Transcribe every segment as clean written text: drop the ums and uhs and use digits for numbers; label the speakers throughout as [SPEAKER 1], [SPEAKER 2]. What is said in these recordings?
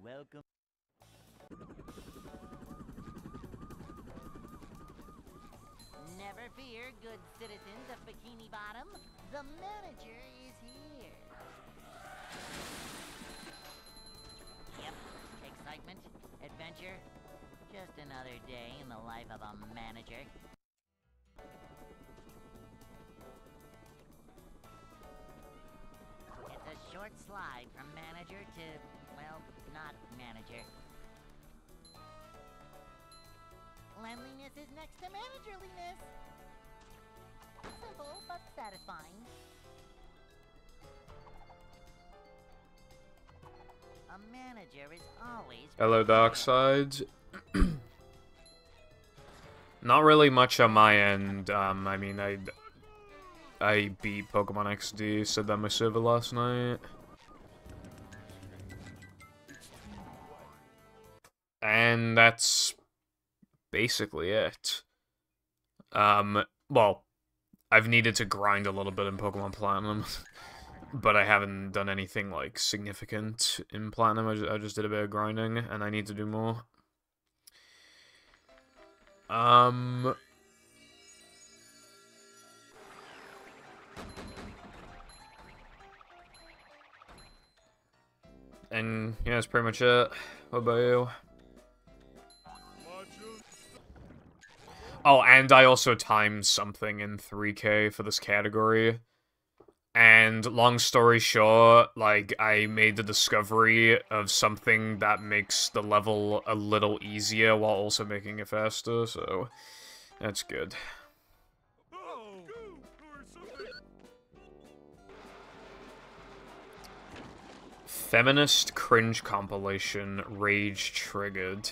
[SPEAKER 1] Welcome.
[SPEAKER 2] Never fear, good citizens of Bikini Bottom. The manager is here. Yep, excitement, adventure. Just another day in the life of a manager. It's a short slide from manager to, well, not manager. Cleanliness is next to managerliness. Simple but satisfying. A manager is always...
[SPEAKER 3] Hello, Darkseid. Not really much on my end. I mean, I beat Pokemon XD, said that on my server last night. And that's basically it. Well, I've needed to grind a little bit in Pokemon Platinum, but I haven't done anything, like, significant in Platinum. I just did a bit of grinding, and I need to do more. And, yeah, that's pretty much it. What about you? Oh, and I also timed something in 3K for this category. And long story short, like, I made the discovery of something that makes the level a little easier while also making it faster, so that's good. Feminist cringe compilation, rage triggered.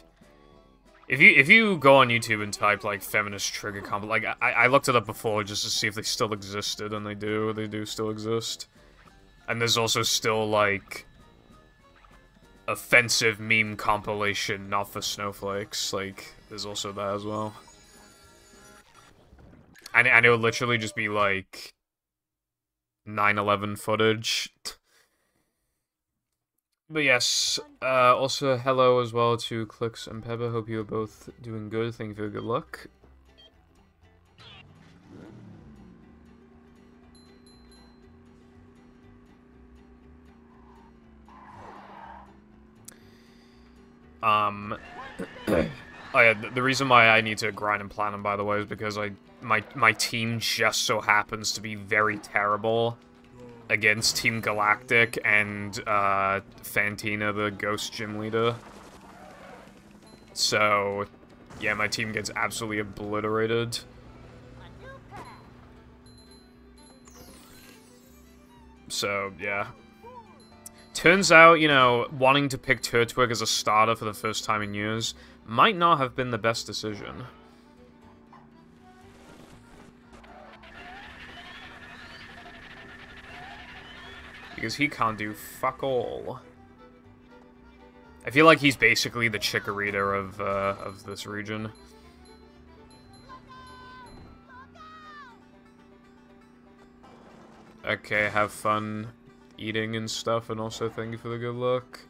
[SPEAKER 3] If you go on YouTube and type, like, feminist trigger comp, like, I looked it up before just to see if they still existed, and they do still exist. And there's also still, like, offensive meme compilation, not for snowflakes, like, there's also that as well. And it would literally just be, like, 9/11 footage. But yes, also hello as well to Clix and Pepper. Hope you are both doing good. Thank you for your good luck. Oh yeah, the reason why I need to grind in Platinum, by the way, is because my team just so happens to be very terrible against Team Galactic and Fantina, the Ghost Gym Leader. So, yeah, my team gets absolutely obliterated. So, yeah. Turns out, you know, wanting to pick Turtwig as a starter for the first time in years might not have been the best decision. Because he can't do fuck all. I feel like he's basically the Chikorita of this region. Okay, have fun eating and stuff, and also thank you for the good luck.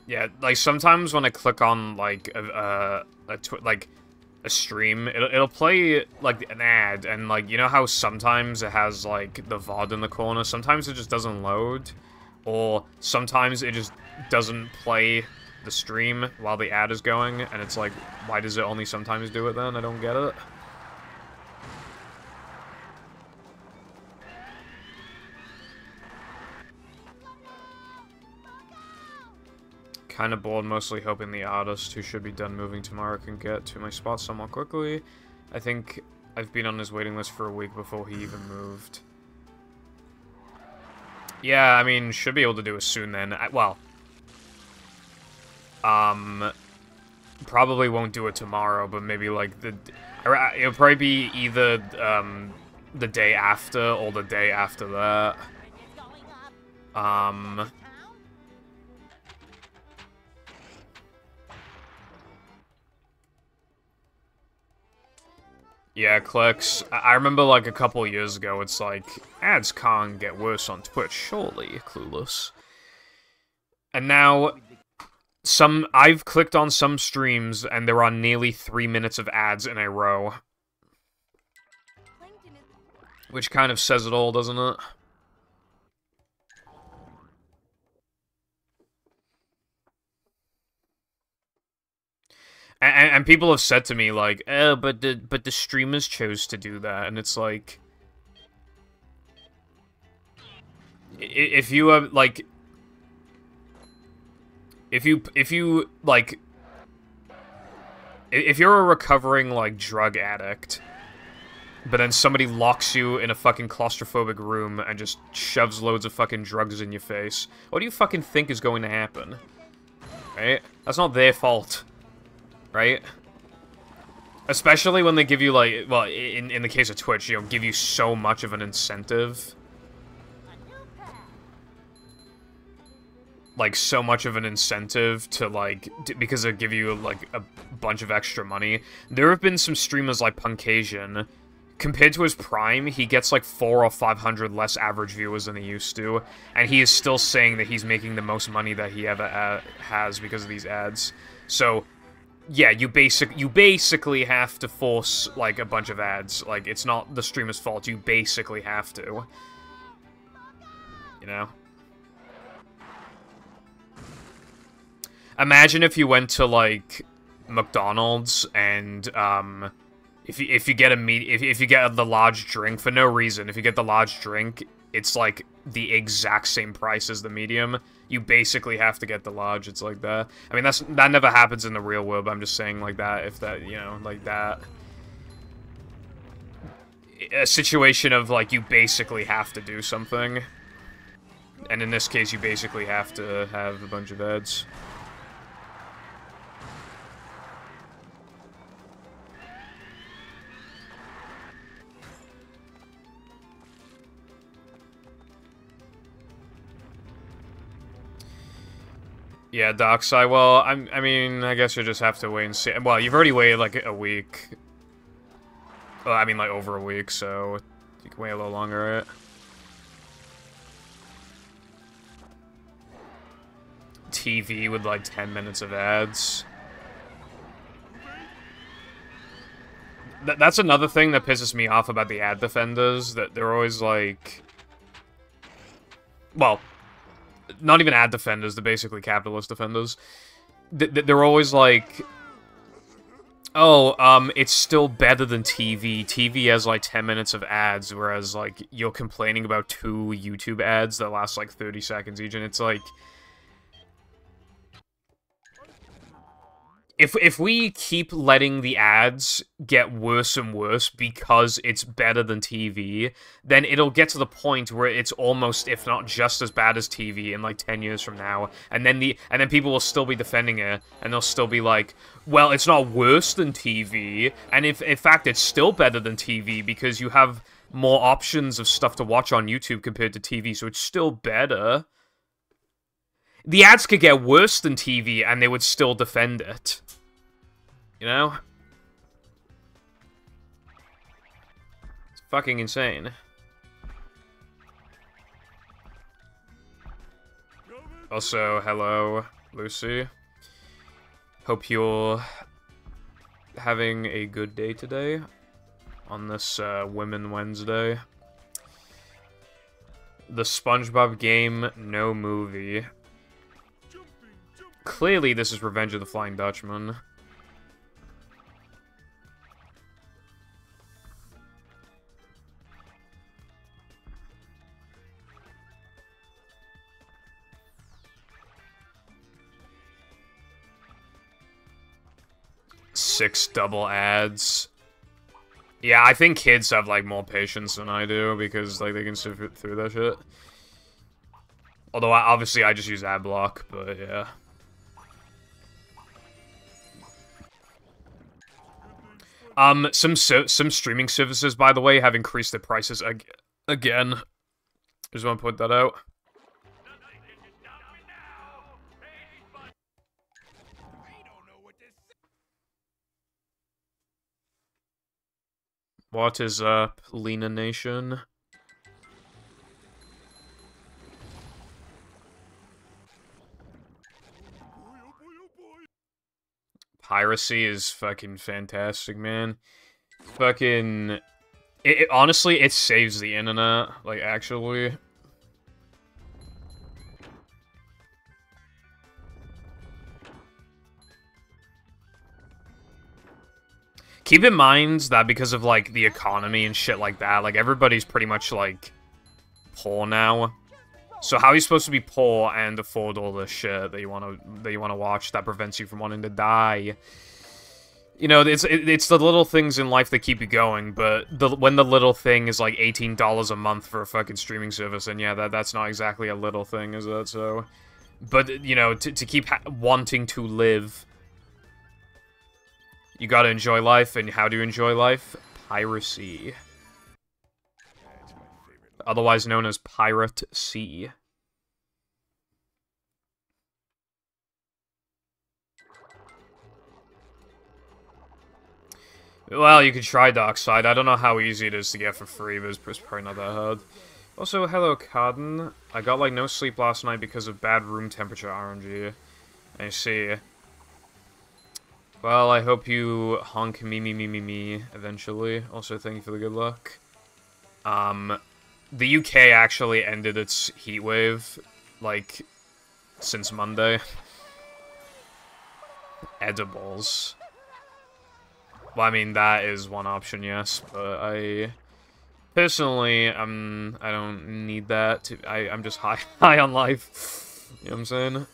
[SPEAKER 3] Yeah, like, sometimes when I click on, like, a stream, it'll play, like, an ad, and, like, you know how sometimes it has, like, the VOD in the corner? Sometimes it just doesn't load, or sometimes it just doesn't play the stream while the ad is going, and it's like, why does it only sometimes do it then? I don't get it. Kinda bored, mostly hoping the artist who should be done moving tomorrow can get to my spot somewhat quickly. I think I've been on his waiting list for a week before he even moved. Yeah, I mean, should be able to do it soon then. Probably won't do it tomorrow, but maybe, like, it'll probably be either, the day after or the day after that. Yeah, clicks. I remember, like, a couple years ago, it's like, ads can't get worse on Twitch, surely, Clueless. And now, I've clicked on some streams, and there are nearly 3 minutes of ads in a row. Which kind of says it all, doesn't it? And people have said to me, like, oh, but the streamers chose to do that, and it's like... If you have, like... If you, like... If you're a recovering, like, drug addict, but then somebody locks you in a fucking claustrophobic room and just shoves loads of fucking drugs in your face, what do you fucking think is going to happen? Right? That's not their fault. Right? Especially when they give you, like, well, in the case of Twitch, you know, give you so much of an incentive. Like, so much of an incentive to, like, because they give you, like, a bunch of extra money. There have been some streamers like Punkasian. Compared to his prime, he gets, like, 400 or 500 less average viewers than he used to. And he is still saying that he's making the most money that he ever has because of these ads. So... yeah, you basically have to force, like, a bunch of ads. Like, it's not the streamer's fault, you basically have to. You know? Imagine if you went to, like, McDonald's and, if you get if you get the large drink for no reason, if you get the large drink, it's, like, the exact same price as the medium. You basically have to get the large, it's like that. I mean, that never happens in the real world, but I'm just saying like that, if that, you know, like that. A situation of, like, you basically have to do something. And in this case, you basically have to have a bunch of ads. Yeah, Dockside, well, I mean, I guess you just have to wait and see. Well, you've already waited, like, a week. Well, I mean, like, over a week, so you can wait a little longer, right? TV with, like, 10 minutes of ads. That's another thing that pisses me off about the ad defenders, that they're always, like... well... not even ad defenders, they're basically capitalist defenders. They're always like, oh, it's still better than TV. TV has, like, 10 minutes of ads, whereas, like, you're complaining about 2 YouTube ads that last, like, 30 seconds each, and it's like... If we keep letting the ads get worse and worse because it's better than TV, then it'll get to the point where it's almost, if not just as bad as TV in, like, 10 years from now, and then people will still be defending it, and they'll still be like, well, it's not worse than TV, and in fact, it's still better than TV because you have more options of stuff to watch on YouTube compared to TV, so it's still better. The ads could get worse than TV, and they would still defend it. You know? It's fucking insane. Also, hello, Lucy. Hope you're having a good day today on this Women Wednesday. The SpongeBob game, no movie. Clearly, this is Revenge of the Flying Dutchman. Six double ads. Yeah, I think kids have, like, more patience than I do, because, like, they can sit through that shit. Although, obviously, I just use ad block, but, yeah. Some streaming services, by the way, have increased their prices again. Just want to point that out. What is up, Lena Nation? Piracy is fucking fantastic, man. Fucking... honestly, it saves the internet. Like, actually. Keep in mind that because of, like, the economy and shit like that, like, everybody's pretty much, like, poor now. So how are you supposed to be poor and afford all this shit that you wanna watch that prevents you from wanting to die? You know, it's the little things in life that keep you going, but when the little thing is like $18 a month for a fucking streaming service, and yeah, that's not exactly a little thing, is it? So, but you know, to keep wanting to live, you gotta enjoy life, and how do you enjoy life? Piracy. Otherwise known as Pirate Sea. Well, you could try Darkside. I don't know how easy it is to get for free, but it's probably not that hard. Also, hello, Carden. I got, like, no sleep last night because of bad room temperature RNG. I see. Well, I hope you honk me eventually. Also, thank you for the good luck. The UK actually ended its heatwave, like, since Monday. Edibles. Well, I mean, that is one option, yes, but I... Personally, I don't need that. I'm just high on life. You know what I'm saying?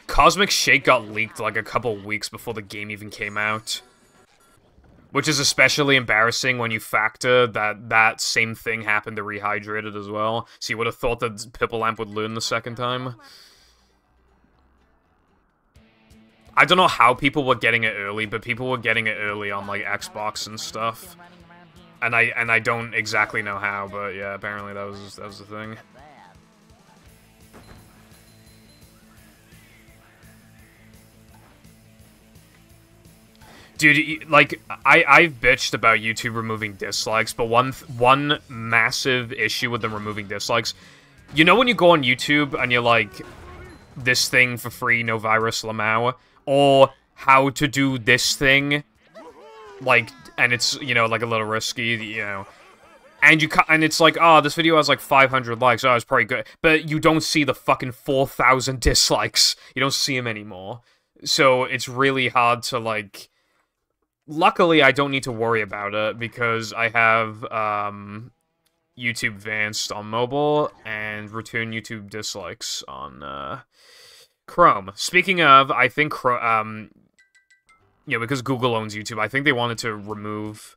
[SPEAKER 3] Cosmic Shake got leaked like a couple weeks before the game even came out. Which is especially embarrassing when you factor that that same thing happened to Rehydrated as well. So you would have thought that Pipple would learn the second time. I don't know how people were getting it early, but people were getting it early on, like, Xbox and stuff. And I don't exactly know how, but yeah, apparently that was the thing. Dude, like, I've bitched about YouTube removing dislikes, but one massive issue with them removing dislikes, you know when you go on YouTube and you're like, this thing for free, no virus, Lamau, or how to do this thing, like, and it's, you know, like a little risky, you know, and it's like, oh, this video has like 500 likes, oh, it's probably good, but you don't see the fucking 4,000 dislikes, you don't see them anymore, so it's really hard to, like... Luckily, I don't need to worry about it, because I have, YouTube Advanced on mobile, and return YouTube dislikes on, Chrome. Speaking of, I think, you know, because Google owns YouTube, I think they wanted to remove...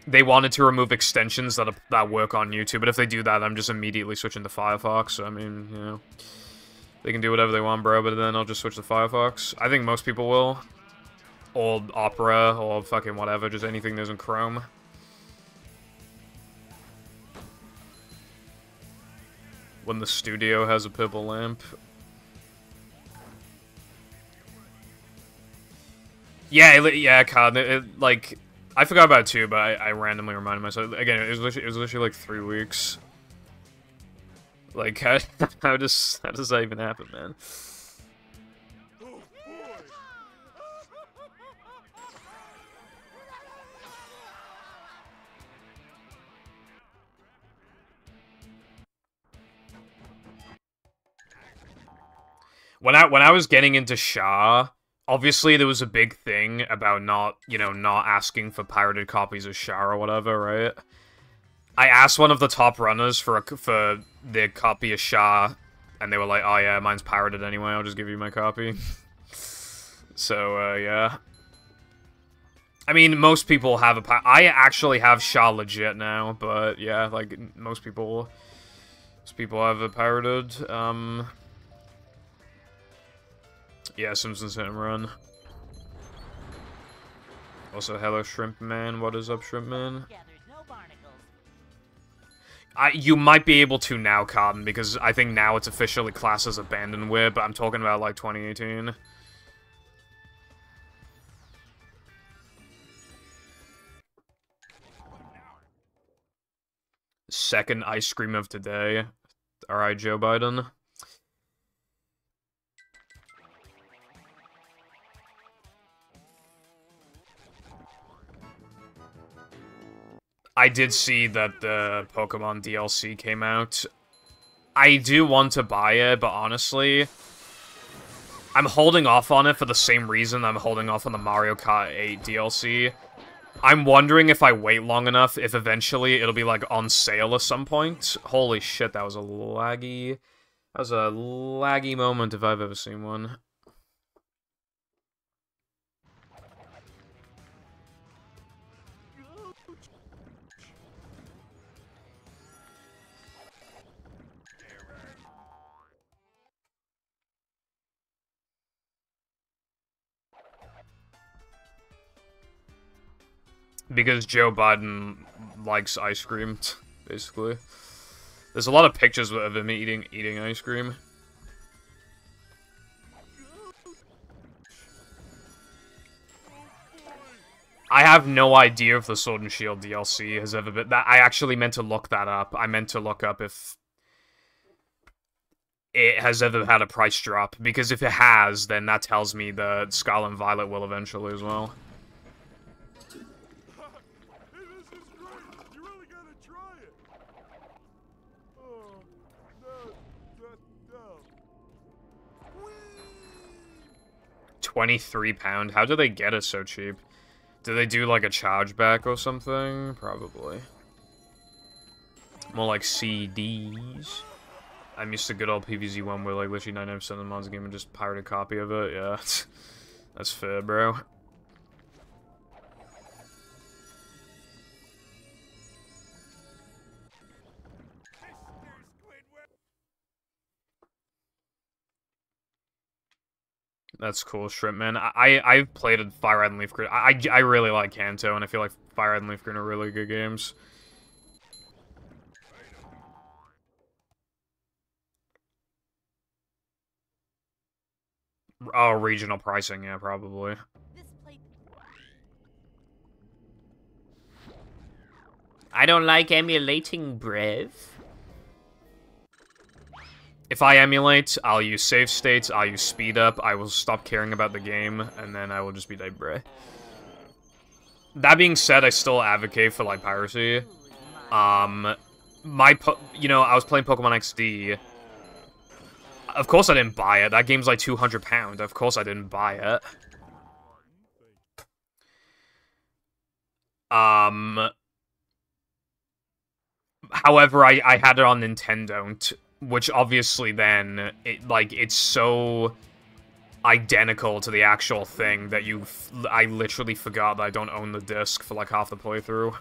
[SPEAKER 3] They wanted to remove extensions that work on YouTube, but if they do that, I'm just immediately switching to Firefox, so, I mean, you know... They can do whatever they want, bro, but then I'll just switch to Firefox. I think most people will. Or Opera, or fucking whatever, just anything that's in Chrome. When the studio has a purple lamp. Yeah, yeah, God, like, I forgot about it too, but I randomly reminded myself. Again, it was literally like 3 weeks. Like, how does that even happen, man? When I was getting into Sha, obviously there was a big thing about not asking for pirated copies of Sha or whatever, right? I asked one of the top runners for their copy of Sha, and they were like, oh yeah, mine's pirated anyway, I'll just give you my copy. So, yeah. I mean, most people have I actually have Sha legit now, but yeah, like, most people have it pirated. Yeah, Simpsons Hit and Run. Also, hello, Shrimp Man. What is up, Shrimp Man?
[SPEAKER 2] Yeah, there's no barnacles.
[SPEAKER 3] You might be able to now, Cotton, because I think now it's officially classed as Abandonware, but I'm talking about, like, 2018. Second ice cream of today. Alright, Joe Biden. I did see that the Pokemon DLC came out. I do want to buy it, but honestly, I'm holding off on it for the same reason I'm holding off on the Mario Kart 8 DLC. I'm wondering if I wait long enough, if eventually it'll be, like, on sale at some point. Holy shit, that was a laggy... That was a laggy moment if I've ever seen one. Because Joe Biden likes ice cream, basically. There's a lot of pictures of him eating ice cream. I have no idea if the Sword and Shield DLC has ever been... I actually meant to look that up. I meant to look up if it has ever had a price drop. Because if it has, then that tells me that Scarlet and Violet will eventually as well. £23. How do they get it so cheap? Do they do like a chargeback or something? Probably. More like CDs. I missed the good old PVZ1 where like literally 99% of the mods game and just pirate a copy of it. Yeah, that's fair, bro. That's cool, Shrimp Man. I've played Fire Red and Leaf Green. I really like Kanto, and I feel like Fire Red and Leaf Green are really good games. Oh, regional pricing, yeah, probably. I don't like emulating, Brev. If I emulate, I'll use save states, I'll use speed up, I will stop caring about the game, and then I will just be like, bruh. That being said, I still advocate for, like, piracy. You know, I was playing Pokemon XD. Of course I didn't buy it. That game's like £200. Of course I didn't buy it. However, I had it on Nintendo, which obviously then, it's so identical to the actual thing that I literally forgot that I don't own the disc for like half the playthrough.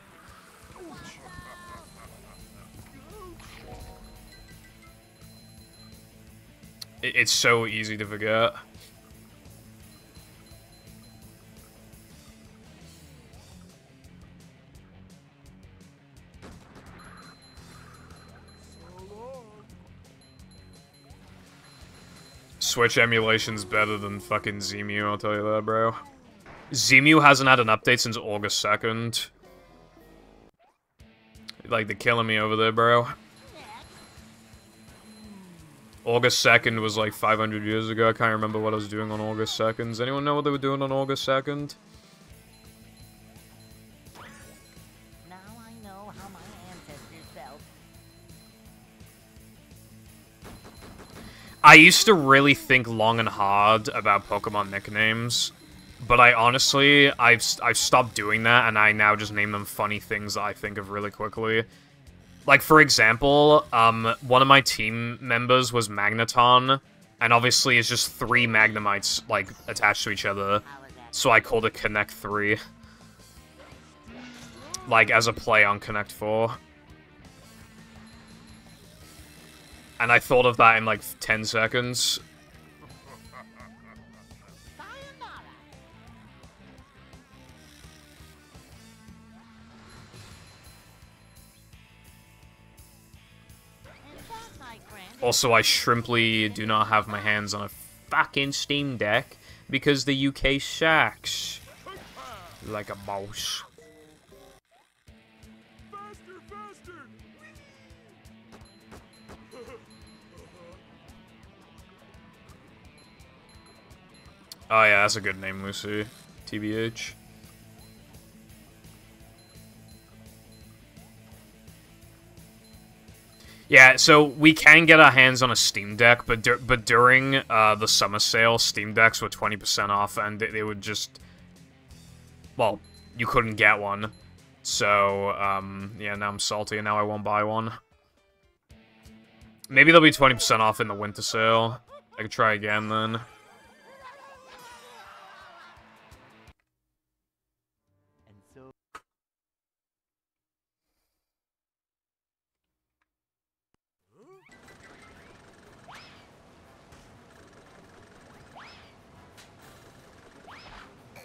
[SPEAKER 3] It's so easy to forget. Switch emulation's better than fucking Zemu, I'll tell you that, bro. Zemu hasn't had an update since August 2nd. Like, they're killing me over there, bro. August 2nd was like 500 years ago. I can't remember what I was doing on August 2nd. Does anyone know what they were doing on August 2nd?
[SPEAKER 2] Now I know how my ancestors felt.
[SPEAKER 3] I used to really think long and hard about Pokemon nicknames, but I've stopped doing that, and I now just name them funny things that I think of really quickly. Like, for example, one of my team members was Magneton, and obviously it's just 3 Magnemites, like, attached to each other, so I called it Connect 3. Like, as a play on Connect 4. And I thought of that in, like, 10 seconds. Also, I shrimply do not have my hands on a fucking Steam Deck because the UK sucks. Like a mouse.
[SPEAKER 1] Faster, faster!
[SPEAKER 3] Oh yeah, that's a good name, Lucy. TBH. Yeah, so we can get our hands on a Steam Deck, but during the summer sale, Steam Decks were 20% off, and they would just... Well, you couldn't get one. So, yeah, now I'm salty, and now I won't buy one. Maybe they'll be 20% off in the winter sale. I could try again, then.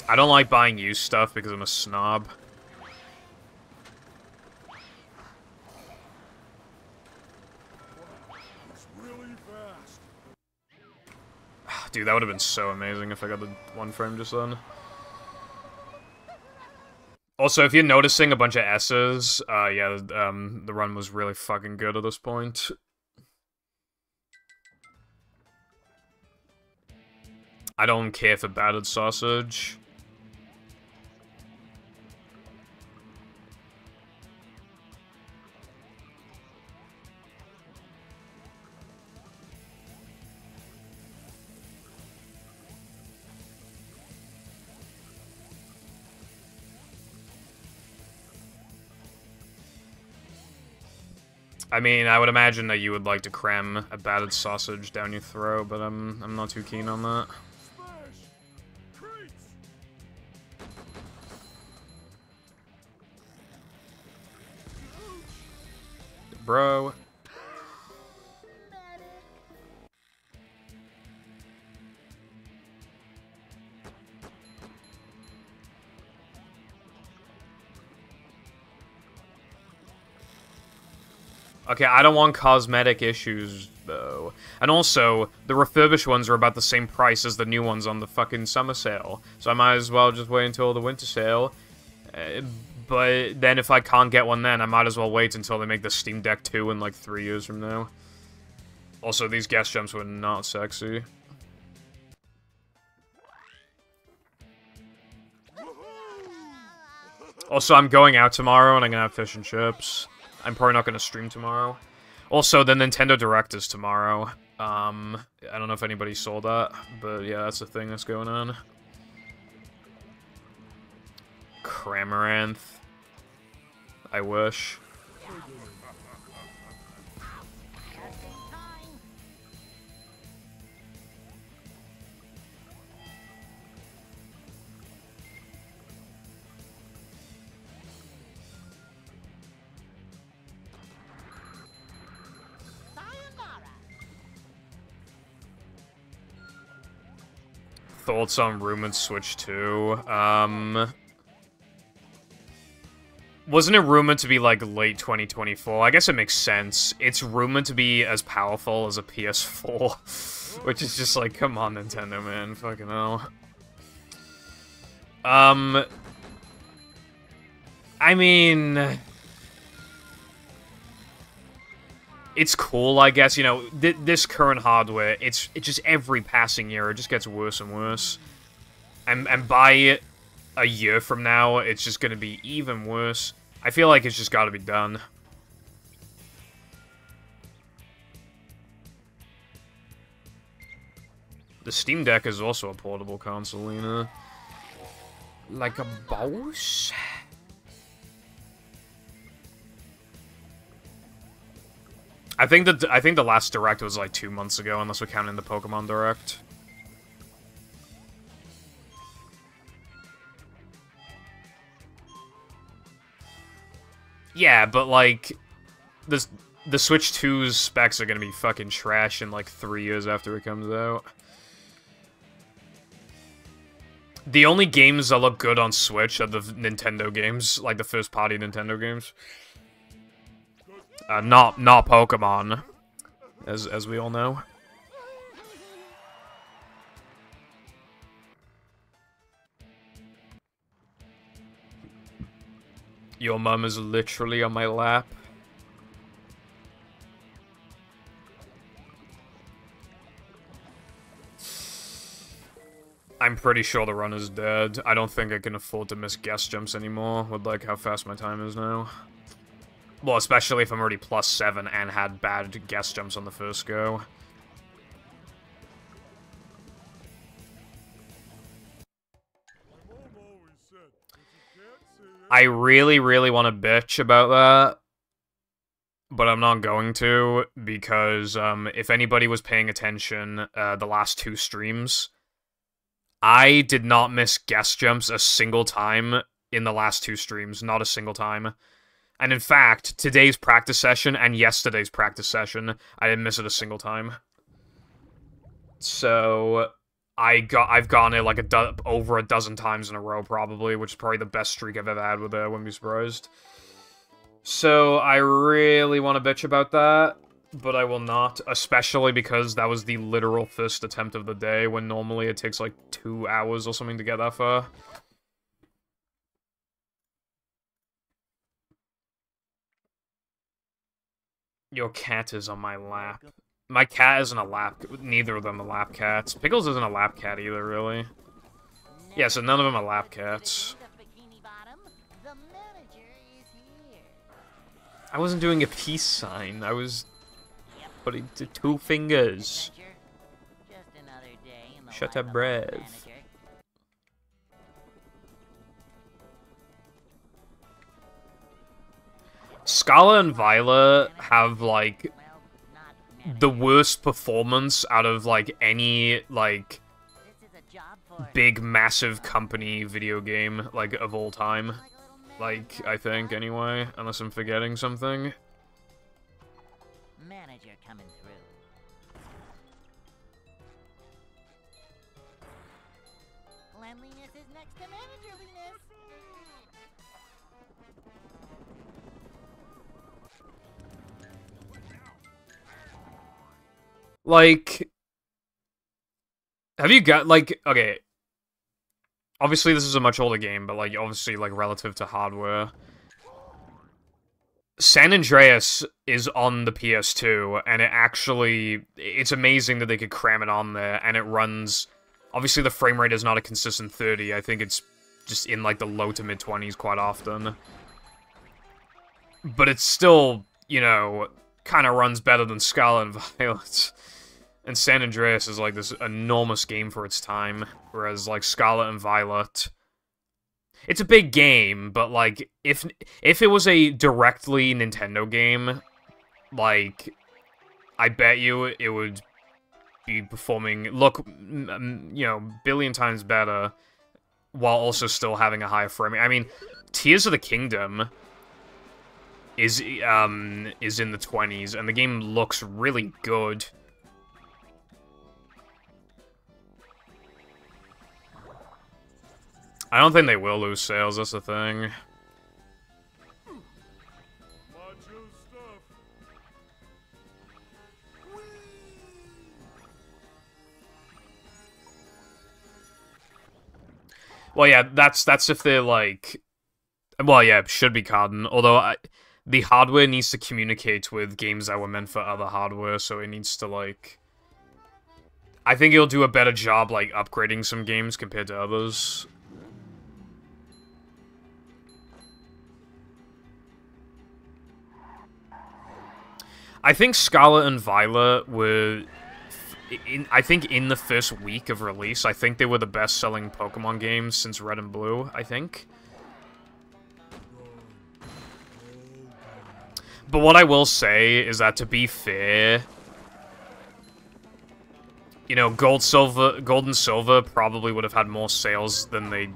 [SPEAKER 3] I don't like buying used stuff because I'm a snob.
[SPEAKER 1] It's really fast.
[SPEAKER 3] Dude, that would have been so amazing if I got the one frame just then. Also, if you're noticing a bunch of S's, yeah, the run was really fucking good at this point. I don't care for battered sausage. I mean, I would imagine that you would like to cram a battered sausage down your throat, but I'm not too keen on that.
[SPEAKER 1] Smash! Creeps!
[SPEAKER 3] Bro. Okay, I don't want cosmetic issues, though. And also, the refurbished ones are about the same price as the new ones on the fucking summer sale. So I might as well just wait until the winter sale. But then if I can't get one then, I might as well wait until they make the Steam Deck 2 in like 3 years from now. Also, these gas jumps were not sexy. Also, I'm going out tomorrow and I'm gonna have fish and chips. I'm probably not gonna stream tomorrow. Also, the Nintendo Direct is tomorrow. I don't know if anybody saw that, but yeah, that's the thing that's going on. Cramorant. I wish. Thoughts on rumored Switch 2? Wasn't it rumored to be, like, late 2024? I guess it makes sense. It's rumored to be as powerful as a PS4. Which is just like, come on, Nintendo, man. Fucking hell. I mean... It's cool, I guess, you know, this current hardware, it's just every passing year, it just gets worse and worse. And by a year from now, it's just gonna be even worse. I feel like it's just gotta be done. The Steam Deck is also a portable console, you know? Like a boss? I think the last Direct was like 2 months ago, unless we're counting the Pokemon Direct. Yeah, but like the Switch 2's specs are gonna be fucking trash in like 3 years after it comes out. The only games that look good on Switch are the Nintendo games, like the first-party Nintendo games. Not Pokemon. as we all know. Your mum is literally on my lap. I'm pretty sure the run is dead. I don't think I can afford to miss guest jumps anymore with, like, how fast my time is now. Well, especially if I'm already +7 and had bad guest jumps on the first go. I really, really want to bitch about that, but I'm not going to, because if anybody was paying attention the last 2 streams, I did not miss guest jumps a single time in the last 2 streams, not a single time. And in fact, today's practice session and yesterday's practice session, I didn't miss it a single time. So I've gone it like over a dozen times in a row, probably, which is probably the best streak I've ever had with it. I wouldn't be surprised. So I really want to bitch about that, but I will not, especially because that was the literal first attempt of the day, when normally it takes like 2 hours or something to get that far. Your cat is on my lap. My cat isn't a lap. Neither of them are lap cats. Pickles isn't a lap cat either, really. Yeah, so none of them are lap cats. I wasn't doing a peace sign. I was putting 2 fingers. Shut up, Brev. Scala and Viola have, like, the worst performance out of, like, any, like, big, massive company video game, like, of all time. Like, I think, anyway, unless I'm forgetting something.
[SPEAKER 2] Manager coming through. Cleanliness is next to managerliness.
[SPEAKER 3] Like, have you got, like, okay, obviously this is a much older game, but, like, obviously, like, relative to hardware, San Andreas is on the PS2, and it's amazing that they could cram it on there, and it runs, obviously the frame rate is not a consistent 30, I think it's just in, like, the low to mid-20s quite often, but it's still, you know, kind of runs better than Scala and Violet. And San Andreas is, like, this enormous game for its time, whereas, like, Scala and Violet, it's a big game, but, like, if it was a directly Nintendo game, like, I bet you it would be performing, you know, billion times better, while also still having a higher frame rate. I mean, Tears of the Kingdom is in the 20s, and the game looks really good. I don't think they will lose sales, that's the thing. Well, yeah, that's if they're, like... Well, yeah, it should be Cardin, although the hardware needs to communicate with games that were meant for other hardware, so it needs to, like... I think it'll do a better job, like, upgrading some games compared to others. I think Scala and Viola were... I think in the first week of release, I think they were the best-selling Pokemon games since Red and Blue, I think. But what I will say is that, to be fair, you know, Gold and Silver probably would have had more sales than they,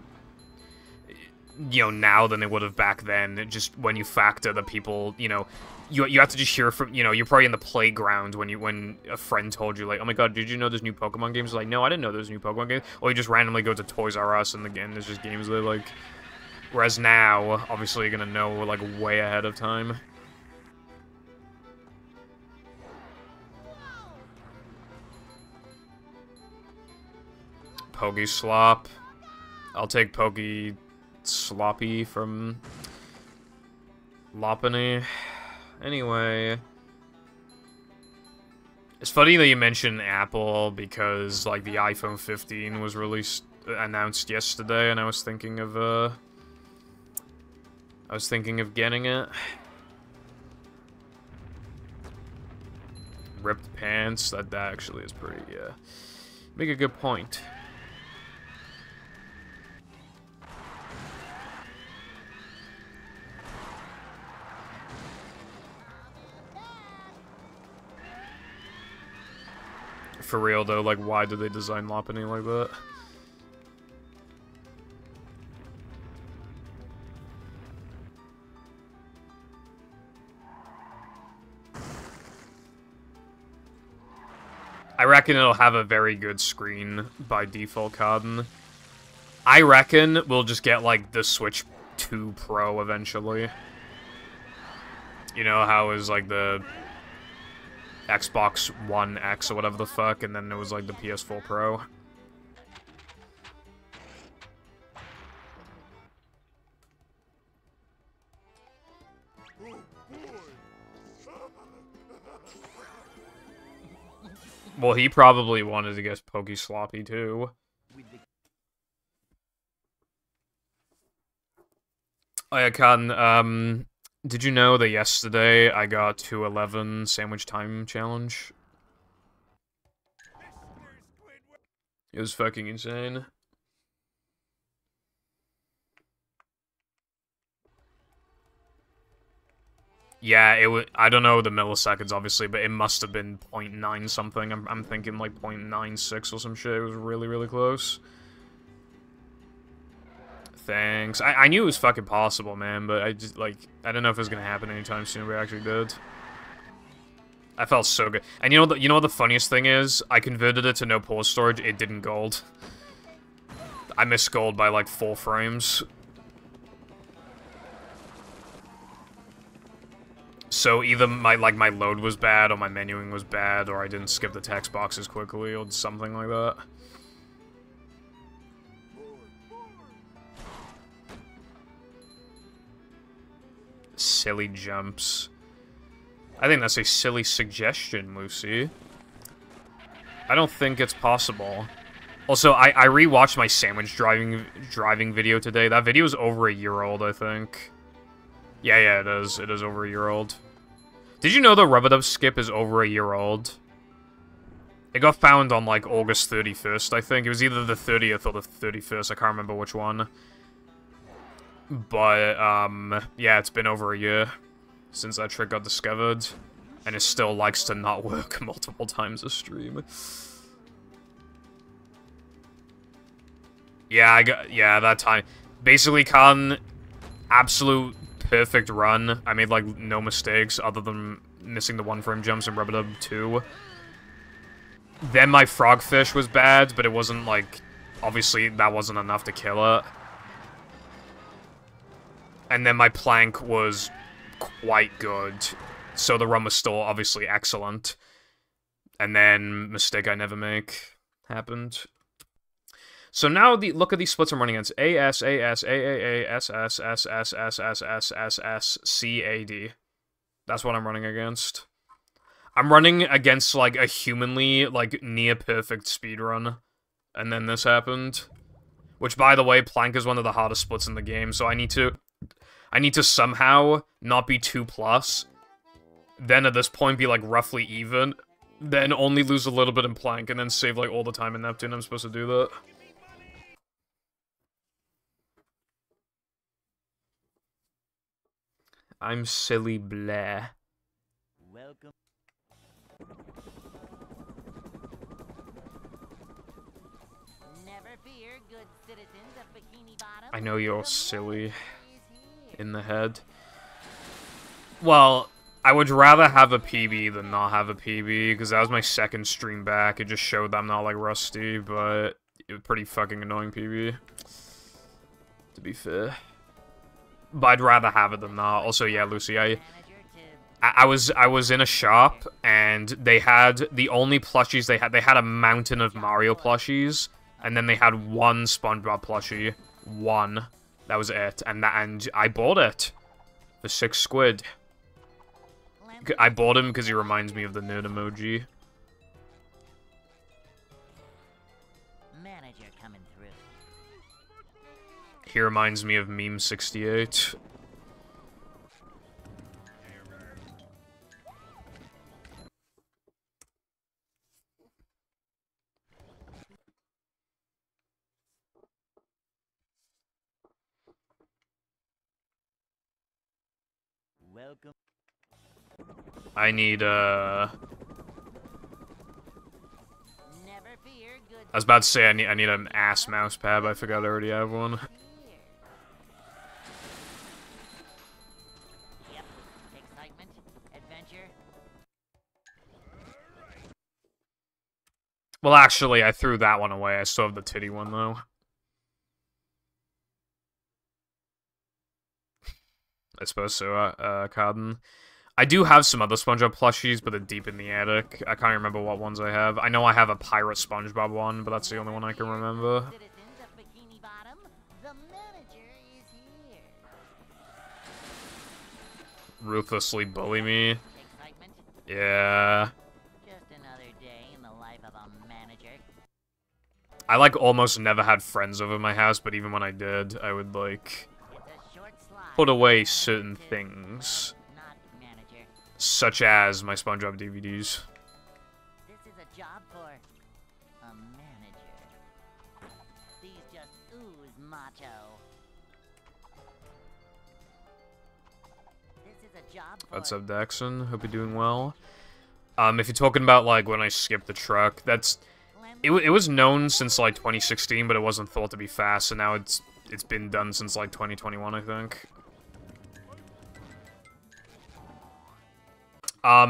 [SPEAKER 3] you know, now than they would have back then, just when you factor the people, you know, you have to just hear from, you know, you're probably in the playground when a friend told you, like, oh my god, did you know there's new Pokemon games? Like, no, I didn't know there's new Pokemon games. Or you just randomly go to Toys R Us and again, there's just games there, like... Whereas now, obviously you're gonna know, like, way ahead of time. Pogi Slop. I'll take Pogi Sloppy from Loppany. Anyway, it's funny that you mentioned Apple because like the iPhone 15 was announced yesterday, and I was thinking of getting it. Ripped pants. That actually is pretty. Yeah, make a good point. For real though, like, why did they design Loppany like that? I reckon it'll have a very good screen by default, Carden. I reckon we'll just get, like, the Switch 2 Pro eventually. You know how it was, like, the Xbox One X or whatever the fuck, and then it was, like, the PS4 Pro. Well, he probably wanted to get Pogi Sloppy, too. Oh, yeah, Con, did you know that yesterday I got 211 Sandwich Time Challenge? It was fucking insane. Yeah, it was. I don't know the milliseconds, obviously, but it must have been 0.9 something. I'm thinking like 0.96 or some shit. It was really, really close. Thanks. I knew it was fucking possible, man, but I just, like, I don't know if it was gonna happen anytime soon, but it actually did. I felt so good. And you know what the funniest thing is? I converted it to no pause storage, it didn't gold. I missed gold by like 4 frames. So either my load was bad, or my menuing was bad, or I didn't skip the text boxes quickly, or something like that. Silly jumps. I think that's a silly suggestion, Lucy. I don't think it's possible. Also, I rewatched my sandwich driving video today. That video is over a year old, I think. Yeah, it is. It is over a year old. Did you know the Rub-a-Dub skip is over a year old? It got found on, like, August 31st, I think. It was either the 30th or the 31st. I can't remember which one. But, yeah, it's been over a year since that trick got discovered. And it still likes to not work multiple times a stream. Yeah, that time. Basically, Khan, absolute perfect run. I made, like, no mistakes other than missing the 1-frame jumps in Rub-a-Dub 2. Then my Frogfish was bad, but it wasn't, like, obviously that wasn't enough to kill it. And then my Plank was quite good, so the run was still obviously excellent. And then, mistake I never make happened. So now look at these splits I'm running against. AS, AS, AAA, SS, SS, SS, SS, SS, CAD. That's what I'm running against. I'm running against, like, a humanly, like, near-perfect speedrun. And then this happened. Which, by the way, Plank is one of the hardest splits in the game, so I need to somehow not be 2+. Then at this point be, like, roughly even. Then only lose a little bit in Plank, and then save, like, all the time in Neptune. I'm supposed to do that. I'm silly Blair.
[SPEAKER 2] Welcome. Never fear, good citizens of Bikini Bottom.
[SPEAKER 3] I know you're silly in the head. Well, I would rather have a PB than not have a PB, because that was my second stream back. It just showed that I'm not, like, rusty, but it was pretty fucking annoying PB. To be fair. But I'd rather have it than not. Also, yeah, Lucy, I was in a shop, and they had the only plushies they had a mountain of Mario plushies, And then they had one SpongeBob plushie. One. That was it. And I bought it. For 6 squid. I bought him because he reminds me of the nerd emoji.
[SPEAKER 2] Manager coming through.
[SPEAKER 3] He reminds me of Meme 68.
[SPEAKER 2] Welcome.
[SPEAKER 3] I need,
[SPEAKER 2] Never fear, good.
[SPEAKER 3] I was about to say I need an ass mouse pad, but I forgot I already have one.
[SPEAKER 2] Yep. Excitement, adventure.
[SPEAKER 3] Well, actually, I threw that one away. I still have the titty one, though. I suppose so, Cotton. I do have some other SpongeBob plushies, but they're deep in the attic. I can't remember what ones I have. I know I have a Pirate SpongeBob one, but that's the only one I can remember.
[SPEAKER 2] Citizens of Bikini Bottom, the manager is here.
[SPEAKER 3] Ruthlessly bully me.
[SPEAKER 2] Excitement,
[SPEAKER 3] Yeah.
[SPEAKER 2] just another day in the life of a manager.
[SPEAKER 3] I, like, almost never had friends over my house, but even when I did, I would, like,
[SPEAKER 2] It's a short slide.
[SPEAKER 3] put away certain things.
[SPEAKER 2] Not manager.
[SPEAKER 3] Such as my SpongeBob DVDs.
[SPEAKER 2] This is a job for a manager. These just ooze macho. This is a job for
[SPEAKER 3] What's up, Daxon? Hope you're doing well. If you're talking about, like, when I skipped the truck, that's... It was known since, like, 2016, but it wasn't thought to be fast, so now it's been done since, like, 2021, I think.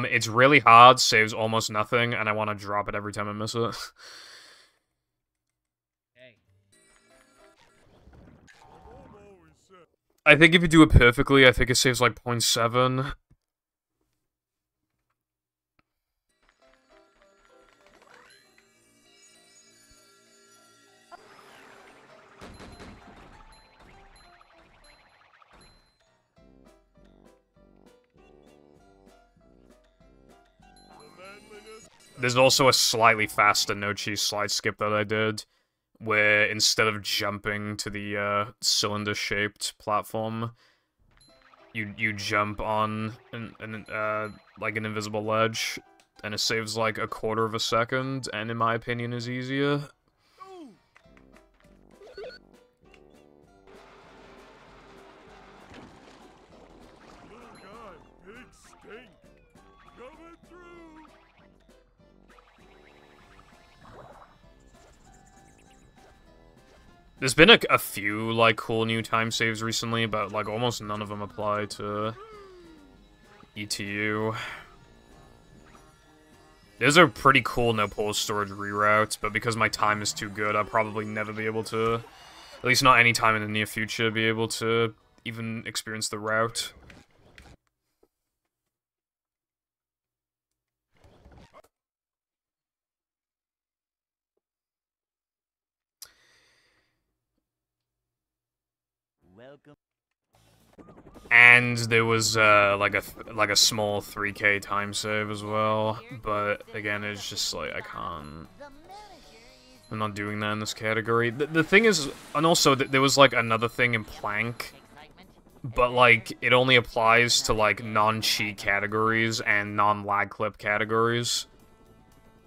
[SPEAKER 3] It's really hard, saves almost nothing, and I want to drop it every time I miss it.
[SPEAKER 1] Always said.
[SPEAKER 3] I think if you do it perfectly, I think it saves, like, 0.7.
[SPEAKER 1] The manliness.
[SPEAKER 3] There's also a slightly faster no-cheese slide skip that I did, where instead of jumping to the cylinder-shaped platform, you jump on like an invisible ledge, and it saves like a quarter of a second, and in my opinion is easier.
[SPEAKER 1] Ooh. Little guy, big stink. Coming through.
[SPEAKER 3] There's been a few like cool new time saves recently, but like almost none of them apply to ETU. There's a pretty cool no pause storage reroute, but because my time is too good, I'll probably never be able to, at least not anytime in the near future, be able to even experience the route.
[SPEAKER 2] welcome.
[SPEAKER 3] And there was like a small 3K time save as well, but again, it's just like I can't.
[SPEAKER 2] The manager is
[SPEAKER 3] I'm not doing that in this category. The thing is, and also there was like another thing in Plank,
[SPEAKER 2] excitement.
[SPEAKER 3] but like it only applies to like non-cheat categories and non-lag clip categories.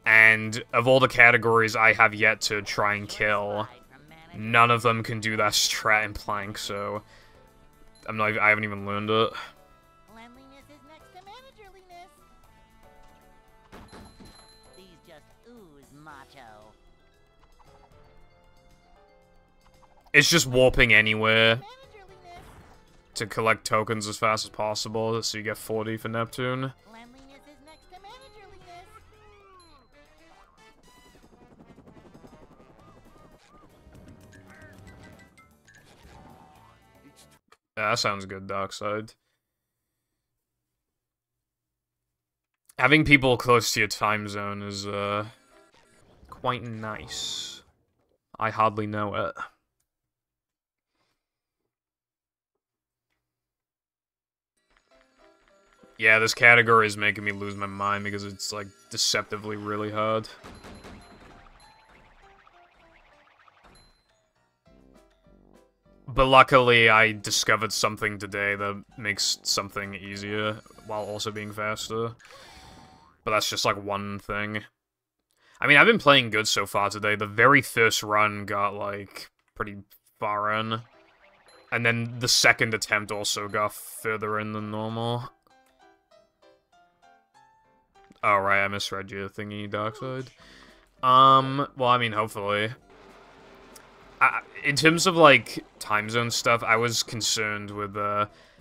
[SPEAKER 3] And of all the categories I have yet to try and kill,
[SPEAKER 2] Slide from manager.
[SPEAKER 3] none of them can do that strat in Plank, so I haven't even learned it.
[SPEAKER 2] Cleanliness is next to managerliness. These just ooze macho.
[SPEAKER 3] It's just warping anywhere
[SPEAKER 2] Managerliness.
[SPEAKER 3] to collect tokens as fast as possible, so you get 40 for Neptune.
[SPEAKER 2] Cleanliness is next to managerliness.
[SPEAKER 3] Yeah, that sounds good, Darkside. Having people close to your time zone is, quite nice. I hardly know it. Yeah, this category is making me lose my mind because it's, like, deceptively really hard. But luckily, I discovered something today that makes something easier while also being faster. But that's just, like, one thing. I mean, I've been playing good so far today. The very first run got, like, pretty far in. And then the second attempt also got further in than normal. Oh, right, I misread you, thingy, Darkseid. Well, I mean, hopefully. In terms of, like, time zone stuff, I was concerned with,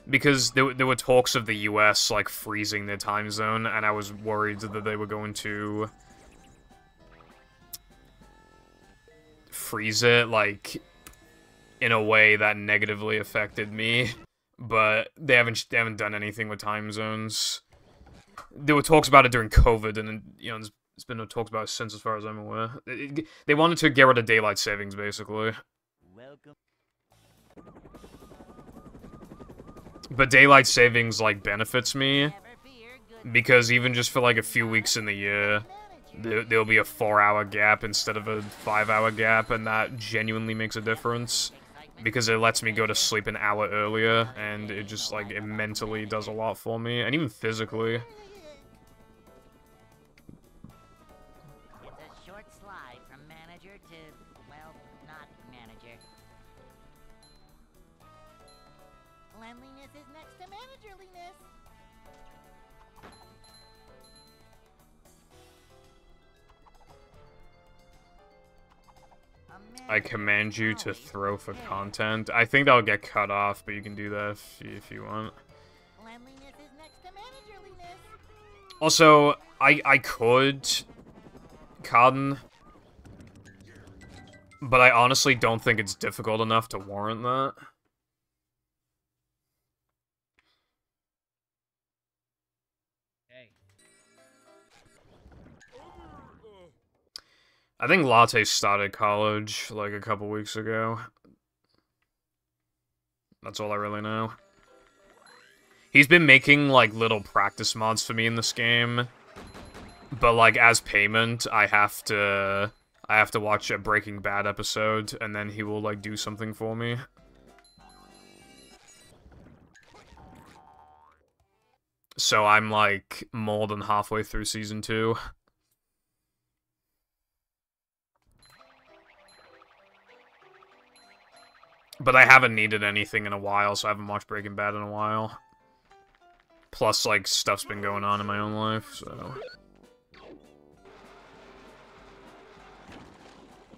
[SPEAKER 3] because there were talks of the US, like, freezing their time zone, and I was worried that they were going to freeze it, like, in a way that negatively affected me. But they haven't done anything with time zones. There were talks about it during COVID, and, you know, there's been no talks about it since, as far as I'm aware. They wanted to get rid of daylight savings, basically.
[SPEAKER 2] Welcome.
[SPEAKER 3] But daylight savings, like, benefits me, because even just for, like, a few weeks in the year, there'll be a 4-hour gap instead of a 5-hour gap, and that genuinely makes a difference. Because it lets me go to sleep an hour earlier, and it just, like, it mentally does a lot for me, and even physically.
[SPEAKER 2] It's a short slide from manager to, well, not manager. Cleanliness is next to managerliness.
[SPEAKER 3] I command you to throw for content. I think that'll get cut off, but you can do that if you want.
[SPEAKER 2] Cleanliness is next to managerliness.
[SPEAKER 3] Also, I could Cotton, but I honestly don't think it's difficult enough to warrant that. I think Latte started college, like, a couple weeks ago. That's all I really know. He's been making, like, little practice mods for me in this game. But, like, as payment, I have to watch a Breaking Bad episode, and then he will, like, do something for me. So I'm, like, more than halfway through Season 2. But I haven't needed anything in a while, so I haven't watched Breaking Bad in a while. Plus, like, stuff's been going on in my own life, so...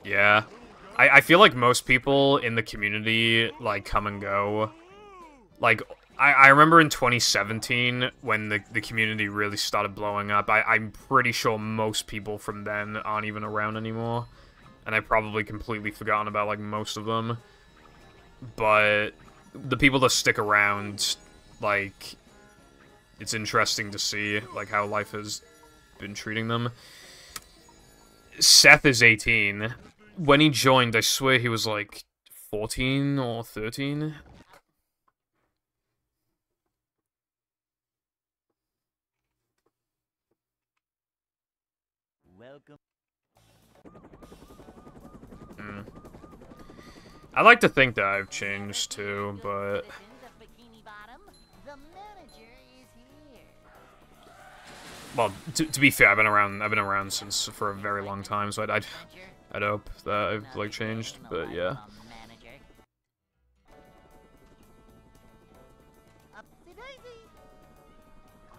[SPEAKER 3] Yeah. I feel like most people in the community, like, come and go. Like, I remember in 2017, when the community really started blowing up, I'm pretty sure most people from then aren't even around anymore. And I've probably completely forgotten about, like, most of them. But the people that stick around, like, it's interesting to see, like, how life has been treating them. Seth is 18. When he joined, I swear he was, like, 14 or 13.
[SPEAKER 2] Welcome.
[SPEAKER 3] I like to think that I've changed too, but... Well, to be fair, I've been around since for a very long time, so I'd hope that I've, like, changed, but yeah.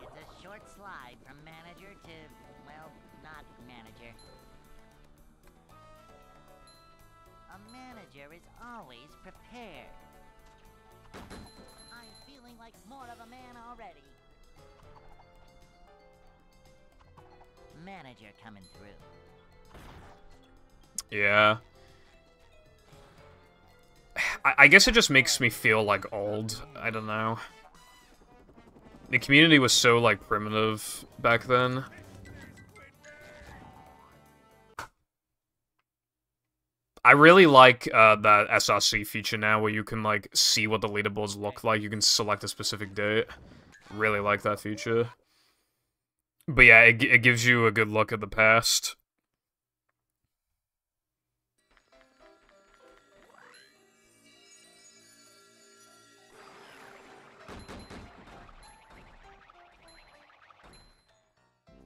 [SPEAKER 2] It's a short slide from manager to, well, not manager. A manager is always prepared. I'm feeling like more of a man already. Manager coming through.
[SPEAKER 3] Yeah. I guess it just makes me feel, like, old. I don't know. The community was so, like, primitive back then. I really like that SRC feature now where you can, like, see what the leaderboards look like. You can select a specific date. Really like that feature. But yeah, it gives you a good look at the past.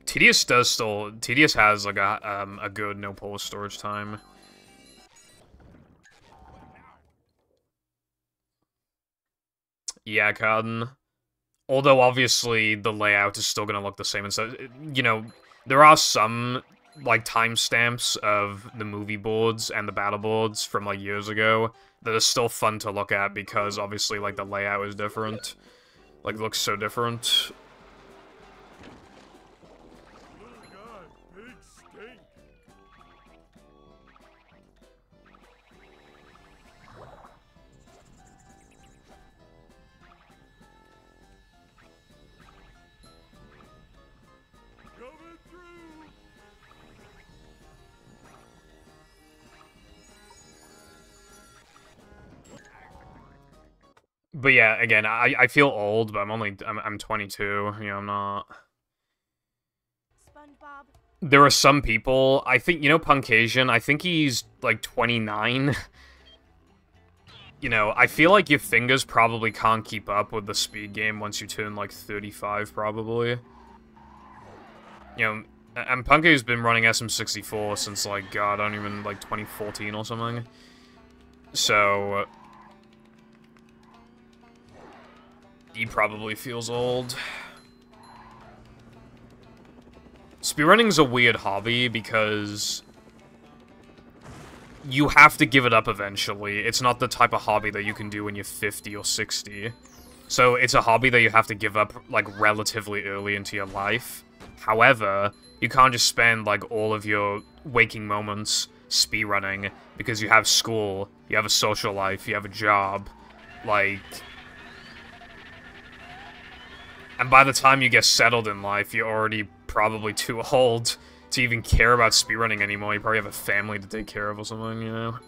[SPEAKER 3] TDS has like a good no polar storage time. Yeah, Carden. Although obviously the layout is still gonna look the same, and so you know there are some like timestamps of the movie boards and the battle boards from like years ago that are still fun to look at because obviously like the layout is different, like it looks so different. But yeah, again, I feel old, but I'm 22. You know, I'm not.
[SPEAKER 4] SpongeBob.
[SPEAKER 3] There are some people. I think Punkasian. I think he's like 29. You know, I feel like your fingers probably can't keep up with the speed game once you turn like 35, probably. You know, and Punkasian's been running SM64 since like God, I don't even like 2014 or something. So. He probably feels old. Speedrunning's a weird hobby because you have to give it up eventually. It's not the type of hobby that you can do when you're 50 or 60. So it's a hobby that you have to give up, like, relatively early into your life. However, you can't just spend, like, all of your waking moments speedrunning because you have school, you have a social life, you have a job, like... And by the time you get settled in life, you're already probably too old to even care about speedrunning anymore. You probably have a family to take care of or something, you know?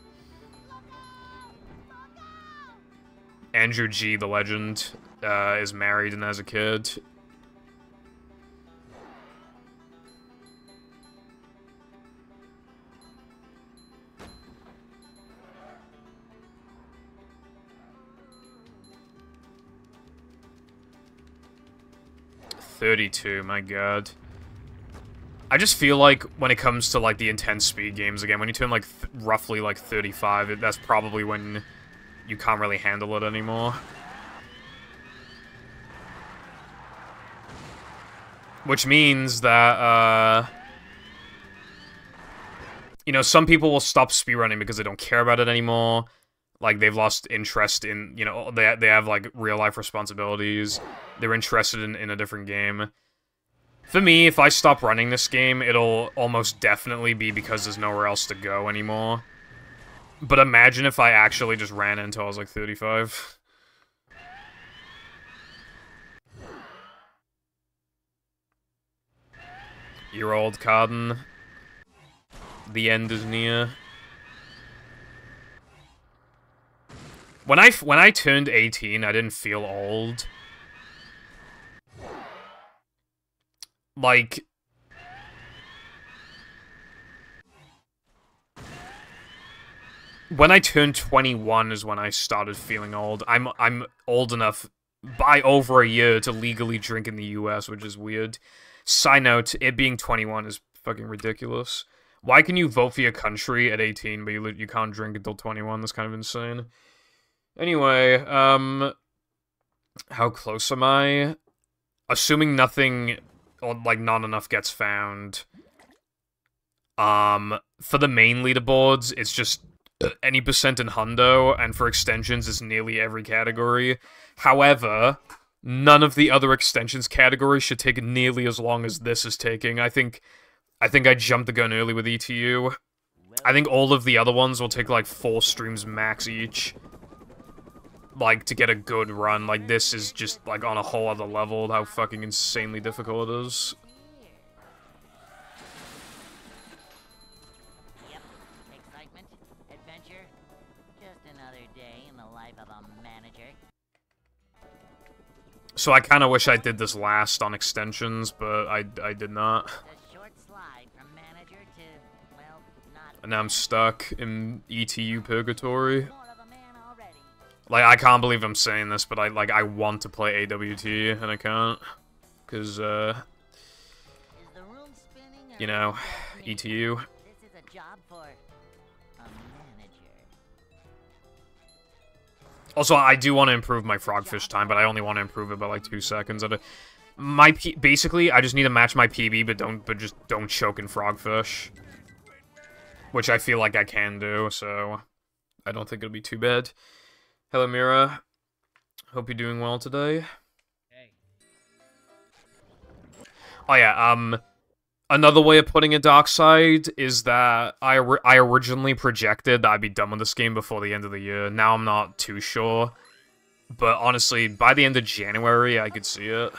[SPEAKER 3] Andrew G, the legend, is married and has a kid. $32, my god. I just feel like when it comes to like the intense speed games again, when you turn like roughly like 35, that's probably when you can't really handle it anymore. Which means that you know, some people will stop speedrunning because they don't care about it anymore. Like, they've lost interest in, you know, they have, like, real-life responsibilities. They're interested in a different game. For me, if I stop running this game, it'll almost definitely be because there's nowhere else to go anymore. But imagine if I actually just ran until I was, like, 35. Year old Carden. The end is near. When I turned 18, I didn't feel old. Like, when I turned 21 is when I started feeling old. I'm old enough by over a year to legally drink in the US, which is weird. Side note, it being 21 is fucking ridiculous. Why can you vote for your country at 18, but you can't drink until 21? That's kind of insane. Anyway, how close am I? Assuming nothing, or, like, not enough gets found. For the main leaderboards, it's just any percent in hundo, and for extensions, it's nearly every category. However, none of the other extensions categories should take nearly as long as this is taking. I think I jumped the gun early with ETU. I think all of the other ones will take, like, 4 streams max each. Like, to get a good run. Like, this is just, like, on a whole other level, how fucking insanely difficult it is.
[SPEAKER 2] Yep. Excitement, day in the life of a manager.
[SPEAKER 3] So I kind of wish I did this last on extensions, but I did not.
[SPEAKER 2] It's a short slide from manager to, well, not.
[SPEAKER 3] And now I'm stuck in ETU purgatory.
[SPEAKER 2] More of a man already.
[SPEAKER 3] Like, I can't believe I'm saying this, but I want to play AWT, and I can't. Because,
[SPEAKER 2] Is the room spinning or
[SPEAKER 3] you know,
[SPEAKER 2] just me?
[SPEAKER 3] ETU.
[SPEAKER 2] This is a job for a manager.
[SPEAKER 3] Also, I do want to improve my frogfish time, but I only want to improve it by like 2 seconds. Basically, I just need to match my PB, but just don't choke in frogfish, which I feel like I can do. So I don't think it'll be too bad. Hello, Mira. Hope you're doing well today.
[SPEAKER 4] Hey.
[SPEAKER 3] Oh yeah. Another way of putting it, Darkside, is that I originally projected that I'd be done with this game before the end of the year. Now I'm not too sure. But honestly, by the end of January, I could see it.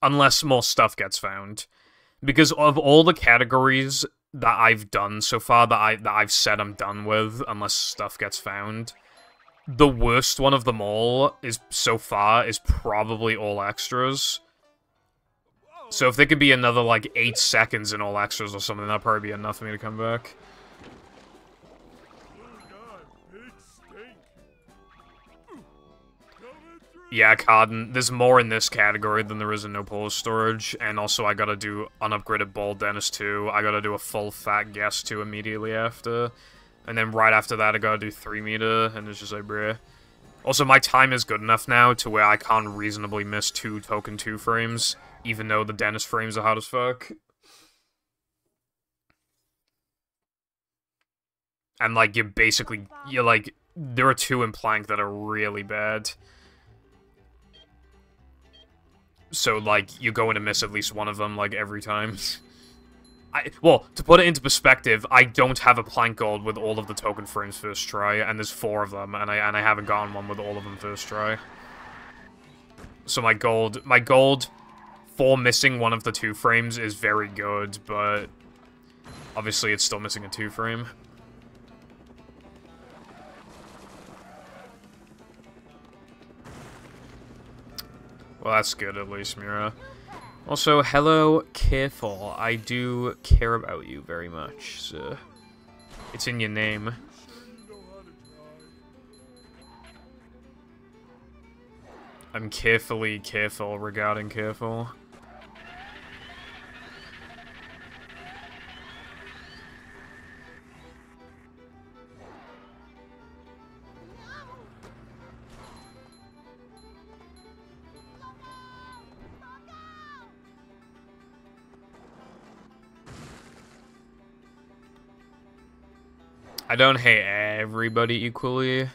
[SPEAKER 3] Unless more stuff gets found. Because of all the categories that I've done so far, that I've said I'm done with, unless stuff gets found, the worst one of them all is probably all extras. So if there could be another like 8 seconds in all extras or something, that'd probably be enough for me to come back. Yeah, Carden, there's more in this category than there is in No Polar Storage, and also I gotta do Unupgraded Ball Dentist 2, I gotta do a Full Fat Guest 2 immediately after, and then right after that I gotta do 3 meter, and it's just like, bruh. Also, my time is good enough now to where I can't reasonably miss 2 Token 2 frames, even though the Dentist frames are hard as fuck. And, like, you're like, there are 2 in Plank that are really bad. So, like, you're going to miss at least one of them, like, every time. Well, to put it into perspective, I don't have a Plank Gold with all of the token frames first try, and there's 4 of them, and I haven't gotten one with all of them first try. So my gold for missing one of the 2 frames is very good, but obviously it's still missing a 2 frame. Well, that's good, at least, Mira. Also, hello, Careful. I do care about you very much, so it's in your name. I'm carefully careful regarding Careful. I don't hate everybody equally.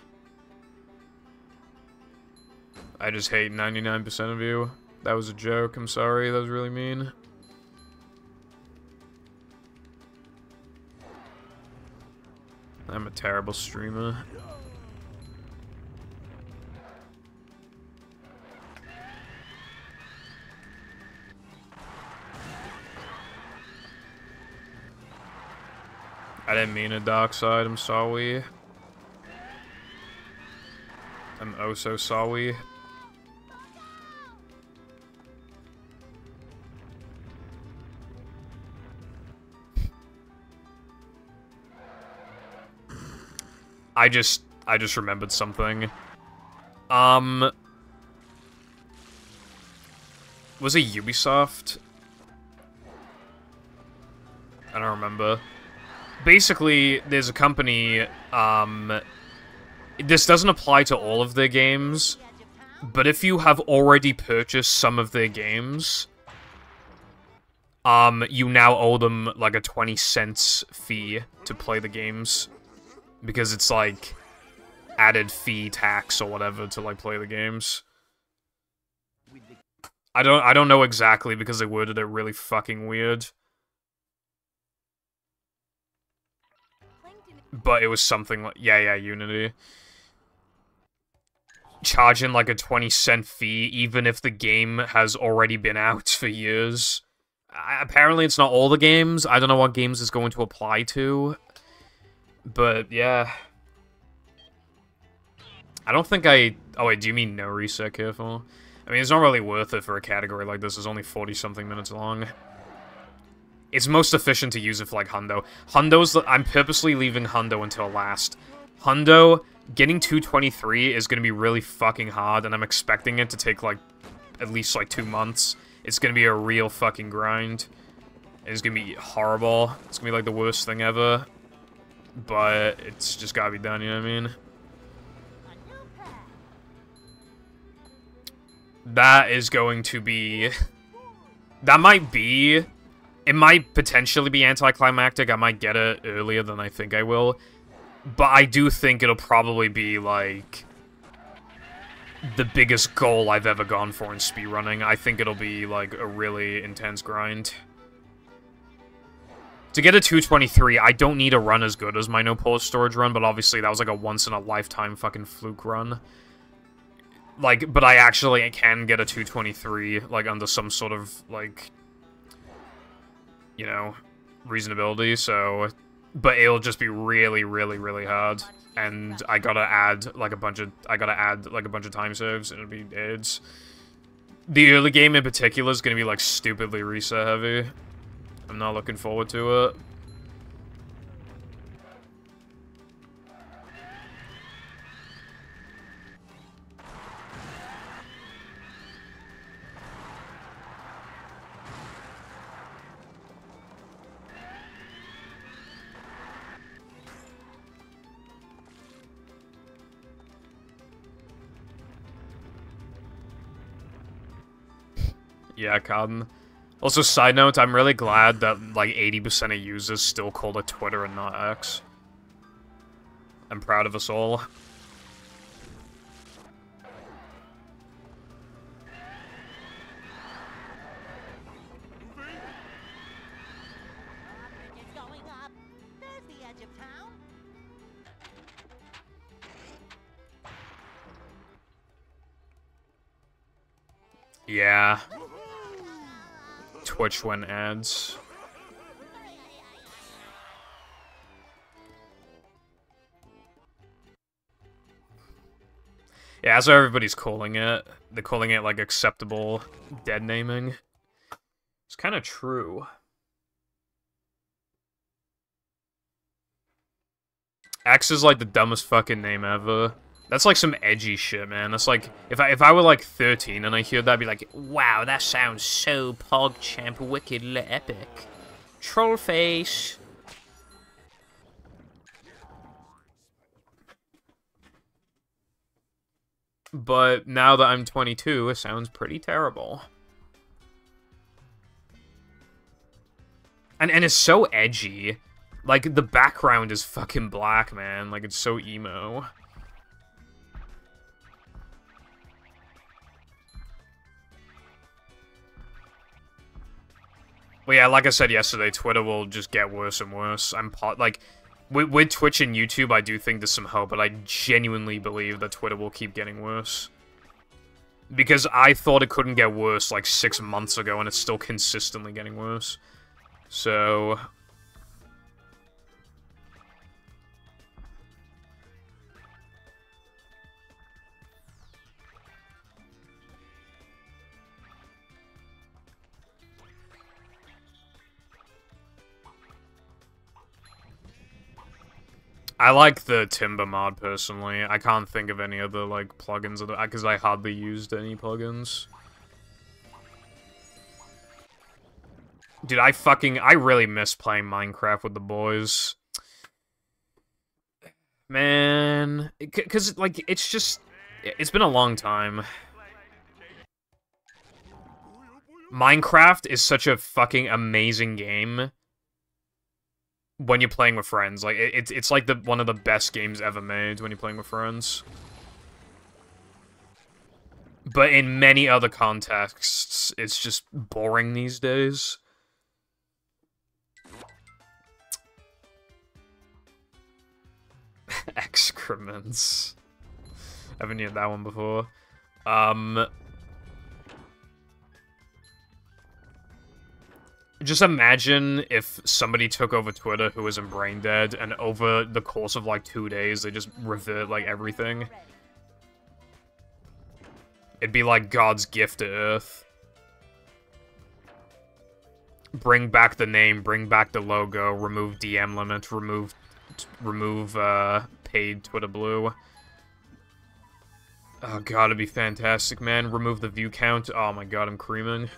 [SPEAKER 3] I just hate 99% of you. That was a joke, I'm sorry, that was really mean. I'm a terrible streamer. I didn't mean a dark side, I'm sorry. I'm oh so sorry. I just remembered something. Was it Ubisoft? I don't remember. Basically, there's a company, this doesn't apply to all of their games, but if you have already purchased some of their games, you now owe them, like, a 20 cents fee to play the games. Because it's, like, added fee tax or whatever to, like, play the games. I don't know exactly because they worded it really fucking weird. But it was something like, yeah, Unity. charging like a 20-cent fee, even if the game has already been out for years. Apparently it's not all the games. I don't know what games it's going to apply to. But, yeah. I don't think I... Oh, wait, do you mean no reset, careful? I mean, it's not really worth it for a category like this. It's only 40-something minutes long. It's most efficient to use it for, like, Hundo. I'm purposely leaving Hundo until last. Hundo, getting 223 is going to be really fucking hard, and I'm expecting it to take, like, at least, like, 2 months. It's going to be a real fucking grind. It's going to be horrible. It's going to be, like, the worst thing ever. But it's just got to be done, you know what I mean? That is going to be... That might be... It might potentially be anticlimactic. I might get it earlier than I think I will. But I do think it'll probably be, like... the biggest goal I've ever gone for in speedrunning. I think it'll be, like, a really intense grind. To get a 223, I don't need a run as good as my no pause storage run, but obviously that was, like, a once-in-a-lifetime fucking fluke run. Like, but I actually can get a 223, like, under some sort of, like... you know, reasonability, so... But it'll just be really, really, really hard. And I gotta add, like, a bunch of time saves, and it'll be AIDS. The early game in particular is gonna be, like, stupidly reset heavy. I'm not looking forward to it. Yeah, Cotton. Also, side note, I'm really glad that, like, 80% of users still call it Twitter and not X. I'm proud of us all.
[SPEAKER 2] It's going up. There's the edge of town.
[SPEAKER 3] Yeah. Twitch when ads. Yeah, that's what everybody's calling it. They're calling it, like, acceptable dead naming. It's kind of true. X is, like, the dumbest fucking name ever. That's, like, some edgy shit, man. That's, like, if I were, like, 13 and I heard that, I'd be like, wow, that sounds so PogChamp wickedly epic. Trollface. But now that I'm 22, it sounds pretty terrible. And it's so edgy. Like, the background is fucking black, man. Like, it's so emo. Well, yeah, like I said yesterday, Twitter will just get worse and worse. Like, with Twitch and YouTube, I do think there's some hope, but I genuinely believe that Twitter will keep getting worse. Because I thought it couldn't get worse, like, 6 months ago, and it's still consistently getting worse. So... I like the Timber mod, personally. I can't think of any other, like, plugins, because I hardly used any plugins. Dude, I really miss playing Minecraft with the boys. Man, because, like, it's been a long time. Minecraft is such a fucking amazing game when you're playing with friends. Like, it's like one of the best games ever made when you're playing with friends. But in many other contexts, it's just boring these days. Excrements. Haven't used that one before. Just imagine if somebody took over Twitter who wasn't brain dead, and over the course of like 2 days, they just revert like everything. It'd be like God's gift to Earth. Bring back the name, bring back the logo, remove DM limit, remove paid Twitter Blue. Oh god, it'd be fantastic, man. Remove the view count. Oh my god, I'm creaming.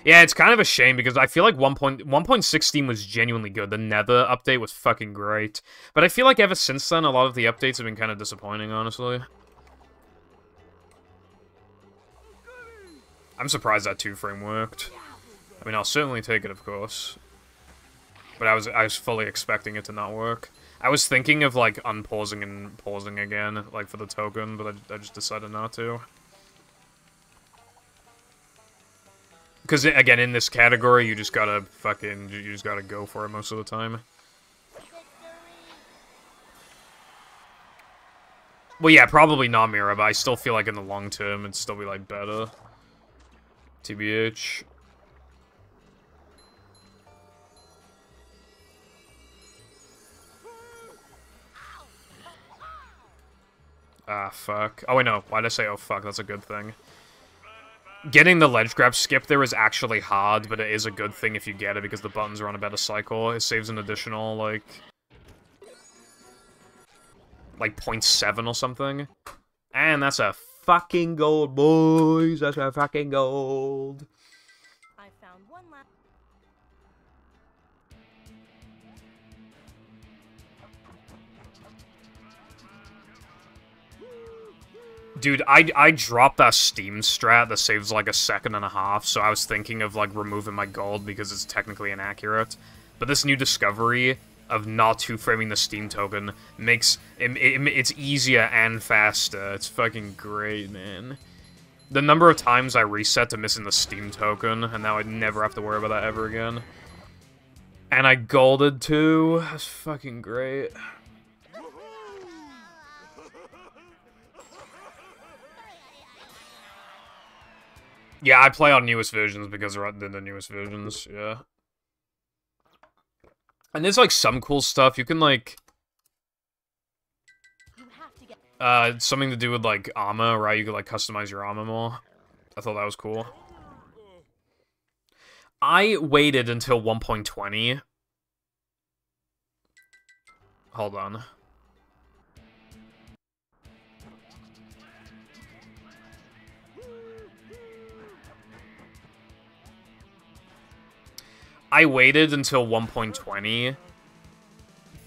[SPEAKER 3] Yeah, it's kind of a shame because I feel like 1.16 was genuinely good. The Nether update was fucking great. But I feel like ever since then, a lot of the updates have been kind of disappointing, honestly. I'm surprised that 2-frame worked. I mean, I'll certainly take it, of course. But I was fully expecting it to not work. I was thinking of, like, unpausing and pausing again, like, for the token, but I just decided not to. Because, again, in this category, you just gotta go for it most of the time. Well, yeah, probably not Mira, but I still feel like in the long term, it'd still be, like, better. TBH. Ah, fuck. Oh, wait, no. Why'd I say, oh, fuck? That's a good thing. Getting the ledge grab skip there is actually hard, but it is a good thing if you get it because the buttons are on a better cycle. It saves an additional, like 0.7 or something. And that's a fucking gold, boys. That's a fucking gold.
[SPEAKER 4] I found one last.
[SPEAKER 3] Dude, I dropped that Steam strat that saves like 1.5 seconds, so I was thinking of like removing my gold because it's technically inaccurate. But this new discovery of not 2-framing the Steam token makes it's easier and faster. It's fucking great, man. The number of times I reset to missing the Steam token, and now I'd never have to worry about that ever again. And I golded too. That's fucking great. Yeah, I play on newest versions because they're the newest versions, yeah. And there's, like, some cool stuff. You can, like... something to do with, like, armor, right? You could, like, customize your armor more. I thought that was cool. I waited until 1.20. Hold on. I waited until 1.20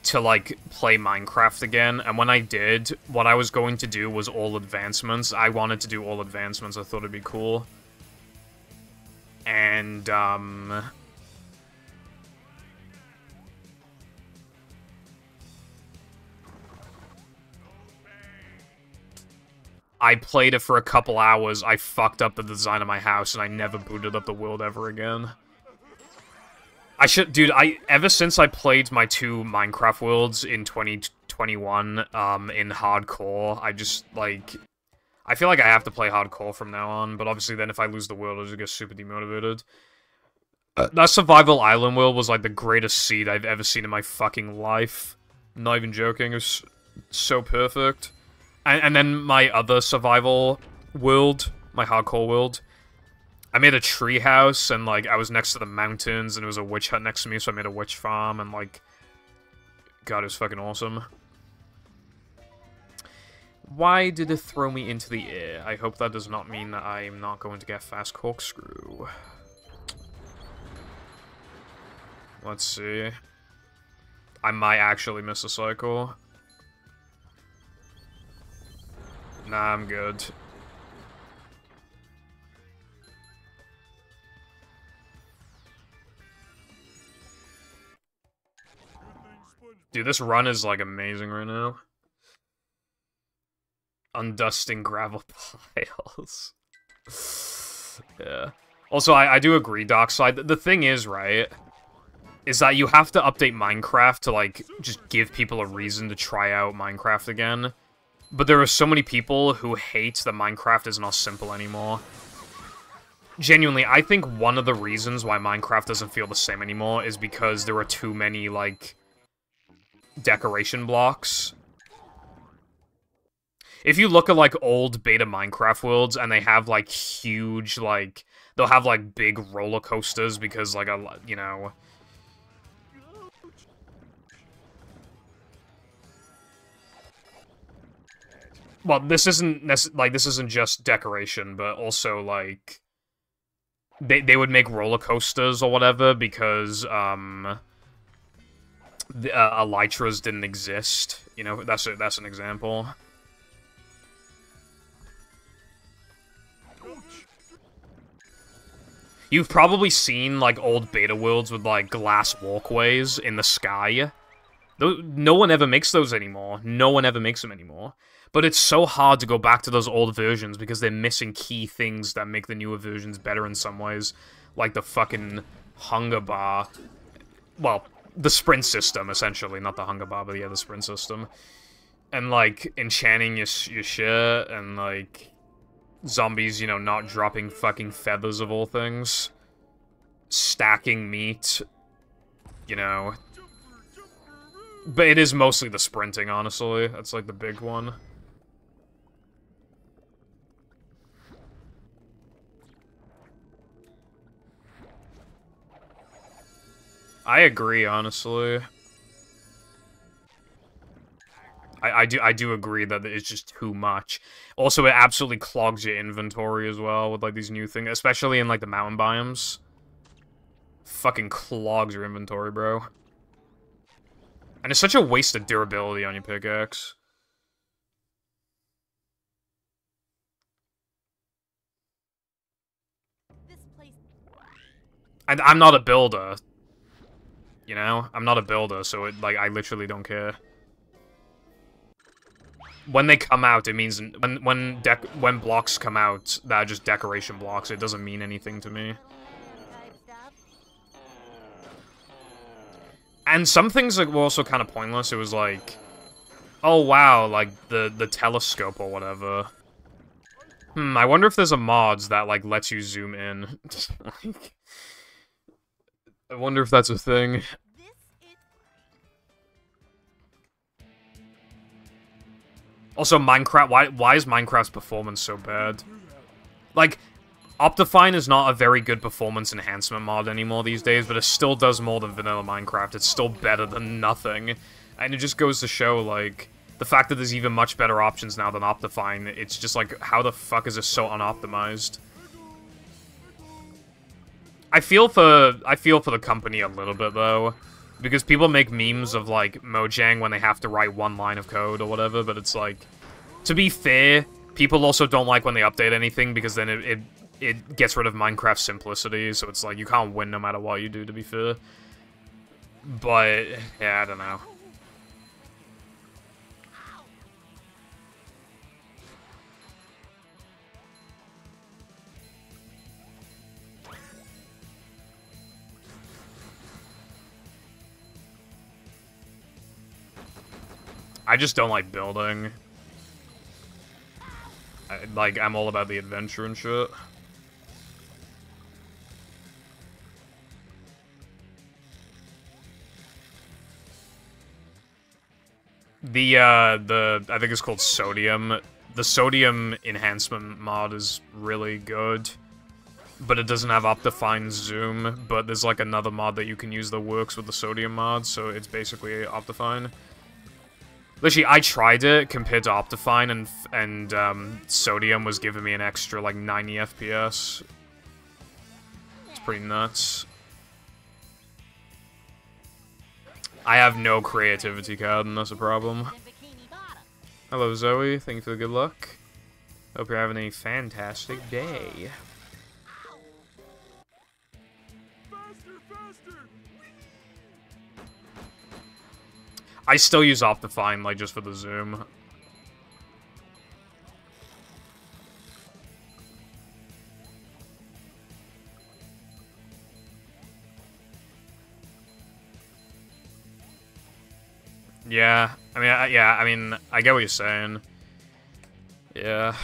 [SPEAKER 3] to, like, play Minecraft again, and when I did, what I was going to do was all advancements. I wanted to do all advancements, I thought it'd be cool. And, I played it for a couple hours, I fucked up the design of my house, and I never booted up the world ever again. Dude, ever since I played my 2 Minecraft worlds in 2021, in hardcore, I just, like, I feel like I have to play hardcore from now on, but obviously then if I lose the world, I'll just get super demotivated. That Survival Island world was, like, the greatest seed I've ever seen in my fucking life. I'm not even joking, it was so perfect. And then my other survival world, my hardcore world, I made a tree house, and, like, I was next to the mountains, and there was a witch hut next to me, so I made a witch farm, and, like, God, it was fucking awesome. Why did it throw me into the air? I hope that does not mean that I am not going to get fast corkscrew. Let's see. I might actually miss a cycle. Nah, I'm good. Dude, this run is, like, amazing right now. Undusting gravel piles. Yeah. Also, I do agree, Dockside. The thing is, right? is that you have to update Minecraft to, like, just give people a reason to try out Minecraft again. But there are so many people who hate that Minecraft is not simple anymore. Genuinely, I think one of the reasons why Minecraft doesn't feel the same anymore is because there are too many, like, decoration blocks. If you look at, like, old beta Minecraft worlds, and they have, like, huge, like... They'll have, like, big roller coasters because, like, you know... Well, this isn't this isn't just decoration, but also, like... They would make roller coasters or whatever because, the, elytras didn't exist. You know, that's an example. You've probably seen, like, old beta worlds with, like, glass walkways in the sky. No one ever makes those anymore. No one ever makes them anymore. But it's so hard to go back to those old versions because they're missing key things that make the newer versions better in some ways. Like the fucking hunger bar. Well, the sprint system, essentially. Not the hunger bar, but yeah, the sprint system. And, like, enchanting your shit, and, like, zombies, you know, not dropping fucking feathers of all things. Stacking meat. You know. But it is mostly the sprinting, honestly. That's, like, the big one. I agree, honestly. I do agree that it's just too much. Also, it absolutely clogs your inventory as well with, like, these new things. Especially in, like, the mountain biomes. Fucking clogs your inventory, bro. And it's such a waste of durability on your pickaxe.
[SPEAKER 4] This place.
[SPEAKER 3] And I'm not a builder. You know? I'm not a builder, so it, like, I literally don't care. When they come out, it means... When blocks come out that are just decoration blocks, it doesn't mean anything to me. And some things were also kind of pointless. It was like... Oh, wow, like, the telescope or whatever. I wonder if there's a mods that, like, lets you zoom in. Like... I wonder if that's a thing. Also, Minecraft, why is Minecraft's performance so bad? Like, Optifine is not a very good performance enhancement mod anymore these days, but it still does more than vanilla Minecraft. It's still better than nothing. And it just goes to show, like, the fact that there's even much better options now than Optifine, it's just like, how the fuck is this so unoptimized? I feel for the company a little bit, though. Because people make memes of, like, Mojang when they have to write one line of code or whatever, but it's like... To be fair, people also don't like when they update anything, because then it gets rid of Minecraft's simplicity, so it's like, you can't win no matter what you do, to be fair. But, yeah, I don't know. I just don't like building. I'm all about the adventure and shit. I think it's called Sodium. The Sodium enhancement mod is really good. But it doesn't have Optifine Zoom, but there's like another mod that you can use that works with the Sodium mod, so it's basically Optifine. Literally, I tried it compared to Optifine, and Sodium was giving me an extra, like, 90 FPS. It's pretty nuts. I have no creativity, Cad, and that's a problem. Hello, Zoe. Thank you for the good luck. Hope you're having a fantastic day. I still use Optifine, like, just for the zoom. Yeah, I mean, yeah, I mean, I get what you're saying. Yeah.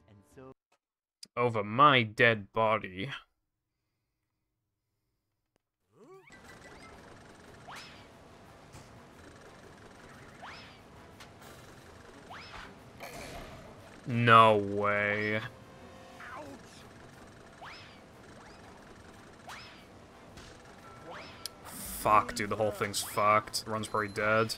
[SPEAKER 2] And so
[SPEAKER 3] Over my dead body. No way. Fuck, dude, the whole thing's fucked. Run's probably dead.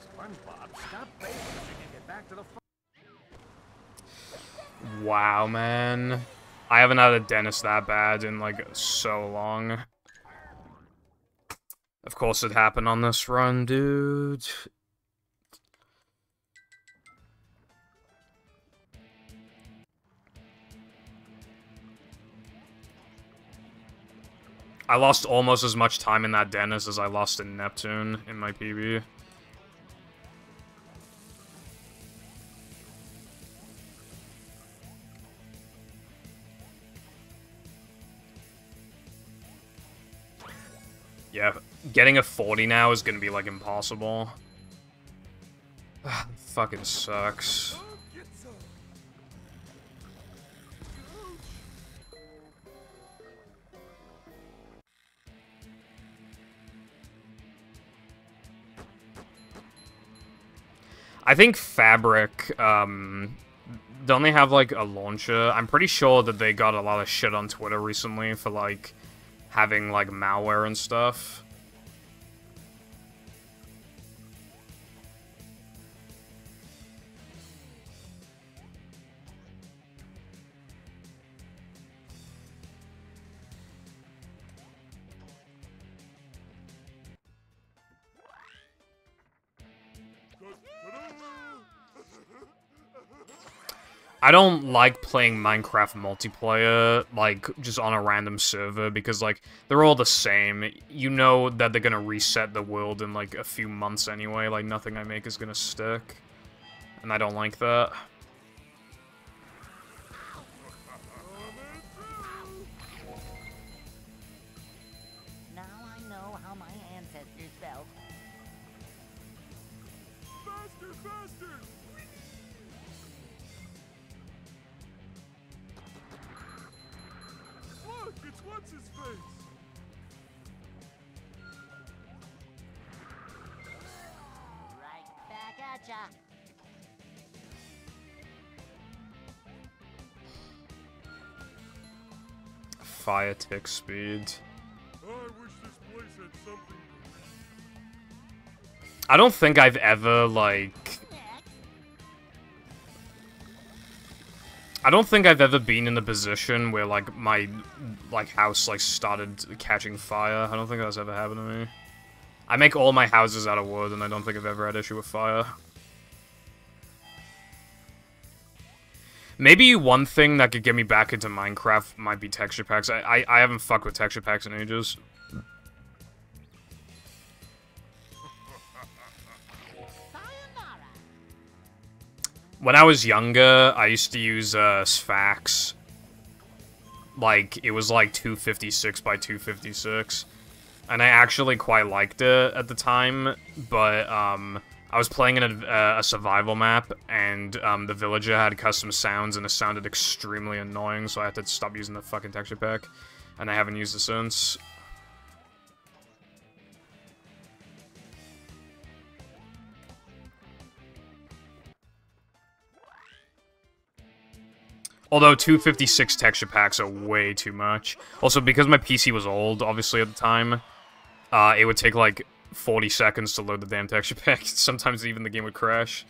[SPEAKER 1] SpongeBob, stop babysitting and get back to the
[SPEAKER 3] Wow, man. I haven't had a dentist that bad in, like, so long. Of course it happened on this run, dude. I lost almost as much time in that dentist as I lost in Neptune in my PB. Yeah, getting a 40 now is gonna be, like, impossible. Fucking sucks.
[SPEAKER 1] get some.
[SPEAKER 3] I think Fabric, don't they have, like, a launcher? I'm pretty sure that they got a lot of shit on Twitter recently for, like, having, like, malware and stuff. I don't like playing Minecraft multiplayer, like, just on a random server, because, like, they're all the same. You know that they're gonna reset the world in, like, a few months anyway, like, nothing I make is gonna stick. And I don't like that.
[SPEAKER 2] now I know how my ancestors felt.
[SPEAKER 1] Faster, faster! Look, it's what's his face.
[SPEAKER 2] Right back at ya.
[SPEAKER 3] Fire tick speed.
[SPEAKER 1] I wish this place had something to read.
[SPEAKER 3] I don't think I've ever, like... I don't think I've ever been in a position where, like, my, like, house, like, started catching fire. I don't think that's ever happened to me. I make all my houses out of wood, and I don't think I've ever had issue with fire. Maybe one thing that could get me back into Minecraft might be texture packs. I haven't fucked with texture packs in ages.
[SPEAKER 2] Sayonara.
[SPEAKER 3] When I was younger, I used to use Sphax. Like, it was like 256 by 256. And I actually quite liked it at the time, but I was playing in a survival map, and the villager had custom sounds, and it sounded extremely annoying, so I had to stop using the fucking texture pack, and I haven't used it since. Although 256 texture packs are way too much. Also, because my PC was old, obviously, at the time, it would take, like, 40 seconds to load the damn texture pack. Sometimes even the game would crash.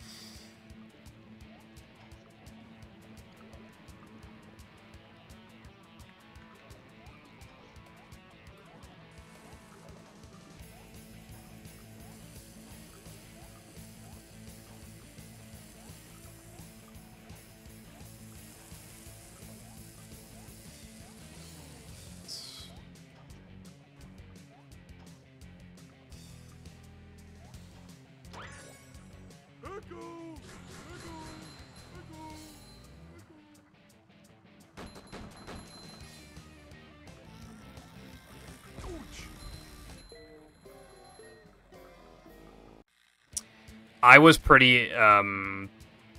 [SPEAKER 3] I was pretty,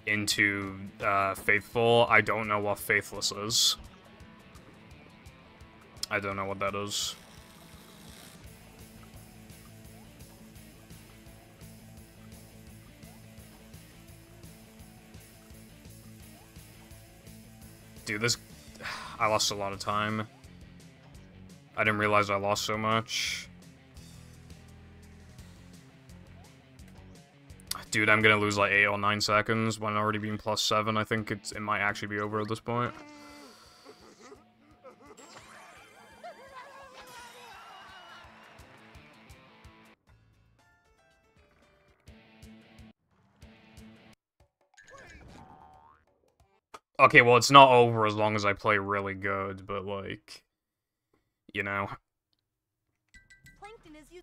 [SPEAKER 3] into, Faithful. I don't know what Faithless is. I don't know what that is. Dude, this... I lost a lot of time. I didn't realize I lost so much. Dude, I'm gonna lose like 8 or 9 seconds when already being +7. I think it might actually be over at this point. Okay, well, it's not over as long as I play really good, but like, you know.
[SPEAKER 4] Plankton is you.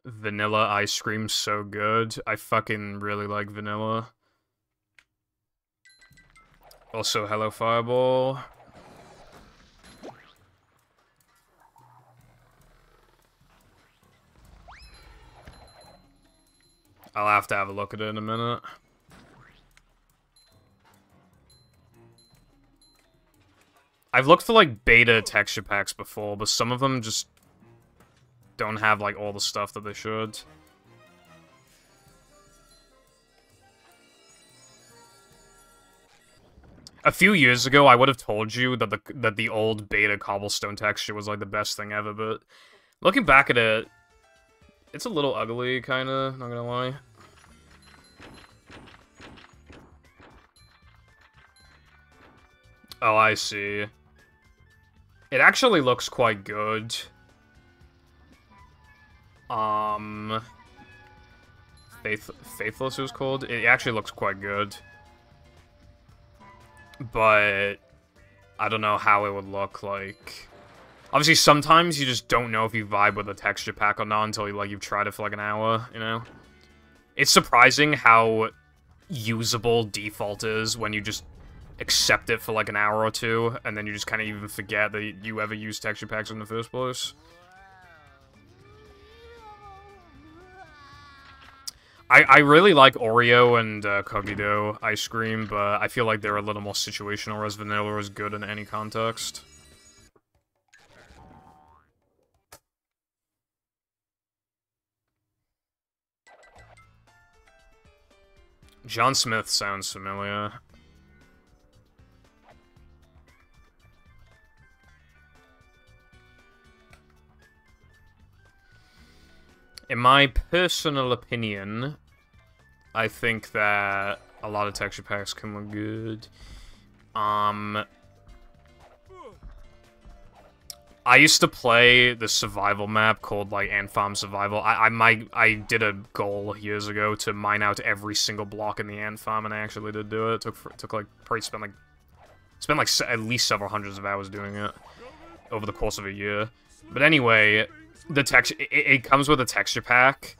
[SPEAKER 3] Vanilla ice cream's so good. I fucking really like vanilla. Also, hello, Fireball. I'll have to have a look at it in a minute. I've looked for, like, beta texture packs before, but some of them just don't have, like, all the stuff that they should. A few years ago, I would have told you that the old beta cobblestone texture was, like, the best thing ever, but looking back at it, it's a little ugly, kinda, not gonna lie. Oh, I see. It actually looks quite good. Faithless it was called? It actually looks quite good. But I don't know how it would look like. Obviously, sometimes you just don't know if you vibe with a texture pack or not until you've tried it for like an hour, you know? It's surprising how usable default is when you just accept it for like an hour or two, and then you just kind of even forget that you ever used texture packs in the first place. I really like Oreo and Cookie ice cream, but I feel like they're a little more situational, whereas vanilla is good in any context. John Smith sounds familiar. In my personal opinion, I think that a lot of texture packs can look good. I used to play the survival map called, like, Ant Farm Survival. I did a goal years ago to mine out every single block in the ant farm, and I actually did do it. It took like, probably spent like at least several hundreds of hours doing it over the course of a year. But anyway, the texture, it comes with a texture pack.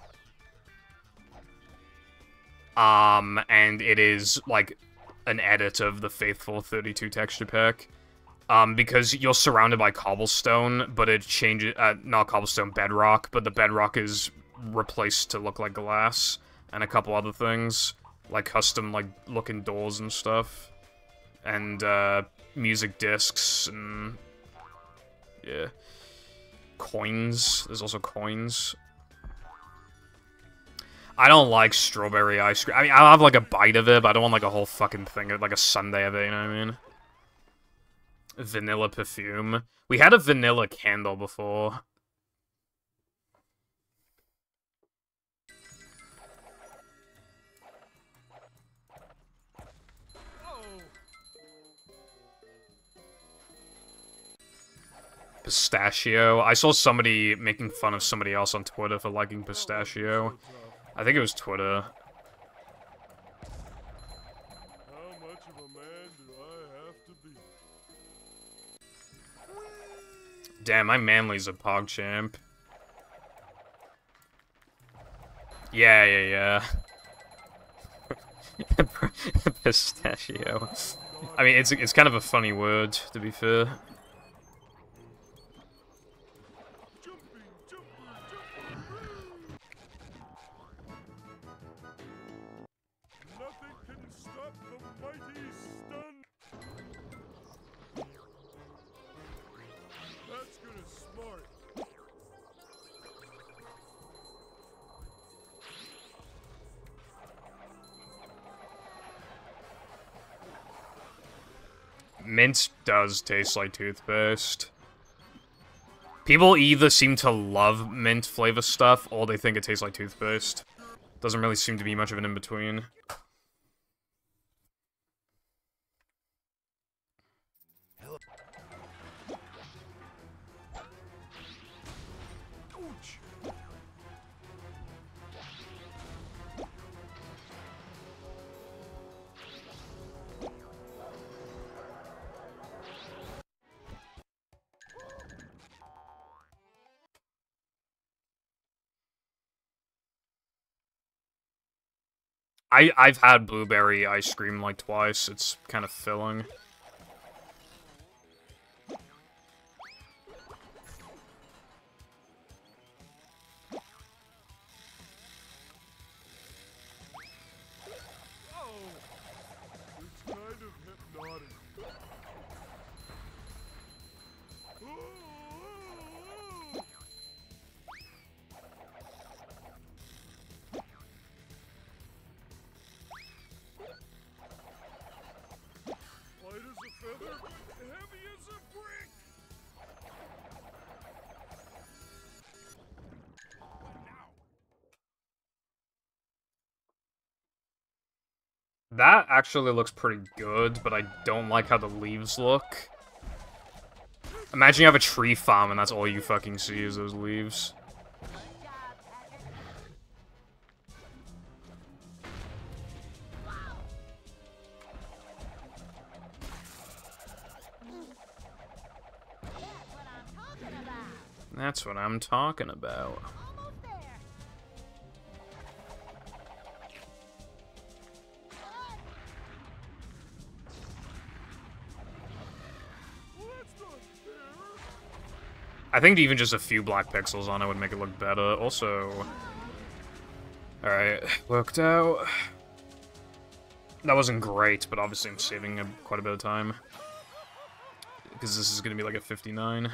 [SPEAKER 3] And it is, like, an edit of the Faithful 32 texture pack. Because you're surrounded by cobblestone, but it changes, not cobblestone, bedrock, but the bedrock is replaced to look like glass, and a couple other things, like custom, like, looking doors and stuff, and, music discs, and, yeah. Coins, there's also coins. I don't like strawberry ice cream. I mean, I'll have, like, a bite of it, but I don't want, like, a whole fucking thing, like a sundae of it, you know what I mean? Vanilla perfume. We had a vanilla candle before. Pistachio. I saw somebody making fun of somebody else on Twitter for liking pistachio. I think it was Twitter. Damn, my Manly's a PogChamp. Yeah, yeah, yeah. Pistachio. I mean, it's kind of a funny word, to be fair.
[SPEAKER 1] Jumping, jumper, jumper. Nothing can stop the mighty stun. That's gonna smart.
[SPEAKER 3] Mint does taste like toothpaste. People either seem to love mint flavor stuff, or they think it tastes like toothpaste. Doesn't really seem to be much of an in-between.
[SPEAKER 1] Ouch.
[SPEAKER 3] I've had blueberry ice cream like twice. It's kind of filling.
[SPEAKER 1] Oh, it's kind of hypnotic. Oh. Light as a feather, heavy as a brick.
[SPEAKER 3] That actually looks pretty good, but I don't like how the leaves look. Imagine you have a tree farm and that's all you fucking see is those leaves. That's what I'm talking about.
[SPEAKER 1] Well, that's not fair.
[SPEAKER 3] I think even just a few black pixels on it would make it look better. Also... Alright, worked out. That wasn't great, but obviously I'm saving quite a bit of time. Because this is going to be like a 59.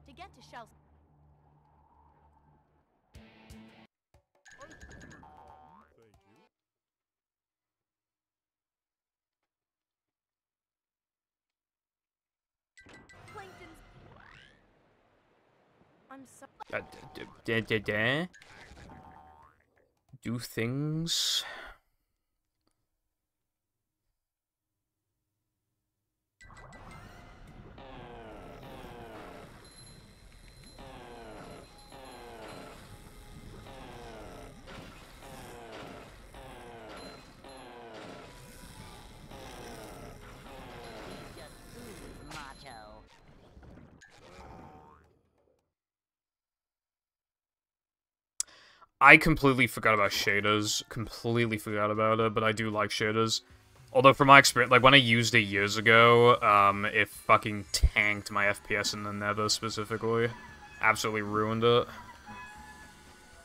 [SPEAKER 4] To get to shelves.
[SPEAKER 1] I prefer calm, thank you.
[SPEAKER 4] Plankton's. I'm sorry.
[SPEAKER 3] Do things.
[SPEAKER 2] Just ooze macho.
[SPEAKER 3] I completely forgot about shaders. Completely forgot about it, but I do like shaders. Although from my experience, like when I used it years ago, it fucking tanked my FPS in the Nether specifically. Absolutely ruined it.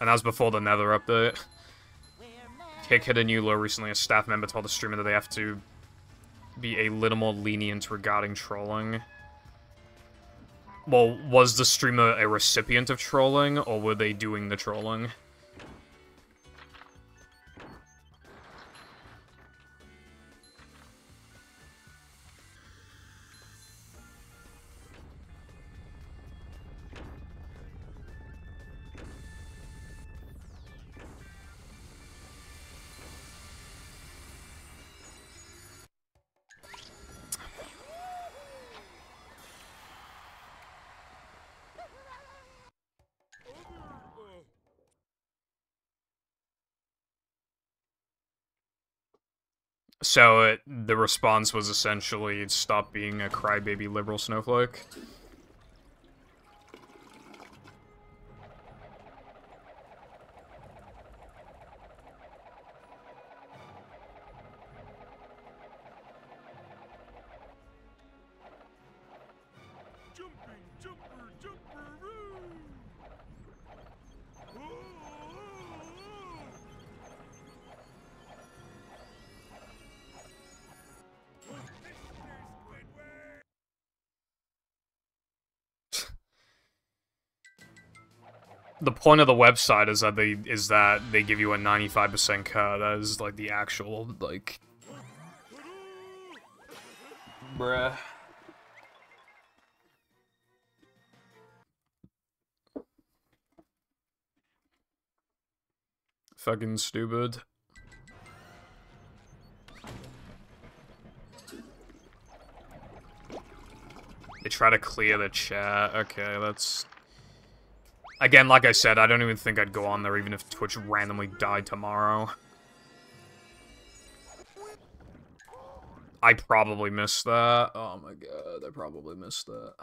[SPEAKER 3] And that was before the Nether update. Kick hit a new low recently. A staff member told the streamer that they have to be a little more lenient regarding trolling. Well, was the streamer a recipient of trolling, or were they doing the trolling? So the response was essentially, stop being a crybaby liberal snowflake.
[SPEAKER 1] Jumping, jumper, jumperoo! Oh, oh, oh.
[SPEAKER 3] The point of the website is that they give you a 95% cut. That is like the actual like. Bruh. Fucking stupid. They try to clear the chat. Okay, that's... Again, like I said, I don't even think I'd go on there even if Twitch randomly died tomorrow. I probably missed that. Oh my god, I probably missed that.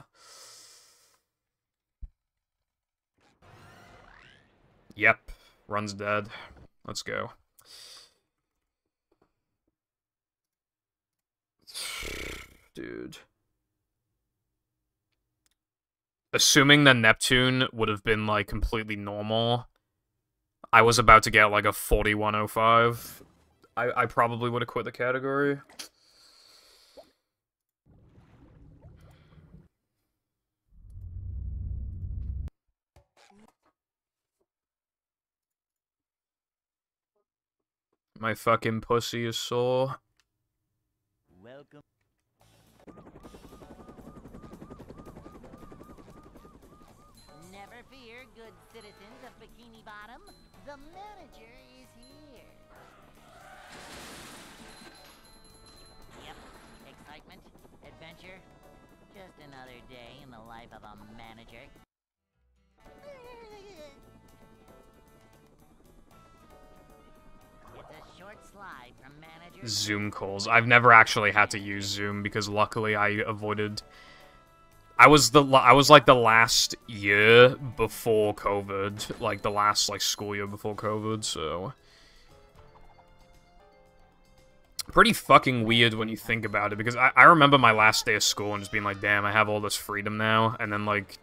[SPEAKER 3] Yep, run's dead. Let's go. Dude. Assuming that Neptune would have been, like, completely normal, I was about to get, like, a 4105. I probably would have quit the category. My fucking pussy is sore.
[SPEAKER 2] Welcome. Never fear, good citizens of Bikini Bottom. The manager is here. Yep, excitement, adventure. Just another day in the life of a manager. It's a short slide from manager.
[SPEAKER 3] Zoom calls. I've never actually had to use Zoom because luckily I avoided... I was like the last year before COVID, like the last like school year before COVID, so pretty fucking weird when you think about it, because I remember my last day of school and just being like, damn, I have all this freedom now, and then like,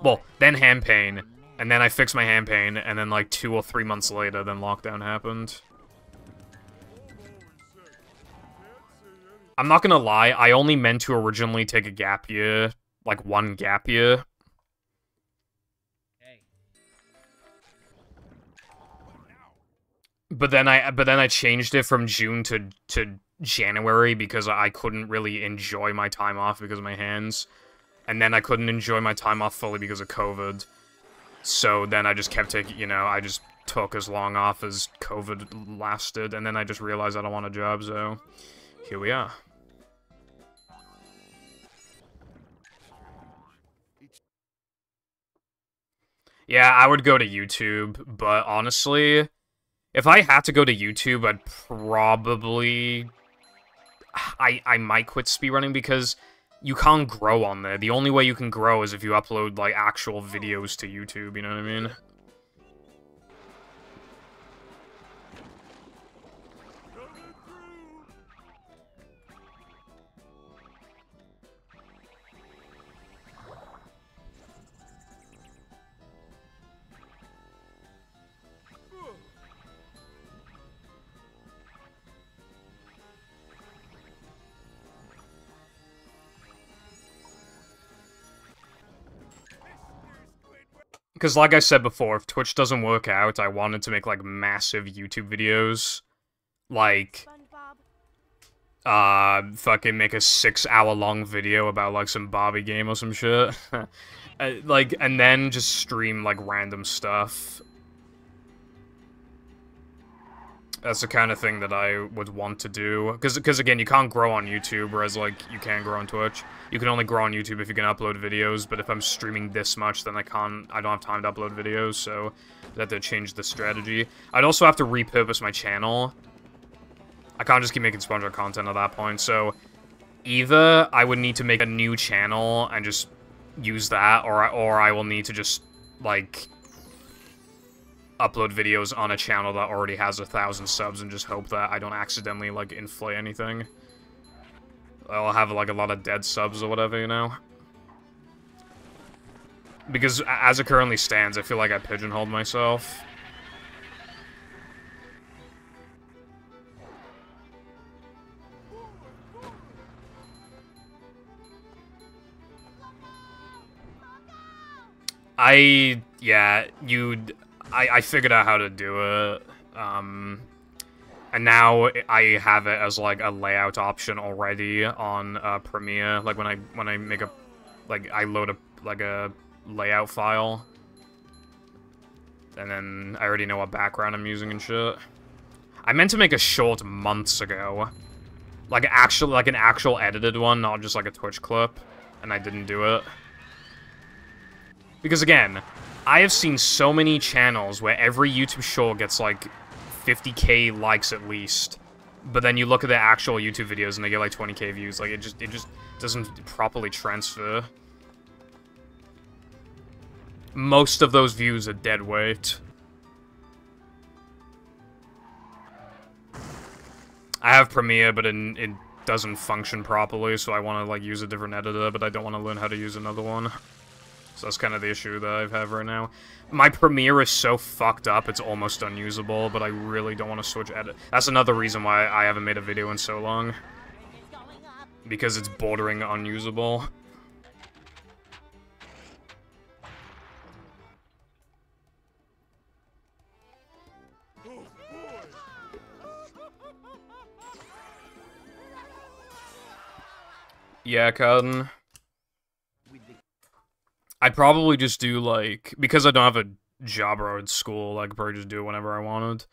[SPEAKER 3] well, then hand pain, and then I fixed my hand pain, and then like 2 or 3 months later, then lockdown happened. I'm not gonna lie, I only meant to originally take a gap year, like 1 gap year.
[SPEAKER 5] Hey.
[SPEAKER 3] But then I changed it from June to January because I couldn't really enjoy my time off because of my hands. And then I couldn't enjoy my time off fully because of COVID. So then I just kept taking, you know, I just took as long off as COVID lasted, and then I just realized I don't want a job, so here we are. Yeah, I would go to YouTube, but honestly, if I had to go to YouTube, I'd probably... I might quit speedrunning because you can't grow on there. The only way you can grow is if you upload, like, actual videos to YouTube, you know what I mean? Because, like I said before, if Twitch doesn't work out, I wanted to make, like, massive YouTube videos. Like,
[SPEAKER 4] SpongeBob.
[SPEAKER 3] Fucking make a 6-hour-long video about, like, some Barbie game or some shit. Like, and then just stream, like, random stuff. That's the kind of thing that I would want to do. Because again, you can't grow on YouTube, whereas, like, you can grow on Twitch. You can only grow on YouTube if you can upload videos, but if I'm streaming this much, then I don't have time to upload videos, so I'd have to change the strategy. I'd also have to repurpose my channel. I can't just keep making SpongeBob content at that point, so either I would need to make a new channel and just use that, or I will need to just, like, upload videos on a channel that already has 1,000 subs and just hope that I don't accidentally, like, inflate anything. I'll have, like, a lot of dead subs or whatever, you know? Because as it currently stands, I feel like I pigeonholed myself. I figured out how to do it, and now I have it as, like, a layout option already on, Premiere, like, when I make a, like, I load a, like, a layout file, and then I already know what background I'm using and shit. I meant to make a short months ago, like, an actual edited one, not just, like, a Twitch clip, and I didn't do it. Because, again, I have seen so many channels where every YouTube short gets, like, 50k likes at least. But then you look at the actual YouTube videos and they get, like, 20k views. Like, it just doesn't properly transfer. Most of those views are dead weight. I have Premiere, but it doesn't function properly, so I want to, like, use a different editor, but I don't want to learn how to use another one. So that's kind of the issue that I have right now. My Premiere is so fucked up, it's almost unusable, but I really don't want to switch edit. That's another reason why I haven't made a video in so long. Because it's bordering unusable. Yeah, Cotton. I'd probably just do, like, because I don't have a job or at school, I could probably just do it whenever I wanted.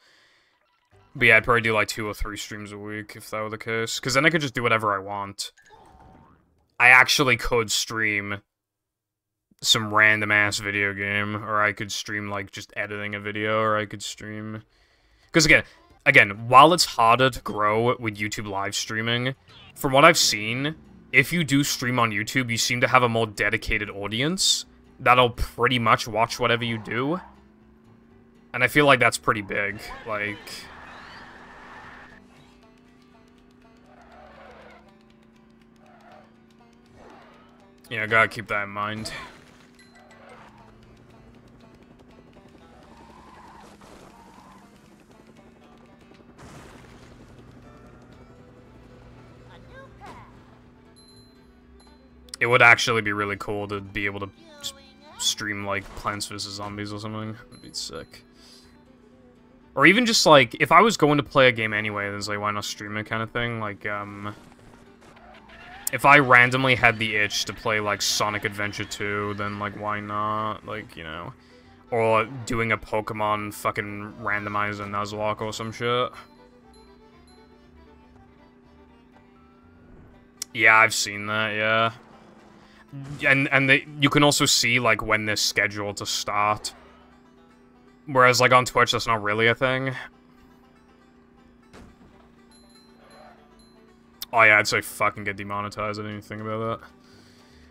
[SPEAKER 3] But yeah, I'd probably do, like, 2 or 3 streams a week, if that were the case. Because then I could just do whatever I want. I actually could stream some random-ass video game, or I could stream, like, just editing a video, or I could stream... Because, again, while it's harder to grow with YouTube live streaming, from what I've seen... If you do stream on YouTube, you seem to have a more dedicated audience that'll pretty much watch whatever you do. And I feel like that's pretty big. Like... You know, gotta keep that in mind. It would actually be really cool to be able to stream, like, Plants vs. Zombies or something. That'd be sick. Or even just, like, if I was going to play a game anyway, then it's like, why not stream it kind of thing? Like, if I randomly had the itch to play, like, Sonic Adventure 2, then, like, why not? Like, you know. Or doing a Pokemon fucking randomizer Nuzlocke or some shit. Yeah, I've seen that, yeah. And you can also see, like, when they're scheduled to start. Whereas, like, on Twitch, that's not really a thing. Oh, yeah, I'd say fucking get demonetized. I didn't even think about that.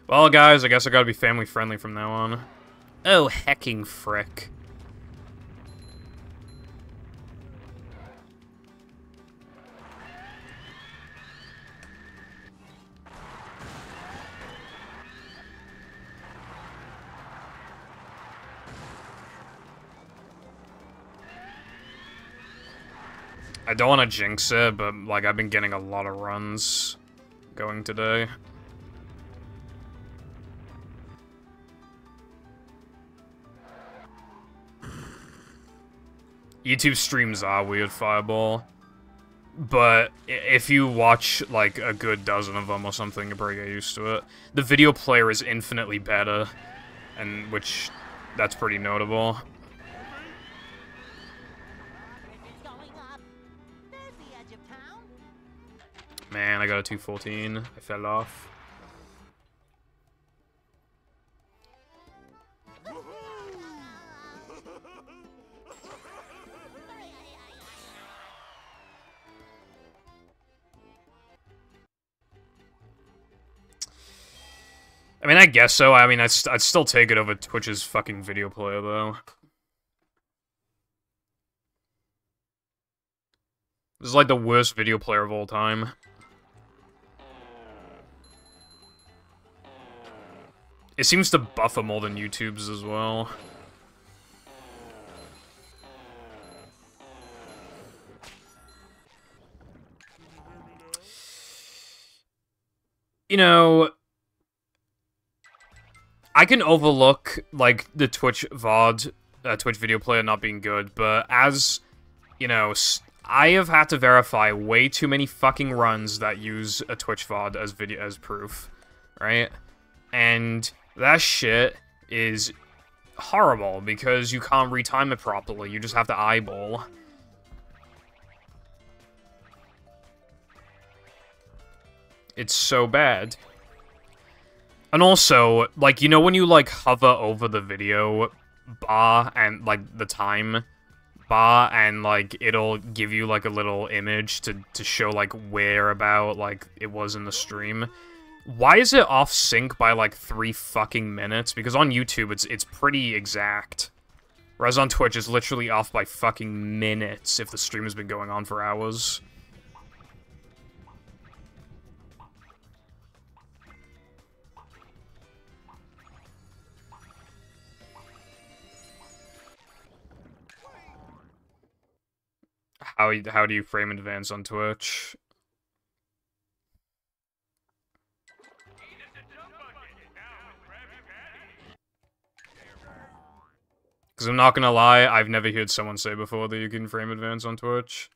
[SPEAKER 3] Well, guys, I guess I gotta be family-friendly from now on. Oh, hecking frick. I don't want to jinx it, but, like, I've been getting a lot of runs going today. YouTube streams are weird, Fireball. But if you watch, like, a good dozen of them or something, you probably get used to it. The video player is infinitely better, and that's pretty notable. Man, I got a 214. I fell off. I mean, I guess so. I mean, I'd still take it over Twitch's fucking video player, though. This is like the worst video player of all time. It seems to buffer more than YouTube's as well. You know, I can overlook, like, the Twitch VOD, Twitch video player not being good, but as, you know, I have had to verify way too many fucking runs that use a Twitch VOD as proof, right? And that shit is horrible because you can't retime it properly. You just have to eyeball. It's so bad. And also, like, you know when you, like, hover over the video bar and, like, the time bar and, like, it'll give you, like, a little image to show, like, where about, like, it was in the stream? Why is it off sync by, like, 3 fucking minutes? Because on YouTube, it's pretty exact. Whereas on Twitch, it's literally off by fucking minutes if the stream has been going on for hours. How do you frame advance on Twitch? Because I'm not gonna lie, I've never heard someone say before that you can frame advance on Twitch.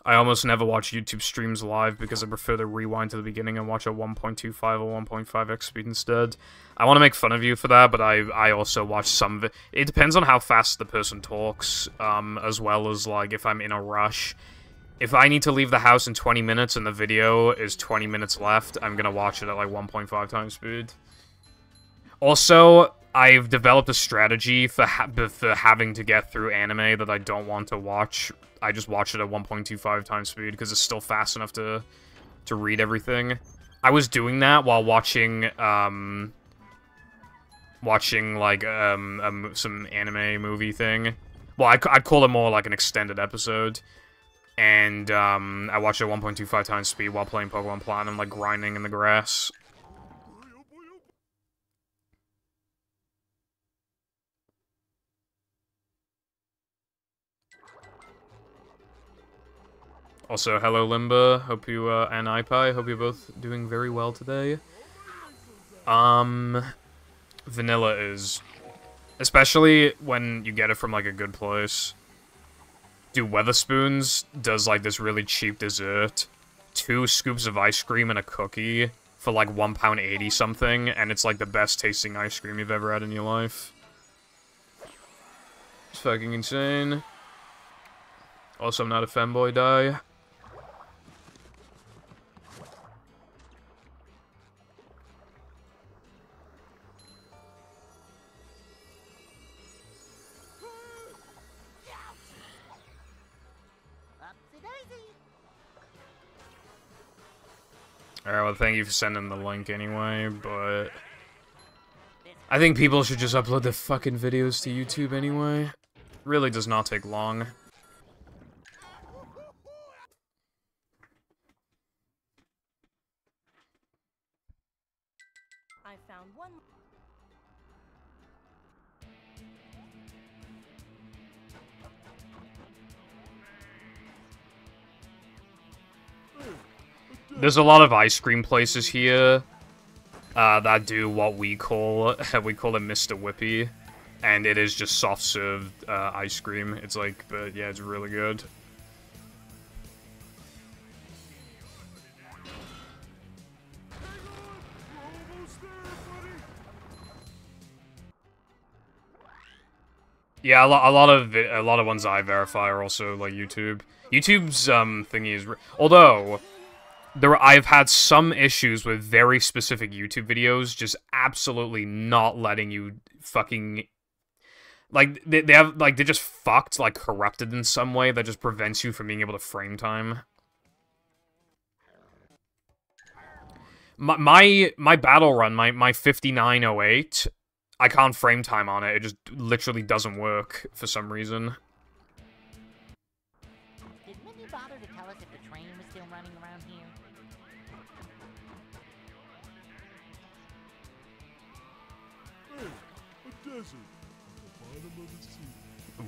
[SPEAKER 3] I almost never watch YouTube streams live because I prefer to rewind to the beginning and watch at 1.25 or 1.5x speed instead. I want to make fun of you for that, but I also watch some of it. It depends on how fast the person talks, as well as, like, if I'm in a rush. If I need to leave the house in 20 minutes and the video is 20 minutes left, I'm gonna watch it at, like, 1.5 times speed. Also, I've developed a strategy for having to get through anime that I don't want to watch. I just watch it at 1.25 times speed because it's still fast enough to read everything. I was doing that while watching like some anime movie thing. Well, I'd call it more like an extended episode. And I watched it at 1.25 times speed while playing Pokemon Platinum, like grinding in the grass. Also, hello Limba, hope you, and iPie, hope you're both doing very well today. Vanilla is... Especially when you get it from, like, a good place. Dude, Weatherspoons does, like, this really cheap dessert. 2 scoops of ice cream and a cookie for, like, £1.80 something, and it's, like, the best tasting ice cream you've ever had in your life. It's fucking insane. Also, I'm not a femboy, die. Alright, well, thank you for sending the link anyway, but... I think people should just upload their fucking videos to YouTube anyway. Really does not take long.
[SPEAKER 4] I found one.
[SPEAKER 3] There's a lot of ice cream places here that do what we call it Mr. Whippy, and it is just soft served ice cream. It's like, but yeah, it's really good. Yeah, a lot of ones I verify are also like YouTube. YouTube's thingy is, although I've had some issues with very specific YouTube videos just absolutely not letting you fucking Like, they have, like, they're just fucked, like, corrupted in some way that just prevents you from being able to frame time. My battle run, my 5908, I can't frame time on it. It just literally doesn't work for some reason.
[SPEAKER 2] Did Mindy bother to tell us if the train was still running around here?
[SPEAKER 1] Hey, a desert. At the bottom of the sea.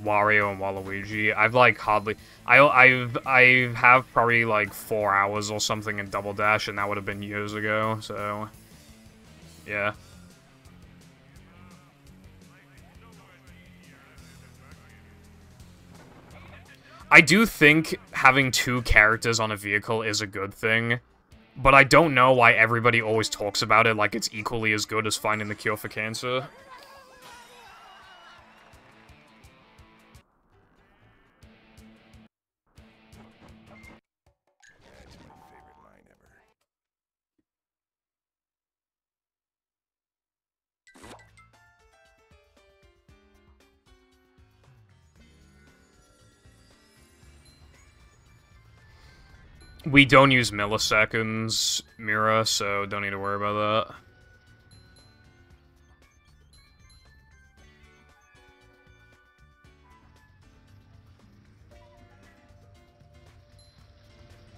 [SPEAKER 3] Wario and Waluigi. I've like hardly. I have probably like 4 hours or something in Double Dash, and that would have been years ago. So, yeah. I do think having 2 characters on a vehicle is a good thing, but I don't know why everybody always talks about it like it's equally as good as finding the cure for cancer.
[SPEAKER 5] That's my favorite line ever.
[SPEAKER 3] We don't use milliseconds, Mira, so don't need to worry about that.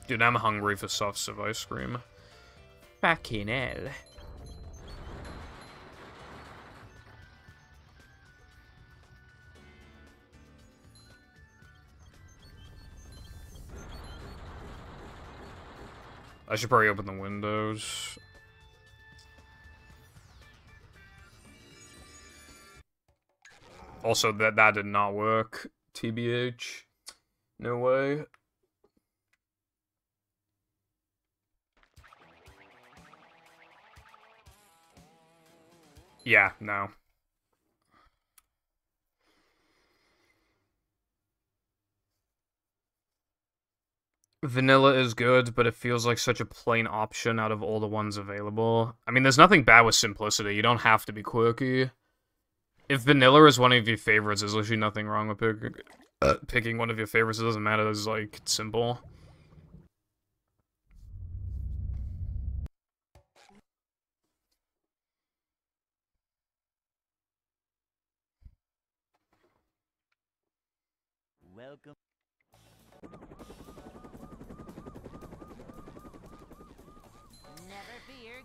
[SPEAKER 3] Dude, I'm hungry for soft serve ice cream. Fucking hell. I should probably open the windows. Also, that did not work. TBH. No way. Yeah, no. Vanilla is good, but it feels like such a plain option out of all the ones available. I mean, there's nothing bad with simplicity. You don't have to be quirky. If vanilla is one of your favorites, there's literally nothing wrong with picking one of your favorites. It doesn't matter. It's, like, simple.
[SPEAKER 2] Welcome.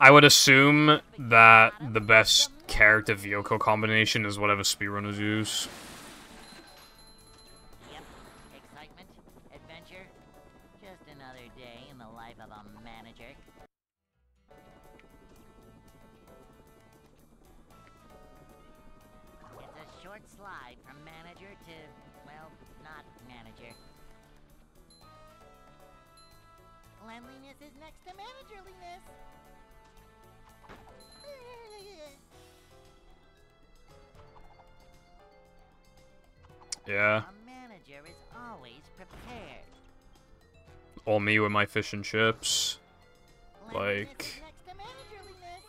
[SPEAKER 3] I would assume that the best character vehicle combination is whatever speedrunners use.
[SPEAKER 2] Yep. Excitement, adventure, just another day in the life of a manager. It's a short slide from manager to, well, not manager. Cleanliness is next to managerliness.
[SPEAKER 3] Yeah.
[SPEAKER 2] A manager is always prepared.
[SPEAKER 3] All me with my fish and chips.
[SPEAKER 2] Cleanliness
[SPEAKER 3] Like...
[SPEAKER 2] is next to managerliness.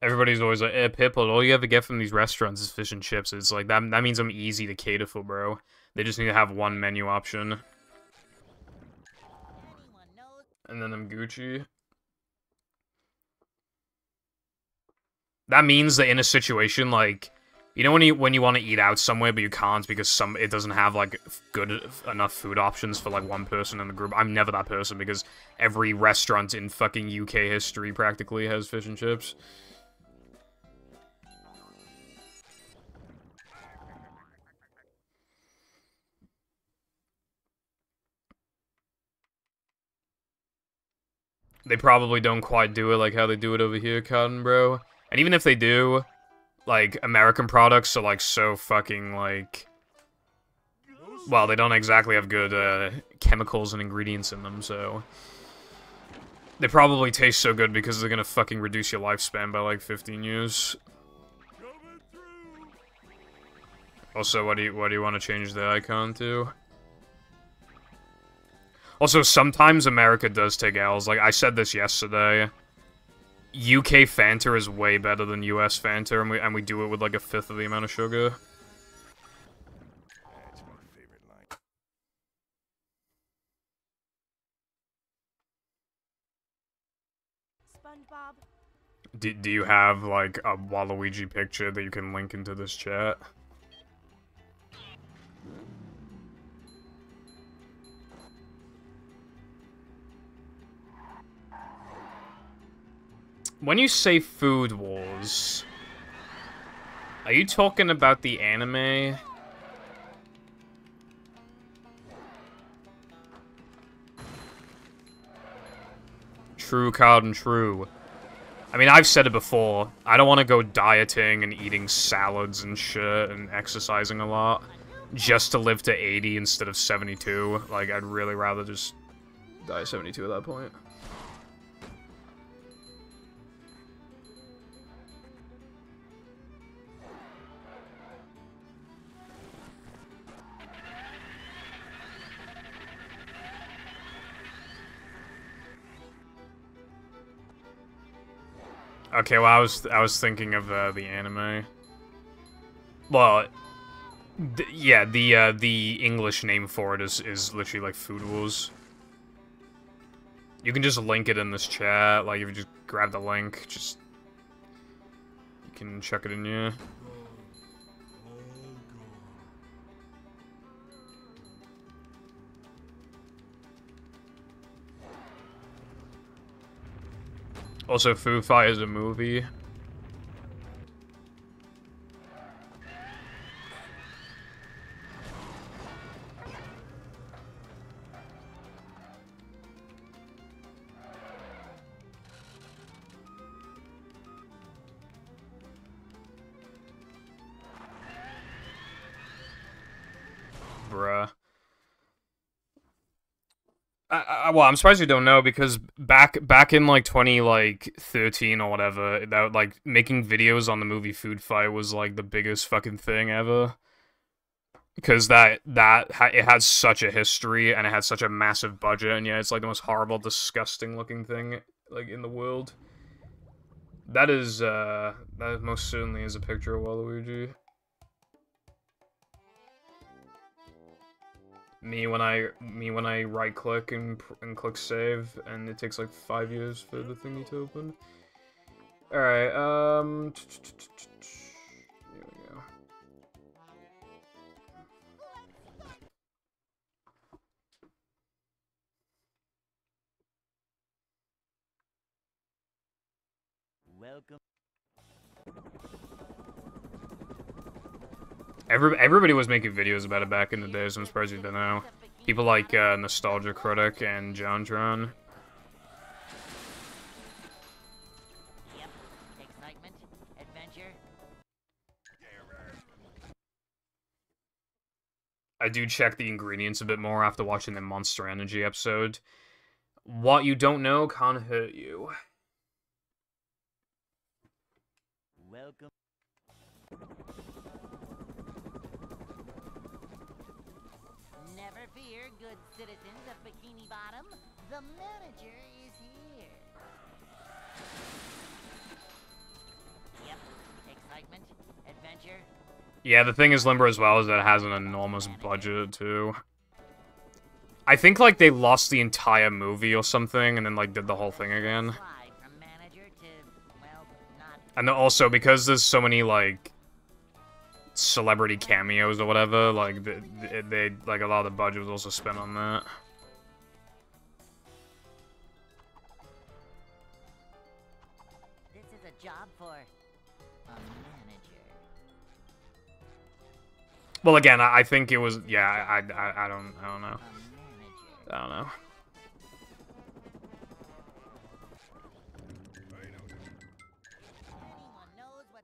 [SPEAKER 3] Everybody's always like, Pipple, all you ever get from these restaurants is fish and chips. It's like, that means I'm easy to cater for, bro. They just need to have one menu option.
[SPEAKER 2] Anyone knows?
[SPEAKER 3] And then I'm Gucci. That means that in a situation, like, you know when you want to eat out somewhere, but you can't because it doesn't have, like, good enough food options for, like, one person in the group? I'm never that person because every restaurant in fucking UK history practically has fish and chips. They probably don't quite do it like how they do it over here, Cotton Bro. And even if they do, like, American products are, like, so fucking, like... Well, they don't exactly have good, chemicals and ingredients in them, so... They probably taste so good because they're gonna fucking reduce your lifespan by, like, 15 years.
[SPEAKER 1] Coming through.
[SPEAKER 3] Also, what do you want to change the icon to? Also, sometimes America does take L's. Like, I said this yesterday. UK Fanta is way better than US Fanta, and we do it with like a fifth of the amount of sugar.
[SPEAKER 5] That's my favorite line.
[SPEAKER 4] SpongeBob.
[SPEAKER 3] Do you have, like, a Waluigi picture that you can link into this chat? When you say Food Wars, are you talking about the anime? True, Card, true. I mean, I've said it before. I don't want to go dieting and eating salads and shit and exercising a lot just to live to 80 instead of 72. Like, I'd really rather just die 72 at that point. Okay, well, I was thinking of the anime. Well, yeah, the English name for it is literally like Food Wars. You can just link it in this chat. Like, if you just grab the link, just you can chuck it in here. Also, Foo Fighters is a movie. Bruh. Well, I'm surprised you don't know, because back in like 2013 or whatever, that like making videos on the movie Food Fight was like the biggest fucking thing ever. Because it had such a history and it had such a massive budget, and yeah, it's like the most horrible, disgusting looking thing like in the world. That most certainly is a picture of Waluigi. Me when I right click and click save, and it takes like 5 years for the thingy to open. All right, here we go.
[SPEAKER 2] Welcome.
[SPEAKER 3] Everybody was making videos about it back in the day, so I'm surprised you don't know. People like Nostalgia Critic and JonTron.
[SPEAKER 2] Yep. Excitement, adventure.
[SPEAKER 3] I do check the ingredients a bit more after watching the Monster Energy episode. What you don't know can't hurt you.
[SPEAKER 2] Welcome. Never fear, good citizens of Bikini Bottom. The manager is here. Yep. Excitement, adventure.
[SPEAKER 3] Yeah, the thing is, Limber as well, is that it has an enormous budget, too. I think, like, they lost the entire movie or something, and then, like, did the whole thing again.
[SPEAKER 2] Fly from manager to, well, not.
[SPEAKER 3] And then also, because there's so many, like, celebrity cameos or whatever, like, they like, a lot of the budget was also spent on that.
[SPEAKER 2] This is a job for a manager.
[SPEAKER 3] Well, again, I think it was, yeah, I don't know.
[SPEAKER 2] A manager.
[SPEAKER 3] I don't know.
[SPEAKER 2] Anyone knows what?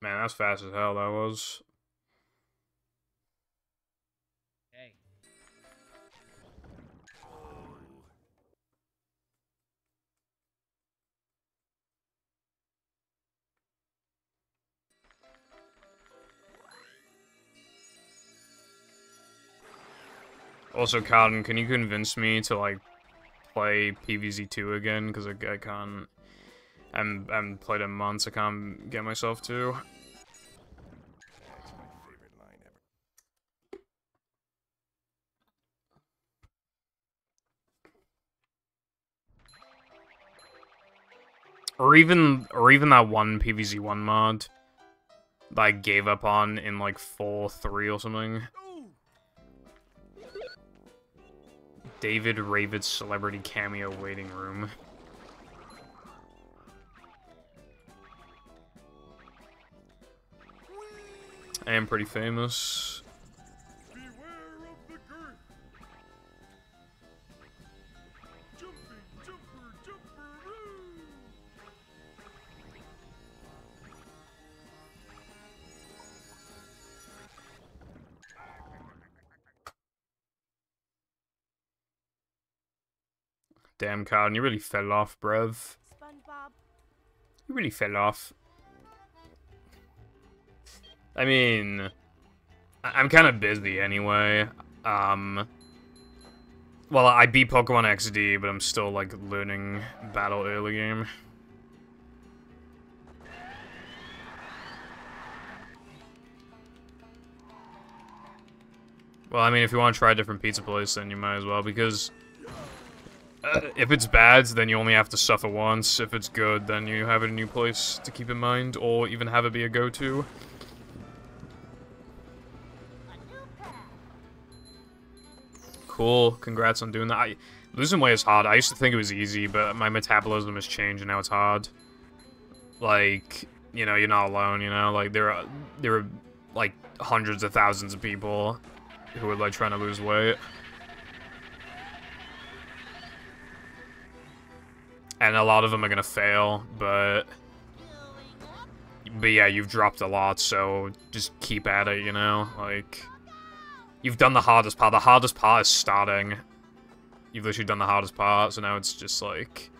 [SPEAKER 3] Man, that's fast as hell, that was.
[SPEAKER 2] Hey.
[SPEAKER 3] Also, Cotton, can you convince me to, like, play PvZ2 again? Because I can't... I haven't played it in months, I can't get myself to.
[SPEAKER 5] That's my favorite line ever.
[SPEAKER 3] Or even that one PvZ1 mod that I gave up on in, like, 4.3 or something. David Ravid's celebrity cameo waiting room. I am pretty famous.
[SPEAKER 1] Beware of the girth. Jumping, jumper, jumperoo.
[SPEAKER 3] Damn, Cotton, you really fell off, bruv.
[SPEAKER 4] SpongeBob.
[SPEAKER 3] You really fell off. I mean, I'm kind of busy anyway. Well, I beat Pokemon XD, but I'm still, like, learning Battle early game. Well, I mean, if you want to try a different pizza place, then you might as well, because if it's bad, then you only have to suffer once. If it's good, then you have a new place to keep in mind, or even have it be a go-to. Cool, congrats on doing that. Losing weight is hard. I used to think it was easy, but my metabolism has changed and now it's hard. Like, you know, you're not alone, you know? Like, there are like, hundreds of thousands of people who are, like, trying to lose weight. And a lot of them are gonna fail, but yeah, you've dropped a lot, so just keep at it, you know? Like, you've done the hardest part. The hardest part is starting. You've literally done the hardest part, so now it's just like,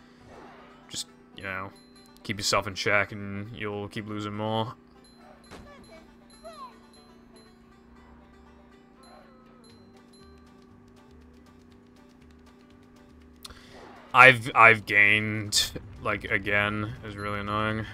[SPEAKER 3] just, you know, keep yourself in check and you'll keep losing more. I've gained, like, again, is really annoying.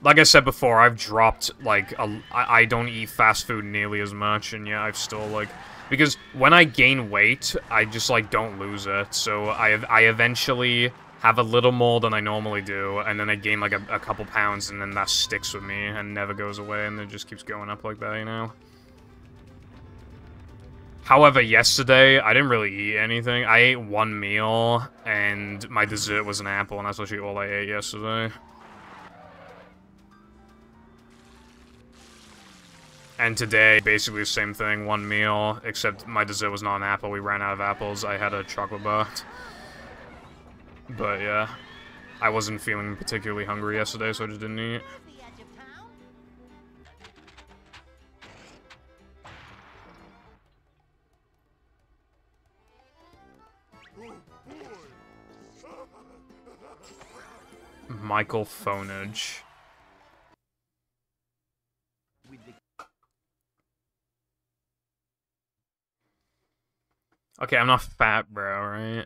[SPEAKER 3] Like I said before, I've dropped, like, I don't eat fast food nearly as much, and yeah, I've still, like, because when I gain weight, I just, like, don't lose it, so I eventually have a little more than I normally do, and then I gain, like, a couple pounds, and then that sticks with me, and never goes away, and it just keeps going up like that, you know? However, yesterday, I didn't really eat anything. I ate one meal, and my dessert was an apple, and that's literally all I ate yesterday. And today, basically the same thing, one meal, except my dessert was not an apple. We ran out of apples. I had a chocolate bar. But yeah, I wasn't feeling particularly hungry yesterday, so I just didn't eat. Michael Phonage. Okay, I'm not fat, bro, right?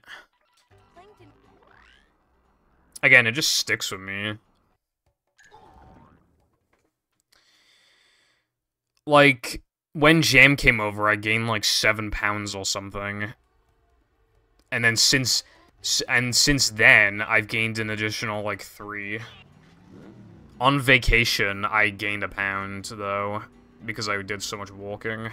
[SPEAKER 3] Again, it just sticks with me. Like, when Jam came over, I gained like 7 pounds or something. And then since then, I've gained an additional like 3. On vacation, I gained a pound, though, because I did so much walking.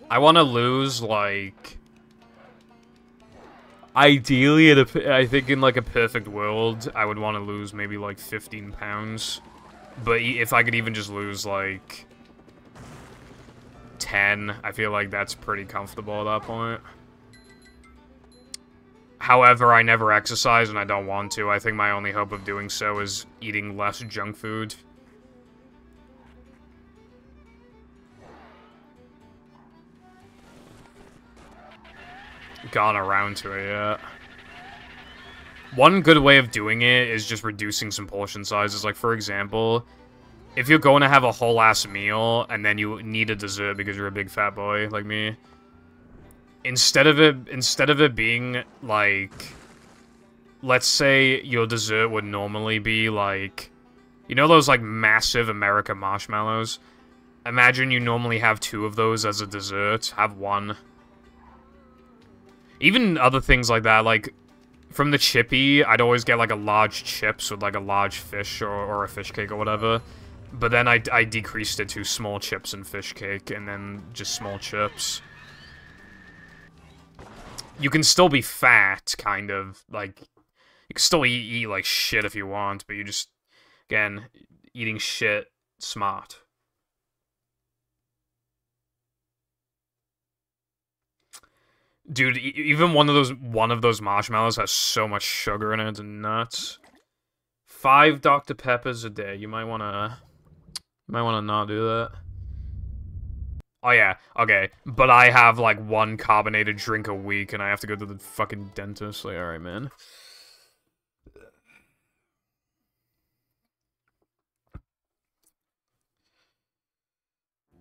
[SPEAKER 3] I want to lose, like... Ideally, I think in, like, a perfect world, I would want to lose maybe, like, 15 pounds. But if I could even just lose, like... 10, I feel like that's pretty comfortable at that point. However, I never exercise, and I don't want to. I think my only hope of doing so is eating less junk food. Gone around to it yet. one good way of doing it is just reducing some portion sizes. Like, for example, if you're going to have a whole-ass meal, and then you need a dessert because you're a big fat boy like me, instead of it being, like, let's say your dessert would normally be, like, you know those, like, massive America marshmallows? Imagine you normally have 2 of those as a dessert. Have 1. Even other things like that, like, from the Chippy, I'd always get, like, a large chips with, like, a large fish or a fish cake or whatever. But then I decreased it to small chips and fish cake, and then just small chips. You can still be fat, kind of. Like, you can still eat like shit if you want, but you just, again, eating shit smart. Dude, even one of those marshmallows has so much sugar in it, it's nuts. 5 Dr. Peppers a day. You might wanna not do that. Oh yeah, okay. But I have like 1 carbonated drink a week, and I have to go to the fucking dentist. Like, alright, man.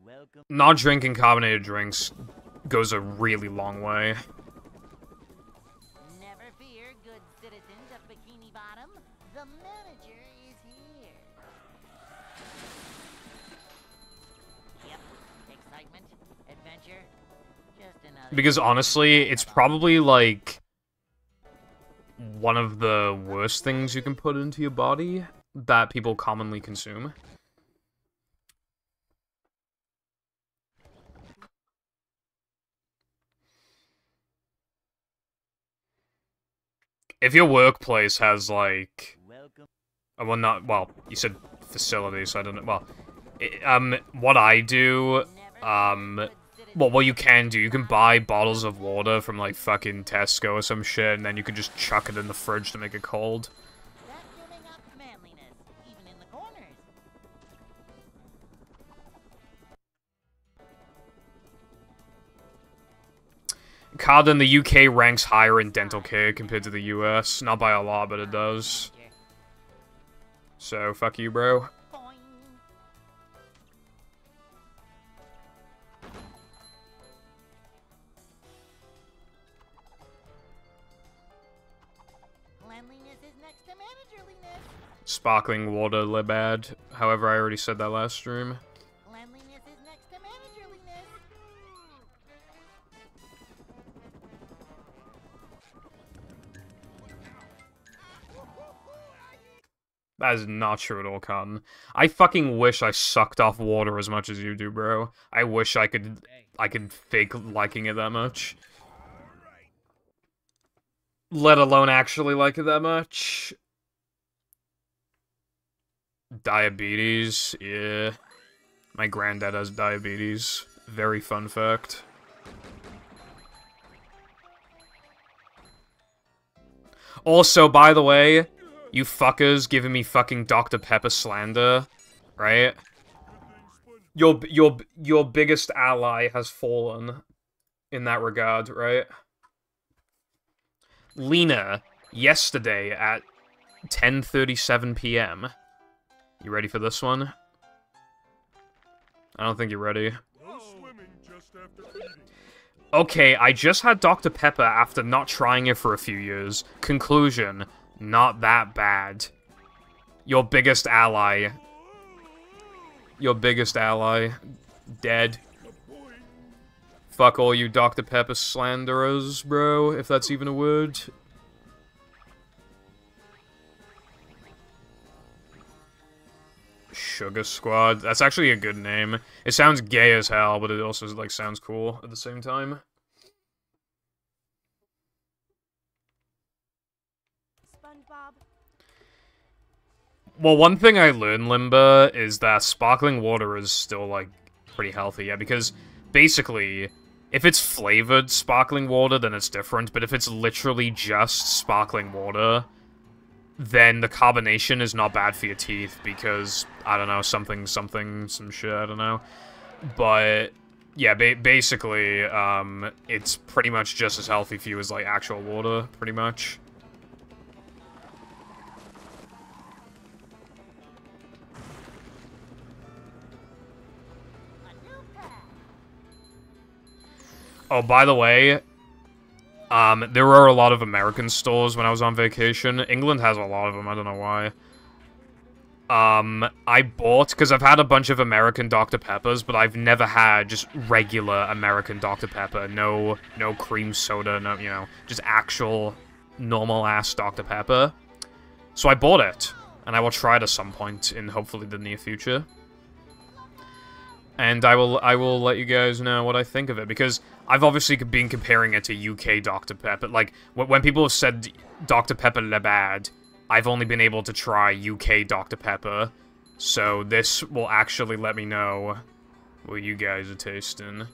[SPEAKER 2] Welcome.
[SPEAKER 3] Not drinking carbonated drinks goes a really long way.
[SPEAKER 2] Never fear, good citizens of Bikini Bottom. The manager is here. Yep. Excitement, adventure, just another.
[SPEAKER 3] Because honestly, it's probably like one of the worst things you can put into your body that people commonly consume. If your workplace has, like...
[SPEAKER 2] Welcome.
[SPEAKER 3] Well, not... Well, you said facility, so I don't know... Well, what I do, well, what you can do, you can buy bottles of water from, like, fucking Tesco or some shit, and then you can just chuck it in the fridge to make it cold.
[SPEAKER 2] Vacuuming up manliness, even in the corners.
[SPEAKER 3] COD in the UK ranks higher in dental care compared to the US. Not by a lot, but it does. So, fuck you, bro.
[SPEAKER 2] Boing. Cleanliness is next to managerliness.
[SPEAKER 3] Sparkling water, libad. However, I already said that last stream.
[SPEAKER 2] Cleanliness is next to managerliness.
[SPEAKER 3] That is not true at all, Cotton. I fucking wish I sucked off water as much as you do, bro. I wish I could fake liking it that much. Let alone actually like it that much. Diabetes, yeah. My granddad has diabetes. Very fun fact. Also, by the way, you fuckers giving me fucking Dr. Pepper slander, right? Your biggest ally has fallen in that regard, right? Lena, yesterday at 10:37 p.m. You ready for this one? I don't think you're ready.
[SPEAKER 1] No swimming just after eating.
[SPEAKER 3] Okay, I just had Dr. Pepper after not trying it for a few years. Conclusion, not that bad. Your biggest ally. Your biggest ally. Dead. Fuck all you Dr. Pepper slanderers, bro, if that's even a word. Sugar Squad. That's actually a good name. It sounds gay as hell, but it also, like, sounds cool at the same time.
[SPEAKER 4] SpongeBob.
[SPEAKER 3] Well, one thing I learned, Limba, is that sparkling water is still, like, pretty healthy, yeah, because, basically, if it's flavored sparkling water, then it's different, but if it's literally just sparkling water, then the carbonation is not bad for your teeth, because, I don't know, some shit, I don't know. But, yeah, basically, it's pretty much just as healthy for you as, like, actual water, pretty much. Oh, by the way, there were a lot of American stores when I was on vacation. England has a lot of them, I don't know why. I bought, because I've had a bunch of American Dr. Peppers, but I've never had just regular American Dr. Pepper. No cream soda, no, you know, just actual normal-ass Dr. Pepper. So I bought it, and I will try it at some point in hopefully the near future. And I will let you guys know what I think of it, because I've obviously been comparing it to UK Dr. Pepper. Like, when people have said Dr. Pepper le bad, I've only been able to try UK Dr. Pepper, so this will actually let me know what you guys are tasting.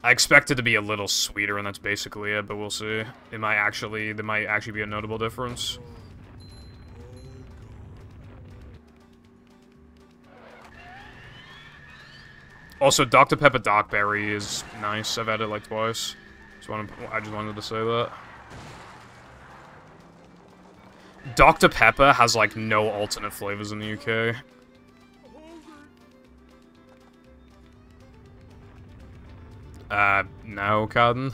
[SPEAKER 3] I expect it to be a little sweeter, and that's basically it, but we'll see. There might actually be a notable difference. Also, Dr. Pepper Dark Berry is nice. I've had it like twice. I just wanted to say that. Dr. Pepper has like no alternate flavors in the UK. No, Carden.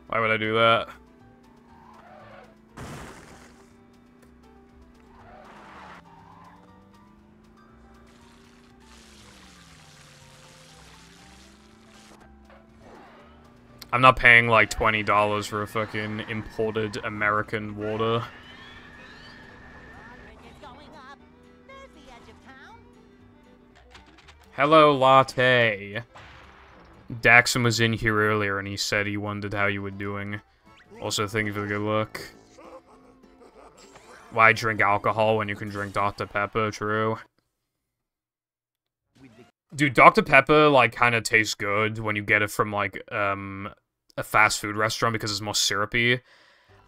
[SPEAKER 3] Why would I do that? I'm not paying like $20 for a fucking imported American water. Hello, Latte. Daxon was in here earlier and he said he wondered how you were doing. Also, thank you for the good luck. Why drink alcohol when you can drink Dr. Pepper? True. Dude, Dr. Pepper, like, kind of tastes good when you get it from, like, a fast food restaurant because it's more syrupy.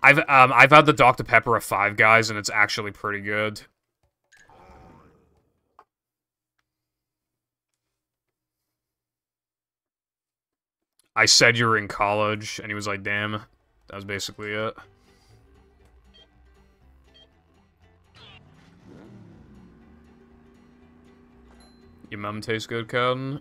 [SPEAKER 3] I've had the Dr. Pepper at Five Guys and it's actually pretty good. I said you were in college, and he was like, damn. That was basically it. Your mum tastes good, Cowden?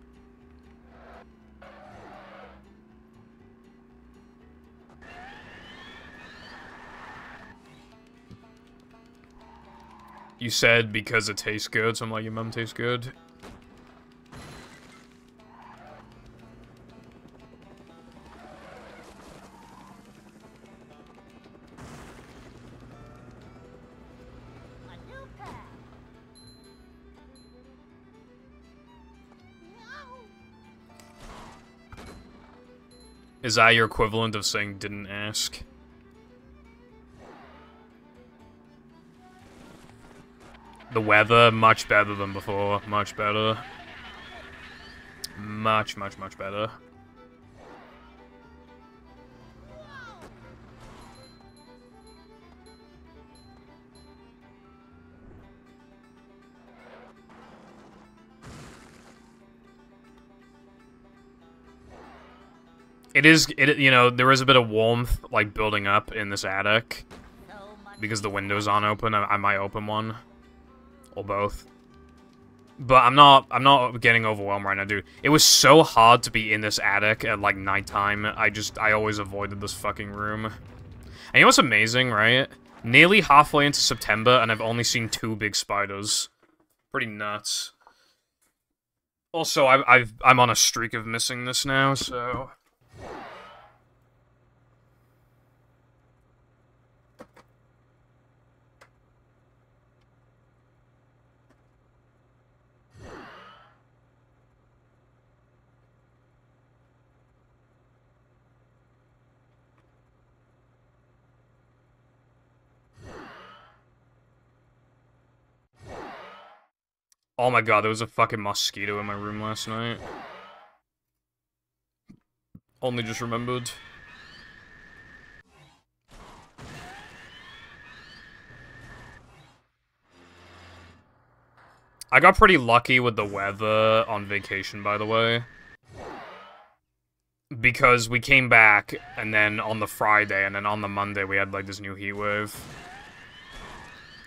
[SPEAKER 3] You said because it tastes good, so I'm like, your mum tastes good. Is that your equivalent of saying didn't ask? The weather, much better than before. Much better. Much, much, much better. You know, there is a bit of warmth, like, building up in this attic. Because the window's aren't open, I might open one. Or both. But I'm not getting overwhelmed right now, dude. It was so hard to be in this attic at, like, nighttime. I always avoided this fucking room. And you know what's amazing, right? Nearly halfway into September, and I've only seen 2 big spiders. Pretty nuts. Also, I'm on a streak of missing this now, so... Oh my god, there was a fucking mosquito in my room last night. Only just remembered. I got pretty lucky with the weather on vacation, by the way. Because we came back, and then on the Friday, and then on the Monday, we had, like, this new heat wave.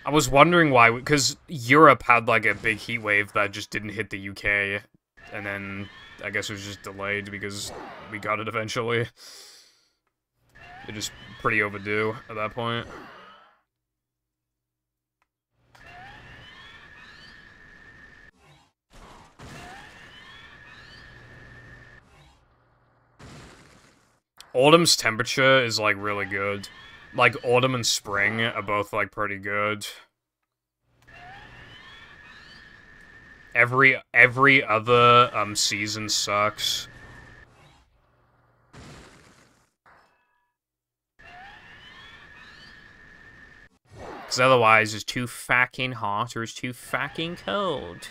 [SPEAKER 3] I was wondering why, because Europe had, like, a big heat wave that just didn't hit the UK, and then I guess it was just delayed because we got it eventually. They're just pretty overdue at that point. Autumn's temperature is, like, really good. Like, autumn and spring are both, like, pretty good. Every other, season sucks. Because otherwise, it's too fucking hot or it's too fucking cold.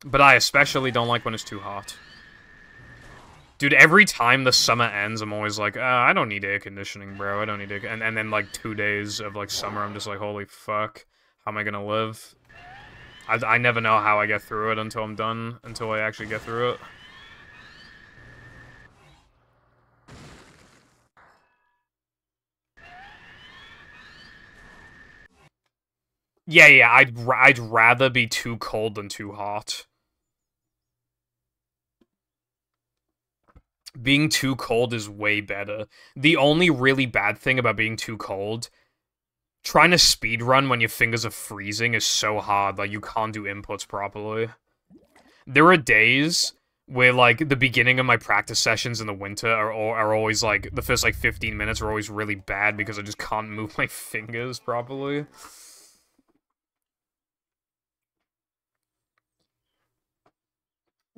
[SPEAKER 3] But I especially don't like when it's too hot. Dude, every time the summer ends, I'm always like, I don't need air conditioning, bro. I don't need air... And then, like, 2 days of, like, summer, I'm just like, holy fuck. How am I gonna live? I never know how I get through it until I'm done. Until I actually get through it. Yeah, I'd rather be too cold than too hot. Being too cold is way better. The only really bad thing about being too cold, trying to speedrun when your fingers are freezing is so hard, like, you can't do inputs properly. There are days where, like, the beginning of my practice sessions in the winter are always, like, the first, like, 15 minutes are always really bad because I just can't move my fingers properly.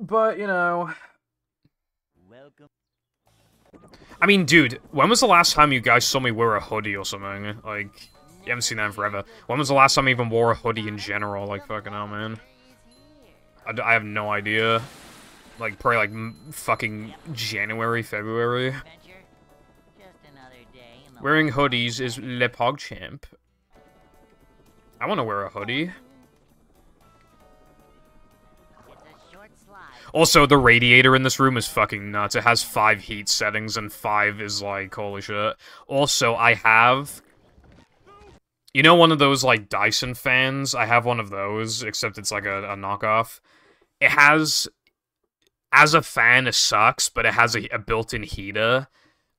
[SPEAKER 3] But, you know...
[SPEAKER 2] Welcome.
[SPEAKER 3] I mean, dude, when was the last time you guys saw me wear a hoodie or something? Like, you haven't seen that in forever. When was the last time I even wore a hoodie in general? Like, fucking hell, man. I have no idea. Like, probably, like, fucking January, February. Wearing hoodies is Le PogChamp. I want to wear a hoodie. Also, the radiator in this room is fucking nuts. It has 5 heat settings, and 5 is like, holy shit. Also, I have... You know one of those, like, Dyson fans? I have one of those, except it's like a knockoff. It has... As a fan, it sucks, but it has a built-in heater.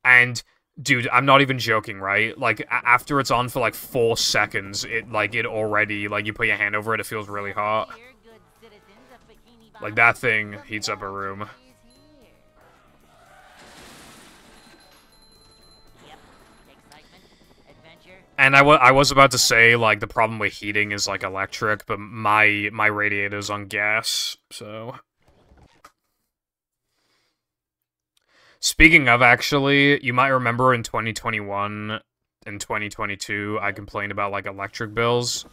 [SPEAKER 3] And, dude, I'm not even joking, right? Like, after it's on for, like, 4 seconds, it already, like, you put your hand over it, it feels really hot. Like, that thing heats up a room. And I was about to say, like, the problem with heating is, like, electric, but my radiator's on gas, so... Speaking of, actually, you might remember in 2021 and 2022, I complained about, like, electric bills.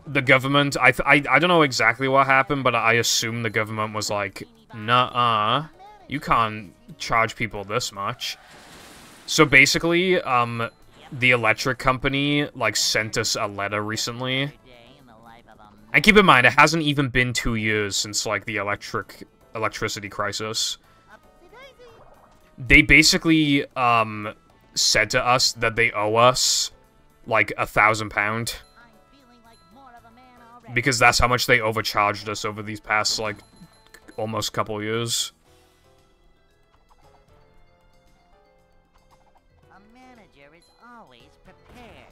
[SPEAKER 3] The government, I don't know exactly what happened, but I assume the government was like, nuh-uh, you can't charge people this much. So basically, the electric company, like, sent us a letter recently. And keep in mind, it hasn't even been 2 years since, like, the electricity crisis. They basically, said to us that they owe us, like, £1,000. Because that's how much they overcharged us over these past, like, almost couple years.
[SPEAKER 2] A manager is always prepared.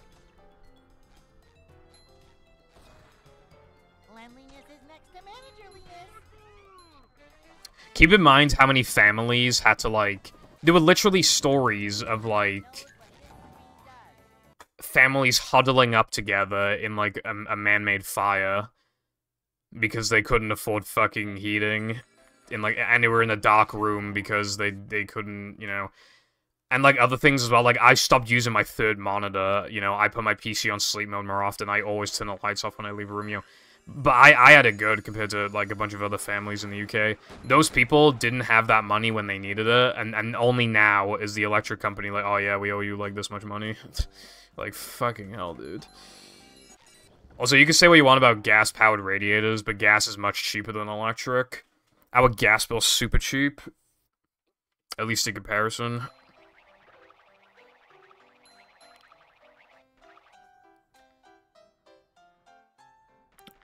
[SPEAKER 2] Cleanliness is next to managerliness.
[SPEAKER 3] Keep in mind how many families had to, like... There were literally stories of, like... families huddling up together in, like, a man-made fire because they couldn't afford fucking heating, and they were in a dark room because they couldn't, you know, and, like, other things as well. Like, I stopped using my third monitor, you know, I put my PC on sleep mode more often, I always turn the lights off when I leave a room, you know, but I had it good compared to, like, a bunch of other families in the UK. Those people didn't have that money when they needed it, and only now is the electric company like, oh yeah, we owe you, like, this much money. Like, fucking hell, dude. Also, you can say what you want about gas-powered radiators, but gas is much cheaper than electric. Our gas bill's super cheap. At least in comparison.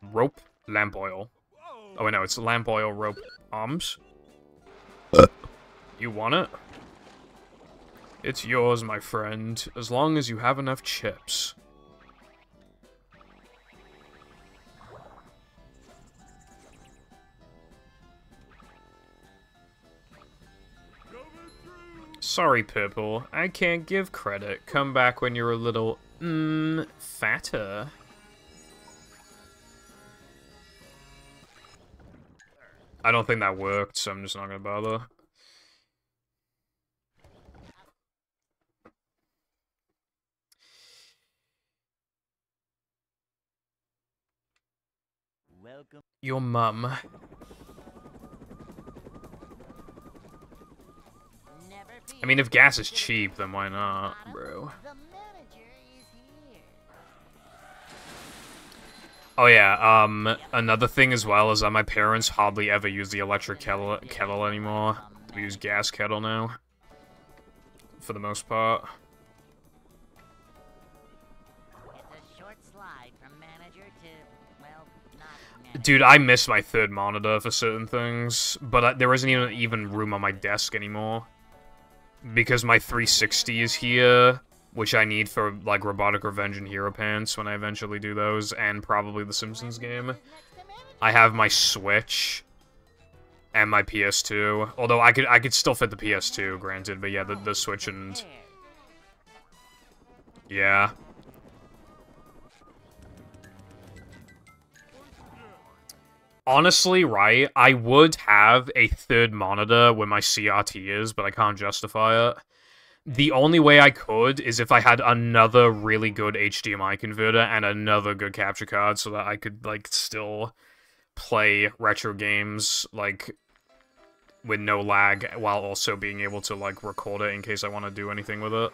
[SPEAKER 3] Rope, lamp oil. Oh, wait, no, it's lamp oil rope arms. You want it? It's yours, my friend, as long as you have enough chips. Sorry, Purple. I can't give credit. Come back when you're a little, fatter. I don't think that worked, so I'm just not gonna bother.
[SPEAKER 2] Welcome.
[SPEAKER 3] Your mum.
[SPEAKER 2] Never
[SPEAKER 3] I mean, if gas is cheap, then why not, bro?
[SPEAKER 2] The manager is here.
[SPEAKER 3] Oh yeah, another thing as well is that my parents hardly ever use the electric kettle anymore. We use gas kettle now. For the most part.
[SPEAKER 2] It's a short slide from manager to, well, not manager.
[SPEAKER 3] Dude, I miss my third monitor for certain things, but there isn't even room on my desk anymore. Because my 360 is here, which I need for, like, Robotic Revenge and Hero Pants when I eventually do those, and probably the Simpsons game. I have my Switch and my PS2, although I could still fit the PS2, granted, but yeah, the Switch and... Yeah. Honestly, right, I would have a third monitor where my CRT is, but I can't justify it. The only way I could is if I had another really good HDMI converter and another good capture card so that I could, like, still play retro games, like, with no lag, while also being able to, like, record it in case I want to do anything with it.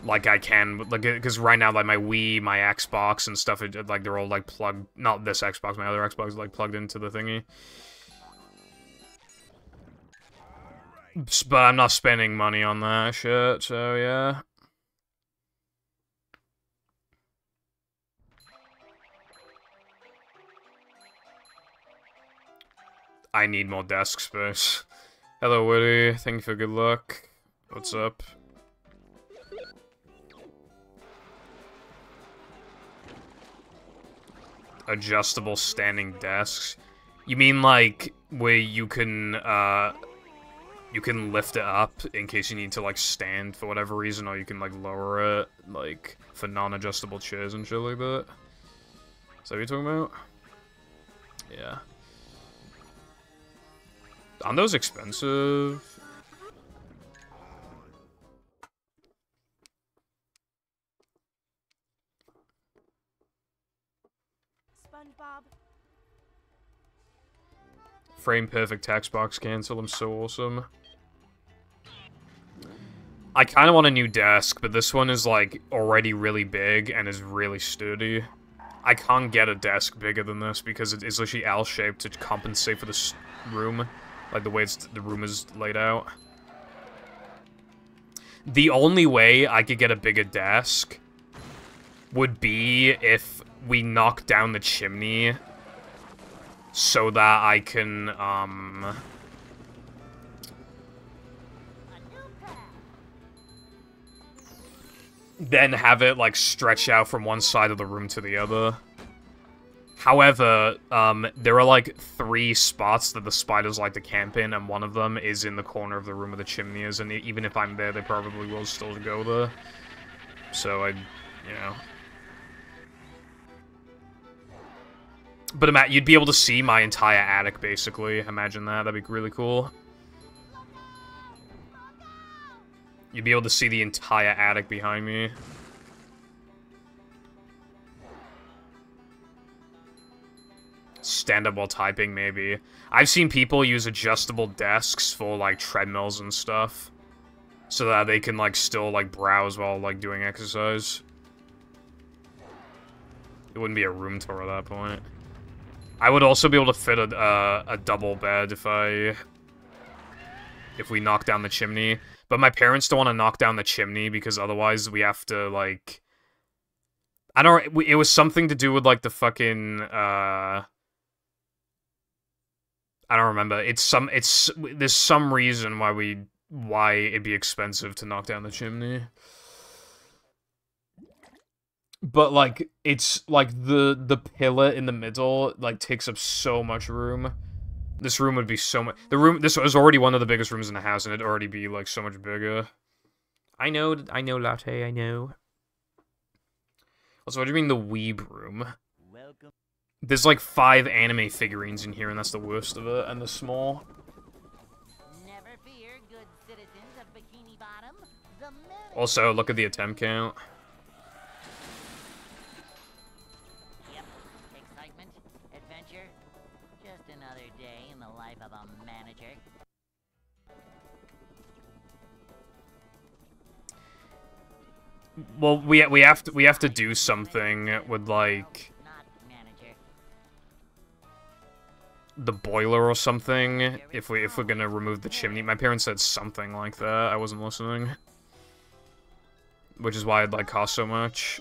[SPEAKER 3] Like I can, like, because right now, like, my Wii, my Xbox, and stuff, like, they're all, like, plugged, not this Xbox, my other Xbox is, like, plugged into the thingy. But I'm not spending money on that shit, so yeah. I need more desk space. Hello, Woody. Thank you for good luck. What's up? Adjustable standing desks. You mean like where you can lift it up in case you need to like stand for whatever reason, or you can like lower it like for non-adjustable chairs and shit like that? Is that what you're talking about? Yeah. Aren't those expensive?
[SPEAKER 4] SpongeBob.
[SPEAKER 3] Frame perfect text box cancel. I'm so awesome. I kind of want a new desk, but this one is like already really big and is really sturdy. I can't get a desk bigger than this because it is literally L-shaped to compensate for this room, like the way the room is laid out. The only way I could get a bigger desk would be if we knock down the chimney so that I can, then have it, like, stretch out from one side of the room to the other. However, there are, like, 3 spots that the spiders like to camp in, and one of them is in the corner of the room where the chimney is, and even if I'm there, they probably will still go there. So, you know... But Matt, you'd be able to see my entire attic, basically. Imagine that. That'd be really cool. You'd be able to see the entire attic behind me. Stand up while typing, maybe. I've seen people use adjustable desks for, like, treadmills and stuff. So that they can, like, still, like, browse while, like, doing exercise. It wouldn't be a room tour at that point. I would also be able to fit a double bed if we knock down the chimney. But my parents don't want to knock down the chimney because otherwise we have to, like... I don't... It was something to do with, like, the fucking, I don't remember. There's some reason why it'd be expensive to knock down the chimney. But, like, it's, like, the pillar in the middle, like, takes up so much room. This room would be so much... This was already one of the biggest rooms in the house, and it'd already be, like, so much bigger. I know, Latte, I know. Also, what do you mean the weeb room?
[SPEAKER 2] Welcome.
[SPEAKER 3] There's, like, 5 anime figurines in here, and that's the worst of it, and the small.
[SPEAKER 2] Never fear, good citizens of Bikini Bottom. The manager...
[SPEAKER 3] Also, look at the attempt count.
[SPEAKER 2] Yep. Excitement, adventure. Just another day in the life of a manager.
[SPEAKER 3] Well, we have to do something with, like,
[SPEAKER 2] Not manager.
[SPEAKER 3] the boiler or something if we're gonna remove the chimney. My parents said something like that. I wasn't listening, which is why it like cost so much.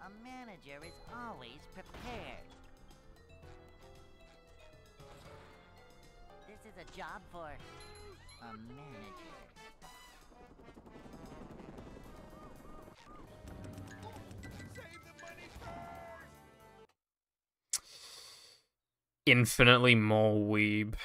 [SPEAKER 2] A manager is always prepared. This is a job for a manager.
[SPEAKER 3] Infinitely more weeb.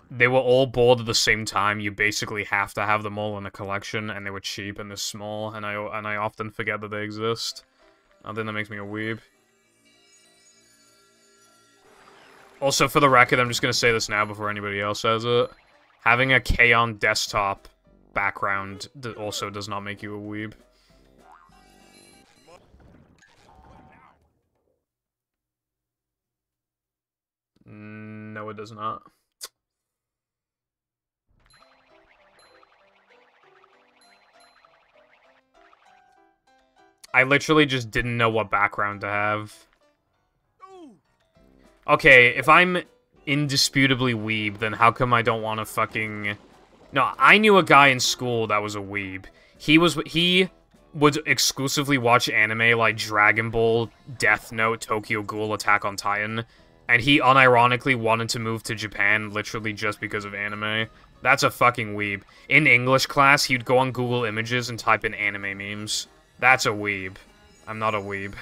[SPEAKER 3] They were all bored at the same time. You basically have to have them all in a collection, and they were cheap and they're small, and I often forget that they exist. I think that makes me a weeb. Also, for the record, I'm just gonna say this now before anybody else says it. Having a K-On! Desktop background also does not make you a weeb. No, it does not. I literally just didn't know what background to have. Okay, if I'm indisputably weeb, then how come I don't want to fucking... No, I knew a guy in school that was a weeb. He would exclusively watch anime like Dragon Ball, Death Note, Tokyo Ghoul, Attack on Titan, and he unironically wanted to move to Japan literally just because of anime. That's a fucking weeb. In English class, he'd go on Google Images and type in anime memes. That's a weeb. I'm not a weeb.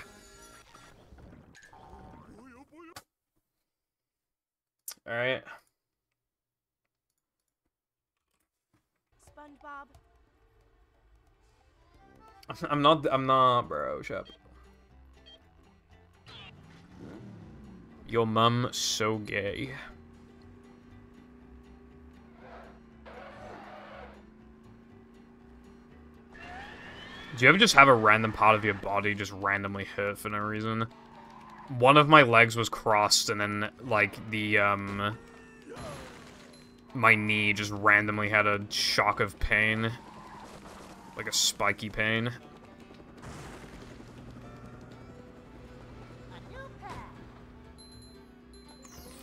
[SPEAKER 3] Alright.
[SPEAKER 4] SpongeBob.
[SPEAKER 3] I'm not, bro. Shut up. Your mum so gay. Do you ever just have a random part of your body just randomly hurt for no reason? One of my legs was crossed, and then, like, my knee just randomly had a shock of pain. Like a spiky pain.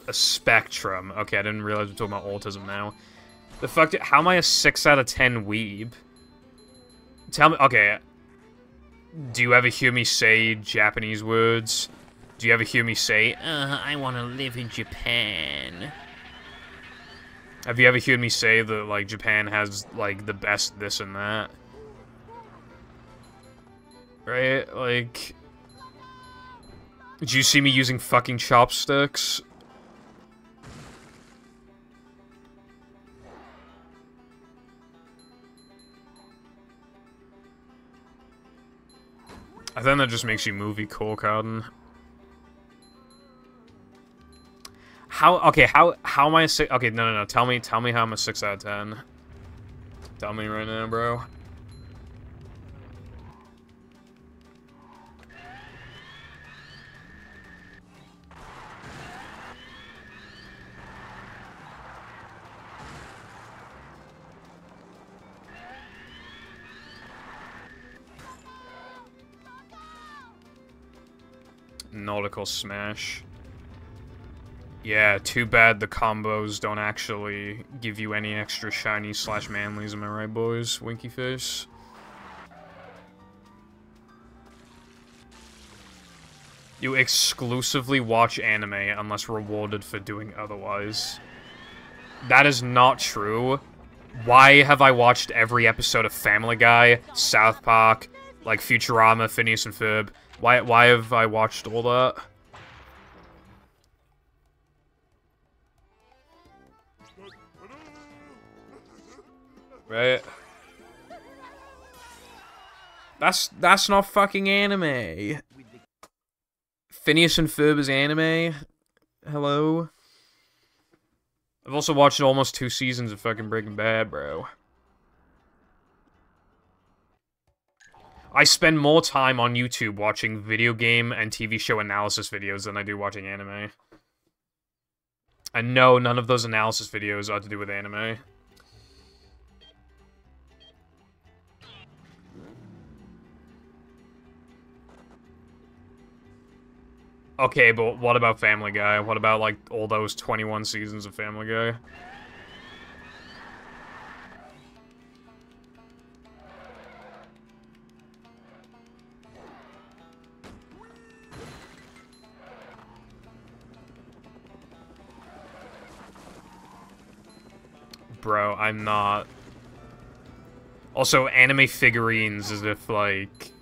[SPEAKER 3] A spectrum. Okay, I didn't realize we were talking about autism now. The fuck, how am I a 6 out of 10 weeb? Tell me, okay. Do you ever hear me say Japanese words? Do you ever hear me say, I want to live in Japan? Have you ever heard me say that, like, Japan has, like, the best this and that? Right? Like... Did you see me using fucking chopsticks? I think that just makes you movie core, Carden. Okay, how am I a 6? Okay, no. Tell me how I'm a 6 out of 10. Tell me right now, bro. Nautical Smash. Yeah, too bad the combos don't actually give you any extra shiny slash manlies, am I right, boys? Winky face. You exclusively watch anime unless rewarded for doing otherwise. That is not true. Why have I watched every episode of Family Guy, South Park, like Futurama, Phineas and Ferb? Why have I watched all that? Right? That's not fucking anime. Phineas and Ferb is anime? Hello? I've also watched almost 2 seasons of fucking Breaking Bad, bro. I spend more time on YouTube watching video game and TV show analysis videos than I do watching anime. And no, none of those analysis videos are to do with anime. Okay, but what about Family Guy? What about, like, all those 21 seasons of Family Guy? Bro, I'm not... Also, anime figurines as if, like...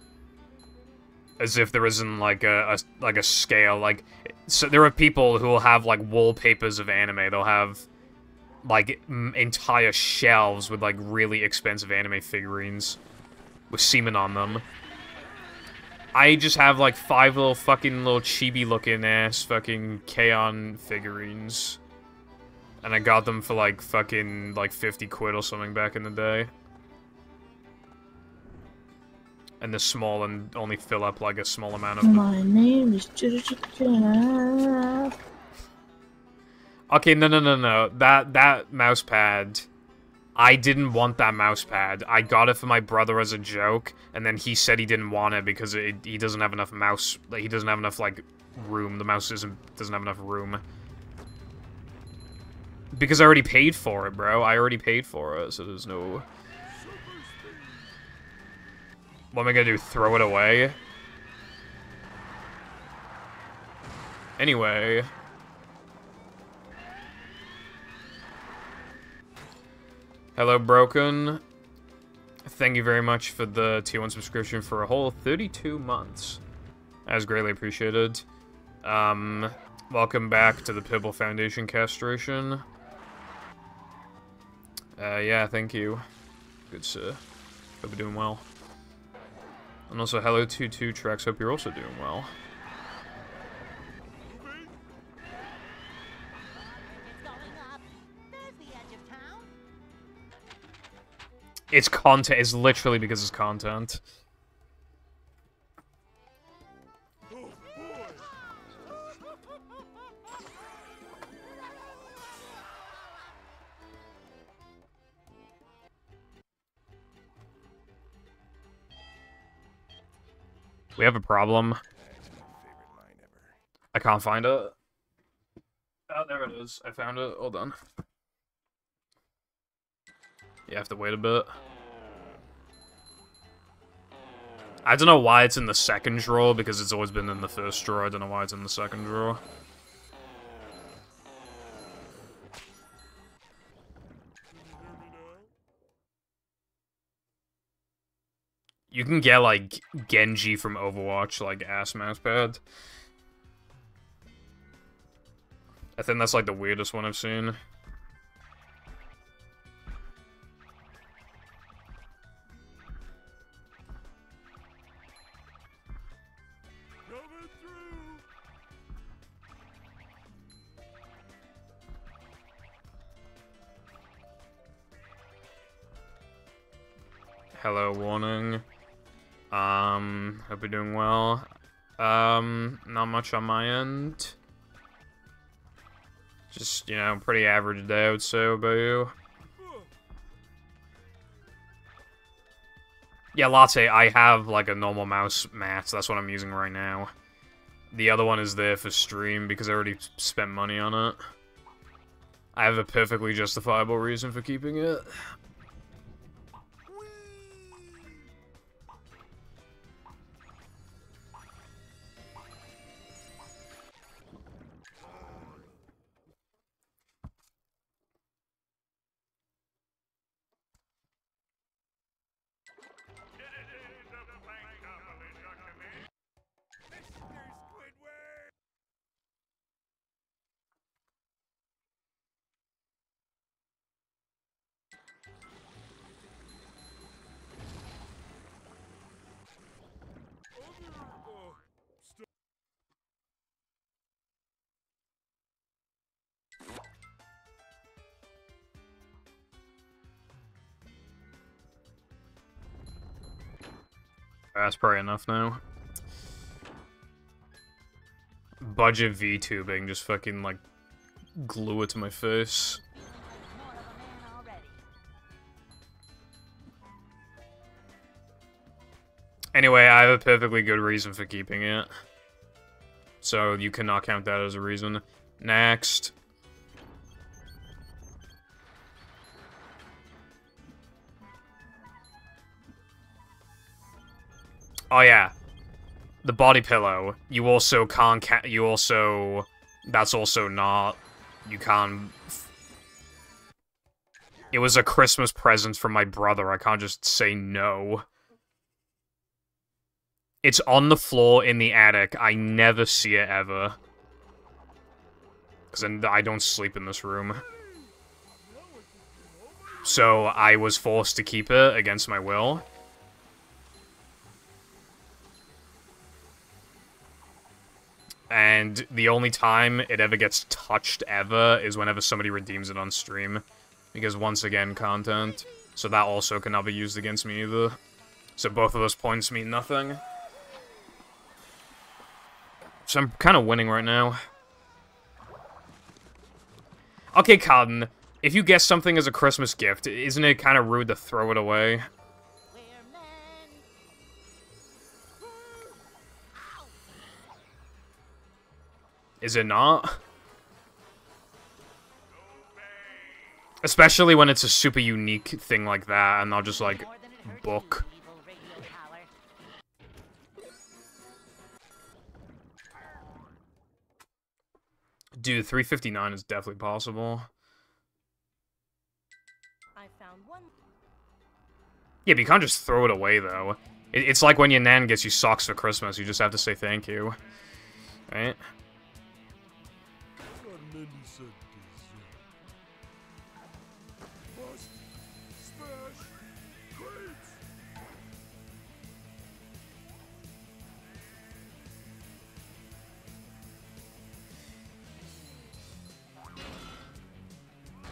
[SPEAKER 3] As if there isn't, like, a scale, like... So there are people who will have, like, wallpapers of anime. They'll have, like, entire shelves with, like, really expensive anime figurines. With semen on them. I just have, like, 5 little fucking little chibi-looking ass fucking K-On! Figurines. And I got them for, like, fucking, like, 50 quid or something back in the day. And they're small and only fill up, like, a small amount of them.
[SPEAKER 6] My name is Chica.
[SPEAKER 3] Okay, no. That mouse pad... I didn't want that mouse pad. I got it for my brother as a joke, and then he said he didn't want it because he doesn't have enough mouse... Like, he doesn't have enough, like, room. The mouse doesn't have enough room. Because I already paid for it, bro. I already paid for it, so there's no... What am I gonna do? Throw it away? Anyway... Hello, Broken. Thank you very much for the Tier 1 subscription for a whole 32 months. That was greatly appreciated. Welcome back to the Pibble Foundation castration. Yeah, thank you. Good, sir. Hope you're doing well. And also, hello, 22 Tracks. Hope you're also doing well. It's content. It's literally because it's content. We have a problem. I can't find it. Oh, there it is. I found it. Hold on. You have to wait a bit. I don't know why it's in the second drawer, because it's always been in the first drawer. I don't know why it's in the second drawer. You can get, like, Genji from Overwatch, like, ass mousepad. I think that's, like, the weirdest one I've seen. Hello, warning. Hope you're doing well. Not much on my end. Just, you know, pretty average day, I would say. What about you? Yeah, Latte, I have, like, a normal mouse mat. That's what I'm using right now. The other one is there for stream because I already spent money on it. I have a perfectly justifiable reason for keeping it. That's probably enough now. Budget VTubing, just fucking, like, glue it to my face.
[SPEAKER 2] More of a man already.
[SPEAKER 3] Anyway, I have a perfectly good reason for keeping it. So you cannot count that as a reason. Next. Oh yeah. The body pillow. You also can't that's also not... You can't... It was a Christmas present from my brother. I can't just say no. It's on the floor in the attic. I never see it ever. Because I don't sleep in this room. So I was forced to keep it against my will. And the only time it ever gets touched ever is whenever somebody redeems it on stream. Because once again, content. So that also cannot be used against me either. So both of those points mean nothing. So I'm kind of winning right now. Okay, Cotton. If you guess something as a Christmas gift, isn't it kind of rude to throw it away?
[SPEAKER 2] We're men.
[SPEAKER 3] Is it not? Especially when it's a super unique thing like that, and not just like,
[SPEAKER 2] More than it hurts
[SPEAKER 3] book.
[SPEAKER 2] you, evil radio power.
[SPEAKER 3] Dude, 359 is definitely possible.
[SPEAKER 4] I found one.
[SPEAKER 3] Yeah, but you can't just throw it away, though. It's like when your nan gets you socks for Christmas, you just have to say thank you. Right?
[SPEAKER 1] Got an Andy said Bust. Smash. Crates.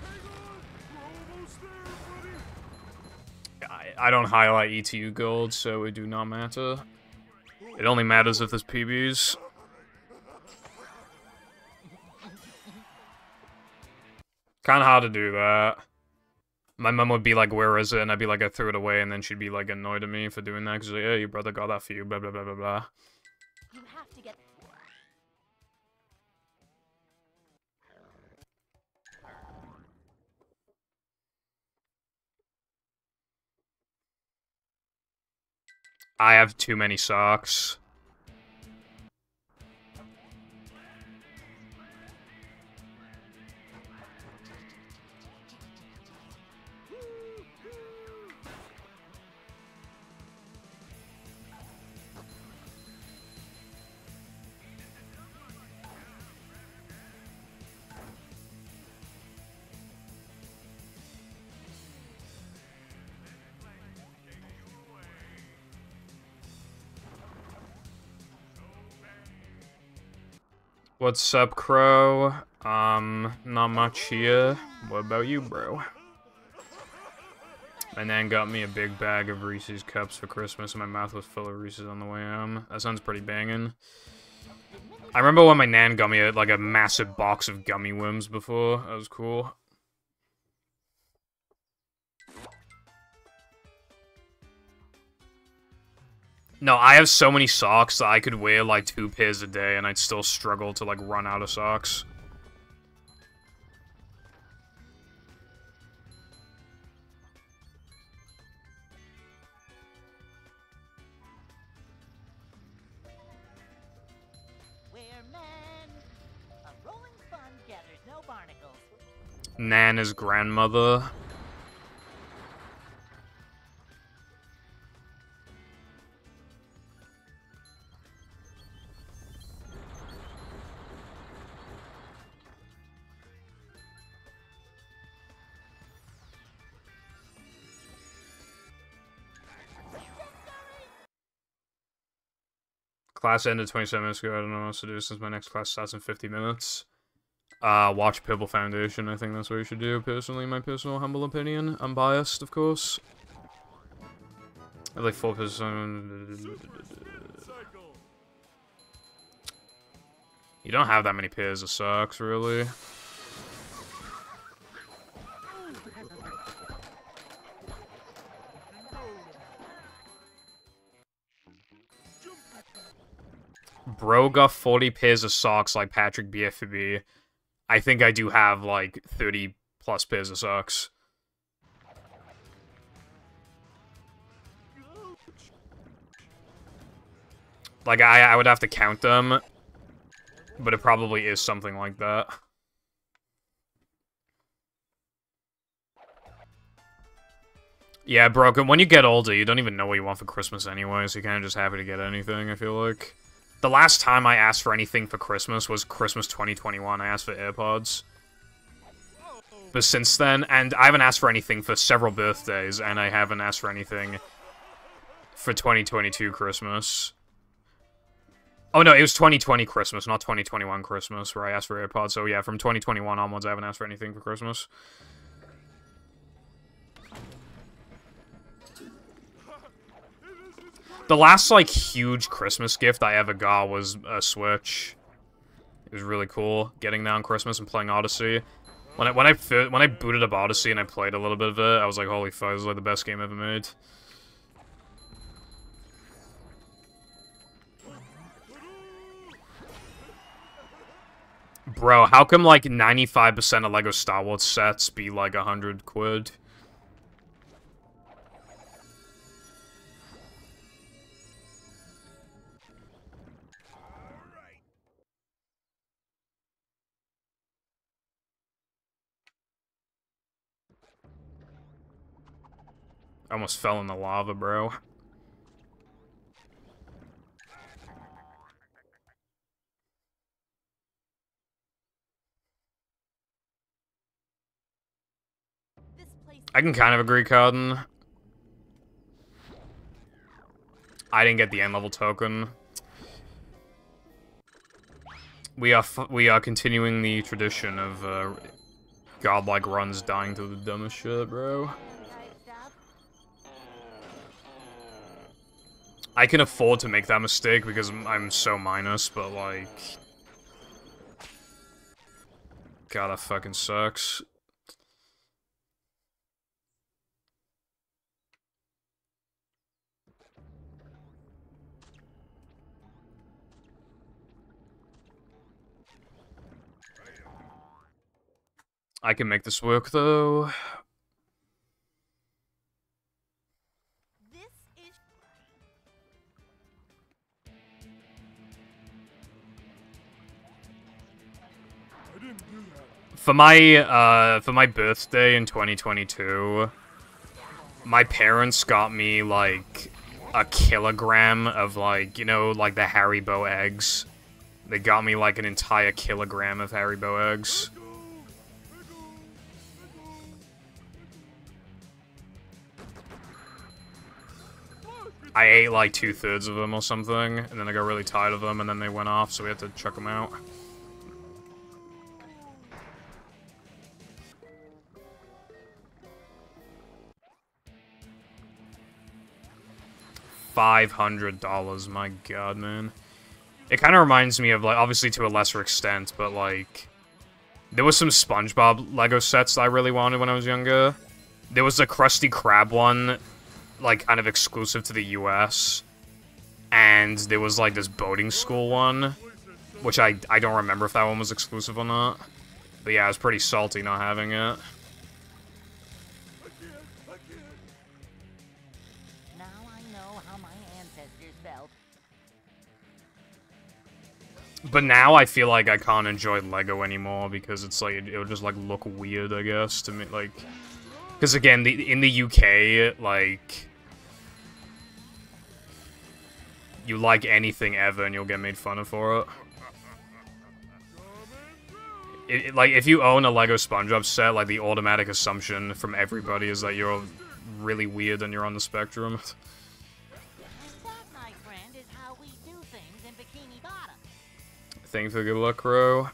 [SPEAKER 1] Hang on! We're almost there, buddy!
[SPEAKER 3] I don't highlight ETU gold, so it do not matter. It only matters if there's PBs. Kinda hard to do that. My mom would be like, where is it? And I'd be like, I threw it away, and then she'd be like annoyed at me for doing that, because like, yeah, your brother got that for you, blah blah blah blah blah.
[SPEAKER 4] You have to get.
[SPEAKER 3] I have too many socks. What's up, Crow? Not much here. What about you, bro? My nan got me a big bag of Reese's Cups for Christmas, and my mouth was full of Reese's on the way home. That sounds pretty banging. I remember when my nan got me like a massive box of gummy worms before. That was cool. No, I have so many socks that I could wear like 2 pairs a day and I'd still struggle to like run out of socks.
[SPEAKER 2] We're men. A rolling fun gathers no barnacles.
[SPEAKER 3] Nana's grandmother. Class ended 27 minutes ago. I don't know what else to do since my next class starts in 50 minutes. Watch Pibble Foundation. I think that's what you should do, personally. My personal humble opinion. Unbiased, of course. Like 4%.
[SPEAKER 1] Cycle.
[SPEAKER 3] You don't have that many pairs of socks, really. Bro got 40 pairs of socks like Patrick BFB. I think I do have like 30 plus pairs of socks. Like, I would have to count them, but it probably is something like that. Yeah, bro, when you get older, you don't even know what you want for Christmas anyway, so you're kind of just happy to get anything, I feel like. The last time I asked for anything for Christmas was Christmas 2021. I asked for AirPods. But since then, and I haven't asked for anything for several birthdays, and I haven't asked for anything for 2022 Christmas. Oh no, it was 2020 Christmas, not 2021 Christmas, where I asked for AirPods. So yeah, from 2021 onwards, I haven't asked for anything for Christmas. The last, like, huge Christmas gift I ever got was a Switch. It was really cool, getting that on Christmas and playing Odyssey. When I booted up Odyssey and I played a little bit of it, I was like, holy fuck, this is like the best game ever made. Bro, how come, like, 95% of LEGO Star Wars sets be, like, 100 quid? I almost fell in the lava, bro.
[SPEAKER 4] This place
[SPEAKER 3] I can kind of agree, Cotton. I didn't get the end level token. We are continuing the tradition of godlike runs dying to the dumbest shit, bro. I can afford to make that mistake because I'm so minus, but like... God, that fucking sucks. I can make this work, though.
[SPEAKER 4] this is
[SPEAKER 1] I didn't do that.
[SPEAKER 3] For my birthday in 2022, my parents got me, like, a kilogram of, like, you know, like the Haribo eggs. They got me, like, an entire kilogram of Haribo eggs. I ate, like, 2/3 of them or something, and then I got really tired of them, and then they went off, so we had to chuck them out. $500, my god, man. It kind of reminds me of, like, obviously to a lesser extent, but, like... There was some SpongeBob Lego sets that I really wanted when I was younger. There was a Krusty Krab one, like, kind of exclusive to the US. And there was, like, this boating school one, which I don't remember if that one was exclusive or not. But yeah, it was pretty salty not having it.
[SPEAKER 2] Now I know how my ancestors felt.
[SPEAKER 3] But now I feel like I can't enjoy Lego anymore because it's like, it'll just, like, look weird, I guess, to me, like... Because, again, in the UK, like... You like anything ever and you'll get made fun of for it. Like, if you own a Lego SpongeBob set, like, the automatic assumption from everybody is that you're really weird and you're on the spectrum.
[SPEAKER 2] And that, my friend, is how we do things in Bikini Bottom.
[SPEAKER 3] Thanks for good luck, Crow.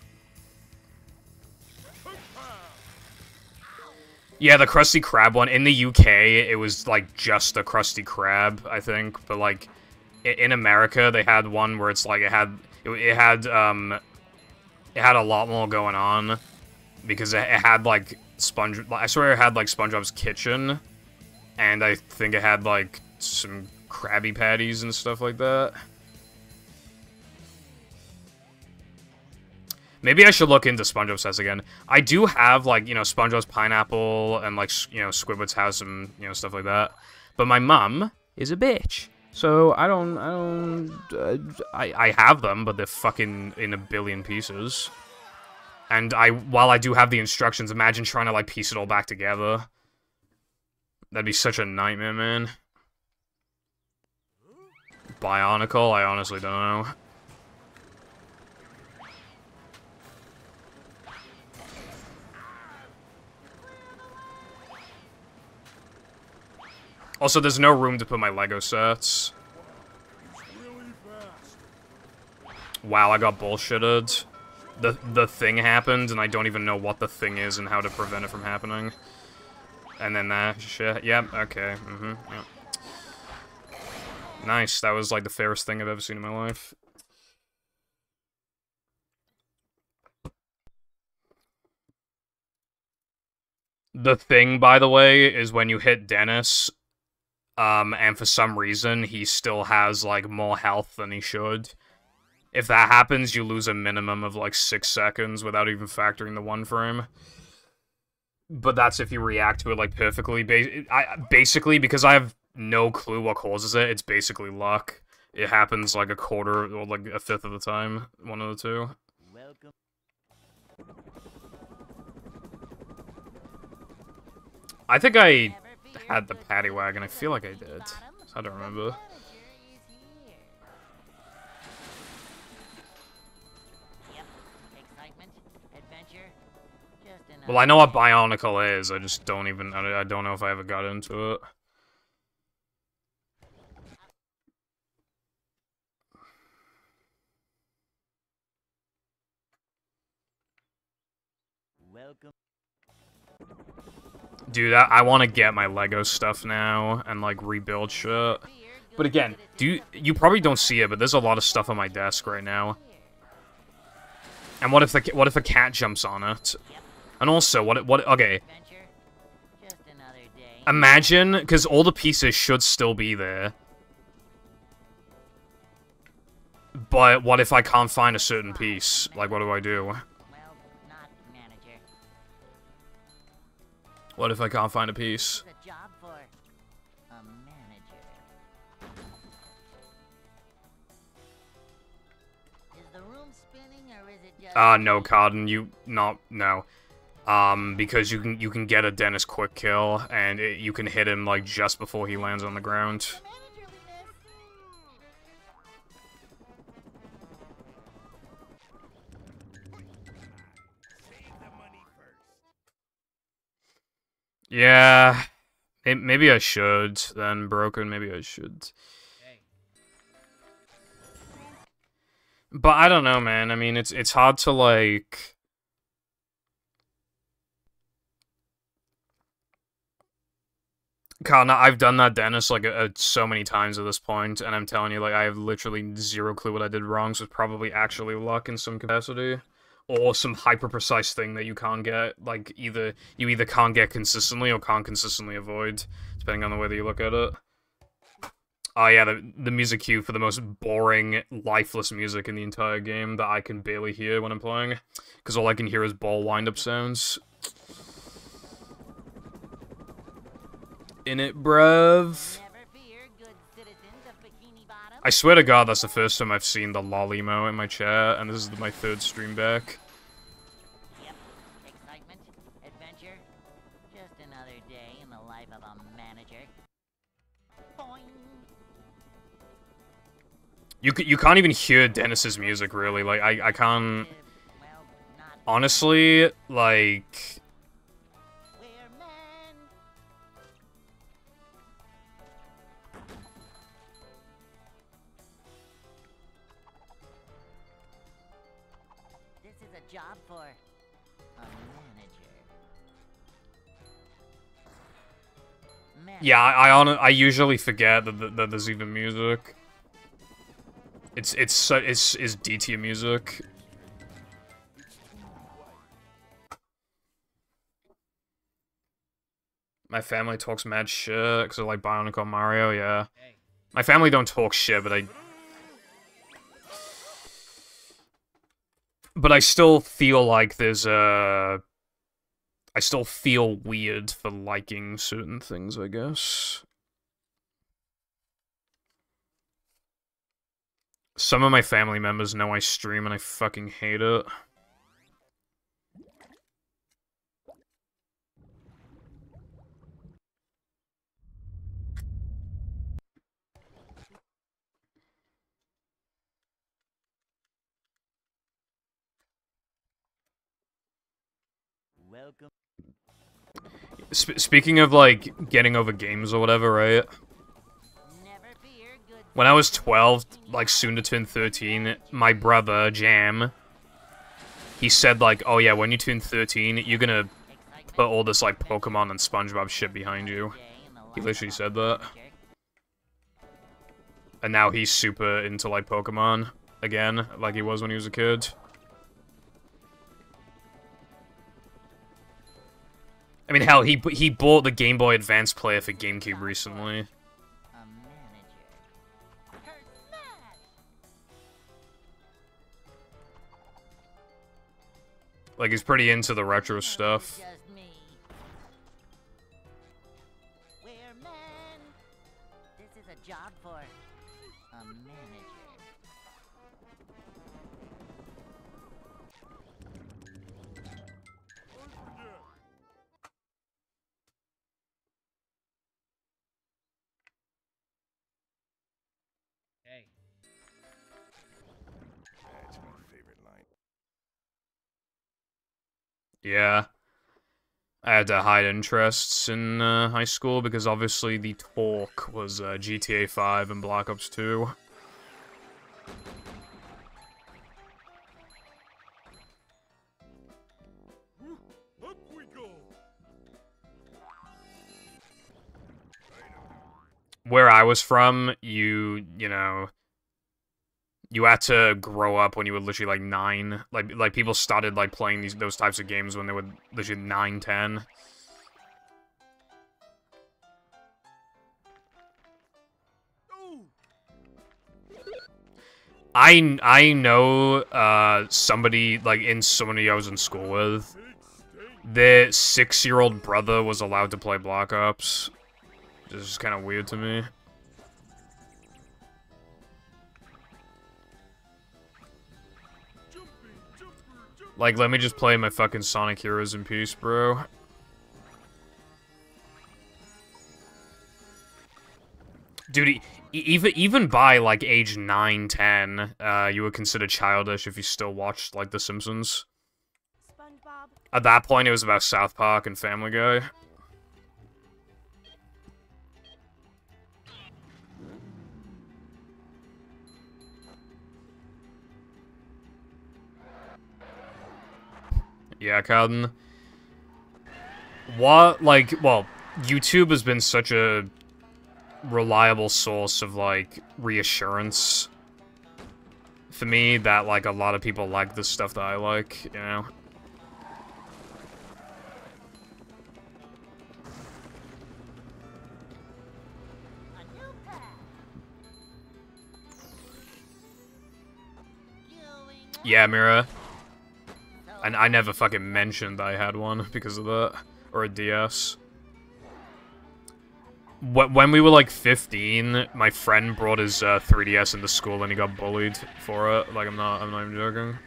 [SPEAKER 3] Yeah, the Krusty Krab one. In the UK, it was, like, just the Krusty Krab, I think. But, like, in America, they had one where it's, like, it had a lot more going on. Because it had, like, I swear it had, like, SpongeBob's Kitchen. And I think it had, like, some Krabby Patties and stuff like that. Maybe I should look into SpongeBob Says again. I do have, like, you know, SpongeBob's Pineapple and, like, you know, Squidward's House and, you know, stuff like that. But my mom is a bitch. So, I have them, but they're fucking in a billion pieces. And while I do have the instructions, imagine trying to, like, piece it all back together. That'd be such a nightmare, man. Bionicle? I honestly don't know. Also, there's no room to put my Lego sets. Wow, I got bullshitted. The thing happened, and I don't even know what the thing is and how to prevent it from happening. And then that shit. Yep, okay. Yep. Nice, that was like the fairest thing I've ever seen in my life. The thing, by the way, is when you hit Dennis, and for some reason, he still has, like, more health than he should. If that happens, you lose a minimum of, like, 6 seconds without even factoring the 1 frame. But that's if you react to it, like, perfectly. Basically, because I have no clue what causes it, it's basically luck. It happens, like, a quarter or, like, a fifth of the time. One of the two.
[SPEAKER 2] Welcome.
[SPEAKER 3] I think I had the paddy wagon. I feel like I did. I don't remember. Well, I know what Bionicle is. I just don't even. I don't know if I ever got into it.
[SPEAKER 2] Welcome.
[SPEAKER 3] Dude, I want to get my Lego stuff now and, like, rebuild shit. But again, you probably don't see it, but there's a lot of stuff on my desk right now. And what if a cat jumps on it? And also, okay. Imagine, because all the pieces should still be there. But what if I can't find a certain piece? Like, what do I do? What if I can't find a piece? No, Cotton, no. Because you can get a Dennis quick kill, and you can hit him, like, just before he lands on the ground. Yeah, maybe I should, then, Broken, maybe I should. But I don't know, man, I mean, it's hard to, like... God, I've done that, Dennis, like, so many times at this point, and I'm telling you, like, I have literally zero clue what I did wrong, so it's probably actually luck in some capacity. Or some hyper-precise thing that you can't get, like, you either can't get consistently or can't consistently avoid, depending on the way that you look at it. Oh yeah, the music cue for the most boring, lifeless music in the entire game that I can barely hear when I'm playing, because all I can hear is ball wind-up sounds. In it, bruv. I swear to God, that's the first time I've seen the lol emo in my chat, and this is my 3rd stream back.
[SPEAKER 2] Yep. Excitement, adventure, just another day in the life of a manager. Boing.
[SPEAKER 3] You can't even hear Dennis's music, really. Like, I can't... Honestly, like...
[SPEAKER 2] This is a job for a manager. manager.
[SPEAKER 3] Yeah, I usually forget that there's even music. It's D tier music. My family talks mad shit because I like Bionic or Mario. Yeah, my family don't talk shit, but I still feel like there's a. I still feel weird for liking certain things, I guess. Some of my family members know I stream and I fucking hate it.
[SPEAKER 2] Welcome.
[SPEAKER 3] Speaking of, like, getting over games or whatever, right?
[SPEAKER 2] Never fear, good
[SPEAKER 3] When I was 12, like, soon to turn 13, my brother, Jam, he said, like, oh yeah, when you turn 13, you're gonna
[SPEAKER 2] excitement.
[SPEAKER 3] put all this, like, Pokemon and SpongeBob shit behind you.
[SPEAKER 2] Day in the
[SPEAKER 3] He
[SPEAKER 2] life
[SPEAKER 3] literally
[SPEAKER 2] of a
[SPEAKER 3] said that.
[SPEAKER 2] manager.
[SPEAKER 3] And now he's super into, like, Pokemon again, like he was when he was a kid. I mean, hell, he bought the Game Boy Advance player for GameCube recently.
[SPEAKER 2] A manager. Her smash!
[SPEAKER 3] Like, he's pretty into the retro stuff.
[SPEAKER 2] Just me. Where man? This is a job for a manager.
[SPEAKER 7] Hey.
[SPEAKER 5] That's my favorite line.
[SPEAKER 3] Yeah. I had to hide interests in high school because obviously the talk was GTA 5 and Black Ops 2.
[SPEAKER 1] Up we go.
[SPEAKER 3] Where I was from, you know, you had to grow up when you were literally like 9. Like people started like playing those types of games when they were literally 9, 10.
[SPEAKER 1] Oh,
[SPEAKER 3] I know somebody like in somebody I was in school with.
[SPEAKER 1] big steak.
[SPEAKER 3] Their 6-year-old brother was allowed to play Black Ops. This is kind of weird to me.
[SPEAKER 1] Jumping, jumper, jumper.
[SPEAKER 3] Like, let me just play my fucking Sonic Heroes in peace, bro. Dude, even by, like, age 9, 10, you would consider childish if you still watched, like, The Simpsons.
[SPEAKER 4] SpongeBob,
[SPEAKER 3] At that point, it was about South Park and Family Guy. Yeah, Cowden. What, like, well, YouTube has been such a reliable source of, like, reassurance for me that, like, a lot of people like the stuff that I like, you know?
[SPEAKER 2] A new path. Going
[SPEAKER 3] Yeah, Mira.
[SPEAKER 2] so
[SPEAKER 3] And I never fucking mentioned I had one because of that. Or a DS. When we were like 15, my friend brought his 3DS into school and he got bullied for it. Like, I'm not even joking.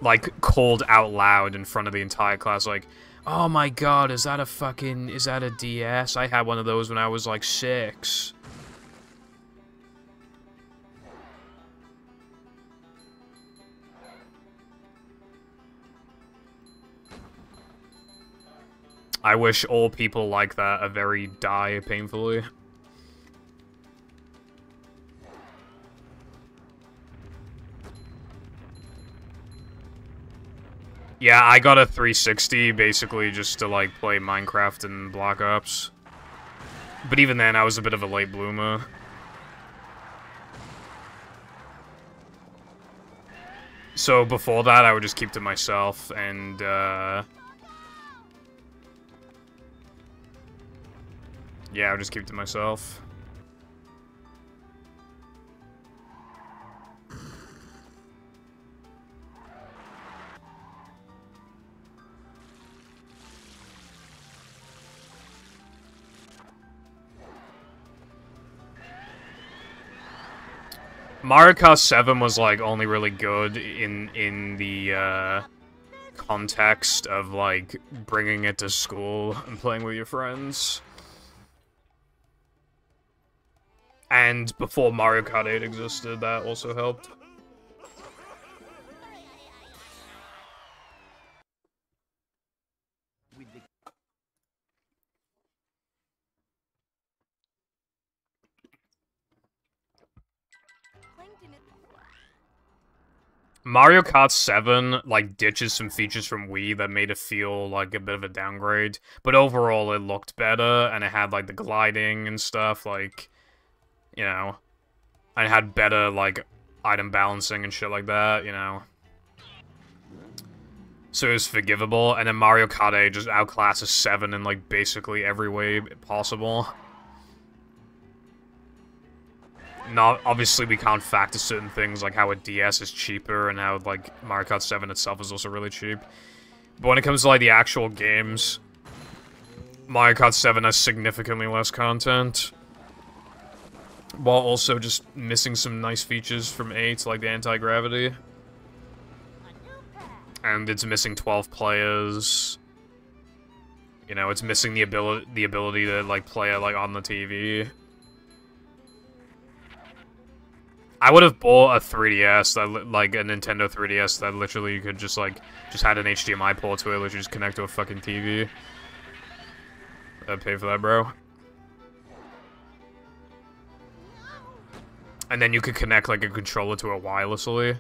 [SPEAKER 3] Like, called out loud in front of the entire class, like, oh my god, is that a DS? I had one of those when I was like 6. I wish all people like that are very die painfully. Yeah, I got a 360 basically just to, like, play Minecraft and Black Ops. But even then, I was a bit of a late bloomer. So before that, I would just keep to myself, and, yeah, I would just keep to myself. Mario Kart 7 was, like, only really good in the, context of, like, bringing it to school and playing with your friends. And before Mario Kart 8 existed, that also helped. Mario Kart 7, like, ditches some features from Wii that made it feel like a bit of a downgrade. But overall, it looked better, and it had, like, the gliding and stuff, like, you know. And it had better, like, item balancing and shit like that, you know. So it was forgivable, and then Mario Kart 8 just outclasses 7 in, like, basically every way possible. Not, obviously, we can't factor certain things, like how a DS is cheaper, and how, like, Mario Kart 7 itself is also really cheap. But when it comes to, like, the actual games, Mario Kart 7 has significantly less content. While also just missing some nice features from 8, like the anti-gravity. And it's missing 12 players. You know, it's missing the ability to, like, play it, like, on the TV. I would have bought a 3DS, that, like, a Nintendo 3DS that literally you could just, like, just had an HDMI port to it, literally just connect to a fucking TV. I'd pay for that, bro. And then you could connect, like, a controller to it wirelessly.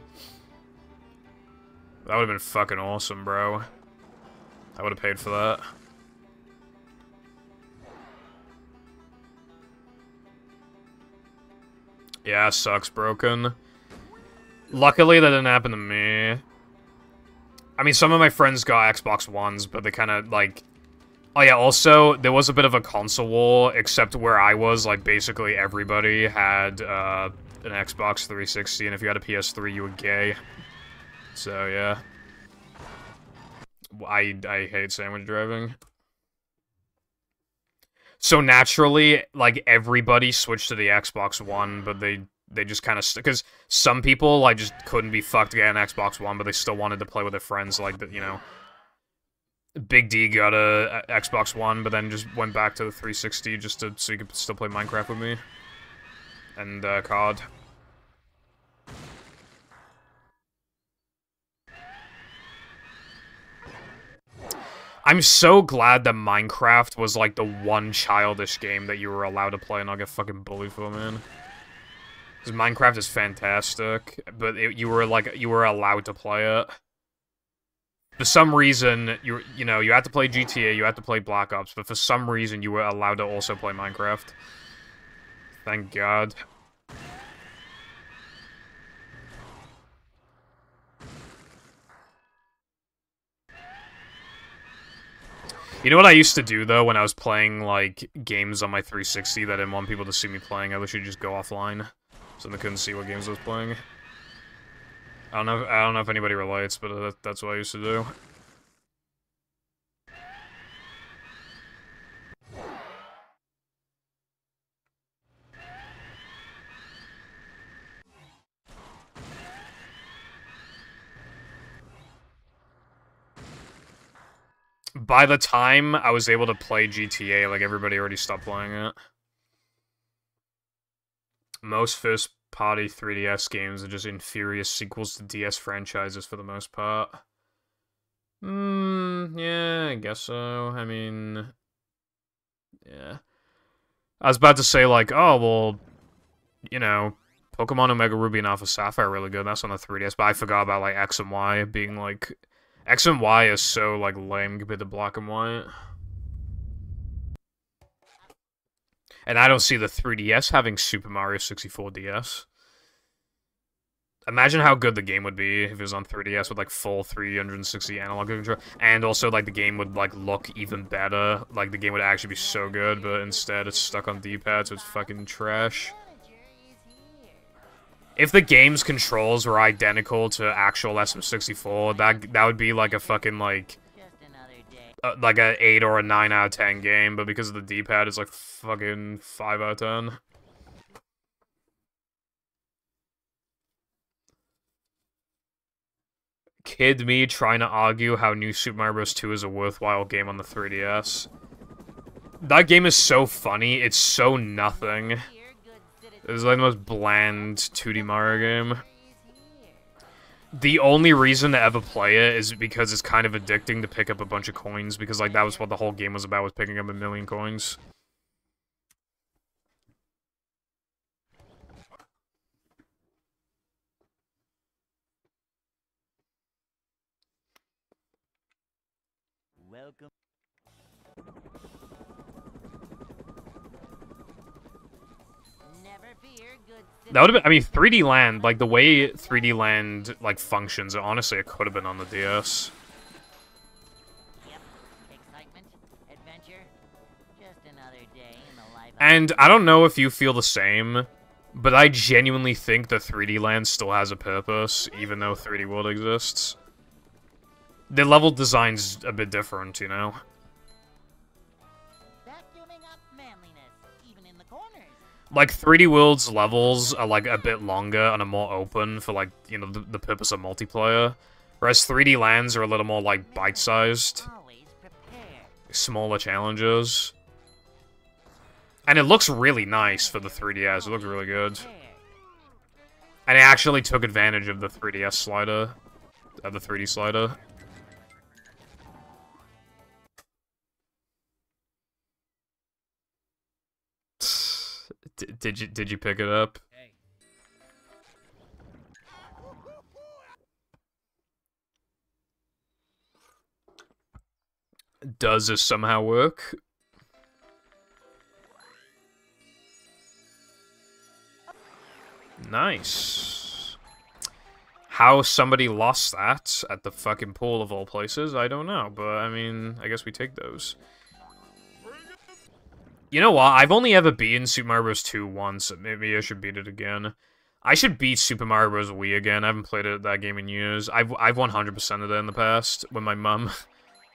[SPEAKER 3] That would have been fucking awesome, bro. I would have paid for that. Yeah, sucks broken. Luckily, that didn't happen to me. I mean, some of my friends got Xbox Ones, but they kind of, like... Oh yeah, also, there was a bit of a console war, except where I was, like, basically everybody had, an Xbox 360, and if you had a PS3, you were gay. So, yeah. I hate sandwich driving. So naturally, like, everybody switched to the Xbox One, but they just kind of... Because some people, like, just couldn't be fucked to get an Xbox One, but they still wanted to play with their friends, like, you know... Big D got a Xbox One, but then just went back to the 360 just to... so you could still play Minecraft with me. And, COD. I'm so glad that Minecraft was, like, the one childish game that you were allowed to play and not get fucking bullied for, man. Because Minecraft is fantastic, but you were allowed to play it. For some reason, you know, you had to play GTA, you had to play Black Ops, but for some reason you were allowed to also play Minecraft. Thank God. You know what I used to do, though, when I was playing, like, games on my 360 that I didn't want people to see me playing? I literally just go offline, so they couldn't see what games I was playing. I don't know if anybody relates, but that's what I used to do. By the time I was able to play GTA, like, everybody already stopped playing it. Most first-party 3DS games are just inferior sequels to DS franchises for the most part. Yeah, I guess so. I mean... yeah. I was about to say, like, oh, well, you know, Pokemon Omega Ruby and Alpha Sapphire are really good. That's on the 3DS, but I forgot about, like, X and Y being, like... X and Y is so, like, lame compared to black and white. And I don't see the 3DS having Super Mario 64 DS. Imagine how good the game would be if it was on 3DS with, like, full 360 analog control. And also, like, the game would, like, look even better. Like, the game would actually be so good, but instead it's stuck on D-pad, so it's fucking trash. If the game's controls were identical to actual SM64, that would be, like, a fucking, like a 8 or a 9 out of 10 game, but because of the D-pad, it's, like, fucking 5 out of 10. Kid me trying to argue how New Super Mario Bros. 2 is a worthwhile game on the 3DS. That game is so funny, it's so nothing. It's like the most bland 2D Mario game. The only reason to ever play it is because it's kind of addicting to pick up a bunch of coins, because like that was what the whole game was about, was picking up 1,000,000 coins.
[SPEAKER 2] Welcome. Never fear, good
[SPEAKER 3] That would have been, I mean, 3D Land, like, the way 3D Land, like, functions, honestly, it could have been on the DS.
[SPEAKER 2] Yep. Excitement, adventure, just another day in the life of...
[SPEAKER 3] And I don't know if you feel the same, but I genuinely think that 3D Land still has a purpose, even though 3D World exists. The level design's a bit different, you know?
[SPEAKER 2] Vacuuming up manliness, even in the corners.
[SPEAKER 3] Like, 3D World's levels are, like, a bit longer and are more open for, like, you know, the purpose of multiplayer. Whereas 3D Lands are a little more, like, bite-sized.
[SPEAKER 2] Always prepare.
[SPEAKER 3] Smaller challenges. And it looks really nice for the 3DS, it looks really good. And it actually took advantage of the 3DS slider. Of the 3D slider. Did you pick it up? Does this somehow work? Nice. How somebody lost that at the fucking pool of all places, I don't know. But, I mean, I guess we take those. You know what? I've only ever beaten Super Mario Bros. 2 once. Maybe I should beat it again. I should beat Super Mario Bros. Wii again. I haven't played that game in years. I've 100%ed it in the past with my mum.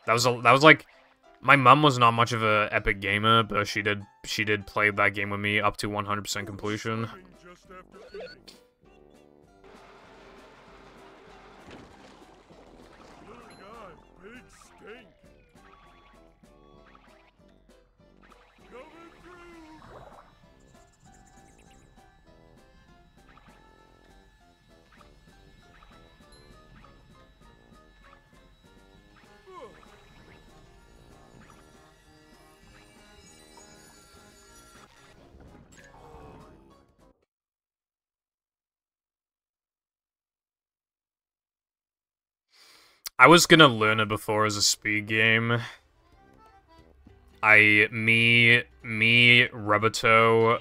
[SPEAKER 3] That was like, my mum was not much of a epic gamer, but she did play that game with me up to 100% completion.
[SPEAKER 1] Just after eating. Good God, big stink. Coming through.
[SPEAKER 3] I was gonna learn it before as a speed game. Me, Roboto,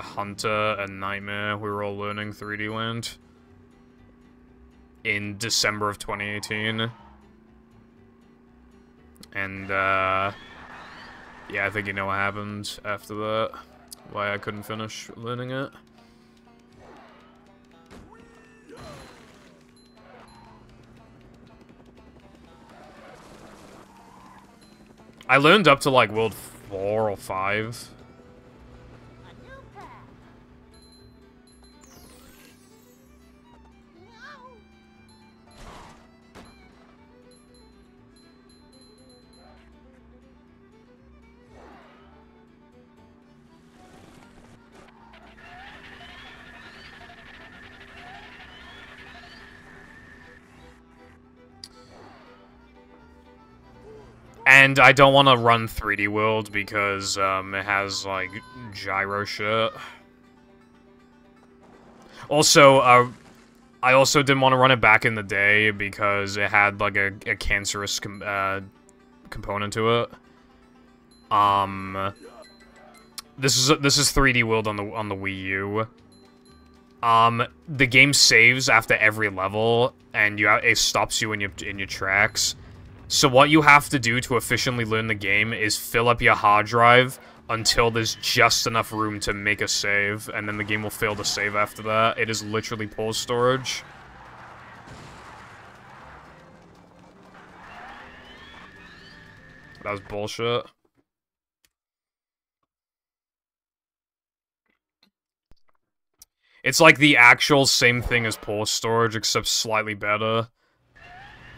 [SPEAKER 3] Hunter, and Nightmare, we were all learning 3D Land in December of 2018. And, yeah, I think you know what happened after that. Why I couldn't finish learning it. I learned up to, like, World 4 or 5.
[SPEAKER 2] A new path.
[SPEAKER 3] And I don't want to run 3D World because, it has, like, gyro shit. Also, I also didn't want to run it back in the day because it had like a cancerous component to it. This is 3D World on the Wii U. The game saves after every level, and it stops you in your tracks. So what you have to do to efficiently learn the game is fill up your hard drive until there's just enough room to make a save, and then the game will fail to save after that. It is literally pause storage. That was bullshit. It's like the actual same thing as pause storage, except slightly better.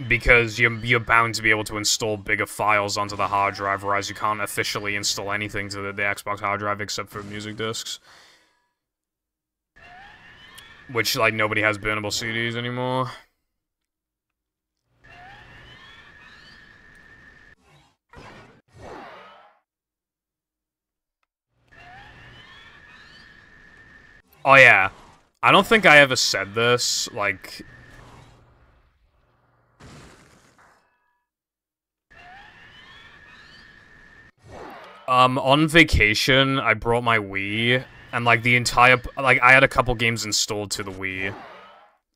[SPEAKER 3] Because you're bound to be able to install bigger files onto the hard drive, whereas you can't officially install anything to the Xbox hard drive except for music discs. Which, like, nobody has burnable CDs anymore. Oh yeah, I don't think I ever said this, like... On vacation, I brought my Wii, and, like, the entire... Like, I had a couple games installed to the Wii.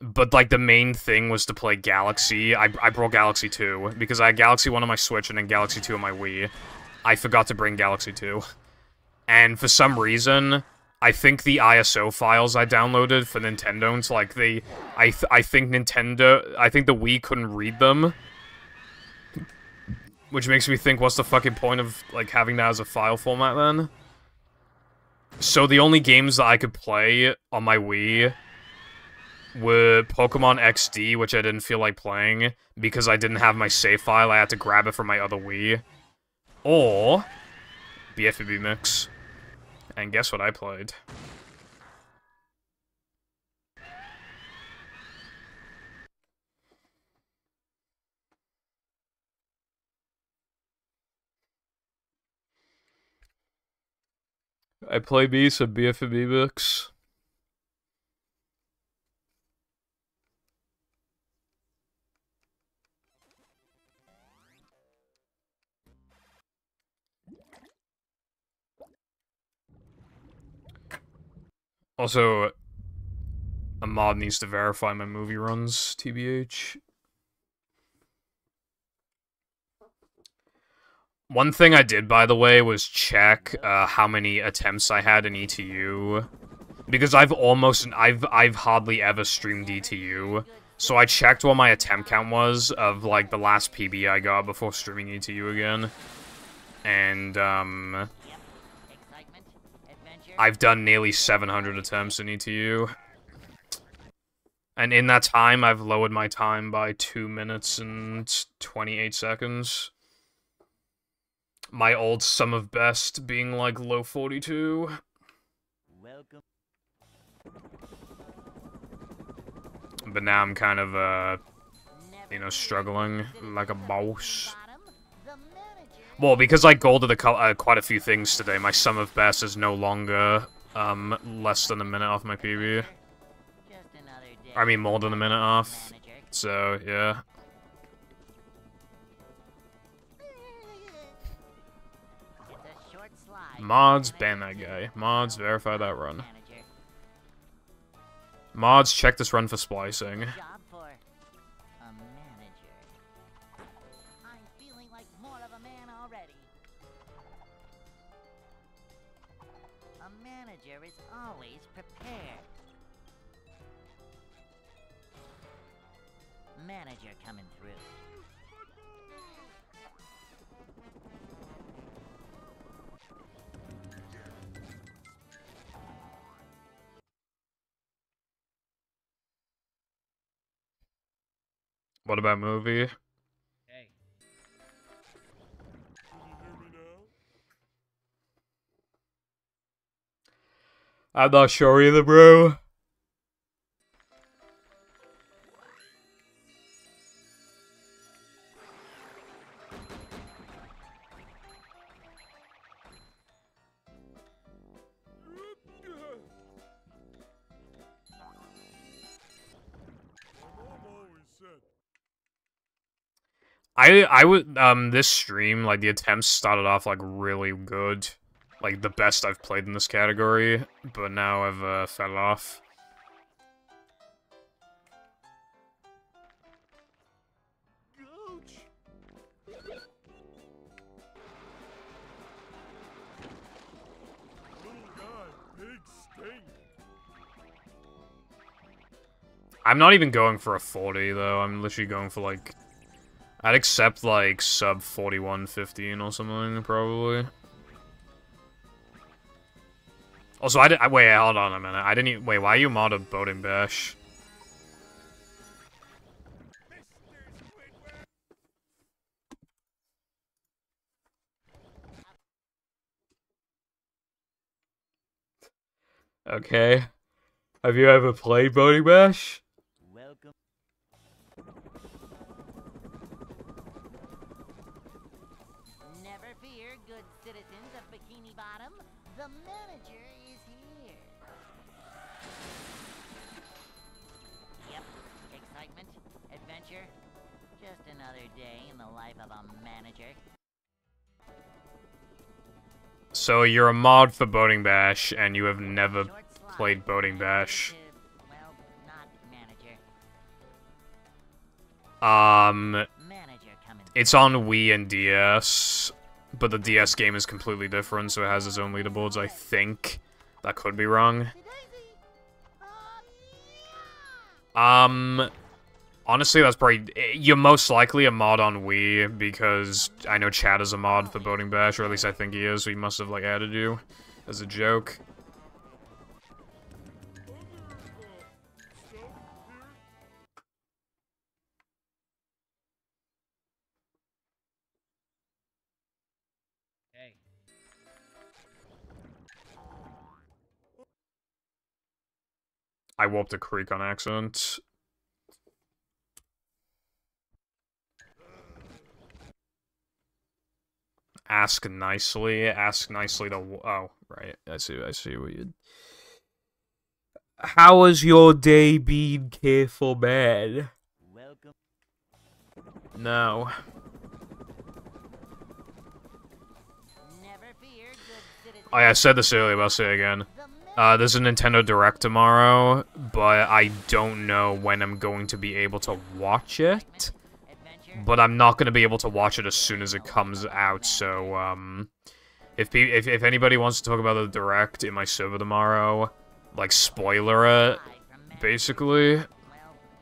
[SPEAKER 3] But, like, the main thing was to play Galaxy. I brought Galaxy 2, because I had Galaxy 1 on my Switch and then Galaxy 2 on my Wii. I forgot to bring Galaxy 2. And for some reason, I think the ISO files I downloaded for Nintendo, it's like, I think the Wii couldn't read them. Which makes me think, what's the fucking point of, like, having that as a file format, then? So the only games that I could play on my Wii were Pokemon XD, which I didn't feel like playing, because I didn't have my save file, I had to grab it from my other Wii. Or... BFB Mix. And guess what I played? I play some BFB Mix. Also, a mod needs to verify my movie runs, TBH. One thing I did, by the way, was check how many attempts I had in ETU. Because I've hardly ever streamed ETU. So I checked what my attempt count was of, like, the last PB I got before streaming ETU again. And, I've done nearly 700 attempts in ETU. And in that time, I've lowered my time by 2 minutes and 28 seconds. My old sum of best being, like, low 42.
[SPEAKER 2] Welcome.
[SPEAKER 3] But now I'm kind of, you know, struggling like a boss. Well, because I golded quite a few things today, my sum of best is no longer, less than a minute off my PB. I mean, more than a minute off. So, yeah. Mods, ban that guy. Mods, verify that run. Mods, check this run for splicing.
[SPEAKER 2] Is always prepared. Manager coming through.
[SPEAKER 3] What about movie?
[SPEAKER 1] Hey. Can you hear me now?
[SPEAKER 3] I'm not sure either, bro. I would this stream, like the attempts started off like really good, like the best I've played in this category, but now I've fell off.
[SPEAKER 1] Ouch! Little guy, big stink.
[SPEAKER 3] I'm not even going for a 40 though. I'm literally going for like, I'd accept like sub 41.15 or something probably. Also, wait, hold on a minute. I didn't even, wait, why are you mod of Boating Bash? Okay. Have you ever played Boating Bash?
[SPEAKER 2] Welcome. Never fear, good citizens of Bikini Bottom. The manager is here. Yep, excitement, adventure. Just another day in the life of a manager.
[SPEAKER 3] So you're a mod for Boating Bash, and you have never
[SPEAKER 2] Short slide,
[SPEAKER 3] played Boating
[SPEAKER 2] manager
[SPEAKER 3] Bash.
[SPEAKER 2] to, well, not manager. Manager coming.
[SPEAKER 3] It's on Wii and DS, but the DS game is completely different, so it has its own leaderboards, I think. That could be wrong. Honestly, that's probably... You're most likely a mod on Wii, because I know Chad is a mod for Boating Bash, or at least I think he is, so he must have, like, added you as a joke.
[SPEAKER 7] Hey.
[SPEAKER 3] I warped a creek on accident. Ask nicely to... Oh, right. I see what you... How has your day been, careful man?
[SPEAKER 2] Welcome.
[SPEAKER 3] No.
[SPEAKER 2] Never fear, good citizens.
[SPEAKER 3] Oh yeah, I said this earlier, but I'll say it again.
[SPEAKER 2] The
[SPEAKER 3] There's a Nintendo Direct tomorrow, but I don't know when I'm going to be able to watch it.
[SPEAKER 2] adventure.
[SPEAKER 3] But I'm not going to be able to watch it as soon as it comes out, so, if anybody wants to talk about the Direct in my server tomorrow, like, spoiler it,
[SPEAKER 2] Live from manager.
[SPEAKER 3] basically.
[SPEAKER 2] Well,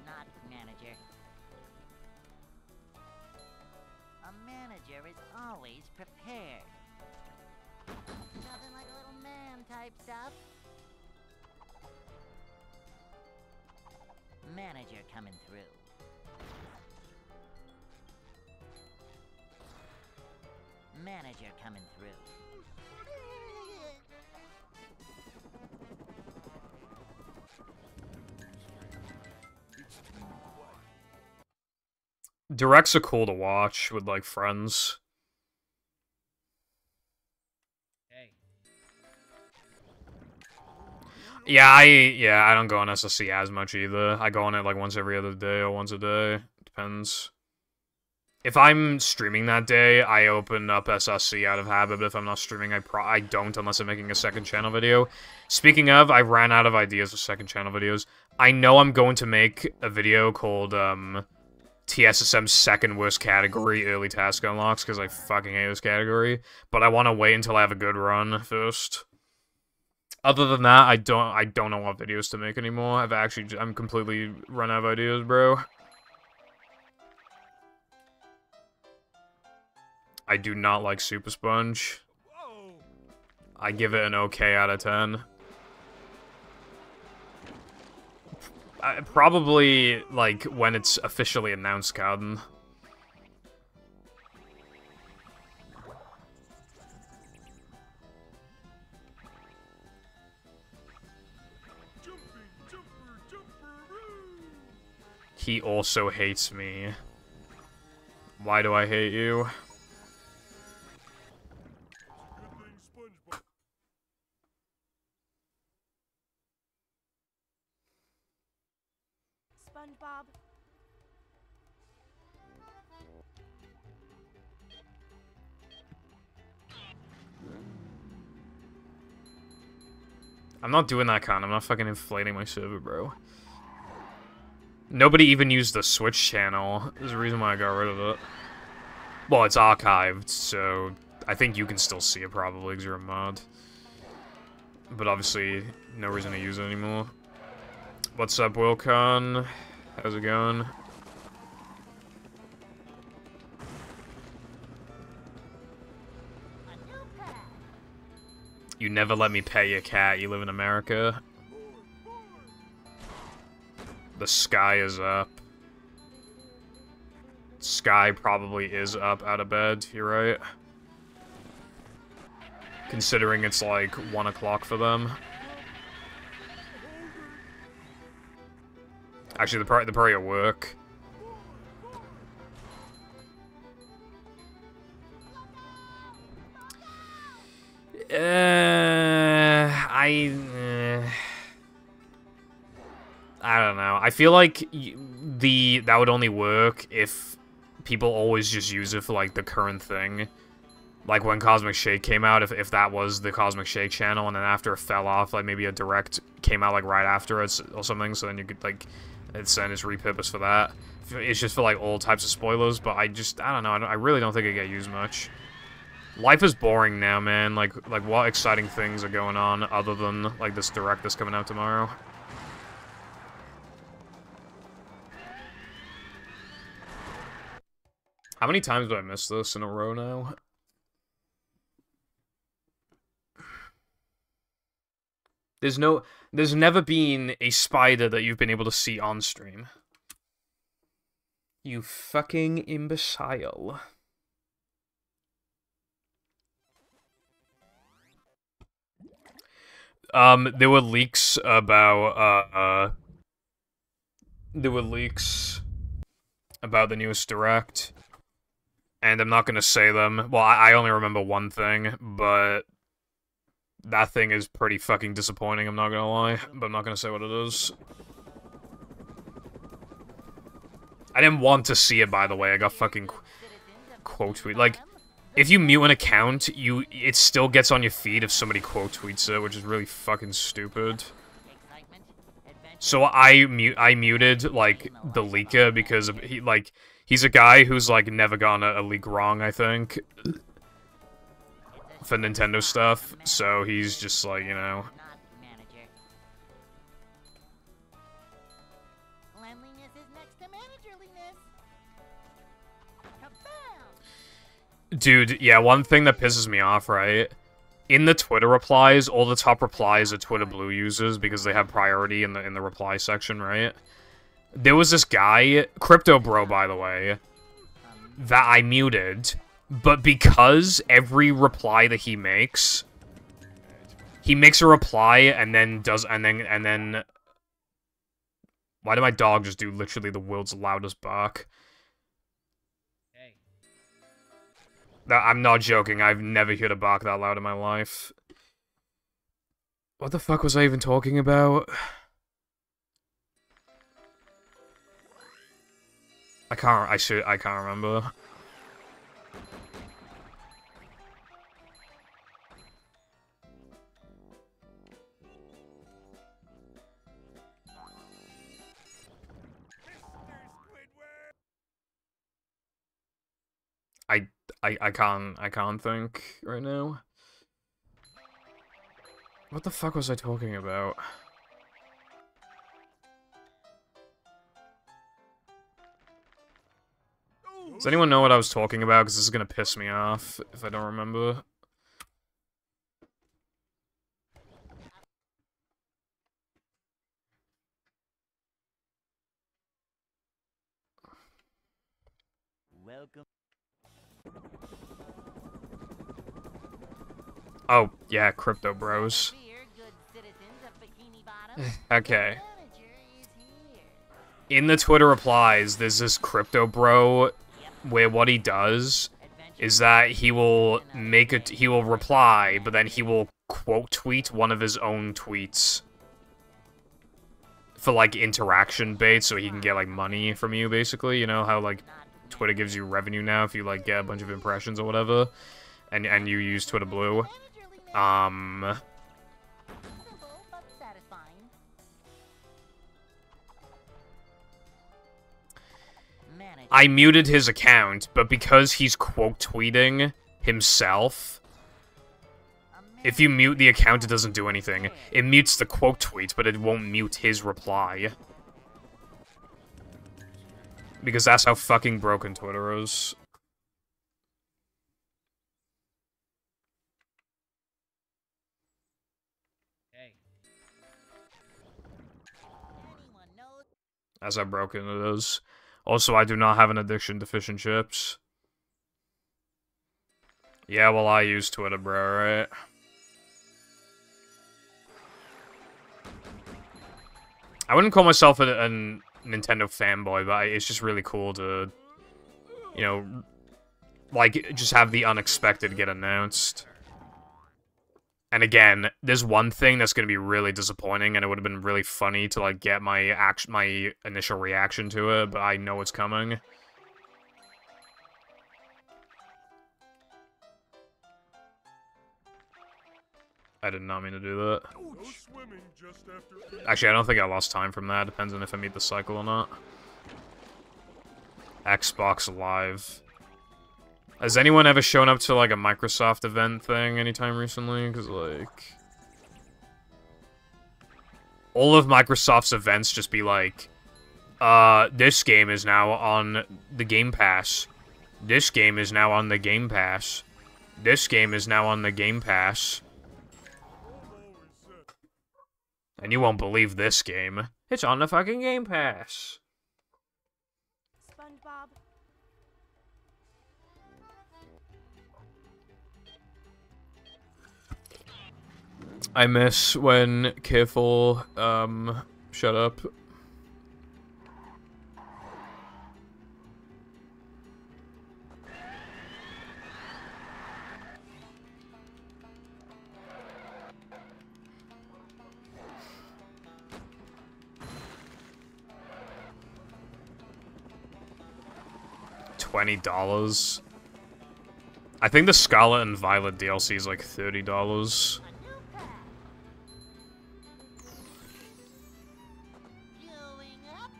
[SPEAKER 2] not manager. A manager is always prepared. Nothing like a little man type stuff. Manager coming through. Manager coming through.
[SPEAKER 3] Directs are cool to watch with, like, friends.
[SPEAKER 7] Hey.
[SPEAKER 3] Yeah, I don't go on SSC as much either. I go on it, like, once every other day or once a day. Depends. If I'm streaming that day, I open up SSC out of habit, but if I'm not streaming, I don't unless I'm making a second channel video. Speaking of, I ran out of ideas for second channel videos. I know I'm going to make a video called, TSSM's second worst category, early task unlocks, because I fucking hate this category. But I want to wait until I have a good run first. Other than that, I don't know what videos to make anymore. I'm completely run out of ideas, bro. I do not like Super Sponge.
[SPEAKER 1] Whoa!
[SPEAKER 3] I give it an okay out of 10. Probably, like, when it's officially announced, Cowden.
[SPEAKER 1] Jumping, jumper,
[SPEAKER 3] He also hates me. Why do I hate you?
[SPEAKER 1] Good thing SpongeBob.
[SPEAKER 4] SpongeBob.
[SPEAKER 3] I'm not doing that kind. I'm not fucking inflating my server, bro. Nobody even used the Switch channel. There's a reason why I got rid of it. Well, it's archived, so I think you can still see it probably because you're a mod. But obviously, no reason to use it anymore. What's up, Wilcon? How's it going? You never let me pet your cat. You live in America. The sky is up. Sky probably is up out of bed. You're right. Considering it's like 1 o'clock for them. Actually, they're probably at work. I don't know. I feel like that would only work if people always just use it for like the current thing. Like when Cosmic Shake came out, if that was the Cosmic Shake channel, and then after it fell off, like maybe a direct came out like right after it or something, so then you could like it's repurposed for that. It's just for like all types of spoilers, but I don't know. I really don't think it get used much. Life is boring now, man. Like what exciting things are going on other than like this direct that's coming out tomorrow? How many times do I miss this in a row now? There's never been a spider that you've been able to see on stream. You fucking imbecile. There were leaks about, the newest direct. And I'm not gonna say them. Well, I only remember one thing, but that thing is pretty fucking disappointing, I'm not gonna lie. But I'm not gonna say what it is. I didn't want to see it, by the way. I got fucking quote tweet. Like, if you mute an account, it still gets on your feed if somebody quote tweets it, which is really fucking stupid. So I muted, like, the leaker because of, he's a guy who's, like, never gotten a leak wrong, I think, for Nintendo stuff, so he's just, like, you know. Dude, yeah, one thing that pisses me off, right? In the Twitter replies, all the top replies are Twitter Blue users because they have priority in the reply section, right? There was this guy, Crypto Bro, by the way, that I muted, but because every reply that he makes a reply and then why did my dog just do literally the world's loudest bark? I'm not joking, I've never heard a bark that loud in my life. What the fuck was I even talking about? I can't remember. I can't think right now. What the fuck was I talking about? Does anyone know what I was talking about? Because this is gonna piss me off if I don't remember.
[SPEAKER 2] Welcome.
[SPEAKER 3] Oh, yeah, Crypto Bros. Okay. In the Twitter replies, there's this Crypto Bro where what he does is that he will reply, but then he will quote tweet one of his own tweets for like interaction bait so he can get like money from you, basically. You know how like Twitter gives you revenue now if you like get a bunch of impressions or whatever, and you use Twitter Blue.
[SPEAKER 2] manager.
[SPEAKER 3] I muted his account, but because he's quote tweeting himself, if you mute the account, it doesn't do anything. It mutes the quote tweet, but it won't mute his reply. Because that's how fucking broken Twitter is.
[SPEAKER 2] Anyone knows?
[SPEAKER 3] That's how broken it is. Also, I do not have an addiction to fish and chips. Yeah, well, I use Twitter, bro, right? I wouldn't call myself a Nintendo fanboy, but it's just really cool to, you know, like, just have the unexpected get announced. And again, there's one thing that's going to be really disappointing, and it would have been really funny to, like, get my initial reaction to it, but I know it's coming. I did not mean to do that.
[SPEAKER 1] No swimming just after.
[SPEAKER 3] Actually, I don't think I lost time from that. Depends on if I meet the cycle or not. Xbox Live. Has anyone ever shown up to, like, a Microsoft event thing anytime recently? Because, like... all of Microsoft's events just be like, this game is now on the Game Pass. This game is now on the Game Pass. This game is now on the Game Pass. And you won't believe this game. It's on the fucking Game Pass.
[SPEAKER 4] SpongeBob.
[SPEAKER 3] I miss when Careful, shut up. $20. I think the Scarlet and Violet DLC is like $30.
[SPEAKER 2] Going up.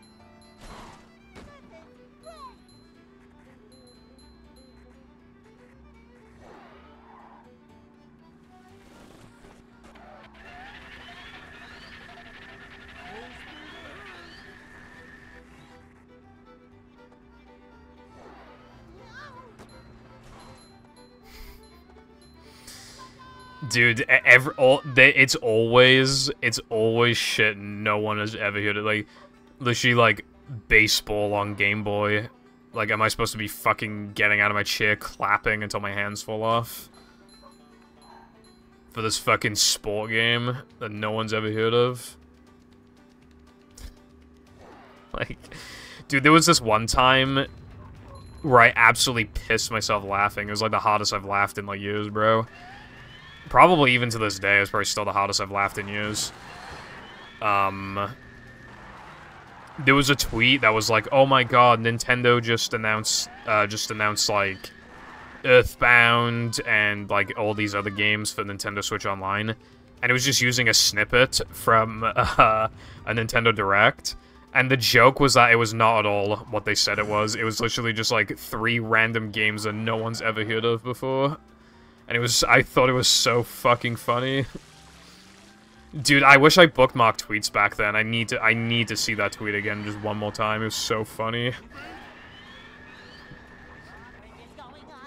[SPEAKER 3] Dude, it's always shit no one has ever heard of. Like, literally, like, baseball on Game Boy. Like, am I supposed to be fucking getting out of my chair, clapping until my hands fall off? For this fucking sport game that no one's ever heard of? Like, dude, there was this one time where I absolutely pissed myself laughing. It was, like, the hardest I've laughed in, like, years, bro. Probably even to this day, it's probably still the hardest I've laughed in years. There was a tweet that was like, "Oh my god, Nintendo just announced like Earthbound and like all these other games for Nintendo Switch Online," and it was just using a snippet from a Nintendo Direct. And the joke was that it was not at all what they said it was. It was literally just like 3 random games that no one's ever heard of before. And I thought it was so fucking funny. Dude, I wish I bookmarked tweets back then. I need to see that tweet again just one more time. It was so funny.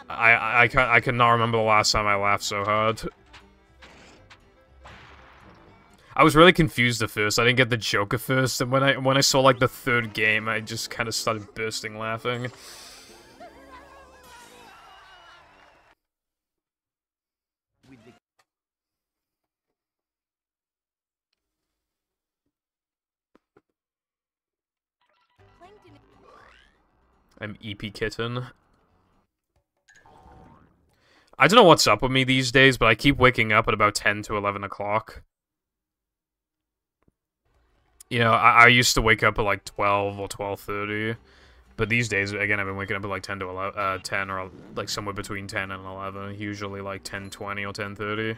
[SPEAKER 3] I cannot remember the last time I laughed so hard. I was really confused at first. I didn't get the joke at first, and when I saw like the 3rd game, I just kind of started bursting laughing.
[SPEAKER 4] Plankton.
[SPEAKER 3] I'm EP Kitten. I don't know what's up with me these days, but I keep waking up at about 10 to 11 o'clock. You know, I used to wake up at like 12 or 12:30, but these days, again, I've been waking up at like 10 to 11, 10 or like somewhere between 10 and 11, usually like 10:20 or 10:30.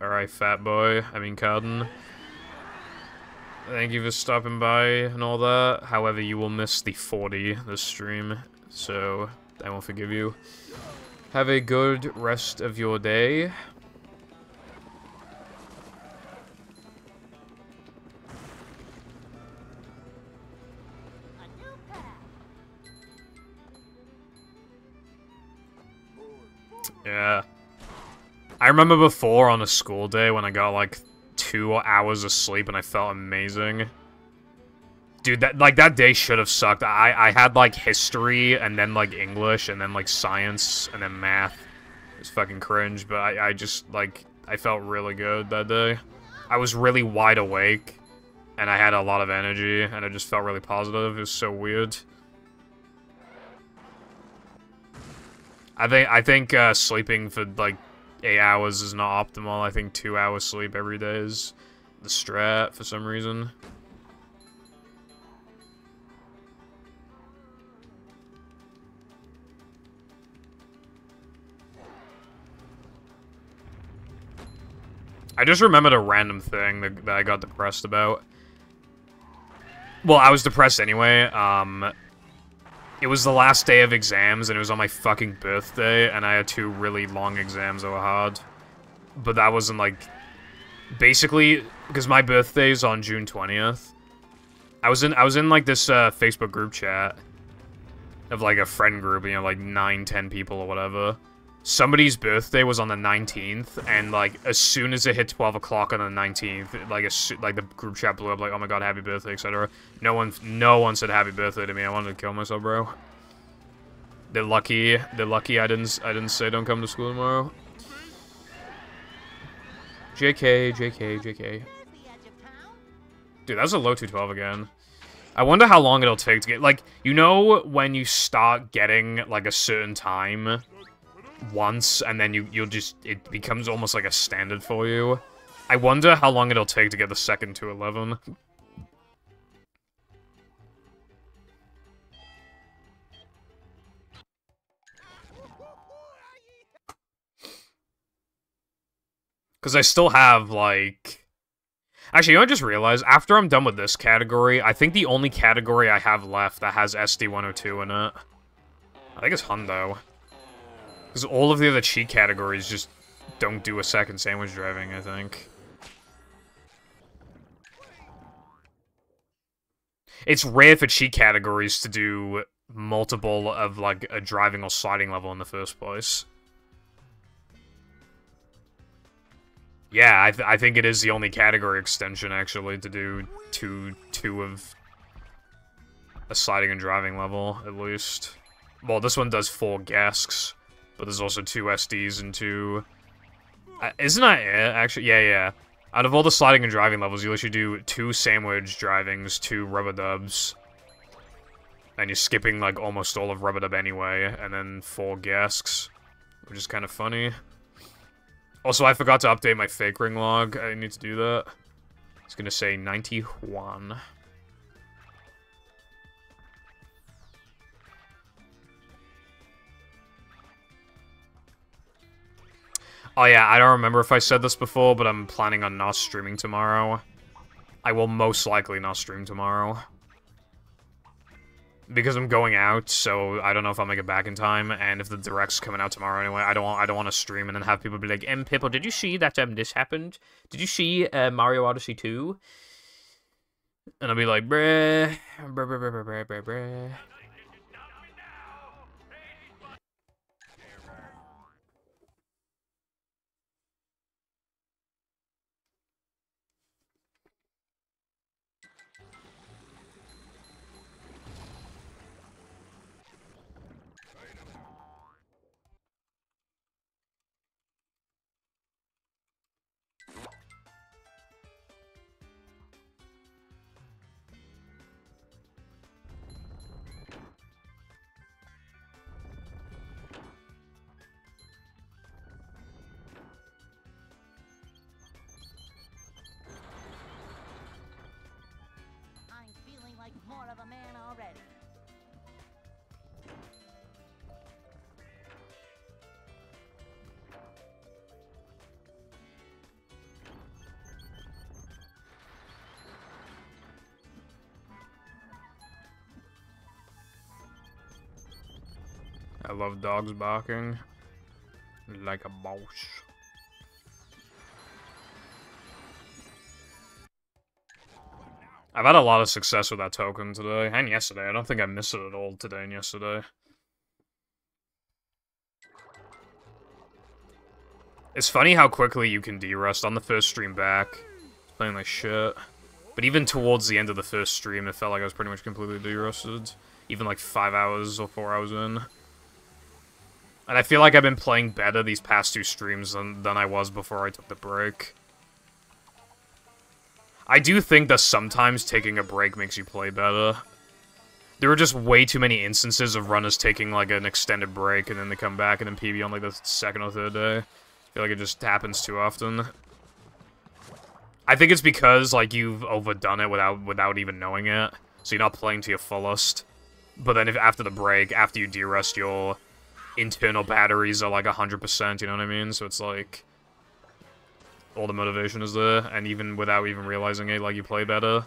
[SPEAKER 3] Alright, fat boy, I mean Carden. thank you for stopping by and all that. However, you will miss the 40 this stream, so I won't forgive you. Have a good rest of your day.
[SPEAKER 2] A new path.
[SPEAKER 3] Yeah. I remember before on a school day when I got like 2 hours of sleep and I felt amazing. Dude, that day should have sucked. I had like history and then like English and then like science and then math. It's fucking cringe, but I just like I felt really good that day. I was really wide awake and I had a lot of energy and I just felt really positive. It was so weird. I think sleeping for like 8 hours is not optimal. I think 2 hours sleep every day is the strat for some reason. I just remembered a random thing that I got depressed about. Well, I was depressed anyway. It was the last day of exams, and it was on my fucking birthday, and I had 2 really long exams that were hard. But that wasn't, like... Basically, because my birthday's on June 20th, I was in like, this, Facebook group chat of, like, a friend group, you know, like, 9-10 people or whatever. Somebody's birthday was on the 19th, and, like, as soon as it hit 12 o'clock on the 19th, like, the group chat blew up, like, oh my god, happy birthday, etc. No one said happy birthday to me. I wanted to kill myself, bro. They're lucky I didn't say don't come to school tomorrow. JK. Dude, that's a low 212 again. I wonder how long it'll take to get, like, you know when you start getting, like, a certain time once, and then you'll just, it becomes almost like a standard for you. I wonder how long it'll take to get the second 211. Because I still have, like... Actually, you know, I just realized, after I'm done with this category, I think the only category I have left that has SD102 in it, I think it's Hundo. Because all of the other cheat categories just don't do a second sandwich driving, I think. It's rare for cheat categories to do multiple of, like, a driving or sliding level in the first place. Yeah, I think it is the only category extension, actually, to do two of a sliding and driving level, at least. Well, this one does 4 gasks, but there's also 2 SDs and 2... isn't that it, actually? Yeah. Out of all the sliding and driving levels, you literally do 2 sandwich drivings, 2 rubber dubs. And you're skipping, like, almost all of rubber dub anyway, and then 4 gasks, which is kind of funny. Also, I forgot to update my fake ring log. I need to do that. It's gonna say 91. Oh yeah, I don't remember if I said this before, but I'm planning on not streaming tomorrow. I will most likely not stream tomorrow. Because I'm going out, so I don't know if I'll make it back in time, and if the direct's coming out tomorrow anyway, I don't want to stream and then have people be like, Pipple, did you see that this happened? Did you see Mario Odyssey 2? And I'll be like, bruh. I love dogs barking. Like a boss. I've had a lot of success with that token today, and yesterday. I don't think I missed it at all today and yesterday. It's funny how quickly you can de-rust on the first stream back. Playing like shit. But even towards the end of the first stream, it felt like I was pretty much completely de-rusted. Even like 5 hours or 4 hours in. And I feel like I've been playing better these past 2 streams than I was before I took the break. I do think that sometimes taking a break makes you play better. There were just way too many instances of runners taking like an extended break and then they come back and then PB on like the second or third day. I feel like it just happens too often. I think it's because like you've overdone it without even knowing it, so you're not playing to your fullest. But then if after the break, after you de-rust, your internal batteries are like 100%. You know what I mean? So it's like all the motivation is there, and even without even realizing it, like you play better.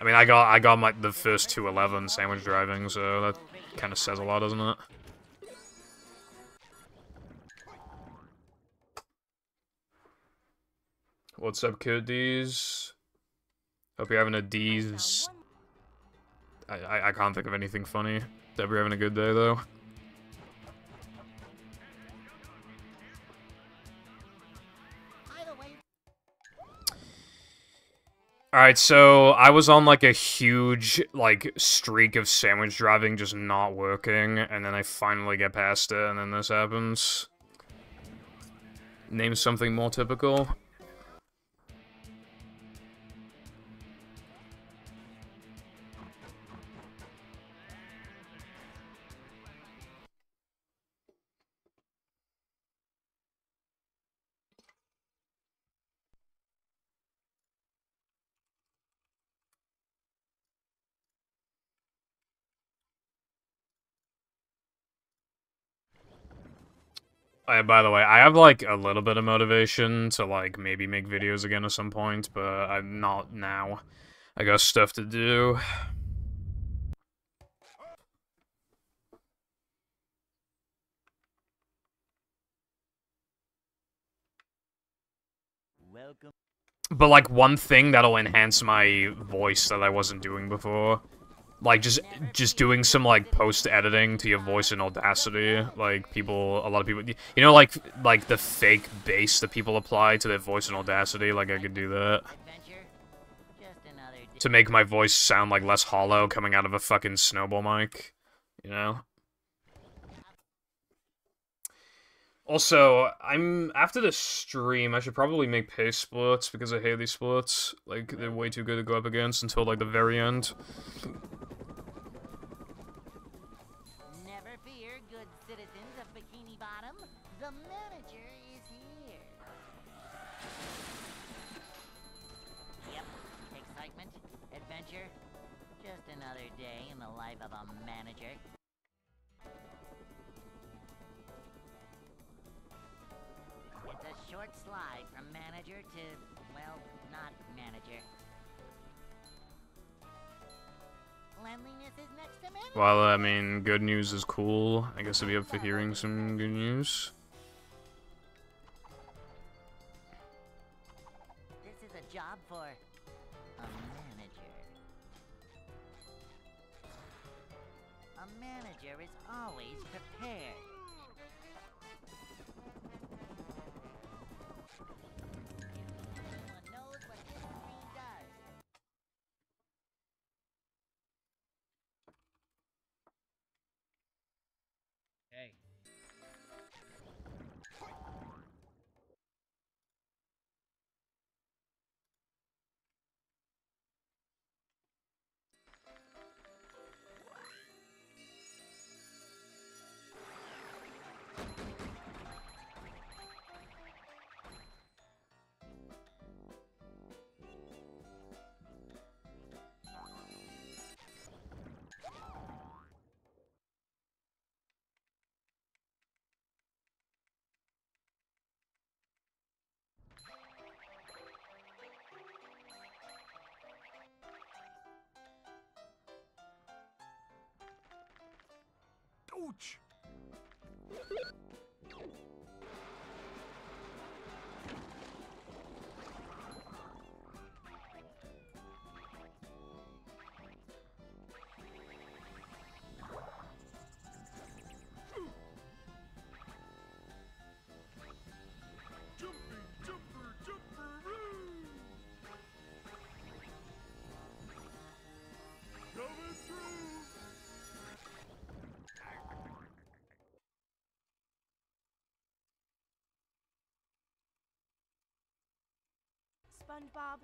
[SPEAKER 3] I mean, I got the first 211 sandwich driving, so that kind of says a lot, doesn't it? What's up, kiddies? Hope you're having a D's. I can't think of anything funny. Hope you're having a good day, though. Alright, so I was on like a huge like streak of sandwich driving just not working, and then I finally get past it, and then this happens. Name something more typical. By the way, I have, like, a little bit of motivation to, like, maybe make videos again at some point, but I'm not now. I got stuff to do.
[SPEAKER 2] Welcome.
[SPEAKER 3] But, like, one thing that'll enhance my voice that I wasn't doing before. Like, just doing some, like, post-editing to your voice in Audacity. Like, a lot of people... You know, like the fake bass that people apply to their voice in Audacity? Like, I could do that. To make my voice sound, like, less hollow coming out of a fucking snowball mic. You know? Also, after this stream, I should probably make pace splits, because I hate these splits. Like, they're way too good to go up against until, like, the very end.
[SPEAKER 2] Never fear, good citizens of Bikini Bottom. The manager is here. Yep, excitement, adventure. Just another day in the life of a manager. It's a short slide from manager to, well, not manager. Cleanliness is next to management.
[SPEAKER 3] Well, I mean, good news is cool. I guess I'll be up for hearing some good news.
[SPEAKER 2] This is a job for a manager. A manager is always prepared. Everyone knows what this machine does.
[SPEAKER 7] Hey.
[SPEAKER 1] Ouch! Coming through!
[SPEAKER 4] SpongeBob.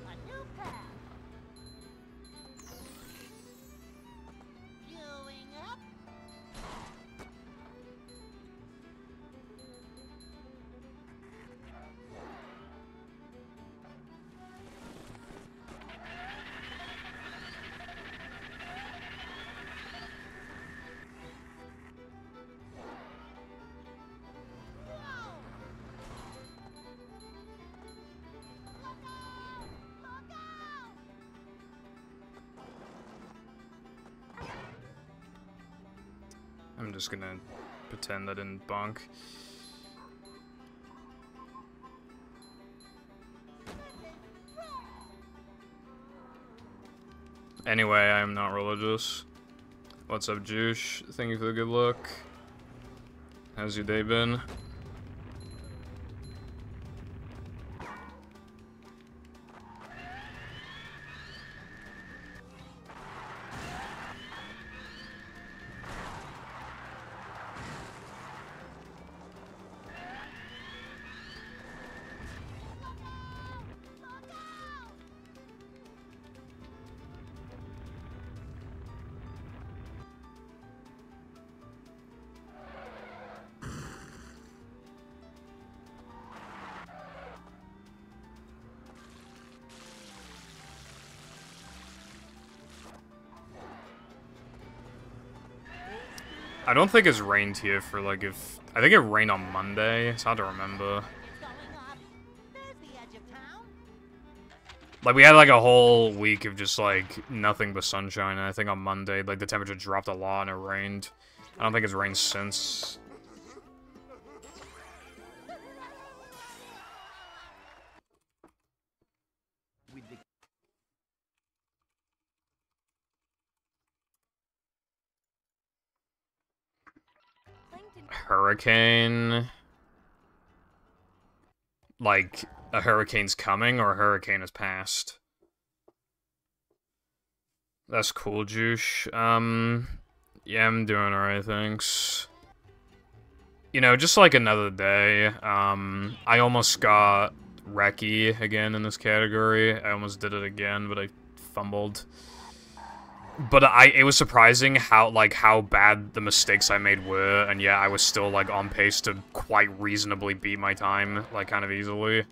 [SPEAKER 2] A new path. Queuing up. Whoa! Look out! Look out!
[SPEAKER 3] I'm just gonna pretend I didn't bonk. Anyway, I am not religious. What's up, Juice? Thank you for the good look. How's your day been?
[SPEAKER 4] Look out!
[SPEAKER 3] I don't think it's rained here for like if... I think it rained on Monday. It's hard to remember.
[SPEAKER 2] It's going up. There's the edge of town.
[SPEAKER 3] Like, we had like a whole week of just like nothing but sunshine, and I think on Monday, like, the temperature dropped a lot and it rained. I don't think it's rained since.
[SPEAKER 2] With the
[SPEAKER 4] Plankton.
[SPEAKER 3] Hurricane... Like, a hurricane's coming or a hurricane has passed? That's cool, Juice. Yeah, I'm doing alright, thanks. You know, just like another day. I almost got Reki again in this category. I almost did it again, but I fumbled. But it was surprising how bad the mistakes I made were, and yeah, I was still, like, on pace to quite reasonably beat my time, like, kind of easily.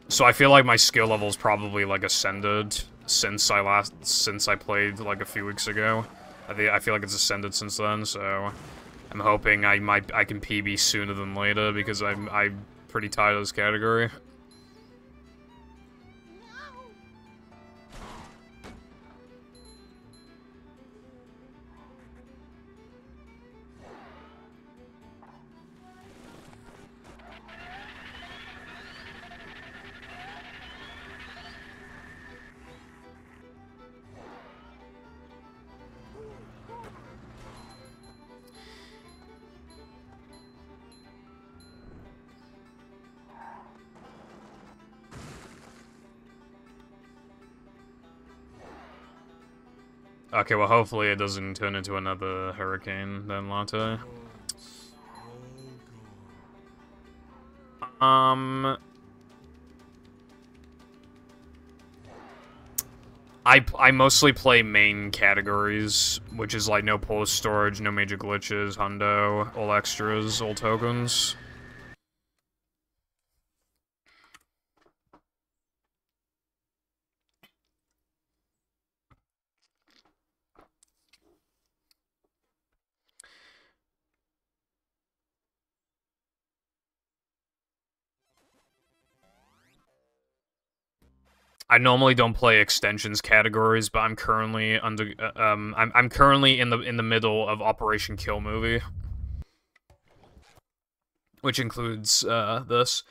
[SPEAKER 3] So I feel like my skill level's probably, like, ascended since I played, like, a few weeks ago. I feel like it's ascended since then, so I'm hoping I can PB sooner than later, because I'm pretty tired of this category. Okay, well, hopefully it doesn't turn into another hurricane, then, Latte. I mostly play main categories, which is like no pull storage, no major glitches, hundo, all extras, all tokens. I normally don't play extensions categories, but I'm currently under I'm currently in the middle of Operation Kill Movie, which includes this.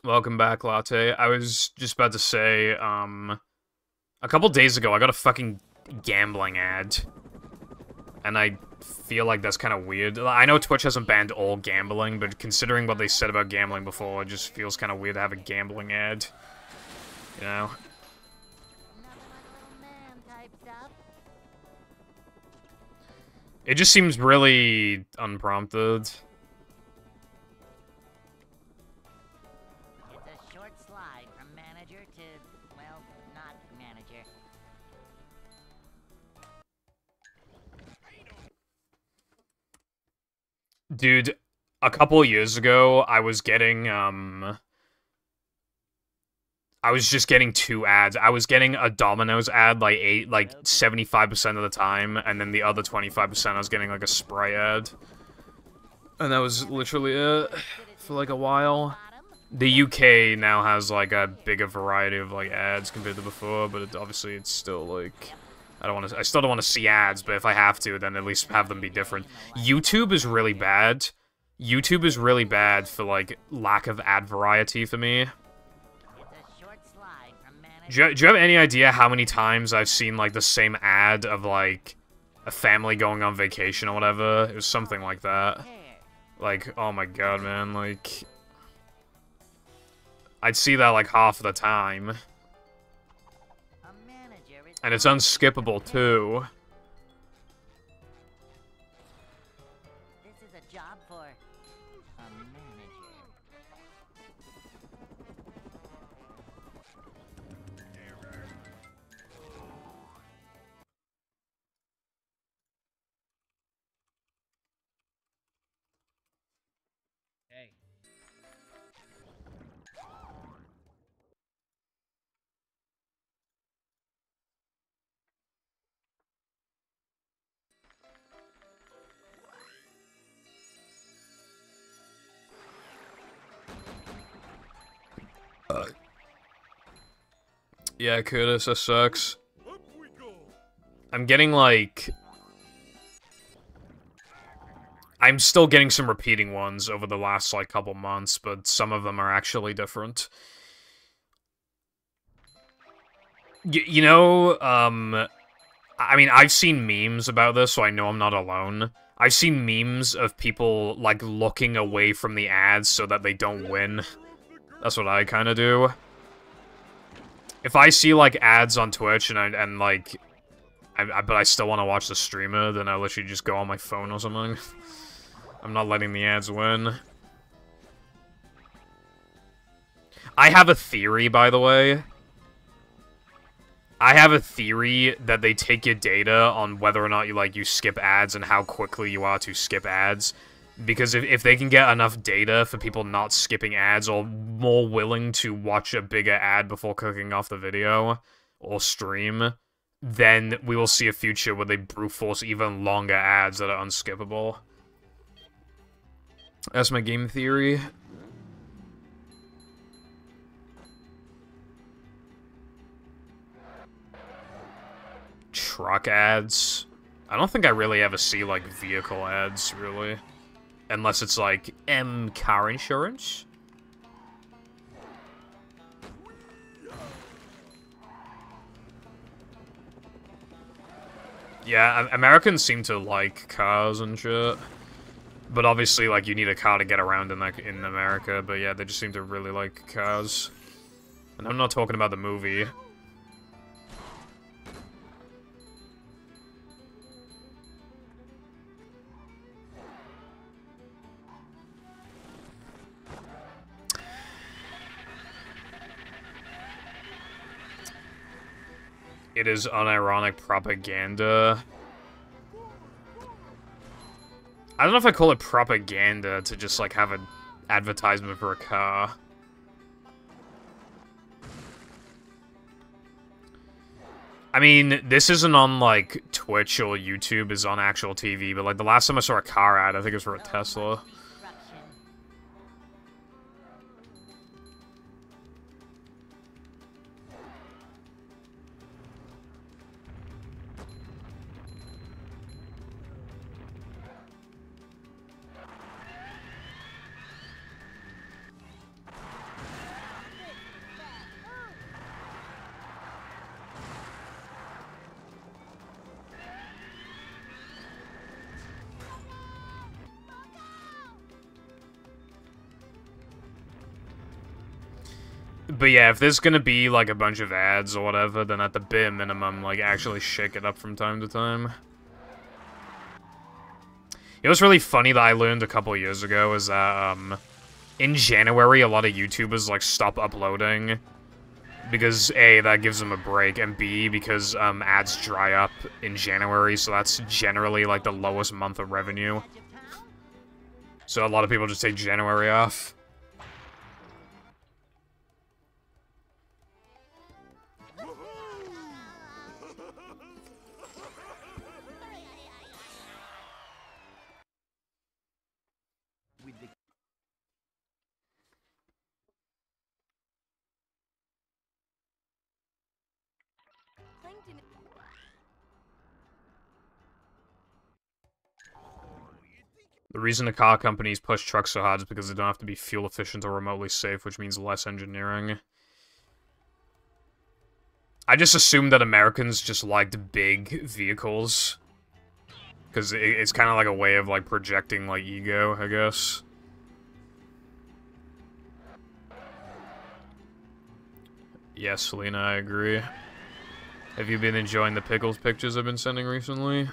[SPEAKER 3] Welcome back, Latte. I was just about to say a couple days ago I got a fucking gambling ad, and I feel like that's kind of weird. I know Twitch hasn't banned all gambling, but considering what they said about gambling before, it just feels kind of weird to have a gambling ad. You know? It just seems really unprompted.
[SPEAKER 2] It's a short slide from manager to, well, not manager.
[SPEAKER 3] Dude, a couple years ago, I was just getting 2 ads. I was getting a Domino's ad like 75% of the time, and then the other 25% I was getting like a Sprite ad. And that was literally it for like a while. The UK now has like a bigger variety of like ads compared to before, but obviously it's still like I still don't want to see ads, but if I have to, then at least have them be different. YouTube is really bad. YouTube is really bad for like lack of ad variety for me. Do you have any idea how many times I've seen, like, the same ad of, like, a family going on vacation or whatever? It was something like that. Like, oh my god, man, like... I'd see that, like, half the time. And it's unskippable, too.
[SPEAKER 2] This is a job for a manager.
[SPEAKER 7] Hey.
[SPEAKER 3] Yeah, Curtis, that sucks.
[SPEAKER 1] Up we go.
[SPEAKER 3] I'm getting, like... I'm still getting some repeating ones over the last, like, couple months, but some of them are actually different. You know, I mean, I've seen memes about this, so I know I'm not alone. I've seen memes of people, like, looking away from the ads so that they don't win. That's what I kind of do. If I see, like, ads on Twitch and like, but I still want to watch the streamer, then I literally just go on my phone or something. I'm not letting the ads win. I have a theory, by the way. I have a theory that they take your data on whether or not you skip ads and how quickly you are to skip ads. Because if they can get enough data for people not skipping ads or more willing to watch a bigger ad before clicking off the video or stream, then we will see a future where they brute force even longer ads that are unskippable. That's my game theory. Truck ads. I don't think I really ever see, like, vehicle ads, really. Unless it's, like, car insurance? Yeah, Americans seem to like cars and shit. But obviously, like, you need a car to get around in America, but yeah, they just seem to really like cars. And I'm not talking about the movie. It is unironic propaganda. I don't know if I call it propaganda to just, like, have an advertisement for a car. I mean, this isn't on, like, Twitch or YouTube, it's on actual TV, but, like, the last time I saw a car ad, I think it was for a Tesla. But yeah, if there's gonna be, like, a bunch of ads or whatever, then at the bare minimum, like, actually shake it up from time to time. It was really funny that I learned a couple of years ago is that, in January, a lot of YouTubers, like, stop uploading. Because, A, that gives them a break, and B, because, ads dry up in January, so that's generally, like, the lowest month of revenue. So a lot of people just take January off.
[SPEAKER 4] Plankton.
[SPEAKER 3] The reason the car companies push trucks so hard is because they don't have to be fuel efficient or remotely safe, which means less engineering. I just assumed that Americans just liked big vehicles. Because it's kind of like a way of, like, projecting, like, ego, I guess. Yes, Selena, I agree. Have you been enjoying the pickles pictures I've been sending recently?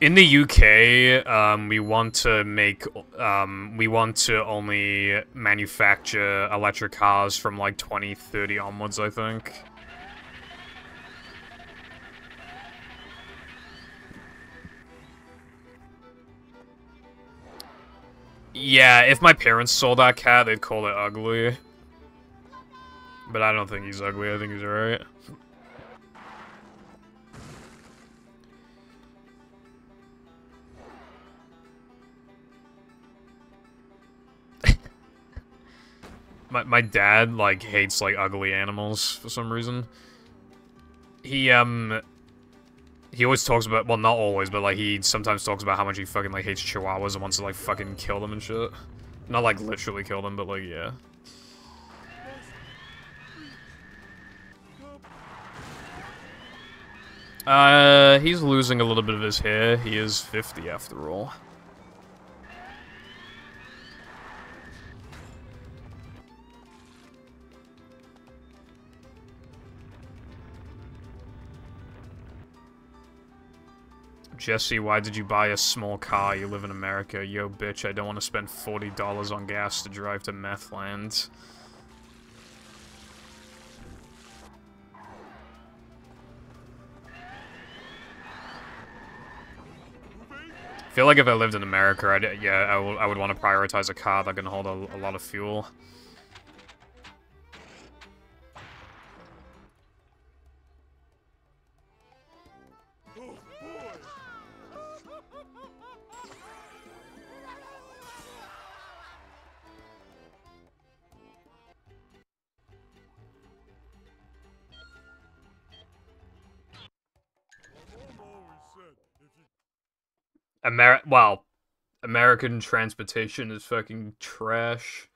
[SPEAKER 3] In the UK, we want to only manufacture electric cars from, like, 2030 onwards, I think. Yeah, if my parents saw that cat, they'd call it ugly. But I don't think he's ugly, I think he's alright. My dad, like, hates, like, ugly animals for some reason. He always talks about, well, not always, but, like, he sometimes talks about how much he fucking, like, hates chihuahuas and wants to, like, fucking kill them and shit. Not, like, literally kill them, but, like, yeah. He's losing a little bit of his hair. He is 50 after all. Jesse, why did you buy a small car? You live in America. Yo, bitch, I don't want to spend $40 on gas to drive to meth land. I feel like if I lived in America, I would want to prioritize a car that can hold a lot of fuel. American transportation is fucking trash.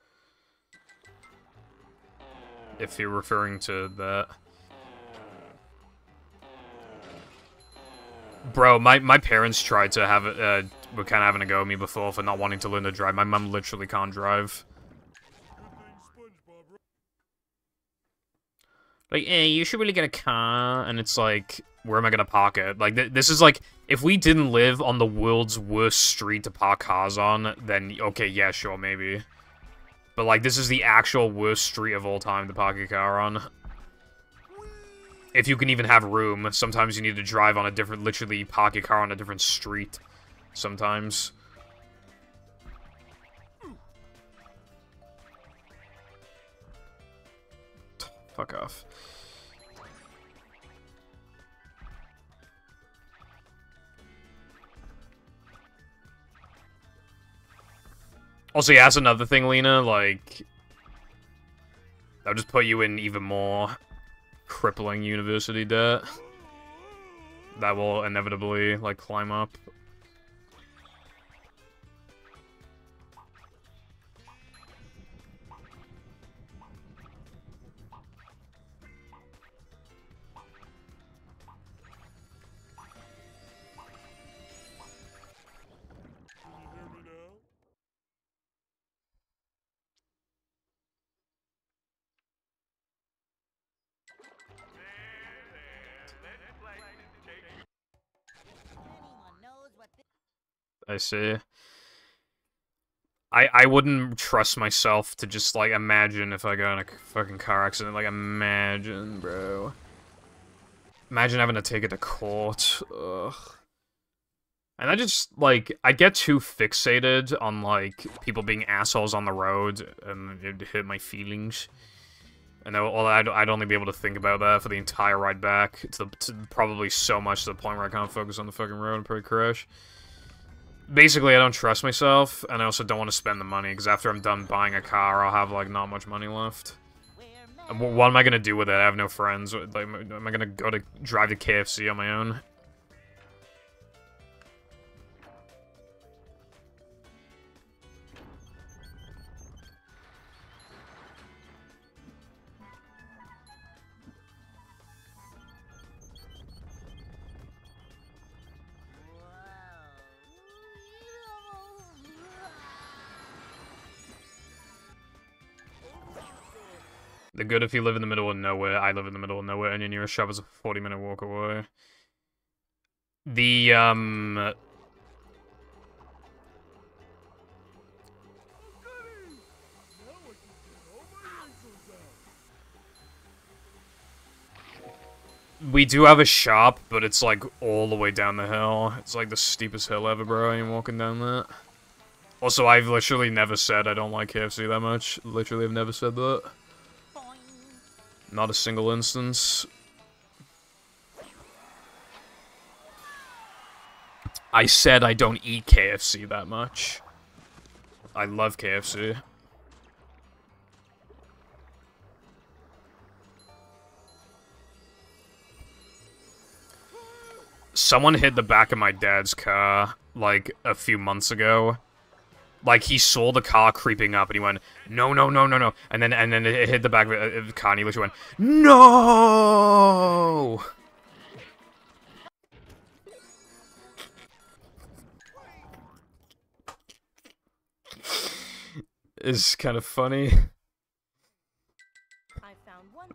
[SPEAKER 3] If you're referring to that. Bro, my parents tried to have it, were kind of having a go at me before for not wanting to learn to drive. My mum literally can't drive. Like, you should really get a car, and it's like, where am I gonna park it? Like, this is like, if we didn't live on the world's worst street to park cars on, then, okay, yeah, sure, maybe. But, like, this is the actual worst street of all time to park a car on. If you can even have room, sometimes you need to drive on a different, literally park your car on a different street. Sometimes. Fuck off. Also, yeah, that's another thing, Lena, like... I'll just put you in even more crippling university debt. That will inevitably, like, climb up.
[SPEAKER 1] Can you hear me now?
[SPEAKER 2] Anyone knows what this
[SPEAKER 3] I see. I wouldn't trust myself to just, like, imagine if I got in a fucking car accident. Like, imagine, bro. Imagine having to take it to court. Ugh. And I just, like, I get too fixated on, like, people being assholes on the road, and it hurt my feelings. And I'd only be able to think about that for the entire ride back, to probably so much to the point where I can't focus on the fucking road and probably crash. Basically, I don't trust myself, and I also don't want to spend the money, because after I'm done buying a car, I'll have, like, not much money left. And what am I gonna do with it? I have no friends. Like, am I gonna go to drive to KFC on my own? The good if you live in the middle of nowhere. I live in the middle of nowhere, and your nearest shop is a 40-minute walk away. The, we do have a shop, but it's, like, all the way down the hill. It's, like, the steepest hill ever, bro. I ain't walking down that. Also, I've literally never said I don't like KFC that much. Literally, I've never said that. Not a single instance. I said I don't eat KFC that much. I love KFC. Someone hit the back of my dad's car, like, a few months ago. Like, he saw the car creeping up, and he went, no, no, no, no, no. And then it hit the back of the car, and he literally went, no! It's kind of funny.
[SPEAKER 4] I found one.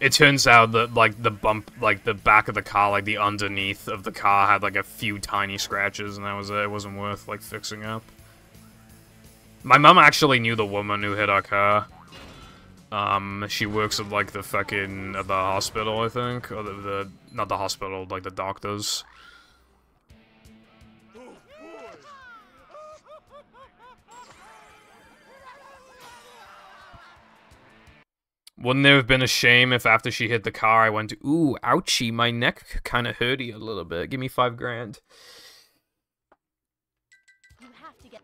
[SPEAKER 3] It turns out that, like, the bump, like, the back of the car, like, the underneath of the car had, like, a few tiny scratches, and that was it. It wasn't worth, like, fixing up. My mom actually knew the woman who hit our car. She works at, like, the fucking, the hospital, I think. Or not the hospital, like, the doctors. Wouldn't it have been a shame if after she hit the car I went, ooh, ouchie, my neck kind of hurty a little bit. Give me $5 grand.
[SPEAKER 4] You have to get.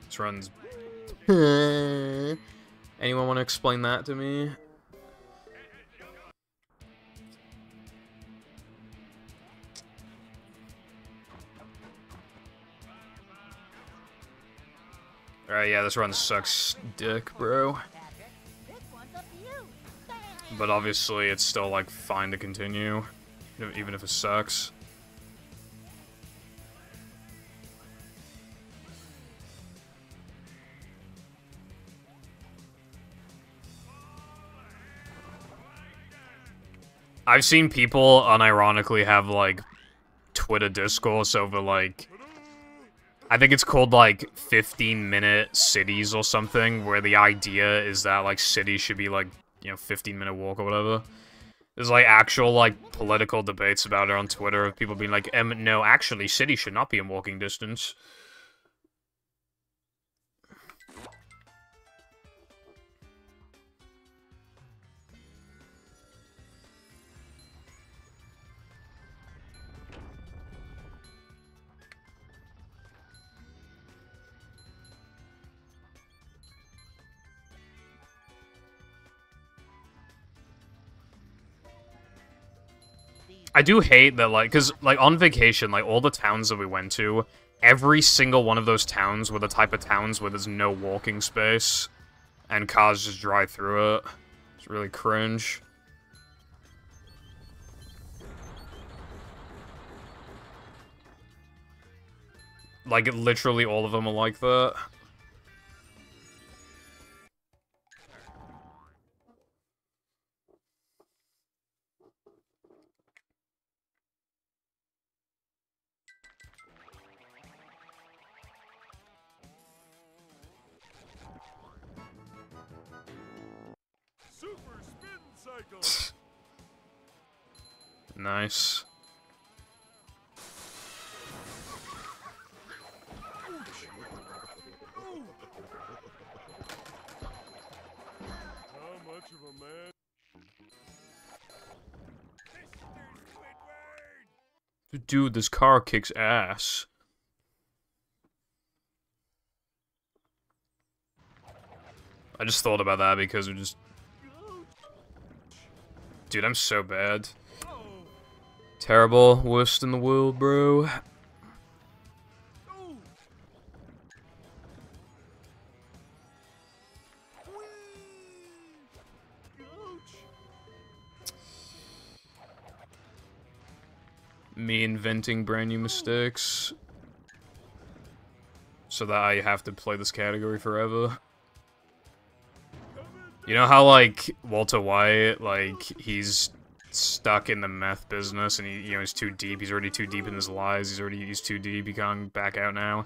[SPEAKER 3] This runs. Anyone want to explain that to me? Yeah, this run sucks dick, bro.
[SPEAKER 2] Patrick. This one's up to you. Bam!
[SPEAKER 3] But obviously, it's still, like, fine to continue. Even if it sucks. I've seen people unironically have, like, Twitter discourse over, like, I think it's called, like, 15-minute cities or something, where the idea is that, like, cities should be, like, you know, 15-minute walk or whatever. There's, like, actual, like, political debates about it on Twitter of people being like, no, actually, cities should not be in walking distance. I do hate that, like, because, like, on vacation, like, all the towns that we went to, every single one of those towns were the type of towns where there's no walking space, and cars just drive through it. It's really cringe. Like, literally all of them are like that.
[SPEAKER 1] Super spin cycle.
[SPEAKER 3] Nice.
[SPEAKER 1] How much of a man?
[SPEAKER 3] Dude, this car kicks ass. I just thought about that because we just... Dude, I'm so bad. Terrible. Worst in the world, bro. Me inventing brand new mistakes. So that I have to play this category forever. You know how, like, Walter White, like, he's stuck in the meth business and he, you know, he's too deep. He's already too deep in his lies. He's too deep. He can't back out now.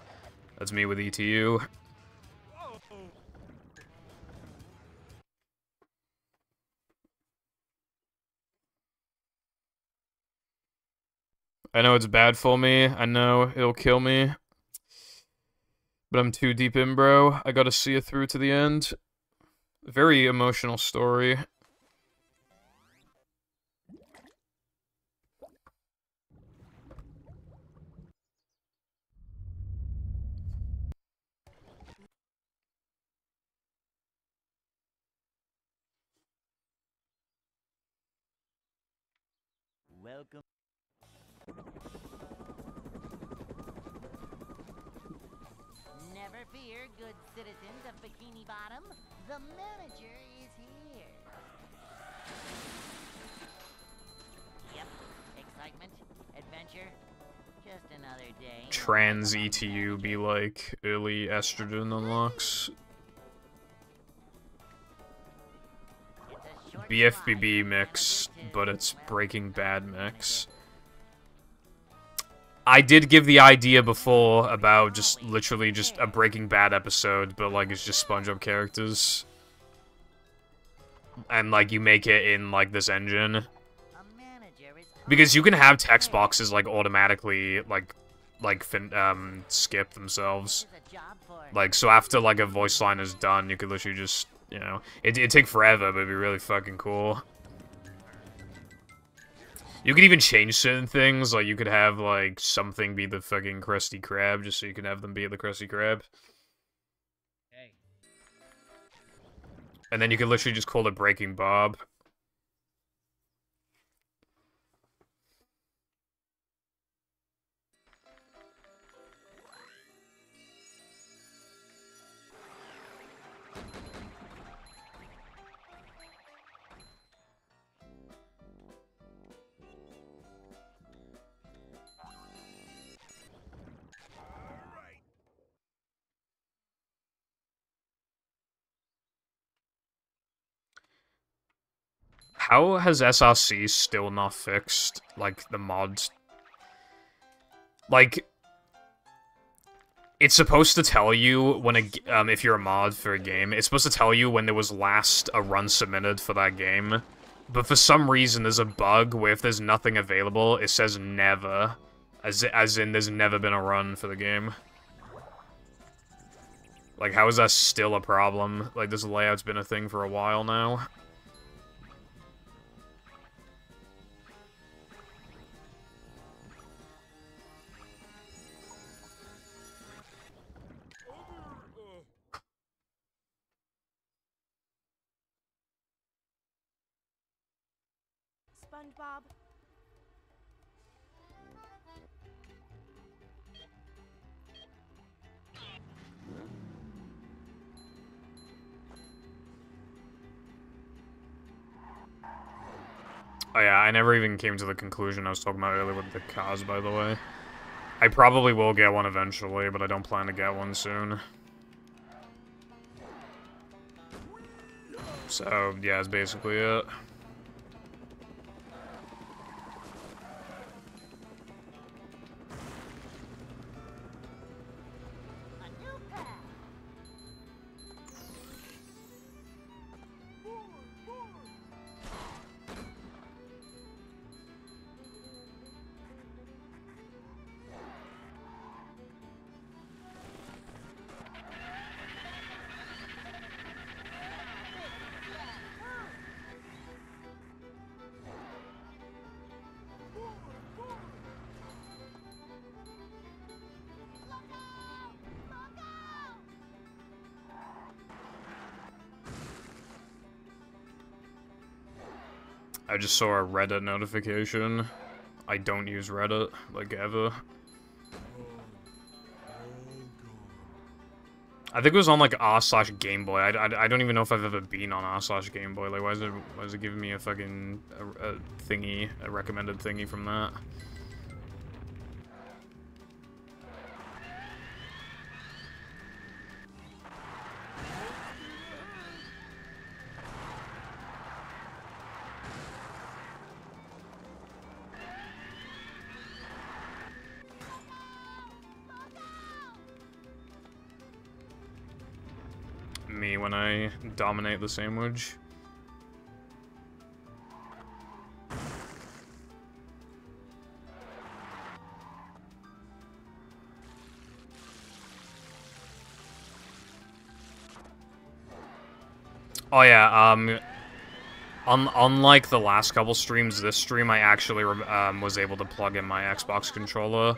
[SPEAKER 3] That's me with ETU. I know it's bad for me. I know it'll kill me. But I'm too deep in, bro. I gotta see it through to the end. Very emotional story.
[SPEAKER 2] Welcome. Never fear, good citizens of Bikini Bottom. The manager is here. Yep. Excitement, adventure, just another day.
[SPEAKER 3] Trans ETU be like early estrogen unlocks.
[SPEAKER 2] It's a short
[SPEAKER 3] BFBB
[SPEAKER 2] ride,
[SPEAKER 3] mix,
[SPEAKER 2] manager, to-
[SPEAKER 3] but it's
[SPEAKER 2] well,
[SPEAKER 3] Breaking Bad mix. I did give the idea before about just literally just a Breaking Bad episode, but like it's just SpongeBob characters. And like you make it in like this engine.
[SPEAKER 2] a manager is
[SPEAKER 3] Because you can have text boxes like automatically skip themselves.
[SPEAKER 2] There's a job for
[SPEAKER 3] Like so after like a voice line is done, you could literally just, you know, it'd take forever, but it'd be really fucking cool. You could even change certain things, like you could have like something be the fucking Krusty Krab, just so you can have them be the Krusty Krab.
[SPEAKER 2] Hey.
[SPEAKER 3] And then you could literally just call it Breaking Bob. How has SRC still not fixed, like, the mods? Like, it's supposed to tell you when if you're a mod for a game, it's supposed to tell you when there was last a run submitted for that game. But for some reason, there's a bug where if there's nothing available, it says never. As in, there's never been a run for the game. Like, how is that still a problem? Like, this layout's been a thing for a while now.
[SPEAKER 4] SpongeBob.
[SPEAKER 3] Oh yeah, I never even came to the conclusion I was talking about earlier with the cars, by the way. I probably will get one eventually, but I don't plan to get one soon. So, yeah, that's basically it. I just saw a Reddit notification. I don't use Reddit, like, ever. I think it was on, like, r/Gameboy. I don't even know if I've ever been on r/Gameboy. Like, why is it giving me a fucking a thingy, a recommended thingy from that? Me when I dominate the sandwich. Oh yeah, unlike the last couple streams, this stream I actually was able to plug in my Xbox controller.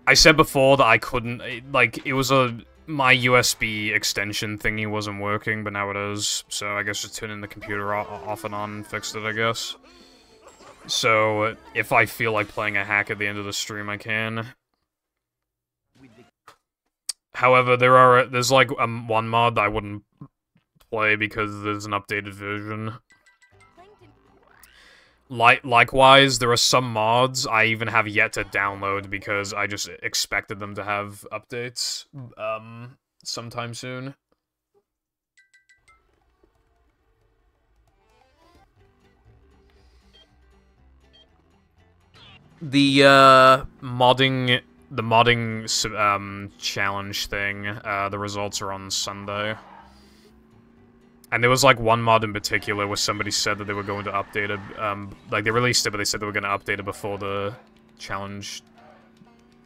[SPEAKER 3] I said before that I couldn't, like, it was my USB extension thingy wasn't working, but now it is, so I guess just turning the computer off and on fixed it, I guess. So, if I feel like playing a hack at the end of the stream, I can. However, there's like one mod that I wouldn't play because there's an updated version. Likewise, there are some mods I even have yet to download because I just expected them to have updates, sometime soon. The modding challenge thing, the results are on Sunday. And there was, like, one mod in particular where somebody said that they were going to update it, like, they released it, but they said they were going to update it before the challenge,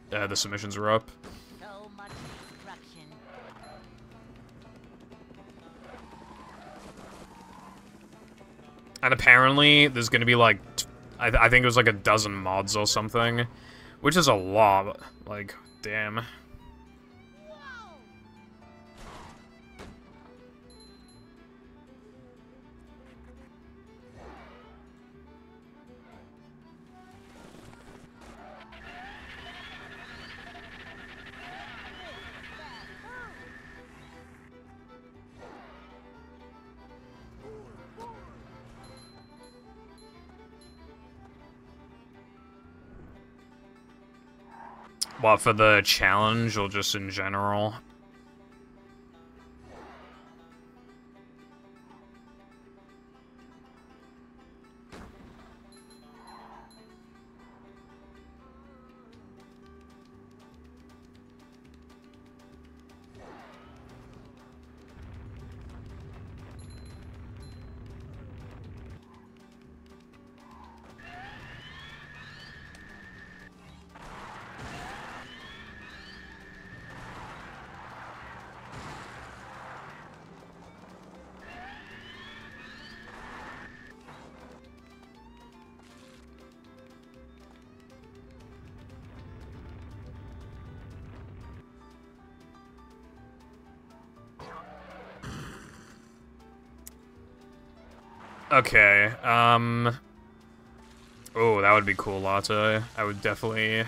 [SPEAKER 3] the submissions were up.
[SPEAKER 2] So much destruction.
[SPEAKER 3] And apparently, there's going to be, like, I think it was, like, a dozen mods or something, which is a lot, like, damn. What, for the challenge, or just in general? Okay, oh, that would be cool, Latte. I would definitely...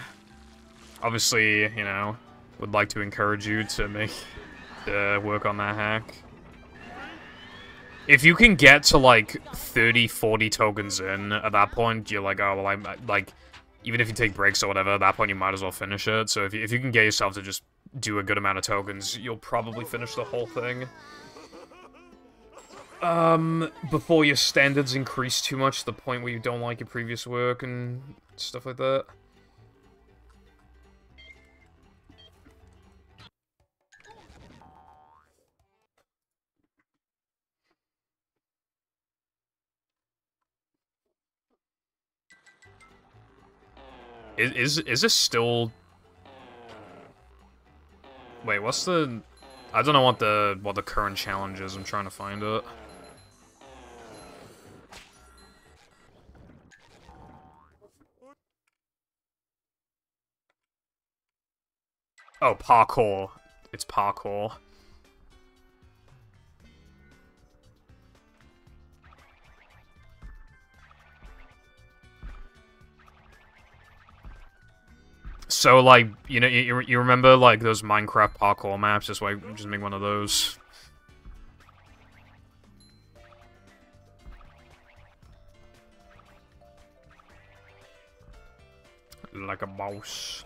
[SPEAKER 3] Obviously, you know, would like to encourage you to work on that hack. If you can get to, like, 30, 40 tokens in, at that point, you're like, oh, well, I'm, like, even if you take breaks or whatever, at that point you might as well finish it. So if you can get yourself to just do a good amount of tokens, you'll probably finish the whole thing. Before your standards increase too much to the point where you don't like your previous work and stuff like that. Is this still... Wait, what's the... I don't know what the current challenge is. I'm trying to find it. Oh, parkour. It's parkour. So, like, you know, you remember, like, those Minecraft parkour maps? Just make one of those. Like a mouse.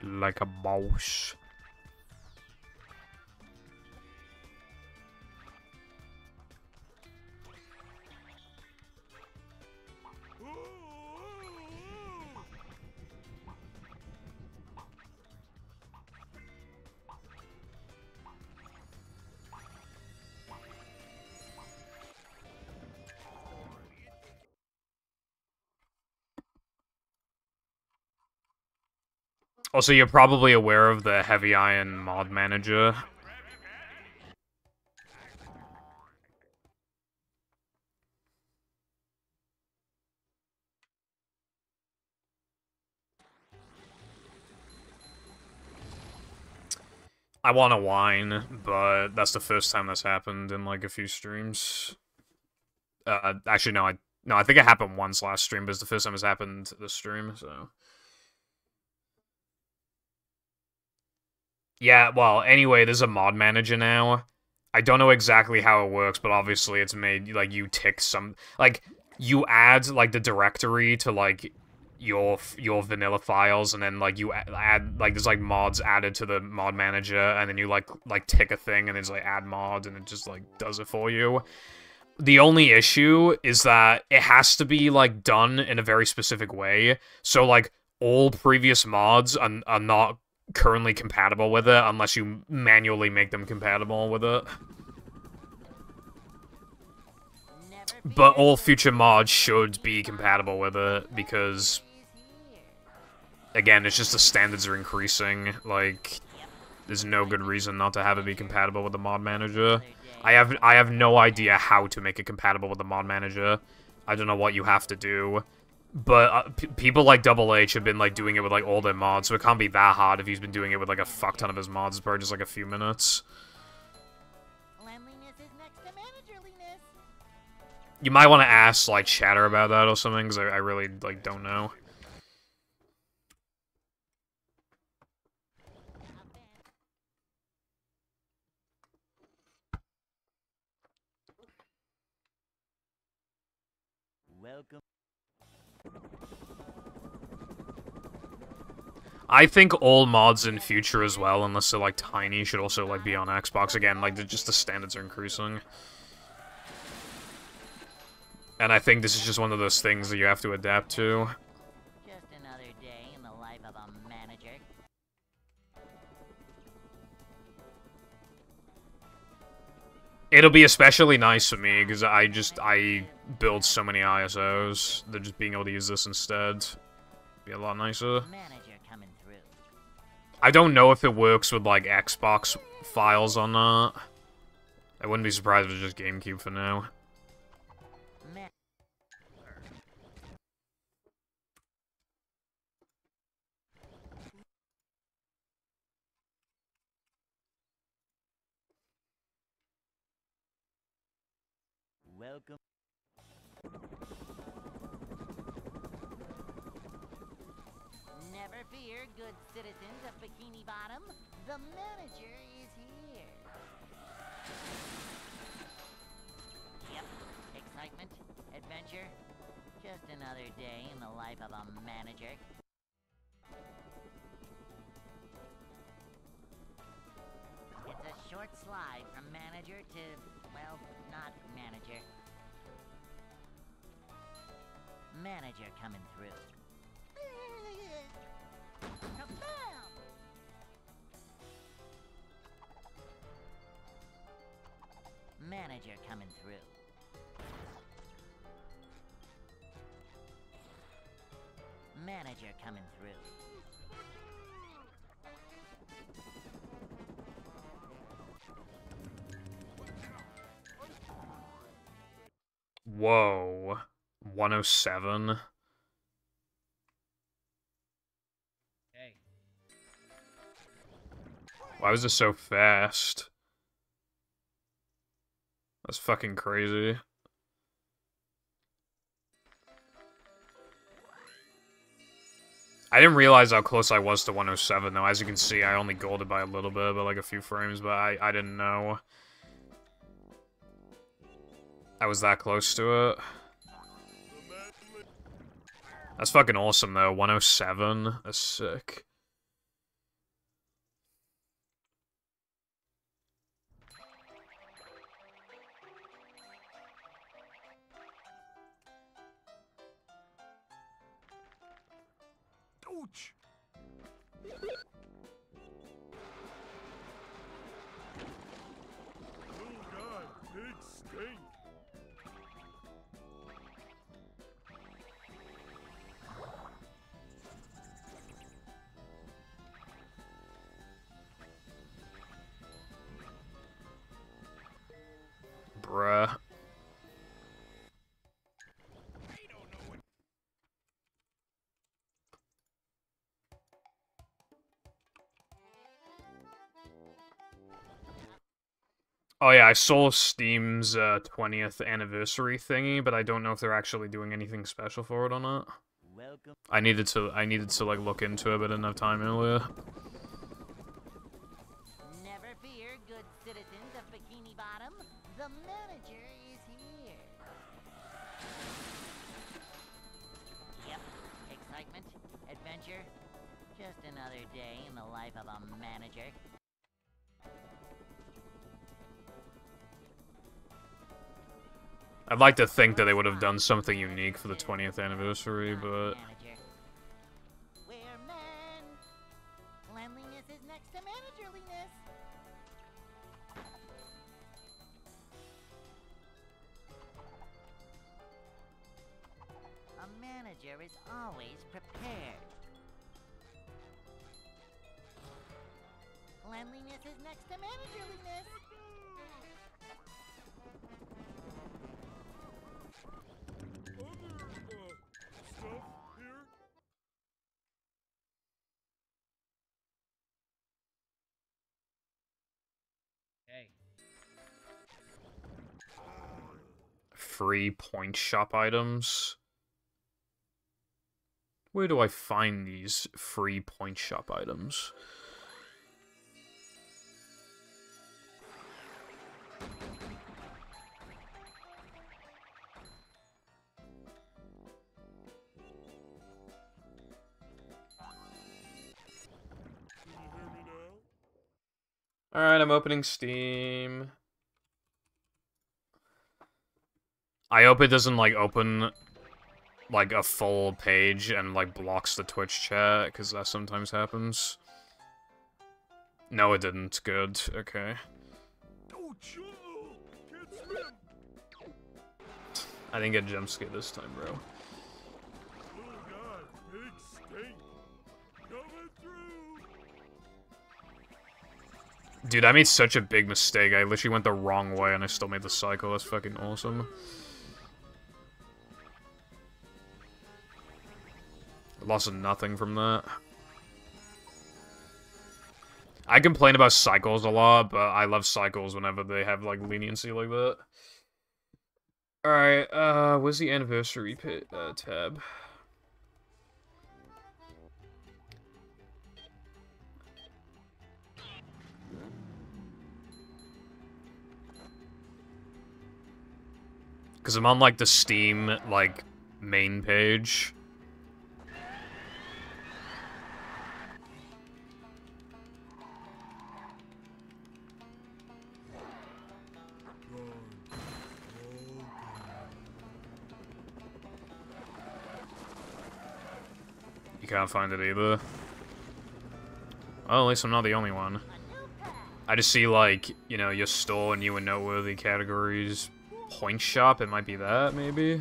[SPEAKER 3] Like a mouse. Also, you're probably aware of the Heavy Iron mod manager. I want to whine, but that's the first time that's happened in, like, a few streams. Actually, no, I think it happened once last stream, but it's the first time it's happened this stream, so... Yeah, well, anyway, there's a mod manager now. I don't know exactly how it works, but obviously it's made, like, you tick some... Like, you add, like, the directory to, like, your vanilla files, and then, like, you add, like, there's, like, mods added to the mod manager, and then you, like tick a thing, and it's, like, add mod, and it just, like, does it for you. The only issue is that it has to be, like, done in a very specific way, so, like, all previous mods are not currently compatible with it unless you manually make them compatible with it. But all future mods should be compatible with it because, again, it's just the standards are increasing. Like, there's no good reason not to have it be compatible with the mod manager. I have no idea how to make it compatible with the mod manager. I don't know what you have to do. But people like Double H have been, like, doing it with, like, all their mods, so it can't be that hard if he's been doing it with, like, a fuck ton of his mods. It's probably just, like, a few minutes.
[SPEAKER 2] Cleanliness is next to managerliness.
[SPEAKER 3] You might want to ask, like, Chatter about that or something, because I really, like, don't know.
[SPEAKER 2] Welcome.
[SPEAKER 3] I think all mods in future as well, unless they're, like, tiny, should also, like, be on Xbox. Again, like, just the standards are increasing. And I think this is just one of those things that you have to adapt to.
[SPEAKER 2] Just another day in the life of a manager.
[SPEAKER 3] It'll be especially nice for me, because I build so many ISOs, that just being able to use this instead be a lot nicer.
[SPEAKER 2] Manager coming through.
[SPEAKER 3] I don't know if it works with, like, Xbox files or not. I wouldn't be surprised if it's just GameCube for now.
[SPEAKER 2] Welcome. Never fear, good citizens of Bikini Bottom. The manager is here. Yep, excitement, adventure. Just another day in the life of a manager. It's a short slide from manager to, well, not manager. Manager coming through. Kabam! Manager coming through. Manager coming through.
[SPEAKER 3] Whoa. 107.
[SPEAKER 7] Hey.
[SPEAKER 3] Why was it so fast? That's fucking crazy. I didn't realize how close I was to 107 though. As you can see, I only golded by a little bit, by like a few frames, but I didn't know I was that close to it. That's fucking awesome though. 107. That's sick.
[SPEAKER 1] Ouch! Little guy, big stink.
[SPEAKER 3] Bruh. Oh yeah, I saw Steam's 20th anniversary thingy, but I don't know if they're actually doing anything special for it or not.
[SPEAKER 2] Welcome.
[SPEAKER 3] I needed to like look into it, but I didn't have time earlier.
[SPEAKER 2] Never fear, good citizens of Bikini Bottom. The manager is here. Yep, excitement, adventure. Just another day in the life of a manager.
[SPEAKER 3] I'd like to think that they would have done something unique for the 20th anniversary, but
[SPEAKER 2] Manager. We're men. Cleanliness is next to managerliness. A manager is always prepared. Cleanliness is next to managerliness.
[SPEAKER 1] Stuff here?
[SPEAKER 7] Hey.
[SPEAKER 3] free point shop items. Where do I find these free point shop items?
[SPEAKER 1] Can you hear me now?
[SPEAKER 3] Alright, I'm opening Steam. I hope it doesn't, like, open, like, a full page and, like, blocks the Twitch chat, because that sometimes happens. No, it didn't. Good. Okay.
[SPEAKER 1] Oh, chill! Can't swim!
[SPEAKER 3] I didn't get jump scared this time, bro.
[SPEAKER 1] Little guy, big stink. Coming through!
[SPEAKER 3] Dude, I made such a big mistake. I literally went the wrong way and I still made the cycle. That's fucking awesome. Lost nothing from that. I complain about cycles a lot, but I love cycles whenever they have, like, leniency like that. Alright, where's the anniversary tab? Because I'm on, like, the Steam, like, main page. You can't find it either. Well, at least I'm not the only one. I just see, like, you know, your store, new and noteworthy categories, point shop, it might be that, maybe?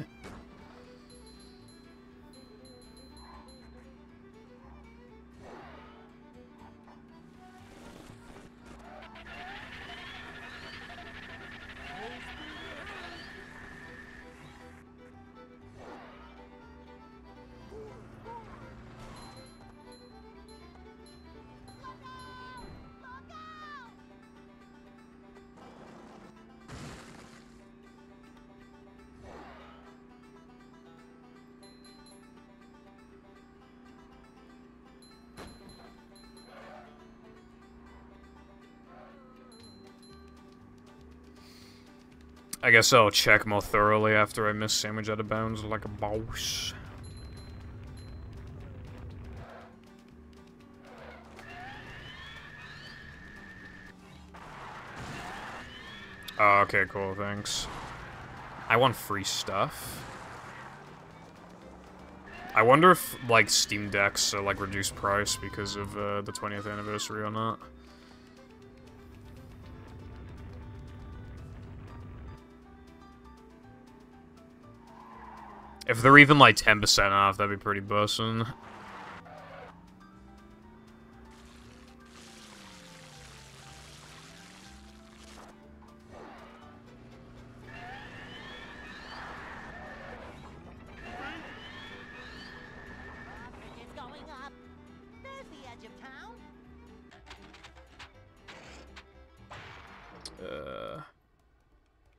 [SPEAKER 3] I guess I'll check more thoroughly after I miss Sandwich Out of Bounds like a boss. Oh, okay, cool, thanks. I want free stuff. I wonder if, like, Steam Decks are, like, reduced price because of the 20th anniversary or not. If they're even, like, 10% off, that'd be pretty bussin'.
[SPEAKER 2] It's going up. There's the edge of town.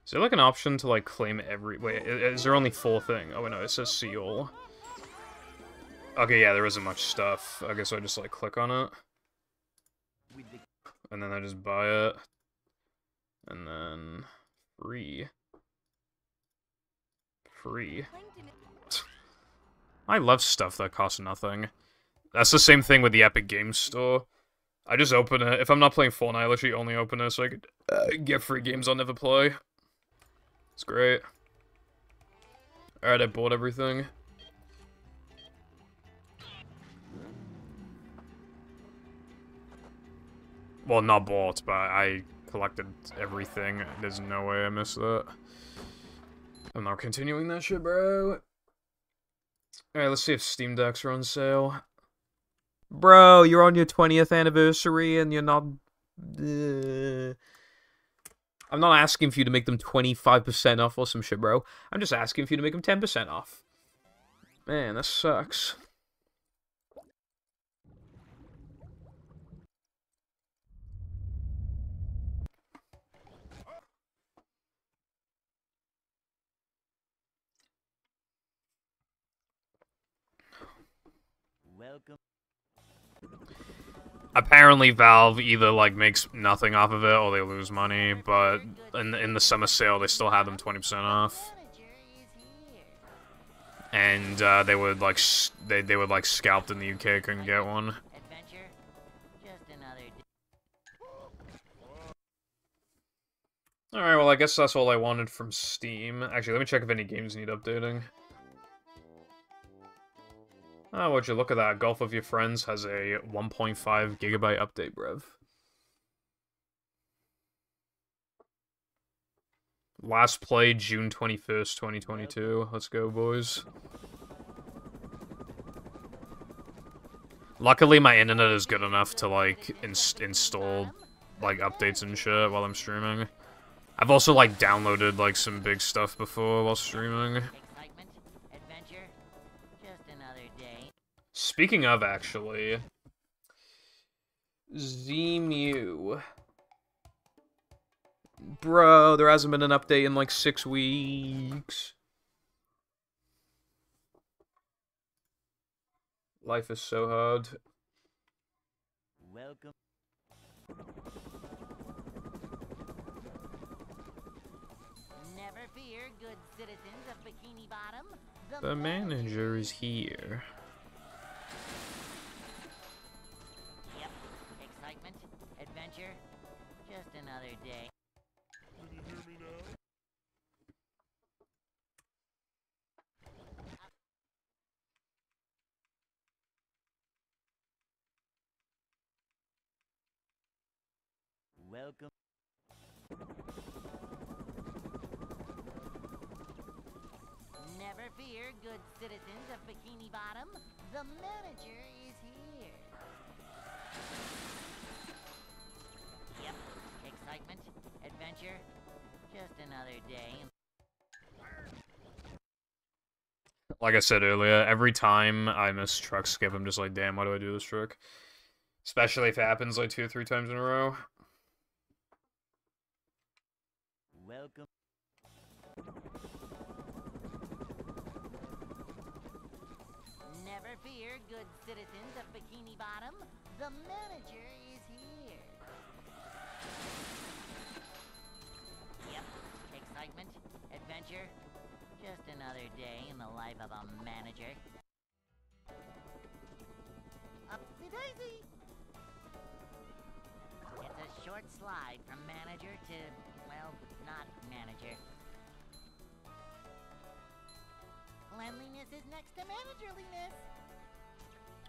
[SPEAKER 3] Is there, like, an option to, like, claim every... Wait, is there only 4 things? Oh, wait, no, it says seal. Okay, yeah, there isn't much stuff. I guess I just, like, click on it. And then I just buy it. And then... Free. Free. I love stuff that costs nothing. That's the same thing with the Epic Games Store. I just open it. If I'm not playing Fortnite, I literally only open it so I could get free games I'll never play. It's great. Alright, I bought everything. Well, not bought, but I collected everything. There's no way I missed that. I'm not continuing that shit, bro. Alright, let's see if Steam Decks are on sale. Bro, you're on your 20th anniversary and you're not... I'm not asking for you to make them 25% off or some shit, bro. I'm just asking for you to make them 10% off. Man, that sucks.
[SPEAKER 2] Welcome.
[SPEAKER 3] Apparently Valve either, like, makes nothing off of it or they lose money, but in the summer sale they still had them 20% off. And they would, like, they would, like, scalped in the UK, couldn't get one.
[SPEAKER 2] Adventure. Just another day.
[SPEAKER 3] Alright, well, I guess that's all I wanted from Steam. Actually, let me check if any games need updating. Oh, would you look at that? Golf with Your Friends has a 1.5 gigabyte update, bruv. Last played June 21st, 2022. Let's go, boys. Luckily, my internet is good enough to, like, install, like, updates and shit while I'm streaming. I've also, like, downloaded, like, some big stuff before while streaming.
[SPEAKER 2] Excitement. Adventure. Just another day.
[SPEAKER 3] Speaking of, actually... Zemu. Bro, there hasn't been an update in like 6 weeks. Life is so hard.
[SPEAKER 2] Welcome. Never fear, good citizens of Bikini Bottom.
[SPEAKER 3] The manager is here.
[SPEAKER 2] Yep. Excitement, adventure, just another day.
[SPEAKER 1] Can you hear me now?
[SPEAKER 2] Welcome. Never fear, good citizens of Bikini Bottom. The manager is here. Yep. Excitement, adventure, just another day.
[SPEAKER 3] Like I said earlier, every time I miss truck skip, I'm just like, damn, why do I do this trick? Especially if it happens like 2 or 3 times in a row.
[SPEAKER 2] Welcome. Never fear, good citizens of Bikini Bottom. The manager is here. Yep. Excitement, adventure, just another day in the life of a manager. Upsy daisy! It's a short slide from manager to, well, not manager. Cleanliness is next to managerliness.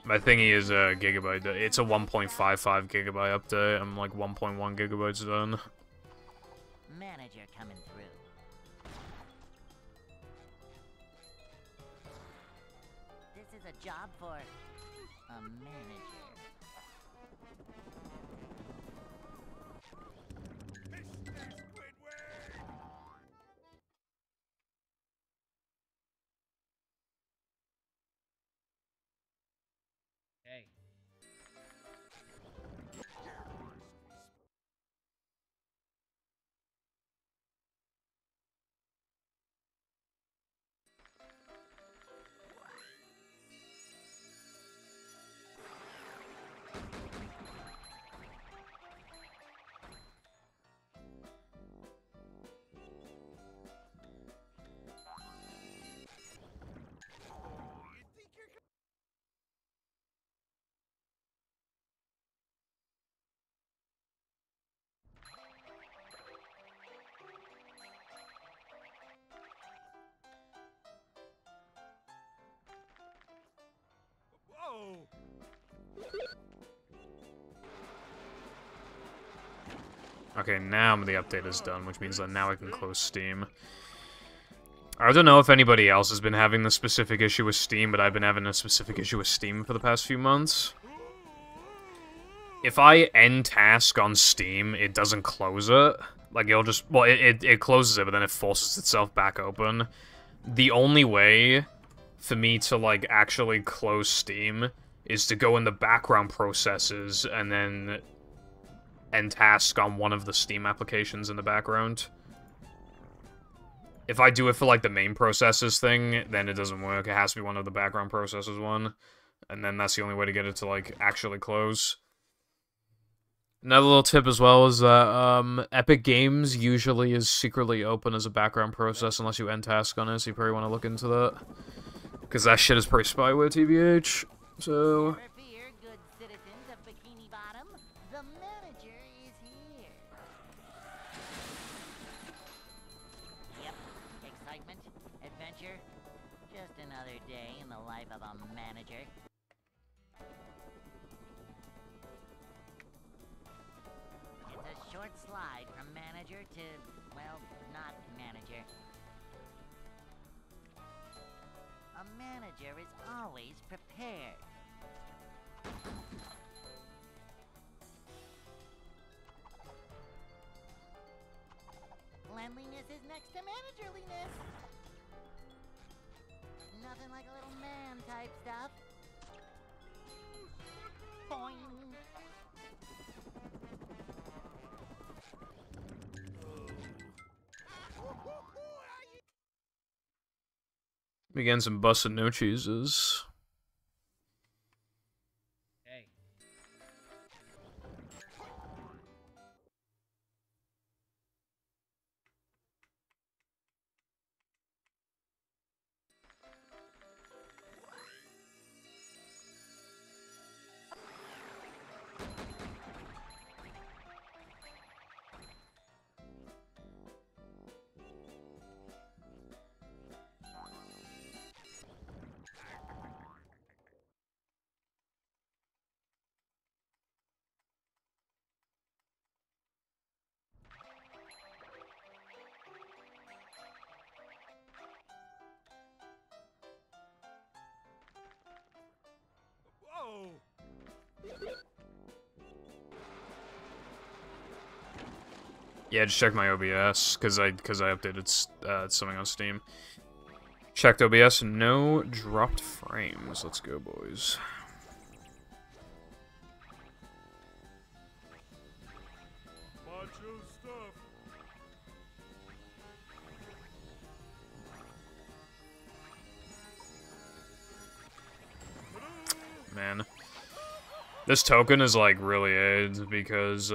[SPEAKER 3] My thingy is a gigabyte. It's a 1.55 gigabyte update. I'm like 1.1 gigabytes done.
[SPEAKER 2] Manager coming through. This is a job for a manager.
[SPEAKER 7] Hey.
[SPEAKER 1] Whoa!
[SPEAKER 3] Okay, now the update is done, which means that now I can close Steam. I don't know if anybody else has been having this specific issue with Steam, but I've been having a specific issue with Steam for the past few months. If I end task on Steam, it doesn't close it. Like, it'll just... Well, it closes it, but then it forces itself back open. The only way for me to, like, actually close Steam is to go in the background processes and then end task on one of the Steam applications in the background. If I do it for, like, the main processes thing, then it doesn't work. It has to be one of the background processes one. And then that's the only way to get it to, like, actually close. Another little tip as well is that Epic Games usually is secretly open as a background process unless you end task on it, so you probably want to look into that. Because that shit is pretty spyware, TBH. So...
[SPEAKER 2] Never fear, good citizens of Bikini Bottom. The manager is here. Yep. Excitement, adventure, just another day in the life of a manager. It's a short slide from manager to, well, not manager. A manager is always prepared. Cleanliness is next to managerliness. Nothing like a little man type stuff. Boing.
[SPEAKER 3] We getting some busted no cheeses.
[SPEAKER 7] Hey.
[SPEAKER 1] Whoa!
[SPEAKER 3] Yeah, just check my OBS because I updated something on Steam. Checked OBS, no dropped frames. Let's go, boys.
[SPEAKER 1] Macho stuff.
[SPEAKER 3] Man, this token is like really aid because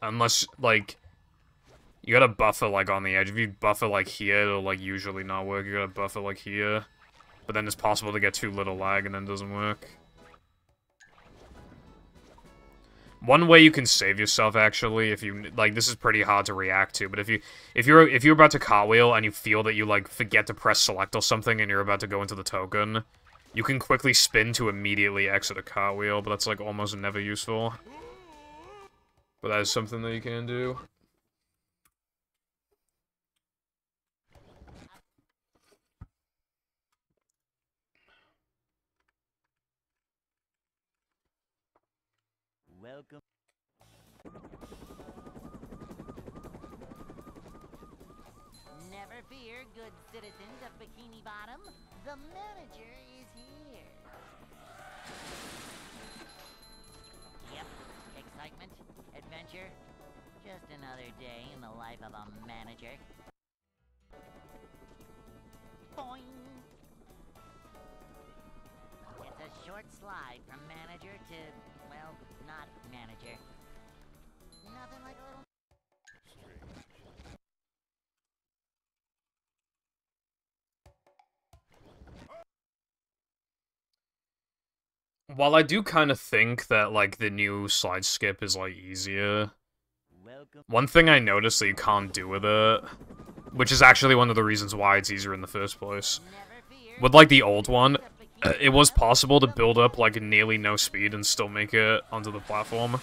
[SPEAKER 3] unless like you gotta buffer like on the edge. If you buffer like here, it'll like usually not work. You gotta buffer like here, but then it's possible to get too little lag and then it doesn't work. One way you can save yourself, actually, if you like, this is pretty hard to react to, but if you're about to cartwheel and you feel that you like forget to press select or something and you're about to go into the token, you can quickly spin to immediately exit a cartwheel, but that's like almost never useful. But that is something that you can do.
[SPEAKER 2] Welcome. Never fear, good citizens of Bikini Bottom. The manager is here. Yep, excitement, adventure. Just another day in the life of a manager. Boing! It's a short slide from manager to, well, not manager. Nothing like a little...
[SPEAKER 3] While I do kind of think that, like, the new slide skip is, like, easier,
[SPEAKER 2] Welcome.
[SPEAKER 3] one thing I noticed that you can't do with it, which is actually one of the reasons why it's easier in the first place,
[SPEAKER 2] Never fear.
[SPEAKER 3] with, like, the old one, it was possible to build up, like, nearly no speed and still make it onto the platform.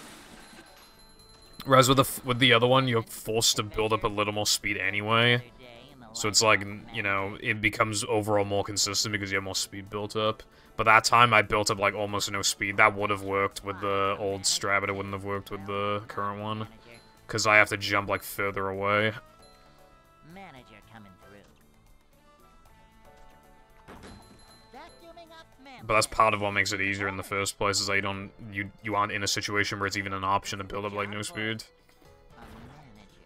[SPEAKER 3] Whereas with the other one, you're forced to build up a little more speed anyway. So it's like, you know, it becomes overall more consistent because you have more speed built up. But that time, I built up, like, almost no speed. That would have worked with the old strat, but it wouldn't have worked with the current one. Because I have to jump, like, further away.
[SPEAKER 2] Manager coming through. Vacuuming up
[SPEAKER 3] But that's part of what makes it easier in the first place, is that you aren't in a situation where it's even an option to build up, like, no speed.
[SPEAKER 2] a manager.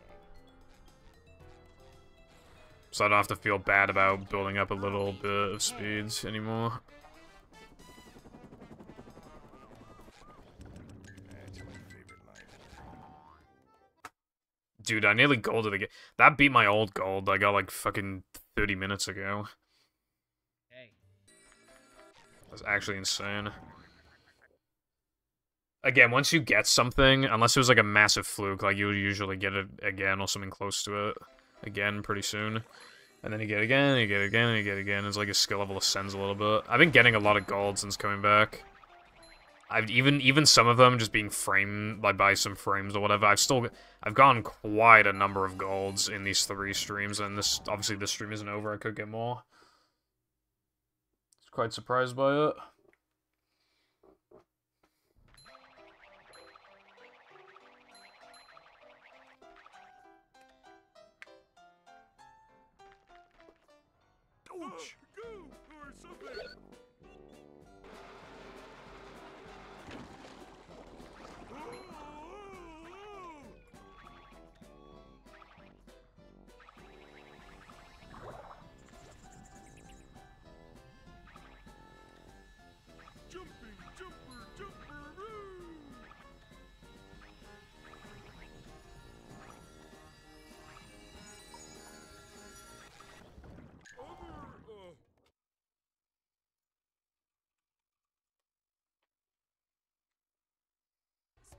[SPEAKER 3] So I don't have to feel bad about building up a little bit of speed anymore.
[SPEAKER 5] That's my favorite line.
[SPEAKER 3] Dude, I nearly golded again. That beat my old gold I got, like, fucking 30 minutes ago.
[SPEAKER 7] Hey.
[SPEAKER 3] That's actually insane. Again, once you get something, unless it was, like, a massive fluke, like, you'll usually get it again or something close to it again pretty soon. And then you get it again, and you get it again, and you get it again. It's like your skill level ascends a little bit. I've been getting a lot of gold since coming back. I've even some of them just being framed, like, by some frames or whatever. I've gotten quite a number of golds in these 3 streams, and obviously this stream isn't over. I could get more. I was quite surprised by it.
[SPEAKER 1] Ouch! Go! Or something!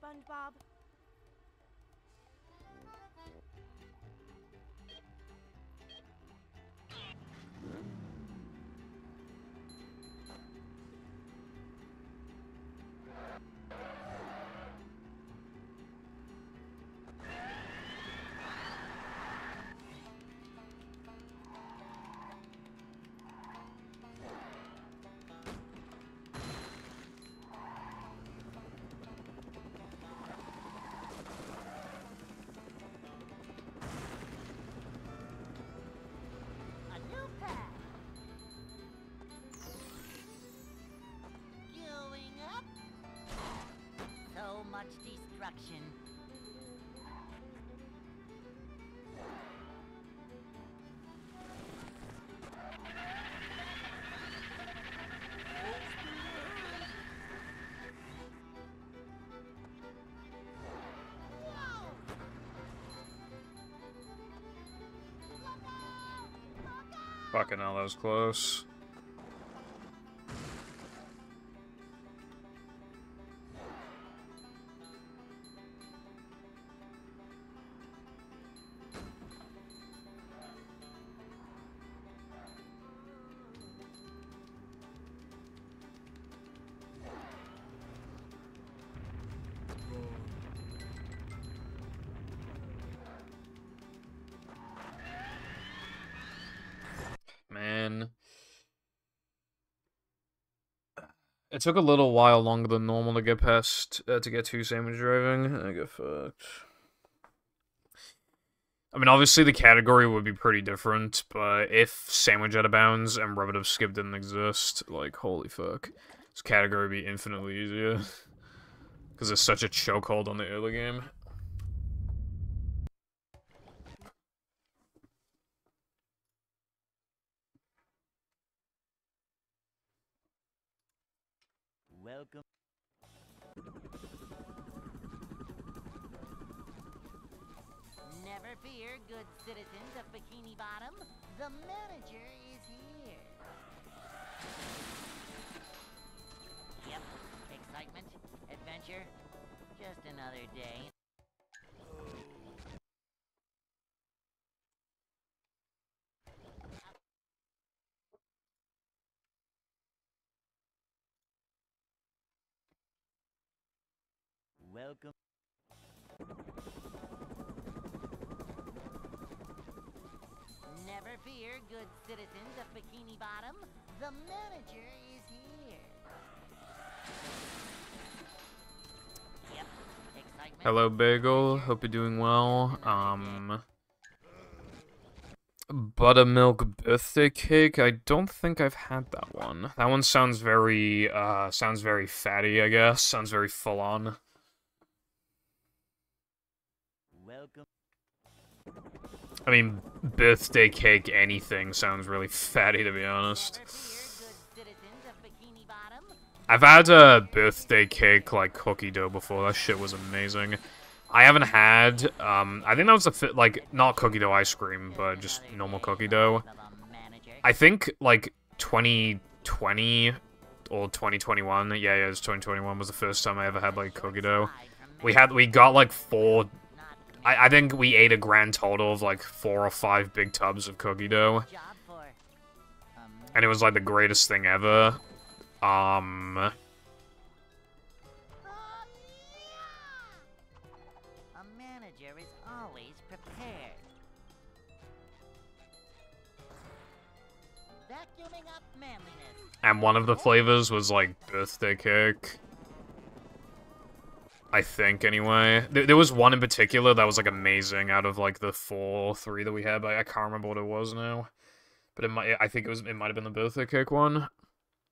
[SPEAKER 4] SpongeBob.
[SPEAKER 2] A new path. Going up. So much destruction.
[SPEAKER 3] Fucking hell, that was close. Man. It took a little while longer than normal to get past, to get to sandwich driving. I get fucked. I mean, obviously the category would be pretty different, but if Sandwich Out of Bounds and Rub It Up Skip didn't exist, like, holy fuck. This category would be infinitely easier. Because it's such a chokehold on the early game.
[SPEAKER 2] Welcome. Never fear, good citizens of Bikini Bottom. The manager is here. Yep, excitement, adventure, just another day. Welcome. Never fear, good citizens of Bikini Bottom. The manager is here. Yep, excitement.
[SPEAKER 3] Hello, Bagel. Hope you're doing well. Buttermilk birthday cake. I don't think I've had that one. That one sounds very fatty, I guess. Sounds very full on.
[SPEAKER 2] Welcome.
[SPEAKER 3] I mean, birthday cake anything sounds really fatty, to be honest.
[SPEAKER 2] Never fear, good citizens of Bikini Bottom.
[SPEAKER 3] I've had a birthday cake, like, cookie dough before. That shit was amazing. I haven't had, I think that was not cookie dough ice cream, but just normal cookie dough. I think, like, 2020 or 2021, yeah, it was 2021 was the first time I ever had, like, cookie dough. We got, like, I think we ate a grand total of, like, 4 or 5 big tubs of cookie dough. And it was, like, the greatest thing ever.
[SPEAKER 2] A manager is always prepared. Vacuuming up manliness.
[SPEAKER 3] And one of the flavors was, like, birthday cake. I think, anyway. There was one in particular that was, like, amazing out of, like, the 3 that we had, but I can't remember what it was now. But I think it might have been the birthday cake one.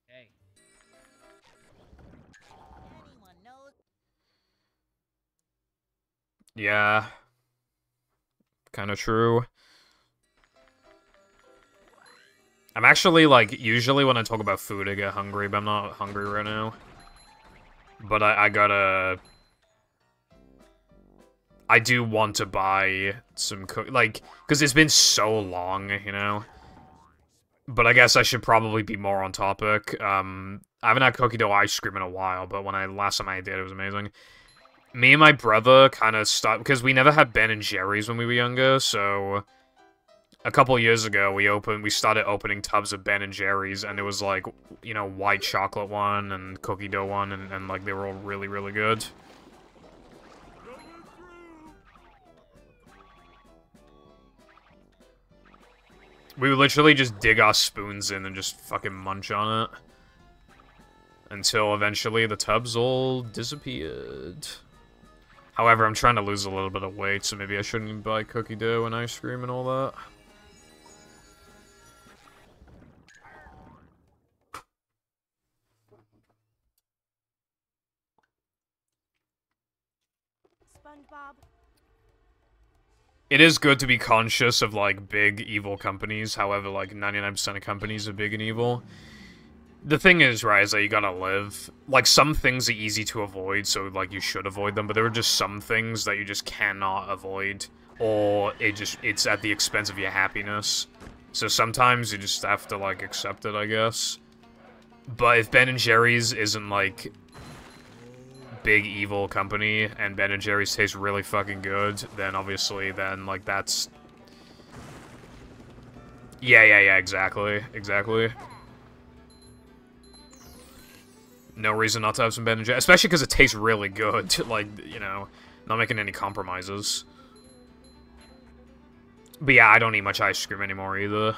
[SPEAKER 7] Hey.
[SPEAKER 2] Anyone knows?
[SPEAKER 3] Yeah. Kinda true. I'm actually, like, usually when I talk about food, I get hungry, but I'm not hungry right now. But I gotta... I do want to buy some because it's been so long, you know? But I guess I should probably be more on topic. I haven't had cookie dough ice cream in a while, but last time I did, it was amazing. Me and my brother kind of stopped because we never had Ben and Jerry's when we were younger. So a couple years ago, we started opening tubs of Ben and Jerry's, and it was like, you know, white chocolate one and cookie dough one, and like they were all really, really good. We would literally just dig our spoons in and just fucking munch on it. Until eventually the tubs all disappeared. However, I'm trying to lose a little bit of weight, so maybe I shouldn't buy cookie dough and ice cream and all that.
[SPEAKER 4] SpongeBob.
[SPEAKER 3] It is good to be conscious of, like, big evil companies. However, like, 99% of companies are big and evil. The thing is, right, is that you gotta live. Like, some things are easy to avoid, so, like, you should avoid them. But there are just some things that you just cannot avoid. Or it's at the expense of your happiness. So sometimes you just have to, like, accept it, I guess. But if Ben & Jerry's isn't, like, big evil company, and Ben & Jerry's taste really fucking good, then obviously, then, like, that's... Yeah, exactly. No reason not to have some Ben & Jerry's, especially because it tastes really good, like, you know, not making any compromises. But yeah, I don't eat much ice cream anymore, either.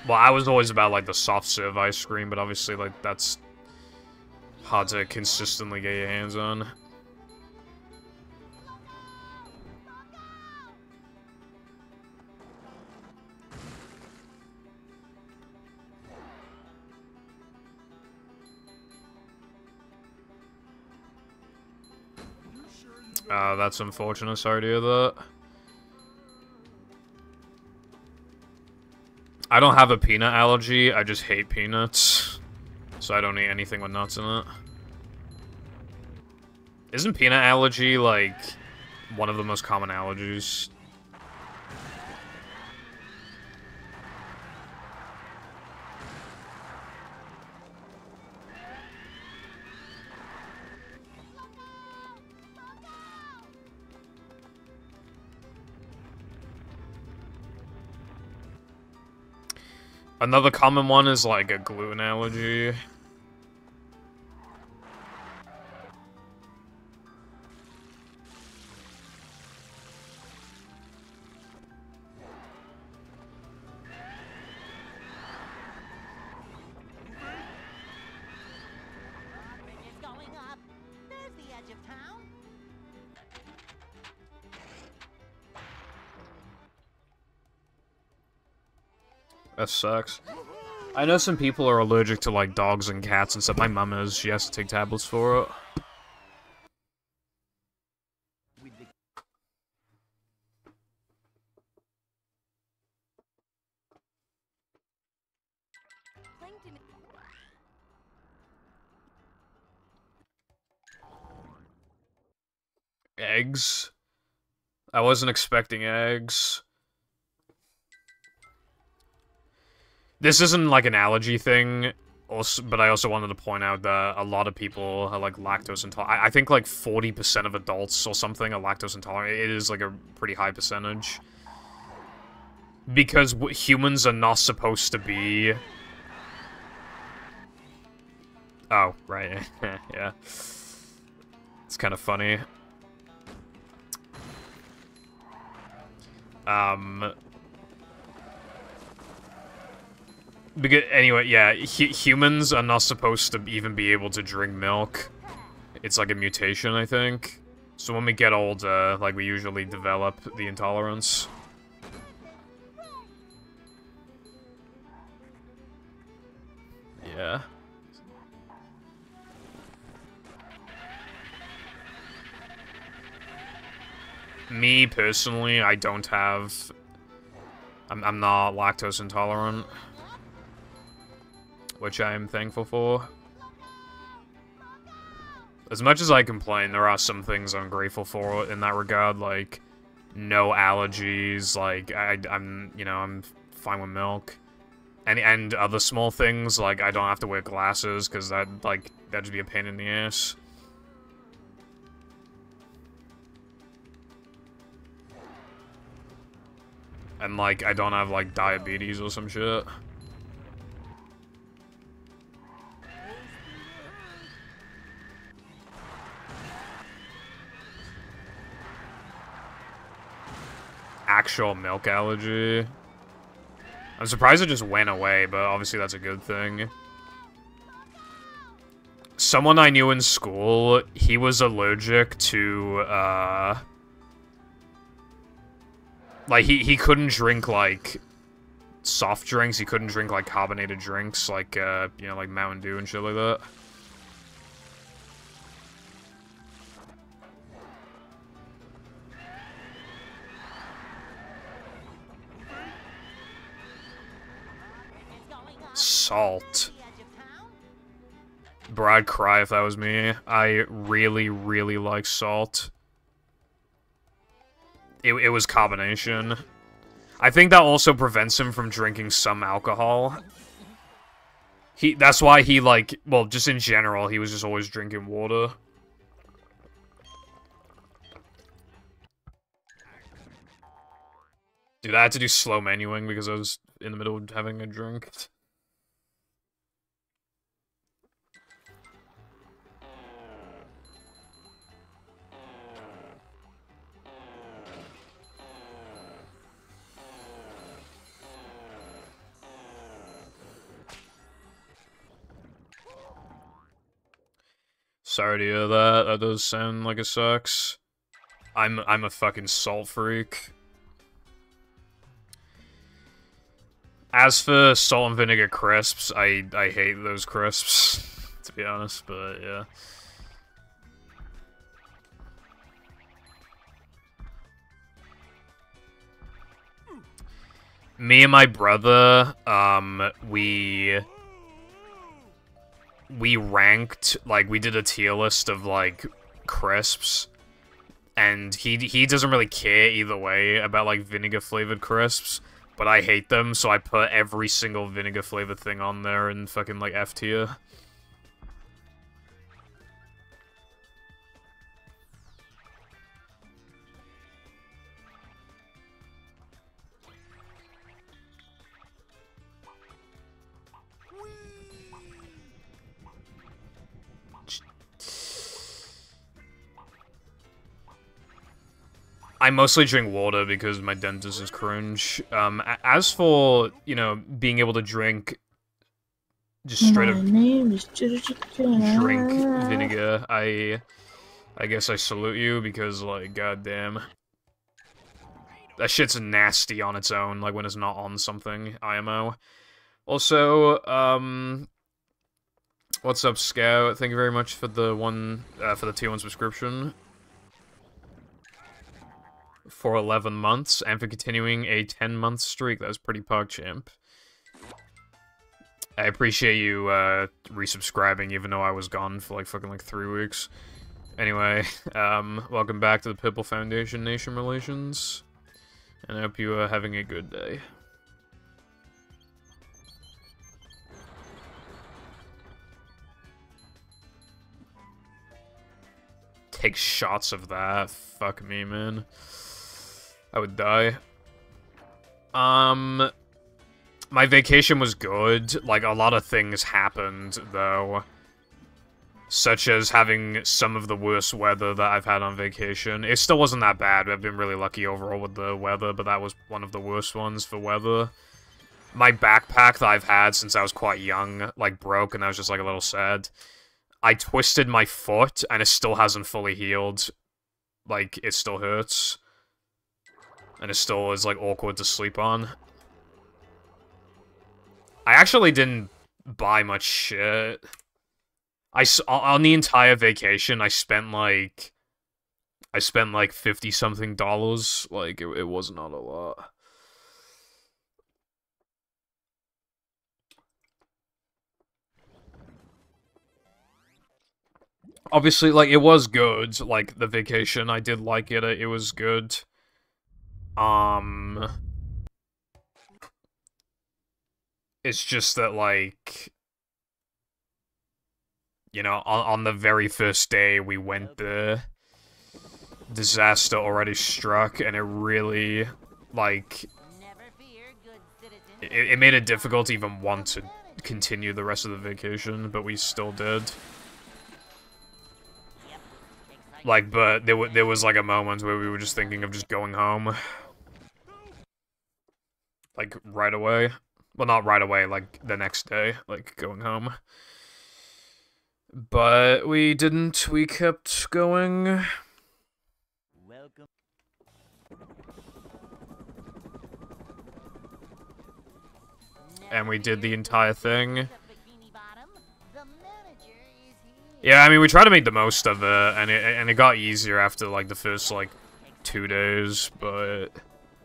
[SPEAKER 3] Well, I was always about, like, the soft serve ice cream, but obviously, like, that's hard to consistently get your hands on. That's unfortunate, sorry to hear that. I don't have a peanut allergy, I just hate peanuts. So I don't eat anything with nuts in it. Isn't peanut allergy, like, one of the most common allergies? Another common one is, like, a gluten allergy.
[SPEAKER 2] Bridges going up. There's the edge of town.
[SPEAKER 3] That sucks. I know some people are allergic to, like, dogs and cats and stuff. My mum is. She has to take tablets for it.
[SPEAKER 4] Plankton.
[SPEAKER 3] Eggs? I wasn't expecting eggs. This isn't, like, an allergy thing, also, but I also wanted to point out that a lot of people are, like, lactose intolerant. I think, like, 40% of adults or something are lactose intolerant. It is, like, a pretty high percentage. Because humans are not supposed to be... Oh, right. Yeah. It's kind of funny. Because, anyway, yeah, humans are not supposed to even be able to drink milk. It's like a mutation, I think. So when we get older, like, we usually develop the intolerance. Yeah. Me, personally, I don't have... I'm not lactose intolerant. Which I am thankful for. As much as I complain, there are some things I'm grateful for in that regard, like, no allergies, like, I'm, you know, I'm fine with milk. And other small things, like I don't have to wear glasses, because that'd just be a pain in the ass. And, like, I don't have, like, diabetes or some shit. Actual milk allergy. I'm surprised it just went away, but obviously that's a good thing. Someone I knew in school, he was allergic to, like, he couldn't drink, like, soft drinks. He couldn't drink, like, carbonated drinks, like, you know, like Mountain Dew and shit like that. Salt. Bro, I'd cry if that was me. I really, really like salt. It was carbonation. I think that also prevents him from drinking some alcohol. That's why he, like, well, just in general, he was just always drinking water. Dude, I had to do slow menuing because I was in the middle of having a drink. Sorry to hear that. That does sound like it sucks. I'm a fucking salt freak. As for salt and vinegar crisps, I hate those crisps, to be honest, but yeah. Me and my brother, we ranked, like, we did a tier list of, like, crisps, and he doesn't really care either way about, like, vinegar-flavored crisps, but I hate them, so I put every single vinegar-flavored thing on there in fucking, like, F tier. I mostly drink water because my dentist is cringe. As for, you know, being able to drink just straight up drink vinegar, I guess I salute you because, like, goddamn. That shit's nasty on its own, like, when it's not on something, IMO. Also, what's up, Scout? Thank you very much for the for the tier 1 subscription. For 11 months, and for continuing a 10-month streak. That was pretty pog, champ. I appreciate you, resubscribing, even though I was gone for, like, fucking, like, 3 weeks. Anyway, welcome back to the Pipple Foundation Nation Relations, and I hope you are having a good day. Take shots of that. Fuck me, man. I would die. My vacation was good. Like, a lot of things happened, though. Such as having some of the worst weather that I've had on vacation. It still wasn't that bad. I've been really lucky overall with the weather, but that was one of the worst ones for weather. My backpack that I've had since I was quite young, like, broke, and I was just, like, a little sad. I twisted my foot, and it still hasn't fully healed. Like, it still hurts. And it still is, like, awkward to sleep on. I actually didn't buy much shit. On the entire vacation, I spent, like, 50-something dollars. Like, it was not a lot. Obviously, like, it was good. Like, the vacation, I did like it. It was good. It's just that, like, you know, on the very first day we went there, disaster already struck, and it really, like,
[SPEAKER 2] Never fear, good citizen.
[SPEAKER 3] it made it difficult to even want to continue the rest of the vacation, but we still did.
[SPEAKER 2] Yep. Excitement.
[SPEAKER 3] Like, but there was like a moment where we were just thinking of just going home. Like, right away. Well, not right away, like, the next day, like, going home. But we didn't, we kept going.
[SPEAKER 2] Welcome.
[SPEAKER 3] And we did the entire thing.
[SPEAKER 2] The Bikini Bottom. The manager is here.
[SPEAKER 3] Yeah, I mean, we tried to make the most of it, and it got easier after, like, the first, like, 2 days, but...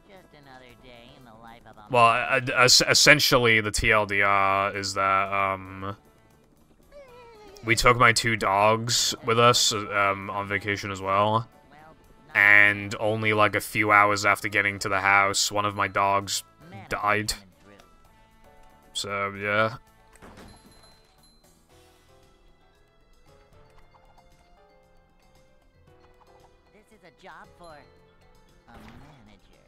[SPEAKER 2] Just another day in the life of a
[SPEAKER 3] Well, essentially, the TLDR is that, we took my 2 dogs with us, on vacation as well.
[SPEAKER 2] well, not
[SPEAKER 3] And only, like, a few hours after getting to the house, one of my dogs
[SPEAKER 2] management
[SPEAKER 3] died.
[SPEAKER 2] coming through.
[SPEAKER 3] So, yeah.
[SPEAKER 2] This is a job for a manager.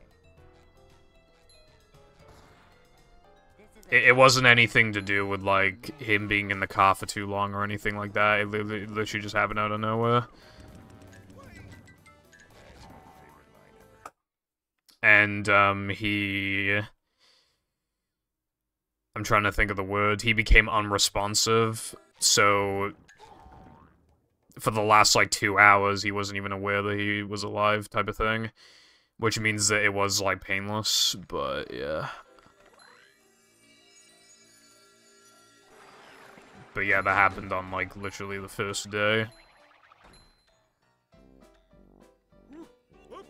[SPEAKER 2] This is a
[SPEAKER 3] It wasn't anything to do with, like, him being in the car for too long or anything like that. It literally just happened out of nowhere. And, he... I'm trying to think of the word. He became unresponsive, so... For the last, like, 2 hours, he wasn't even aware that he was alive, type of thing. Which means that it was, like, painless, but, yeah. But yeah, that happened on, like, literally the first day.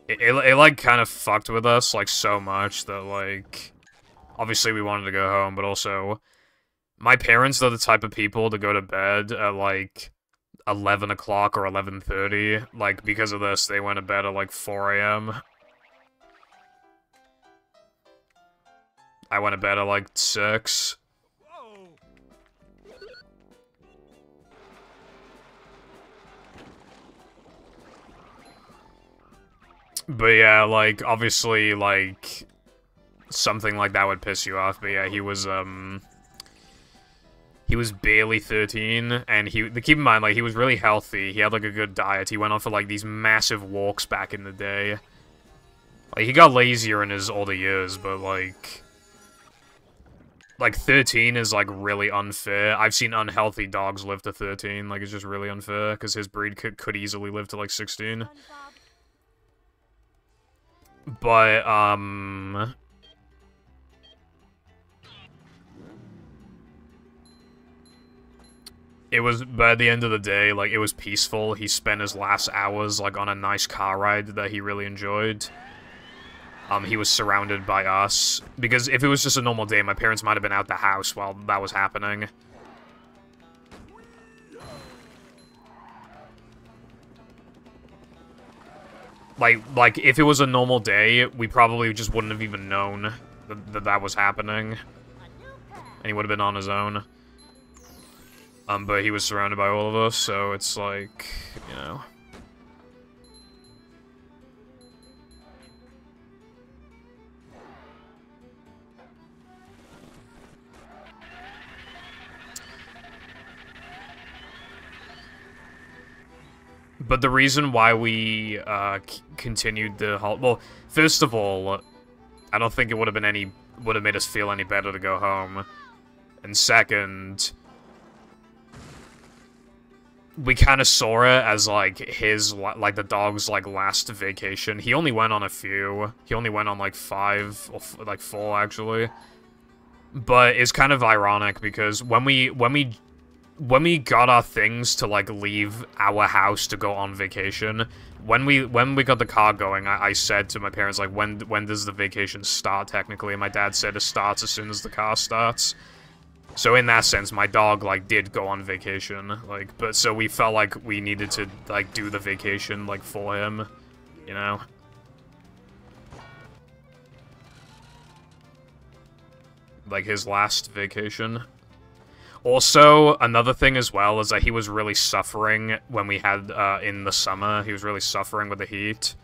[SPEAKER 3] It like, kind of fucked with us, like, so much that, like... Obviously, we wanted to go home, but also... My parents are the type of people to go to bed at, like... 11 o'clock or 11:30. Like, because of this, they went to bed at, like, 4 a.m. I went to bed at, like, 6. But yeah, like, obviously, like, something like that would piss you off, but yeah, he was barely 13, and keep in mind, like, he was really healthy, he had, like, a good diet, he went on for, like, these massive walks back in the day. Like, he got lazier in his older years, but, like, 13 is, like, really unfair. I've seen unhealthy dogs live to 13, like, it's just really unfair, because his breed could easily live to, like, 16.
[SPEAKER 4] SpongeBob.
[SPEAKER 3] But, it was, by the end of the day, like, it was peaceful. He spent his last hours, like, on a nice car ride that he really enjoyed. He was surrounded by us. Because if it was just a normal day, my parents might have been out the house while that was happening. Like, if it was a normal day, we probably just wouldn't have even known that was happening. And he would have been on his own. But he was surrounded by all of us, so it's like, you know. But the reason why we continued the well, first of all, I don't think it would have made us feel any better to go home. And second, we kind of saw it as, like, the dog's, like, last vacation. He only went on a few. He only went on, like, 5, or, like, 4, actually. But it's kind of ironic, because when we got our things to, like, leave our house to go on vacation, when we got the car going, I said to my parents, like, when does the vacation start, technically? And my dad said it starts as soon as the car starts. So in that sense, my dog, like, did go on vacation, like, but so we felt like we needed to, like, do the vacation, like, for him, you know? like, his last vacation. Also, another thing as well is that he was really suffering when we had, in the summer. He was really suffering with the heat.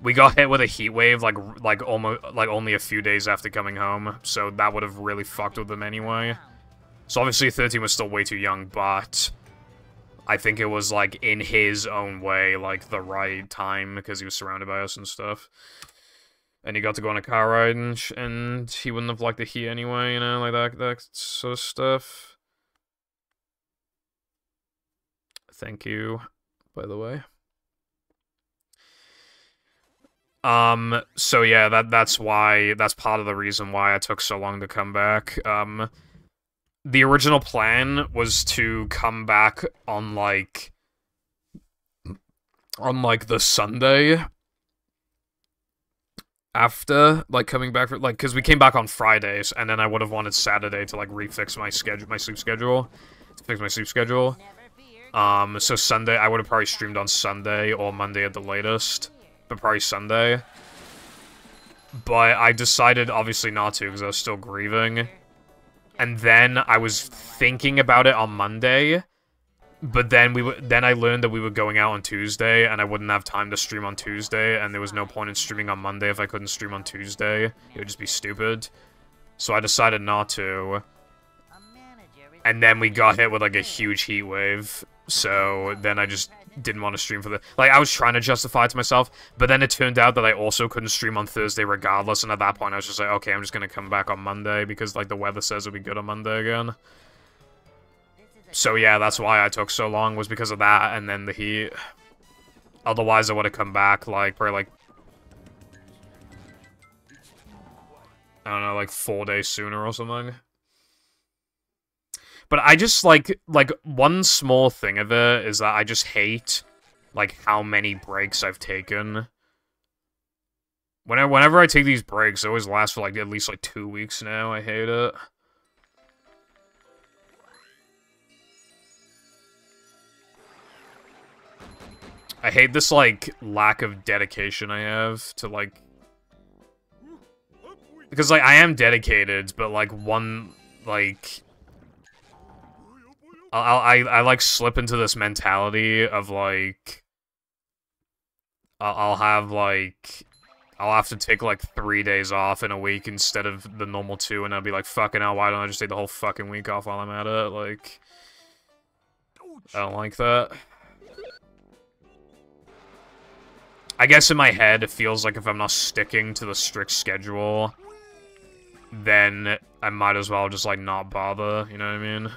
[SPEAKER 3] We got hit with a heat wave, like almost, like, only a few days after coming home, so that would have really fucked with him anyway. So obviously 13 was still way too young, but I think it was, like, in his own way, like, the right time, because he was surrounded by us and stuff. And he got to go on a car ride, and he wouldn't have liked the heat anyway, you know, like that sort of stuff. Thank you, by the way. So yeah, that's part of the reason why I took so long to come back. The original plan was to come back on, like, the Sunday after, like, coming back for, like, because we came back on Fridays, and then I would have wanted Saturday to, like, refix my schedule, my sleep schedule, so Sunday, I would have probably streamed on Sunday or Monday at the latest, but probably Sunday. But I decided, obviously, not to, because I was still grieving, and then I was thinking about it on Monday, but then I learned that we were going out on Tuesday, and I wouldn't have time to stream on Tuesday, and there was no point in streaming on Monday if I couldn't stream on Tuesday. It would just be stupid. So I decided not to. And then we got hit with, like, a huge heat wave, so then I just didn't want to stream for the... Like, I was trying to justify it to myself, but then it turned out that I also couldn't stream on Thursday regardless, and at that point I was just like, okay, I'm just gonna come back on Monday, because, like, the weather says it'll be good on Monday again. So yeah, that's why I took so long, was because of that, and then the heat. Otherwise, I would have come back, like, probably, like, I don't know, like, 4 days sooner or something. But I just, like, one small thing of it is that I just hate, like, how many breaks I've taken. Whenever I take these breaks, it always lasts for, like, at least, like, 2 weeks now. I hate it. I hate this, like, lack of dedication I have to, like... Because, like, I am dedicated, but, like, I like, slip into this mentality of, like... I'll have to take, like, 3 days off in a week instead of the normal 2, and I'll be like, fucking hell, why don't I just take the whole fucking week off while I'm at it? Like... I don't like that. I guess in my head, it feels like if I'm not sticking to the strict schedule, then I might as well just, like, not bother, you know what I mean?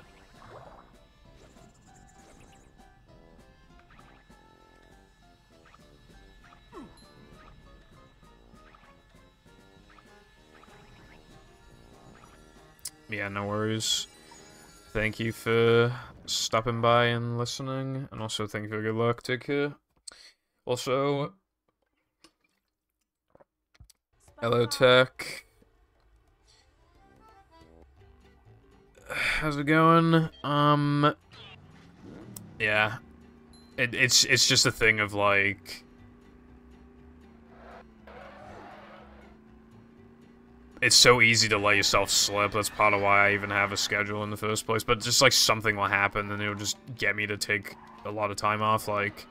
[SPEAKER 3] Yeah, no worries. Thank you for stopping by and listening, and also thank you for good luck. Take care. Also... Hello, Tech. How's it going? Yeah. It's just a thing of, like... It's so easy to let yourself slip. That's part of why I even have a schedule in the first place. But just, like, something will happen, and it'll just get me to take a lot of time off, like...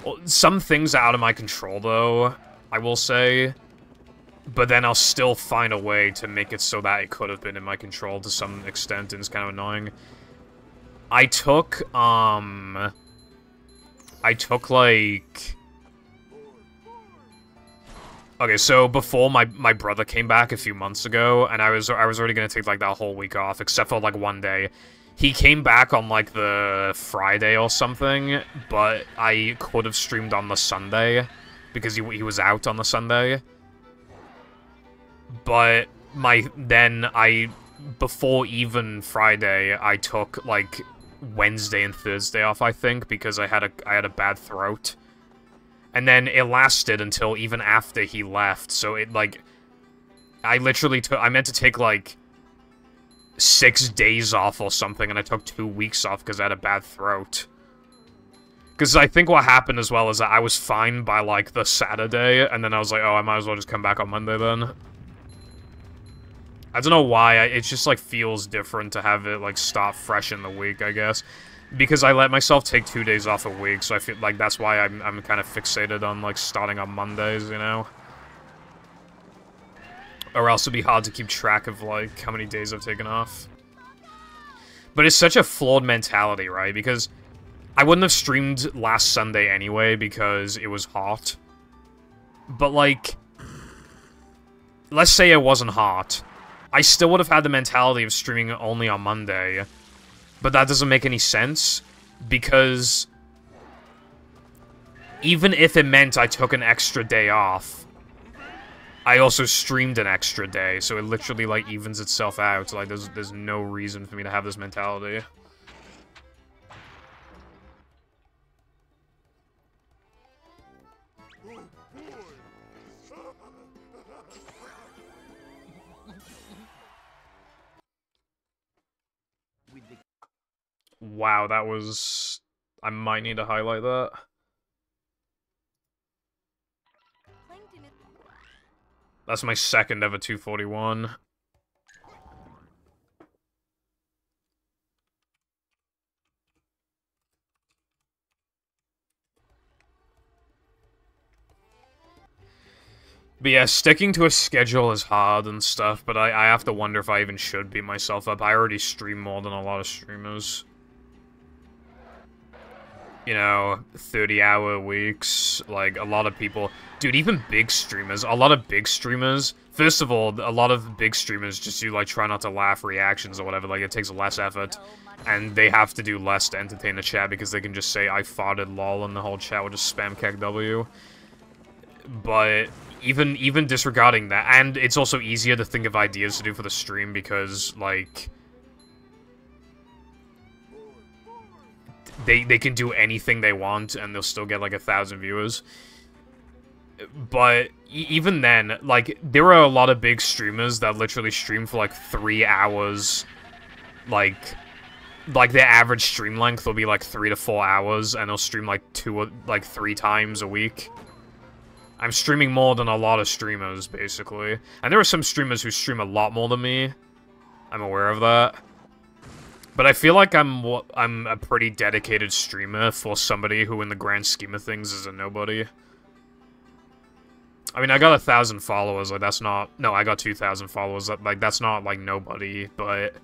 [SPEAKER 3] Well, some things are out of my control, though, I will say. But then I'll still find a way to make it so that it could have been in my control to some extent, and it's kind of annoying. I took, like... Okay, so before my brother came back a few months ago, and I was already gonna take, like, that whole week off, except for, like, one day. He came back on, like, the Friday or something, but I could have streamed on the Sunday, because he was out on the Sunday. But before even Friday, I took, like, Wednesday and Thursday off, I think, because I had a bad throat. And then it lasted until even after he left, so it, like... I meant to take, like, 6 days off or something, and I took 2 weeks off because I had a bad throat. Because I think what happened as well is that I was fine by, like, the Saturday, and then I was like, oh, I might as well just come back on Monday then. I don't know why, it just, like, feels different to have it, like, start fresh in the week, I guess. Because I let myself take 2 days off a week, so I feel like that's why I'm kind of fixated on, like, starting on Mondays, you know? Or else it'd be hard to keep track of, like, how many days I've taken off. But it's such a flawed mentality, right? Because I wouldn't have streamed last Sunday anyway because it was hot. But, like, let's say it wasn't hot. I still would have had the mentality of streaming only on Monday. But that doesn't make any sense, because even if it meant I took an extra day off, I also streamed an extra day, so it literally, like, evens itself out. Like, there's no reason for me to have this mentality. Wow, that was... I might need to highlight that.
[SPEAKER 4] Plankton is
[SPEAKER 3] That's my second ever 241. But yeah, sticking to a schedule is hard and stuff, but I have to wonder if I even should beat myself up. I already stream more than a lot of streamers. You know, 30-hour weeks, like, a lot of people... Dude, even big streamers, a lot of big streamers... First of all, a lot of big streamers just do, like, try not to laugh reactions or whatever, like, it takes less effort. And they have to do less to entertain the chat because they can just say, I farted lol, and the whole chat will just spam KEKW. But... Even disregarding that, and it's also easier to think of ideas to do for the stream because, like... They can do anything they want, and they'll still get, like, 1,000 viewers. But, even then, like, there are a lot of big streamers that literally stream for, like, 3 hours. Like, their average stream length will be, like, 3 to 4 hours, and they'll stream, like, 3 times a week. I'm streaming more than a lot of streamers, basically. And there are some streamers who stream a lot more than me. I'm aware of that. But I feel like I'm a pretty dedicated streamer for somebody who, in the grand scheme of things, is a nobody. I mean, I got 1,000 followers, like, that's not... No, I got 2,000 followers, like, that's not, like, nobody, but...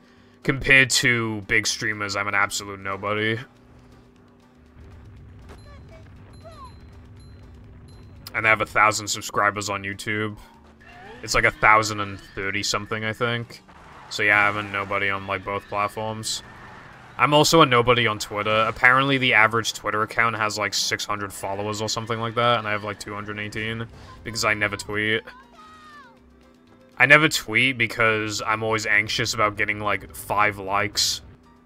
[SPEAKER 3] Compared to big streamers, I'm an absolute nobody. And I have 1,000 subscribers on YouTube. It's like 1,030 something, I think. So yeah, I'm a nobody on, like, both platforms. I'm also a nobody on Twitter. Apparently the average Twitter account has, like, 600 followers or something like that, and I have, like, 218, because I never tweet. I never tweet because I'm always anxious about getting, like, 5 likes.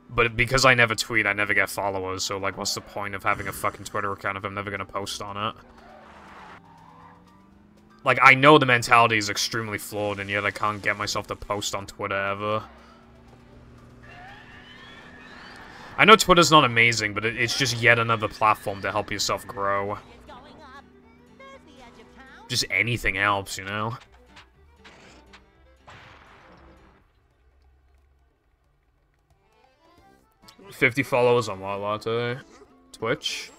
[SPEAKER 3] But because I never tweet, I never get followers, so, like, what's the point of having a fucking Twitter account if I'm never gonna post on it? Like, I know the mentality is extremely flawed, and yet I can't get myself to post on Twitter ever. I know Twitter's not amazing, but it's just yet another platform to help yourself grow. Just anything helps, you know? $50 followers on Latte. Twitch.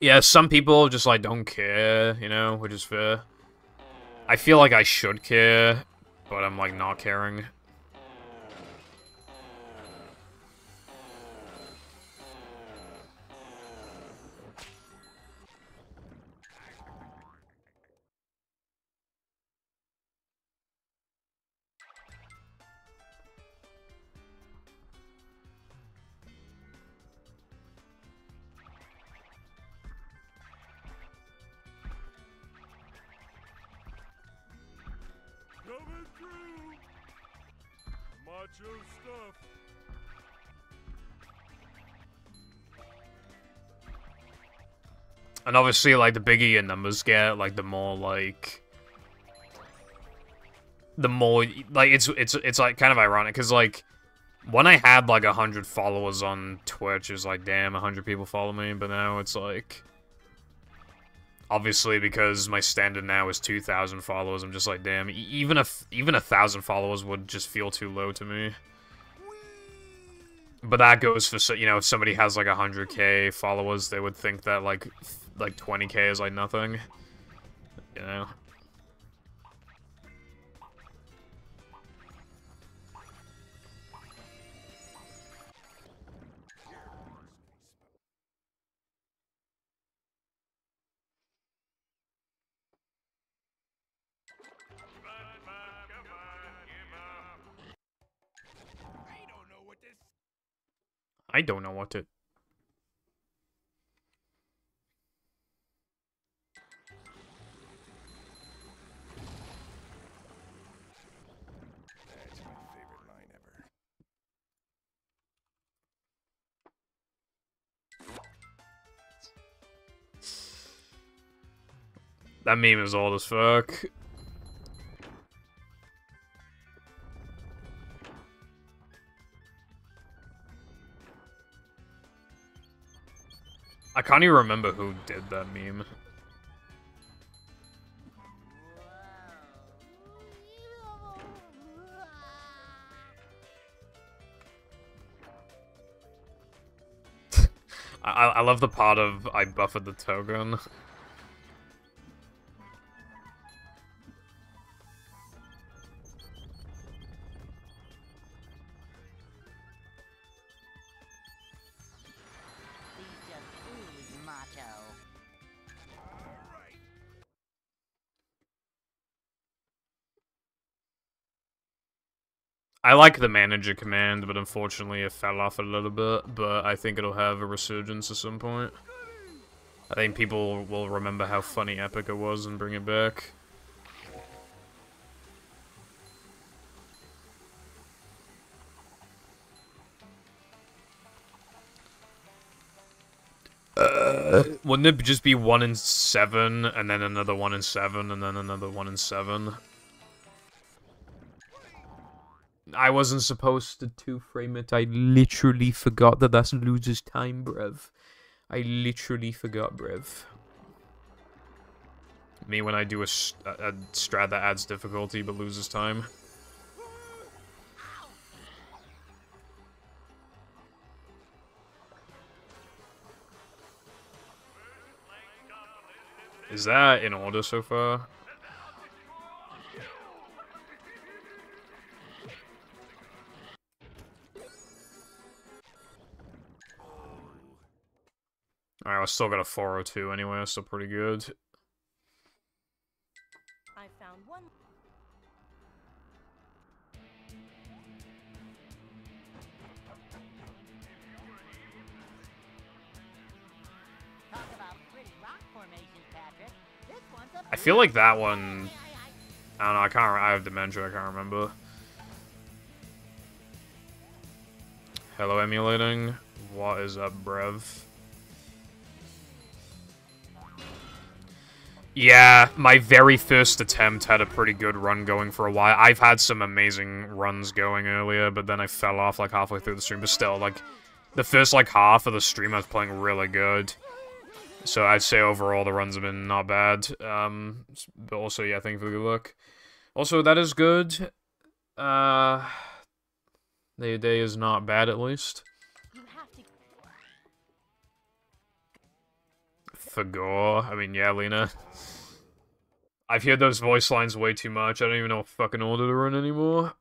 [SPEAKER 3] Yeah, some people just, like, don't care, you know, which is fair. I feel like I should care, but I'm, like, not caring.
[SPEAKER 1] Coming through! Macho stuff.
[SPEAKER 3] And obviously, like, the bigger your numbers get, like, the more, like... the more, like, it's like, kind of ironic, because, like, when I had, like, 100 followers on Twitch, it was like, damn, 100 people follow me, but now it's like... Obviously, because my standard now is 2,000 followers, I'm just like, damn, even 1,000 followers would just feel too low to me. But that goes for, you know, if somebody has, like, 100k followers, they would think that, like 20k is, like, nothing. You know? I don't know what to...
[SPEAKER 5] That's my favorite line ever.
[SPEAKER 3] That meme is old as fuck. I can't even remember who did that meme. I love the part of I buffered the token.
[SPEAKER 2] These just ooze macho.
[SPEAKER 3] I like the manager command, but unfortunately it fell off a little bit, but I think it'll have a resurgence at some point. I think people will remember how funny Epic it was and bring it back. Wouldn't it just be 1 in 7, and then another 1 in 7, and then another 1 in 7? I wasn't supposed to two-frame it. I literally forgot that that's loser's time, bruv. I literally forgot, bruv. Me when I do a strat that adds difficulty but loses time. Is that in order so far? Alright, I still got a 402 anyway, that's still pretty good.
[SPEAKER 4] I found one.
[SPEAKER 2] Talk about pretty rock formations, Patrick. This one's a
[SPEAKER 3] I feel like that one... I don't know, I can't I have dementia, I can't remember. Hello, emulating. What is up, brev? Yeah, my very first attempt had a pretty good run going for a while. I've had some amazing runs going earlier, but then I fell off like halfway through the stream. But still, like, the first like half of the stream I was playing really good. So I'd say overall the runs have been not bad. But also, yeah, thank you for the good luck. Also, that is good. The day is not bad, at least.
[SPEAKER 4] You have to.
[SPEAKER 3] For gore. I mean, yeah, Lena. I've heard those voice lines way too much. I don't even know what fucking order to run anymore.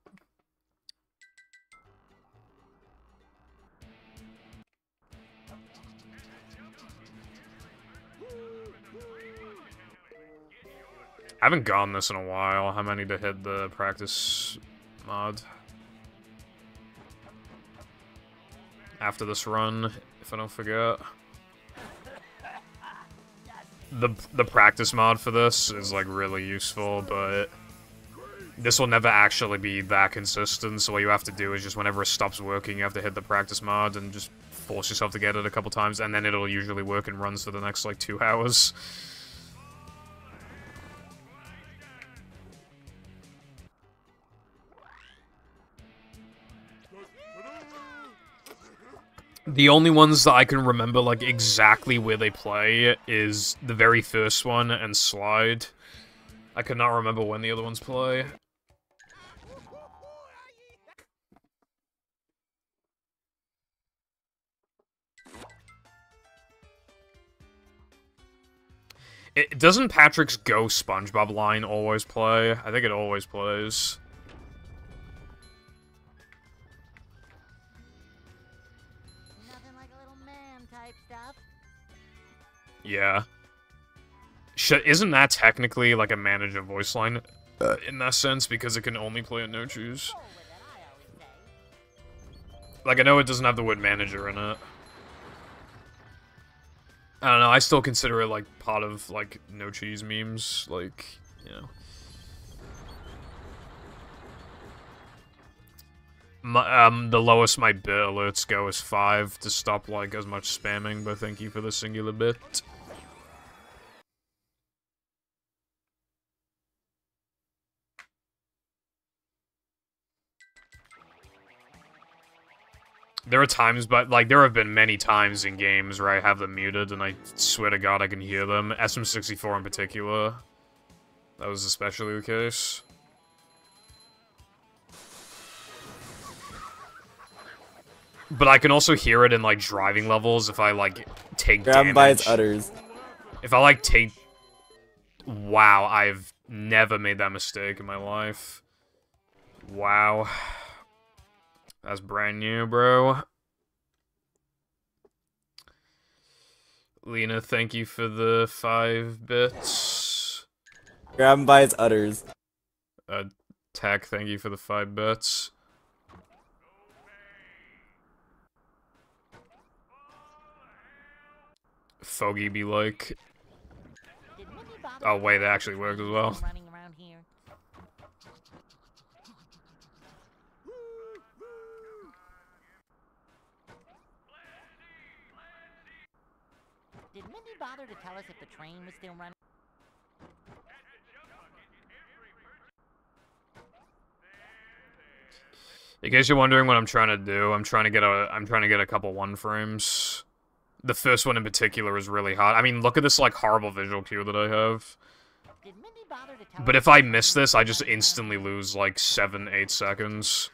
[SPEAKER 3] I haven't gone this in a while. How many to hit the practice mod? After this run, if I don't forget. The practice mod for this is like really useful, but this will never actually be that consistent, so what you have to do is just whenever it stops working, you have to hit the practice mod and just force yourself to get it a couple times, and then it'll usually work and runs for the next like 2 hours. The only ones that I can remember, like, exactly where they play is the very first one and Slide. I could not remember when the other ones play. Doesn't Patrick's Go SpongeBob line always play? I think it always plays.
[SPEAKER 2] Nothing like a little man type stuff.
[SPEAKER 3] Yeah. Isn't that technically like a manager voice line in that sense because it can only play on No Choose?
[SPEAKER 2] Roll with it, I always say.
[SPEAKER 3] Like, I know it doesn't have the word manager in it. I don't know, I still consider it, like, part of, like, No Cheese memes, like, you know. The lowest my bit alerts go is 5 to stop, like, as much spamming, but thank you for the singular bit. There are times, but, like, there have been many times in games where I have them muted, and I swear to God I can hear them. SM64 in particular. That was especially the case. But I can also hear it in, like, driving levels if I, like, take
[SPEAKER 8] Grab him
[SPEAKER 3] damage.
[SPEAKER 8] by its udders.
[SPEAKER 3] If I, like, take... Wow, I've never made that mistake in my life. Wow. That's brand new, bro. Lena, thank you for the 5 bits.
[SPEAKER 8] Grab him by its udders.
[SPEAKER 3] Tech, thank you for the 5 bits. Foggy be like...
[SPEAKER 2] Did Minnie bother
[SPEAKER 3] Oh
[SPEAKER 2] to
[SPEAKER 3] wait,
[SPEAKER 2] tell
[SPEAKER 3] that
[SPEAKER 2] us
[SPEAKER 3] actually
[SPEAKER 2] if
[SPEAKER 3] worked as
[SPEAKER 2] Train
[SPEAKER 3] well.
[SPEAKER 2] was running around here? Did Minnie bother to tell us if the train was still running?
[SPEAKER 3] In case you're wondering what I'm trying to do, I'm trying to get a couple 1 frames. The first one in particular is really hot. I mean, look at this like horrible visual cue that I have.
[SPEAKER 2] Did Minnie bother to tell
[SPEAKER 3] But
[SPEAKER 2] us
[SPEAKER 3] if I
[SPEAKER 2] the
[SPEAKER 3] miss
[SPEAKER 2] train
[SPEAKER 3] this,
[SPEAKER 2] was
[SPEAKER 3] I just
[SPEAKER 2] running around
[SPEAKER 3] instantly
[SPEAKER 2] here?
[SPEAKER 3] lose like 7-8 seconds.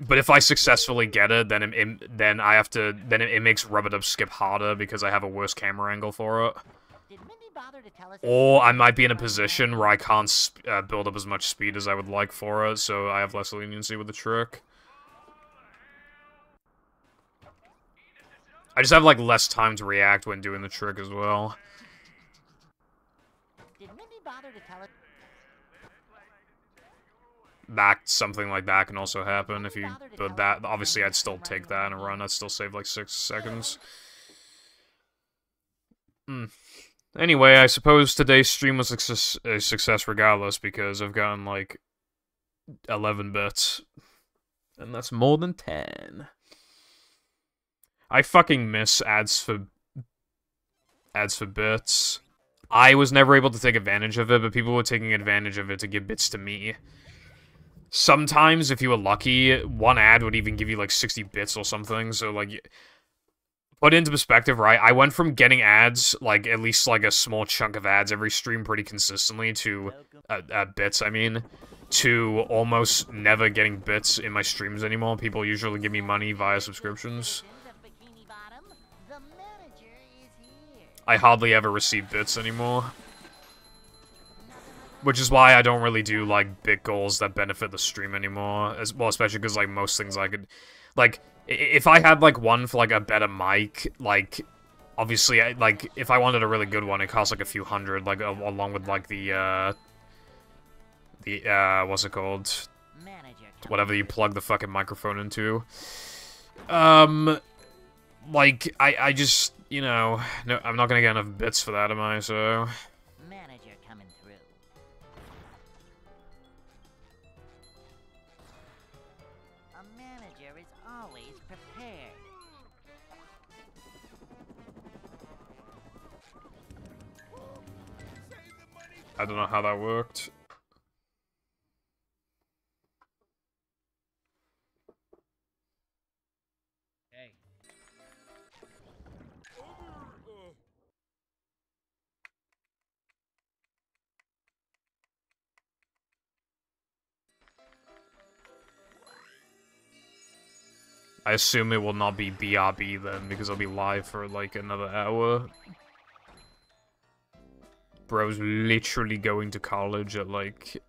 [SPEAKER 3] But if I successfully get it, then it makes Rub-a-Dub skip harder because I have a worse camera angle for it.
[SPEAKER 2] Did Minnie bother to tell us if
[SPEAKER 3] Or
[SPEAKER 2] the
[SPEAKER 3] I
[SPEAKER 2] train
[SPEAKER 3] might be in a
[SPEAKER 2] was running
[SPEAKER 3] position
[SPEAKER 2] around
[SPEAKER 3] where I can't build up as much speed as I would like for it, so I have less leniency with the trick. I just have, like, less time to react when doing the trick as well.
[SPEAKER 2] here? Did Minnie bother to tell us?
[SPEAKER 3] Something like that can also happen if you... But that, obviously I'd still take that in a run, I'd still save, like, 6 seconds. Anyway, I suppose today's stream was a success regardless, because I've gotten, like, 11 bits. And that's more than 10. I fucking miss ads for bits. I was never able to take advantage of it, but people were taking advantage of it to give bits to me. Sometimes, if you were lucky, one ad would even give you, like, 60 bits or something, so, like... Put into perspective, right? I went from getting ads, like, at least, like, a small chunk of ads every stream pretty consistently to... bits, I mean. To almost never getting bits in my streams anymore. People usually give me money via subscriptions.
[SPEAKER 2] Of Bikini Bottom, the manager is here.
[SPEAKER 3] I hardly ever receive bits anymore. Which is why I don't really do, like, bit goals that benefit the stream anymore. As well, especially because, like, most things I could... Like, if I had, like, one for, like, a better mic, like... Obviously, like, if I wanted a really good one, it costs, like, a few hundred, like, along with, like, what's it called?
[SPEAKER 2] Manager
[SPEAKER 3] Whatever you plug the fucking microphone into. Like, I just, you know... No, I'm not gonna get enough bits for that, am I, so...
[SPEAKER 2] Manager coming through. A manager is always prepared.
[SPEAKER 3] I don't know how that worked.
[SPEAKER 7] Hey.
[SPEAKER 3] I assume it will not be BRB then, because I'll be live for like another hour. Bro's literally going to college at like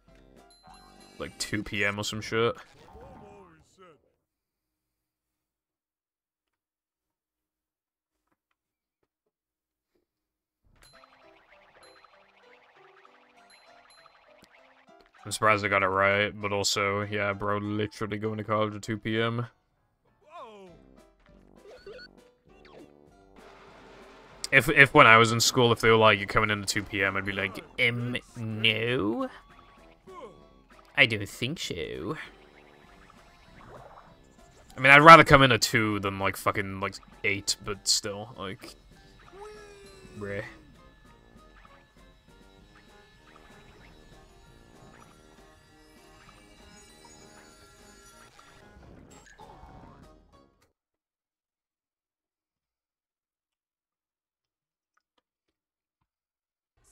[SPEAKER 3] 2 PM or some shit. I'm surprised I got it right, but also, yeah, bro, literally going to college at 2 PM. If when I was in school, if they were like, you're coming in at 2 PM, I'd be like, no. I don't think so. I mean, I'd rather come in at 2 than, like, fucking, like, 8, but still, like, bruh.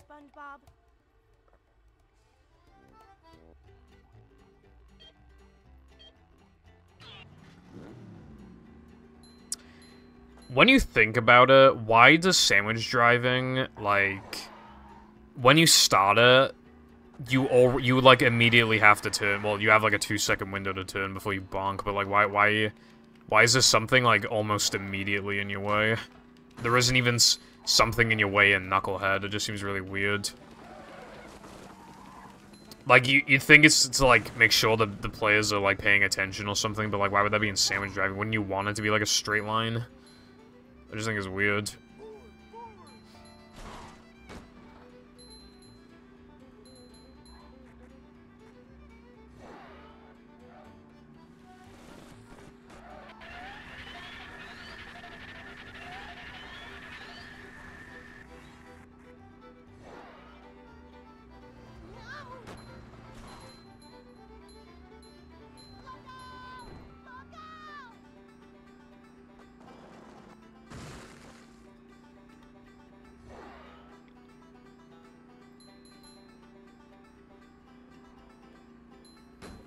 [SPEAKER 4] SpongeBob.
[SPEAKER 3] When you think about it, why does sandwich driving, like, when you start it, you like immediately have to turn? Well, you have like a 2-second window to turn before you bonk, but like, why is this something like almost immediately in your way? There isn't even something in your way in Knucklehead. It just seems really weird. Like, you'd think it's to, like, make sure that the players are, like, paying attention or something, but, like, why would that be in sandwich driving? Wouldn't you want it to be, like, a straight line? I just think it's weird.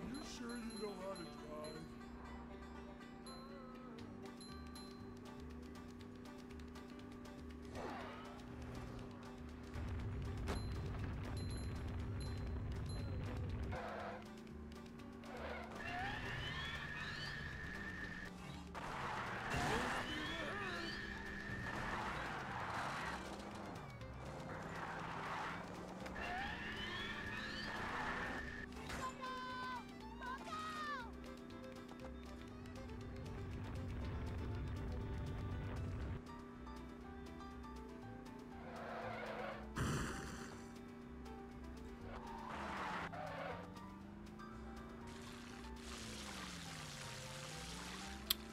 [SPEAKER 1] You sure you know how to drive?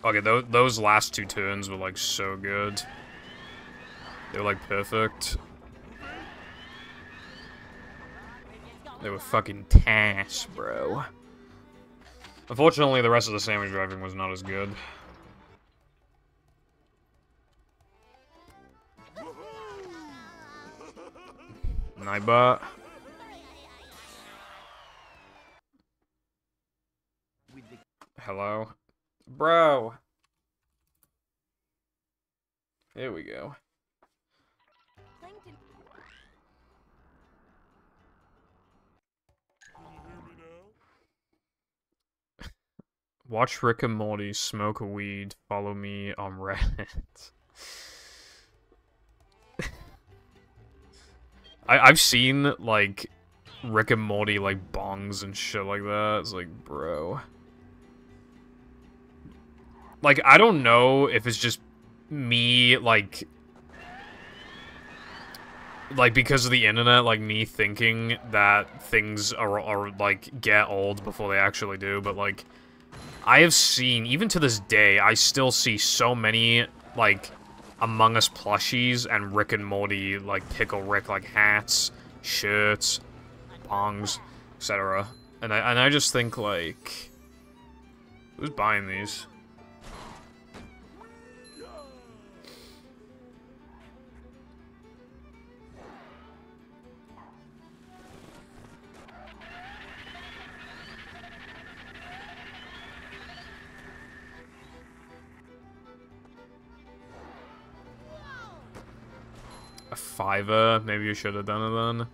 [SPEAKER 3] Okay, those last 2 turns were, like, so good. They were, like, perfect. They were fucking tass, bro. Unfortunately, the rest of the sandwich driving was not as good. Nightbot. Hello? Bro! There we go.
[SPEAKER 4] Plankton.
[SPEAKER 1] Can you hear me now?
[SPEAKER 3] Watch Rick and Morty smoke a weed. Follow me on Reddit. I've seen, like, Rick and Morty, like, bongs and shit like that. It's like, bro. Like, I don't know if it's just me, like, because of the internet, like, me thinking that things are like, get old before they actually do, but, like, I have seen, even to this day, I still see so many, like, Among Us plushies and Rick and Morty, like, Pickle Rick, like, hats, shirts, bongs, etc. And I just think, like, who's buying these? $5. Maybe you should have done it then.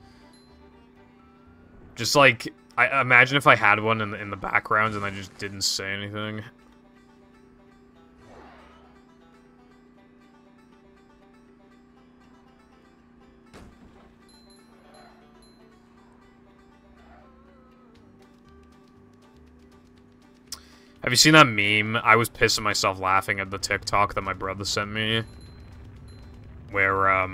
[SPEAKER 3] Just like, I imagine if I had one in the background and I just didn't say anything. Have you seen that meme? I was pissing myself laughing at the TikTok that my brother sent me. Where,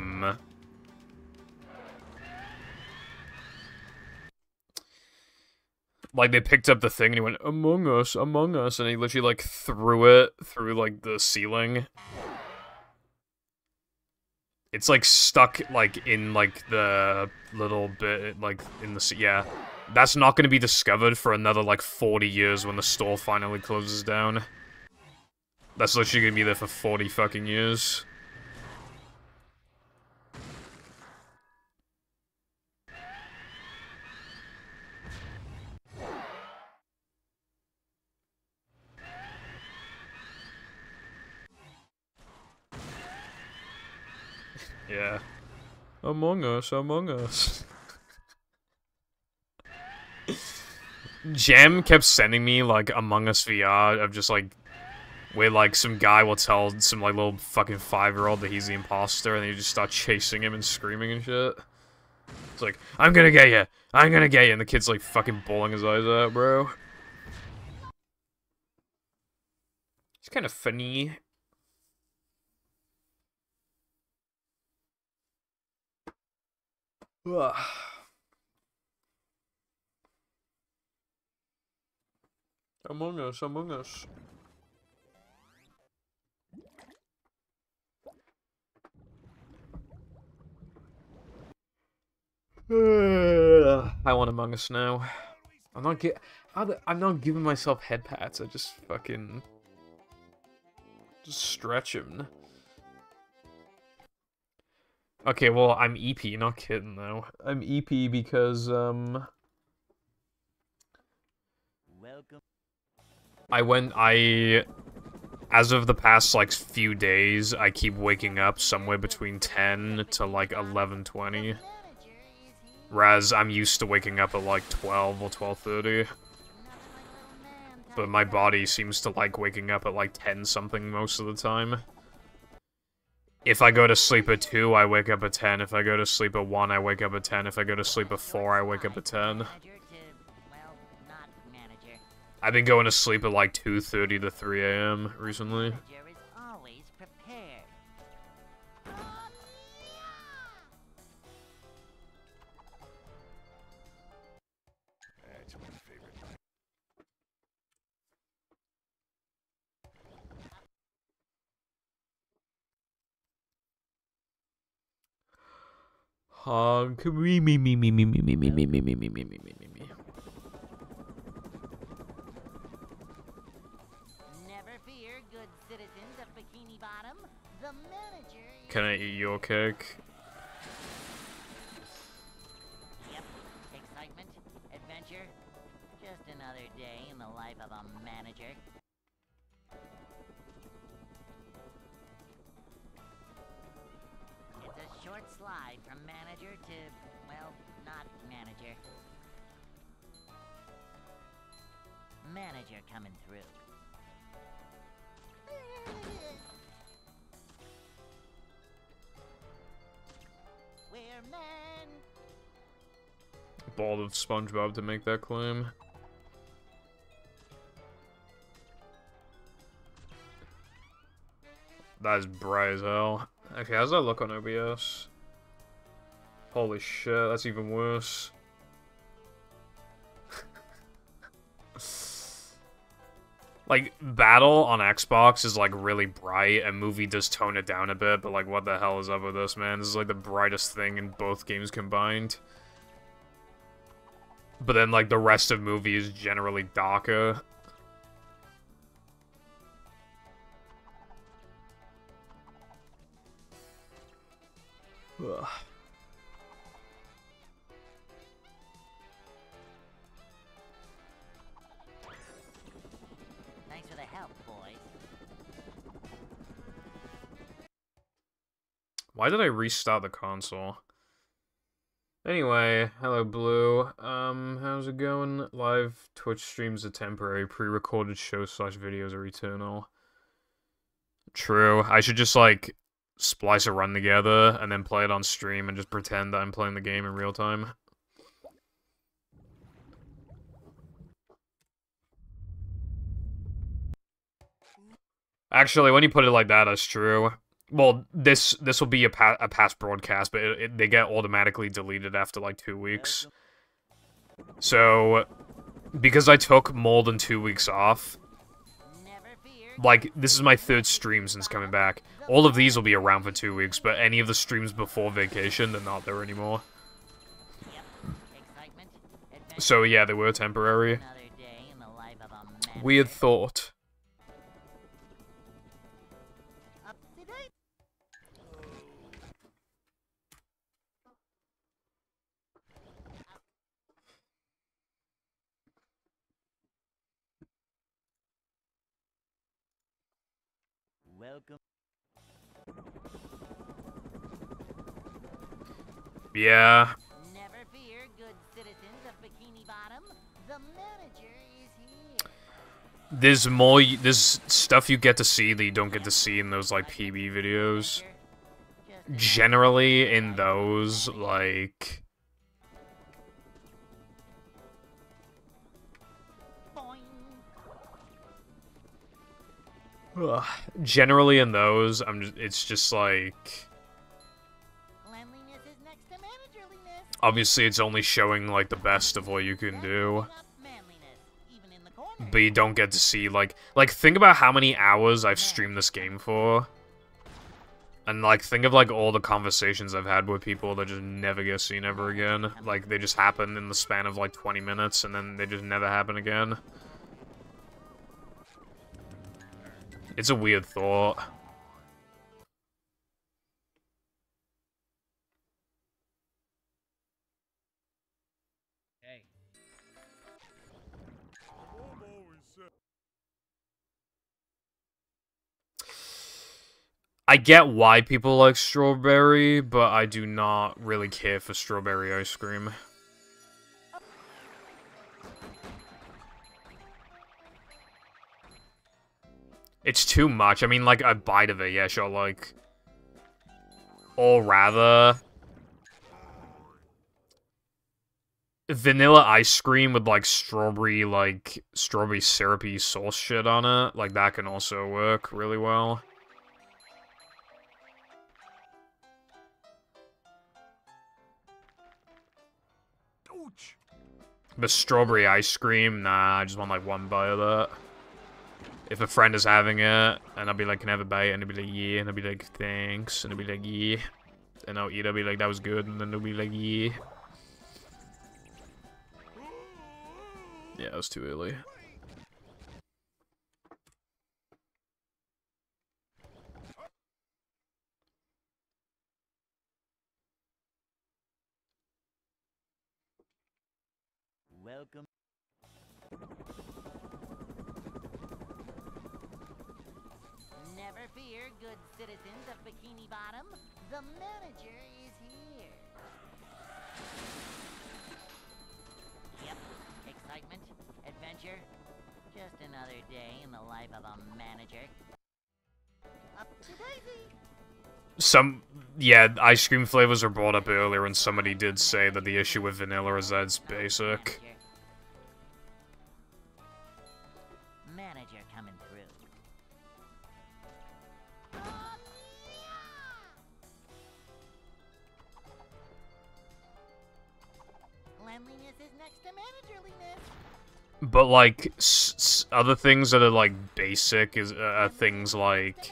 [SPEAKER 3] like, they picked up the thing and he went, Among Us, and he literally, like, threw it through, like, the ceiling. It's, like, stuck, like, in, like, the little bit, like, in the... Yeah. That's not gonna be discovered for another, like, 40 years when the store finally closes down. That's literally gonna be there for 40 fucking years. Yeah. Among Us, Among Us. Gem kept sending me, like, Among Us VR of just, like, where, like, some guy will tell some, like, little fucking 5-year-old that he's the imposter, and then you just start chasing him and screaming and shit. It's like, I'm gonna get you! I'm gonna get you! And the kid's, like, fucking bawling his eyes out, bro. It's kind of funny. Ugh. Among Us, Among Us. I want Among Us now. I'm not giving myself head pats. I just fucking stretch him. Okay, well, I'm EP, not kidding though. I'm EP because
[SPEAKER 2] Welcome.
[SPEAKER 3] as of the past, like, few days, I keep waking up somewhere between 10 to, like, 11:20. Whereas I'm used to waking up at, like, 12 or 12:30. But my body seems to like waking up at, like, 10-something most of the time. If I go to sleep at 2, I wake up at 10. If I go to sleep at 1, I wake up at 10. If I go to sleep at 4, I wake up at 10. I've been going to sleep at like 2:30 to 3 a.m. recently.
[SPEAKER 2] Manager is always prepared.
[SPEAKER 5] That's my favorite line.
[SPEAKER 3] Honk me.
[SPEAKER 2] Never fear, good citizens of Bikini Bottom. The manager is...
[SPEAKER 3] Can I eat your cake?
[SPEAKER 2] Yep. Excitement, adventure. Just another day in the life of a manager. It's a short slide from manager to, well, not manager. Manager coming through. We're men.
[SPEAKER 3] Bald of SpongeBob to make that claim. That is bright as hell. Okay, how's that look on OBS? Holy shit, that's even worse. Like, Battle on Xbox is, like, really bright, and Movie does tone it down a bit, but, like, what the hell is up with this, man? This is, like, the brightest thing in both games combined. But then, like, the rest of Movie is generally darker. Ugh.
[SPEAKER 2] Thanks for the help, boys.
[SPEAKER 3] Why did I restart the console? Anyway, hello Blue. How's it going? Live Twitch streams are temporary. Pre-recorded show/videos are eternal. True. I should just, like, splice a run together and then play it on stream and just pretend that I'm playing the game in real time. Actually, when you put it like that, that's true. Well, this will be a past broadcast, but they get automatically deleted after like 2 weeks. So, because I took more than 2 weeks off, like, this is my 3rd stream since coming back. All of these will be around for 2 weeks, but any of the streams before vacation, they're not there anymore. So yeah, they were temporary. Weird thought.
[SPEAKER 2] Welcome.
[SPEAKER 3] Yeah.
[SPEAKER 2] Never fear, good citizens of Bikini Bottom. The manager is here.
[SPEAKER 3] There's stuff you get to see that you don't get to see in those, like, PB videos. Generally, in those, like... Ugh. Generally in those, it's just like...
[SPEAKER 2] Cleanliness is next to managerliness.
[SPEAKER 3] Obviously, it's only showing, like, the best of what you can do.
[SPEAKER 2] Even in the corner.
[SPEAKER 3] But you don't get to see, like, think about how many hours I've streamed this game for. And, like, think of, like, all the conversations I've had with people that just never get seen ever again. Like, they just happen in the span of, like, 20 minutes, and then they just never happen again. It's a weird thought.
[SPEAKER 7] Hey.
[SPEAKER 1] Mom always said.
[SPEAKER 3] I get why people like strawberry, but I do not really care for strawberry ice cream. It's too much. I mean, like, a bite of it, yeah, sure, like... Or rather... Vanilla ice cream with, like, strawberry syrupy sauce shit on it. Like, that can also work really well. But strawberry ice cream, nah, I just want, like, one bite of that. If a friend is having it, and I'll be like, can I have a bite? And they'll be like, yeah. And I'll be like, thanks. And they'll be like, yeah. And I'll eat, I'll be like, that was good. And then they'll be like, yeah. Yeah, it was too early.
[SPEAKER 2] Welcome. Never fear, good citizens of Bikini Bottom. The manager is here. Yep. Excitement, adventure. Just another day in the life of a manager. Up to daisy.
[SPEAKER 3] Yeah, ice cream flavors were brought up earlier, and somebody did say that the issue with vanilla is that it's basic.
[SPEAKER 2] Manager coming through. Cleanliness is next to managerliness.
[SPEAKER 3] But, like, other things that are, like, basic is things like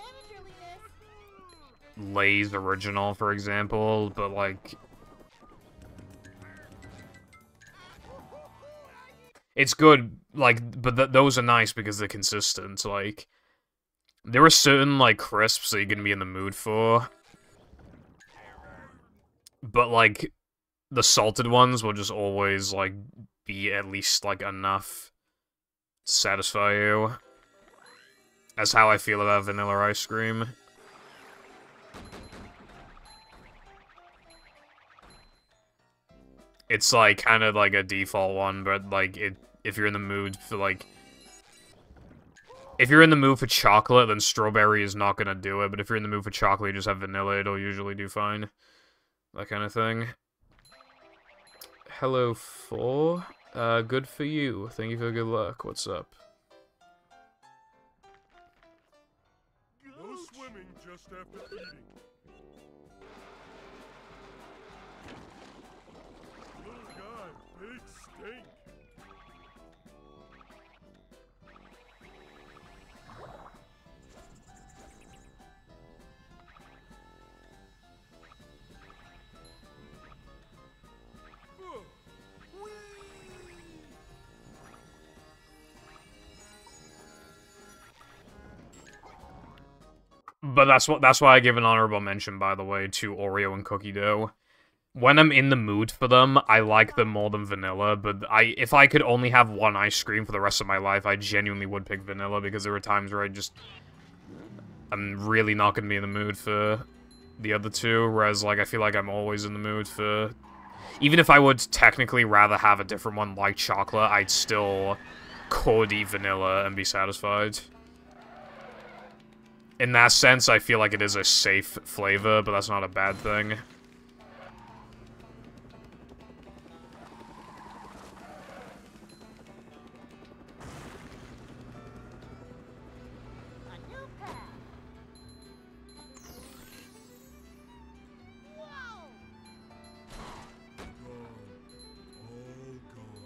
[SPEAKER 3] Lay's Original, for example, but, like... It's good, like, but those are nice because they're consistent, like... There are certain, like, crisps that you're gonna be in the mood for. But, like, the salted ones will just always, like, be at least, like, enough to satisfy you. That's how I feel about vanilla ice cream. It's like kind of like a default one, but like if you're in the mood for like if you're in the mood for chocolate, then strawberry is not gonna do it. But if you're in the mood for chocolate, you just have vanilla. It'll usually do fine. That kind of thing. Hello, 4. Good for you. Thank you for good luck. What's up?
[SPEAKER 1] No swimming just after eating. Little guy, big stink.
[SPEAKER 3] But that's why I give an honorable mention, by the way, to Oreo and cookie dough. When I'm in the mood for them, I like them more than vanilla, but if I could only have one ice cream for the rest of my life, I genuinely would pick vanilla, because there are times where I'm really not going to be in the mood for the other two, whereas, like, I feel like I'm always in the mood for... Even if I would technically rather have a different one like chocolate, I'd still could eat vanilla and be satisfied. In that sense, I feel like it is a safe flavor, but that's not a bad thing.
[SPEAKER 2] A new path. Whoa!
[SPEAKER 1] Gone. All gone.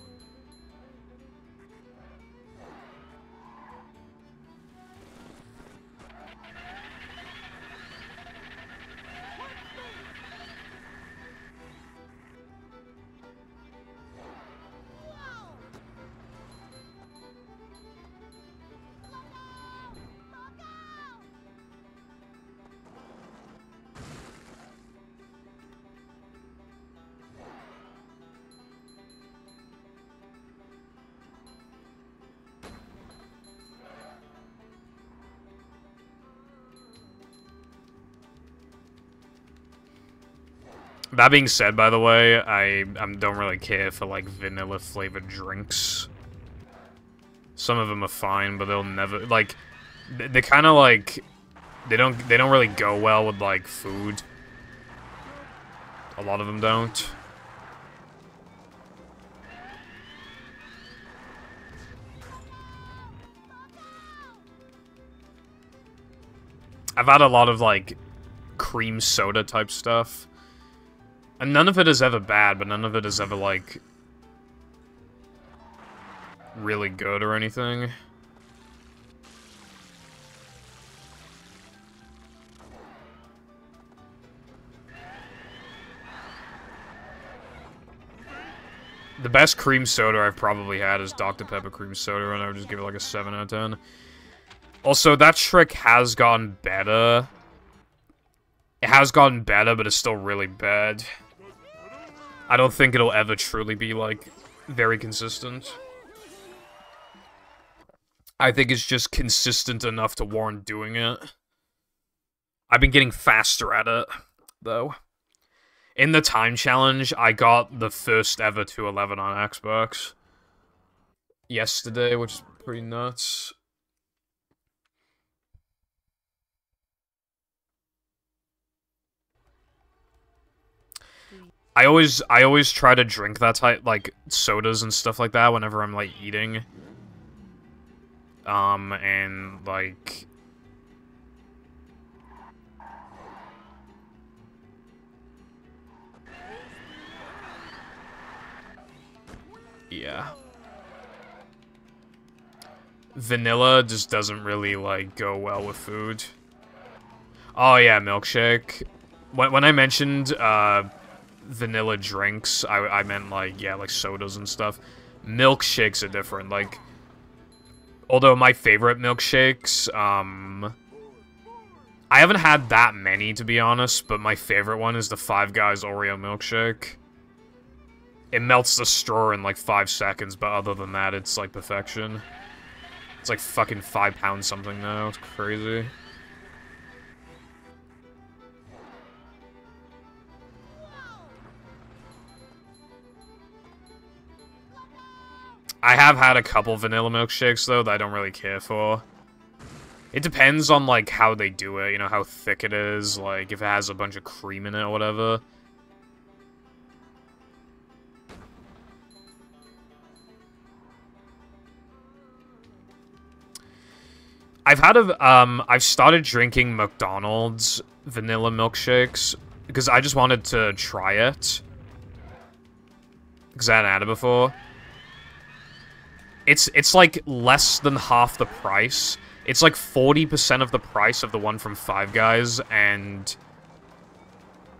[SPEAKER 3] That being said, by the way, I don't really care for, like, vanilla-flavored drinks. Some of them are fine, but they'll never... Like, they kind of, like... They don't really go well with, like, food. A lot of them don't. I've had a lot of, like, cream soda type stuff. And none of it is ever bad, but none of it is ever, like, really good or anything. The best cream soda I've probably had is Dr. Pepper cream soda, and I would just give it, like, a 7 out of 10. Also, that trick has gotten better. It has gotten better, but it's still really bad. I don't think it'll ever truly be, like, very consistent. I think it's just consistent enough to warrant doing it. I've been getting faster at it, though. In the time challenge, I got the first ever 211 on Xbox yesterday, which is pretty nuts. I always try to drink that type, like, sodas and stuff like that whenever I'm, like, eating. And, like... Yeah. Vanilla just doesn't really, like, go well with food. Oh, yeah, milkshake. When I mentioned, vanilla drinks, I meant, like, yeah, like sodas and stuff. Milkshakes are different, like, although my favorite milkshakes, I haven't had that many, to be honest, but my favorite one is the Five Guys Oreo milkshake. It melts the straw in, like, 5 seconds, but other than that, it's, like, perfection. It's, like, fucking 5 pounds something now, it's crazy. I have had a couple vanilla milkshakes, though, that I don't really care for. It depends on, like, how they do it, you know, how thick it is, like, if it has a bunch of cream in it or whatever. I've started drinking McDonald's vanilla milkshakes, because I just wanted to try it. Because I hadn't had it before. It's like less than half the price. It's like 40% of the price of the one from Five Guys, and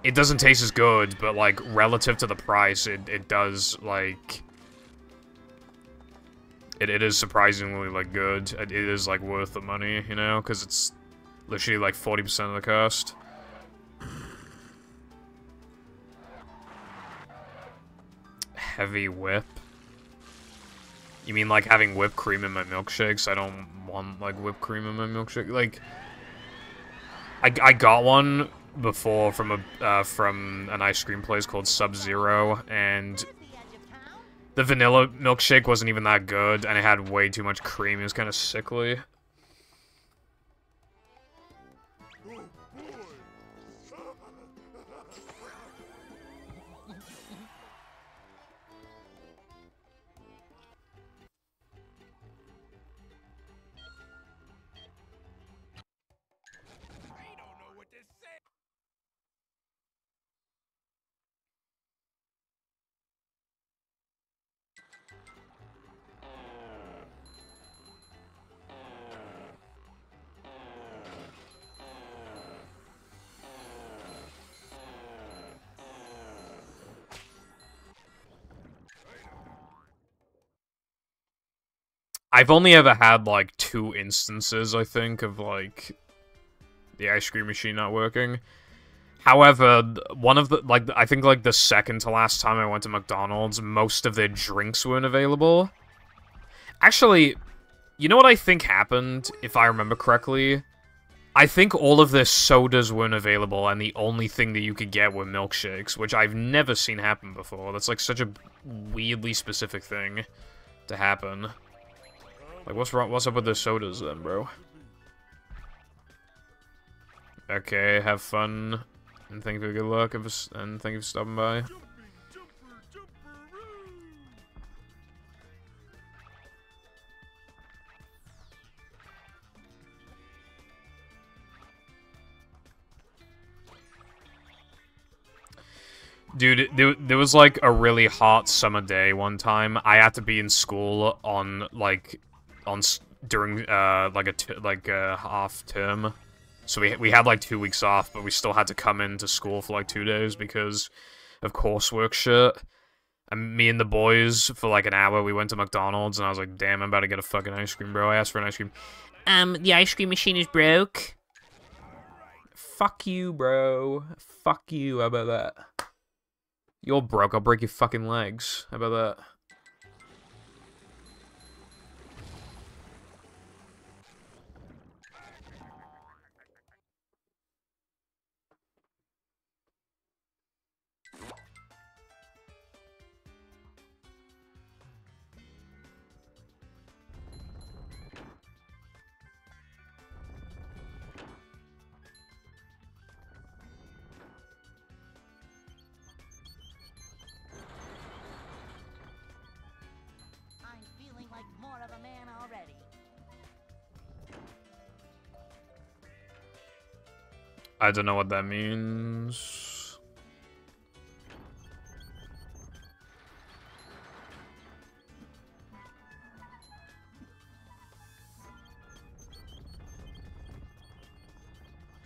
[SPEAKER 3] it doesn't taste as good, but like relative to the price, it does like it is surprisingly like good. It is like worth the money, you know, because it's literally like 40% of the cost. Heavy whip. You mean like having whipped cream in my milkshakes? I don't want like whipped cream in my milkshake. Like, I got one before from an ice cream place called Sub-Zero, and the vanilla milkshake wasn't even that good, and it had way too much cream. It was kind of sickly. I've only ever had, like, 2 instances, I think, of, like, the ice cream machine not working. However, one of the, like, I think, like, the second to last time I went to McDonald's, most of their drinks weren't available. Actually, you know what I think happened, if I remember correctly? I think all of their sodas weren't available, and the only thing that you could get were milkshakes, which I've never seen happen before. That's, like, such a weirdly specific thing to happen. Like, what's wrong? What's up with the sodas then, bro? Okay, have fun, and thank you for good luck, and thank you for stopping by. Dude, there was, like, a really hot summer day one time. I had to be in school on, like, during, like a half term. So we had, like, 2 weeks off, but we still had to come into school for, like, 2 days because of coursework shit. And me and the boys, for, like, an hour, we went to McDonald's, and I was like, damn, I'm about to get a fucking ice cream, bro. I asked for an ice cream. The ice cream machine is broke. Fuck you, bro. Fuck you, how about that? You're broke, I'll break your fucking legs. How about that? I don't know what that means.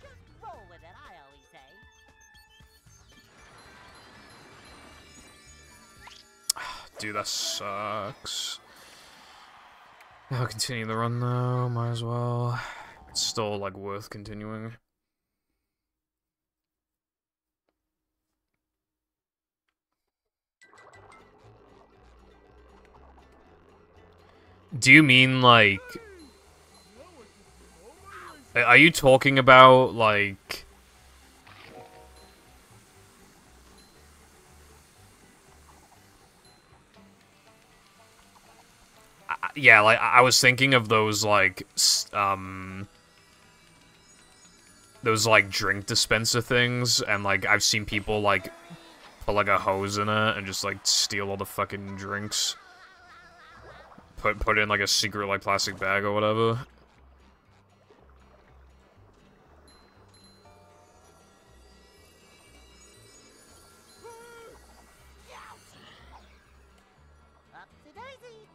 [SPEAKER 2] Just roll with it, I always say.
[SPEAKER 3] Dude, that sucks. I'll continue the run though, might as well. It's still, like, worth continuing. Do you mean, like... Are you talking about, like... yeah, like, I was thinking of those, like, those, like, drink dispenser things, and, like, I've seen people, like, put, like, a hose in it and just, like, steal all the fucking drinks. Put it in, like, a secret, like, plastic bag or whatever.
[SPEAKER 2] Upsy daisy.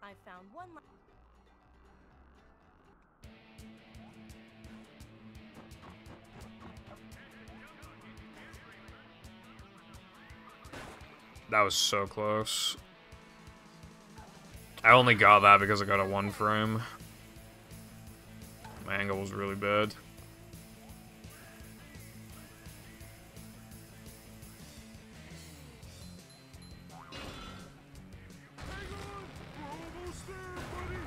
[SPEAKER 4] I found one.
[SPEAKER 3] That was so close. I only got that because I got a 1 frame. My angle was really bad.
[SPEAKER 1] We're almost there, buddy.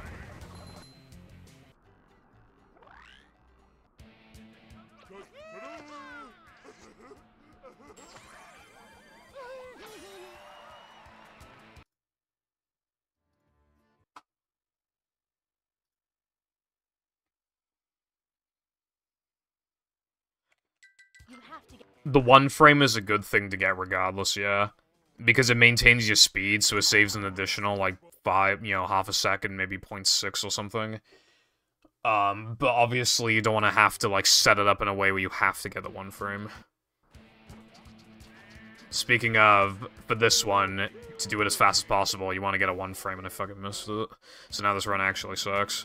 [SPEAKER 4] You have to get.
[SPEAKER 3] The 1 frame is a good thing to get regardless, yeah. Because it maintains your speed, so it saves an additional, like, 5, you know, half a second, maybe 0.6 or something. But obviously you don't want to have to, like, set it up in a way where you have to get the 1 frame. Speaking of, for this one, to do it as fast as possible, you want to get a 1 frame, and I fucking missed it. So now this run actually sucks.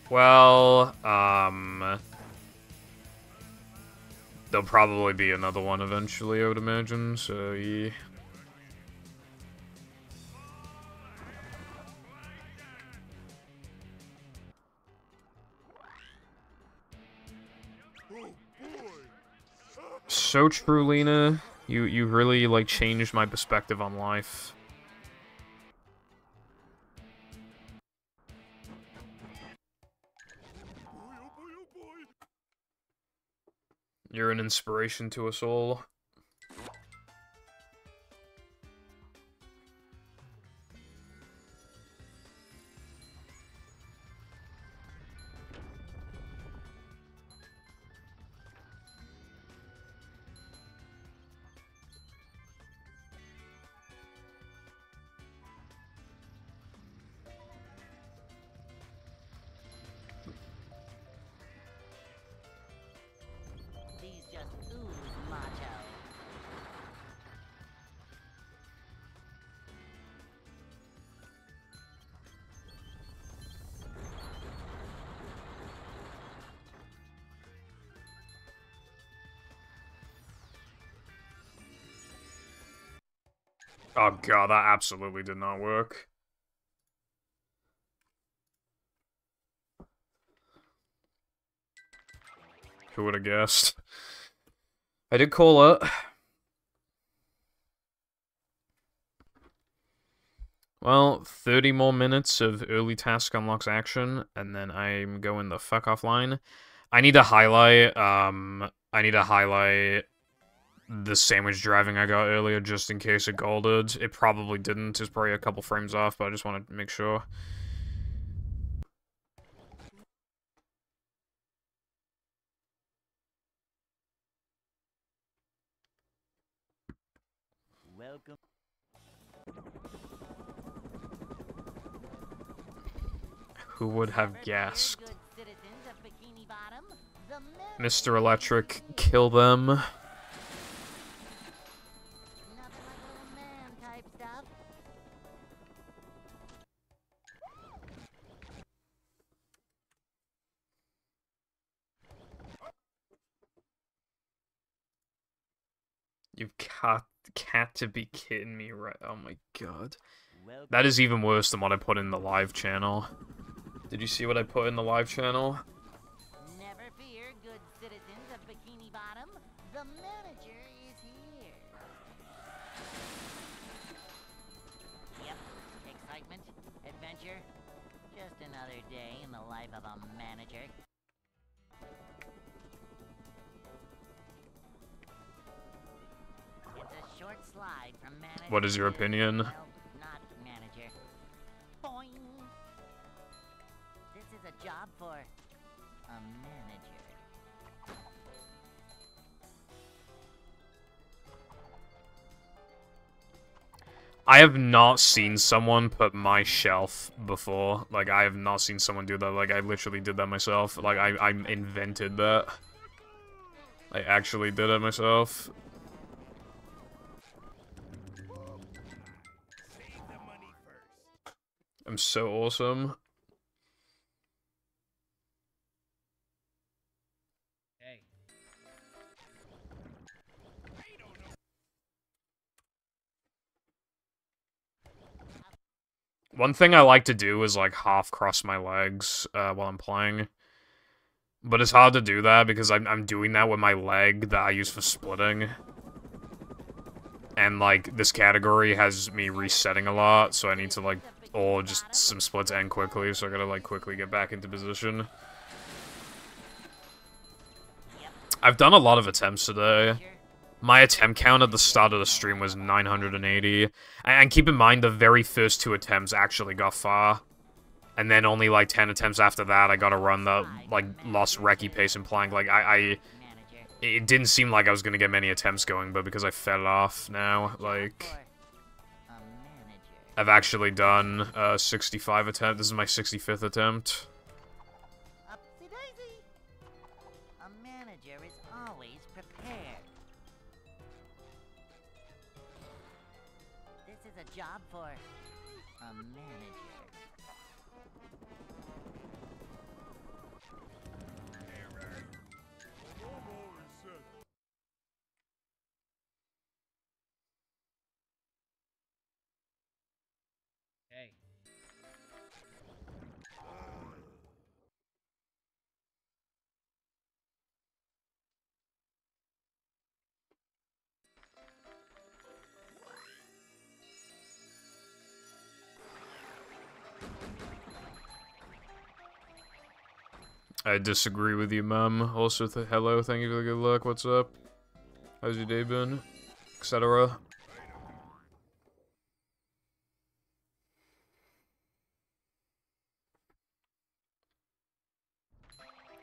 [SPEAKER 3] Well, there'll probably be another one eventually, I would imagine, so yeah. So true, Lena. You really, like, changed my perspective on life. You're an inspiration to us all.
[SPEAKER 2] These just ooze macho.
[SPEAKER 3] Oh god, that absolutely did not work. Who would have guessed? I did call it. Well, 30 more minutes of early task unlocks action, and then I'm going the fuck offline. I need to highlight, the sandwich driving I got earlier, just in case it golded. It probably didn't, it's probably a couple frames off, but I just wanted to make sure.
[SPEAKER 2] Welcome.
[SPEAKER 3] Who would have guessed?
[SPEAKER 2] Good citizens of Bikini Bottom, the
[SPEAKER 3] Mr. Electric, kill them.
[SPEAKER 2] nothing like a little man type stuff.
[SPEAKER 3] You've got cat to be kidding me, right? Oh my god.
[SPEAKER 2] Welcome.
[SPEAKER 3] That is even worse than what I put in the live channel. Did you see what I put in the live channel?
[SPEAKER 2] Never fear, good citizens of Bikini Bottom. The manager is here. Yep, excitement, adventure. Just another day in the life of a manager. It's a short slide from manager.
[SPEAKER 3] What is your
[SPEAKER 2] to-
[SPEAKER 3] opinion?
[SPEAKER 2] Well, not manager. Boing. This is a job for a manager.
[SPEAKER 3] I have not seen someone put my shelf before. Like, I have not seen someone do that. Like, I literally did that myself. Like, I invented that. I actually did it myself. I'm so awesome.
[SPEAKER 7] Hey.
[SPEAKER 3] One thing I like to do is, like, half cross my legs while I'm playing. But it's hard to do that because I'm doing that with my leg that I use for splitting. And, like, this category has me resetting a lot, so I need to, like, or just some splits end quickly, so I gotta, like, quickly get back into position. I've done a lot of attempts today. My attempt count at the start of the stream was 980. And keep in mind, the very first 2 attempts actually got far. And then only, like, 10 attempts after that, I got to run the, like, lost recce pace and plank. Like, it didn't seem like I was gonna get many attempts going, but because I fell off now, like, I've actually done 65 attempts. This is my 65th attempt.
[SPEAKER 2] Upsy daisy. A manager is always prepared. This is a job for a manager.
[SPEAKER 7] Hey.
[SPEAKER 3] I disagree with you, Mum. Also, hello, thank you for the good luck. What's up? How's your day been? Etc.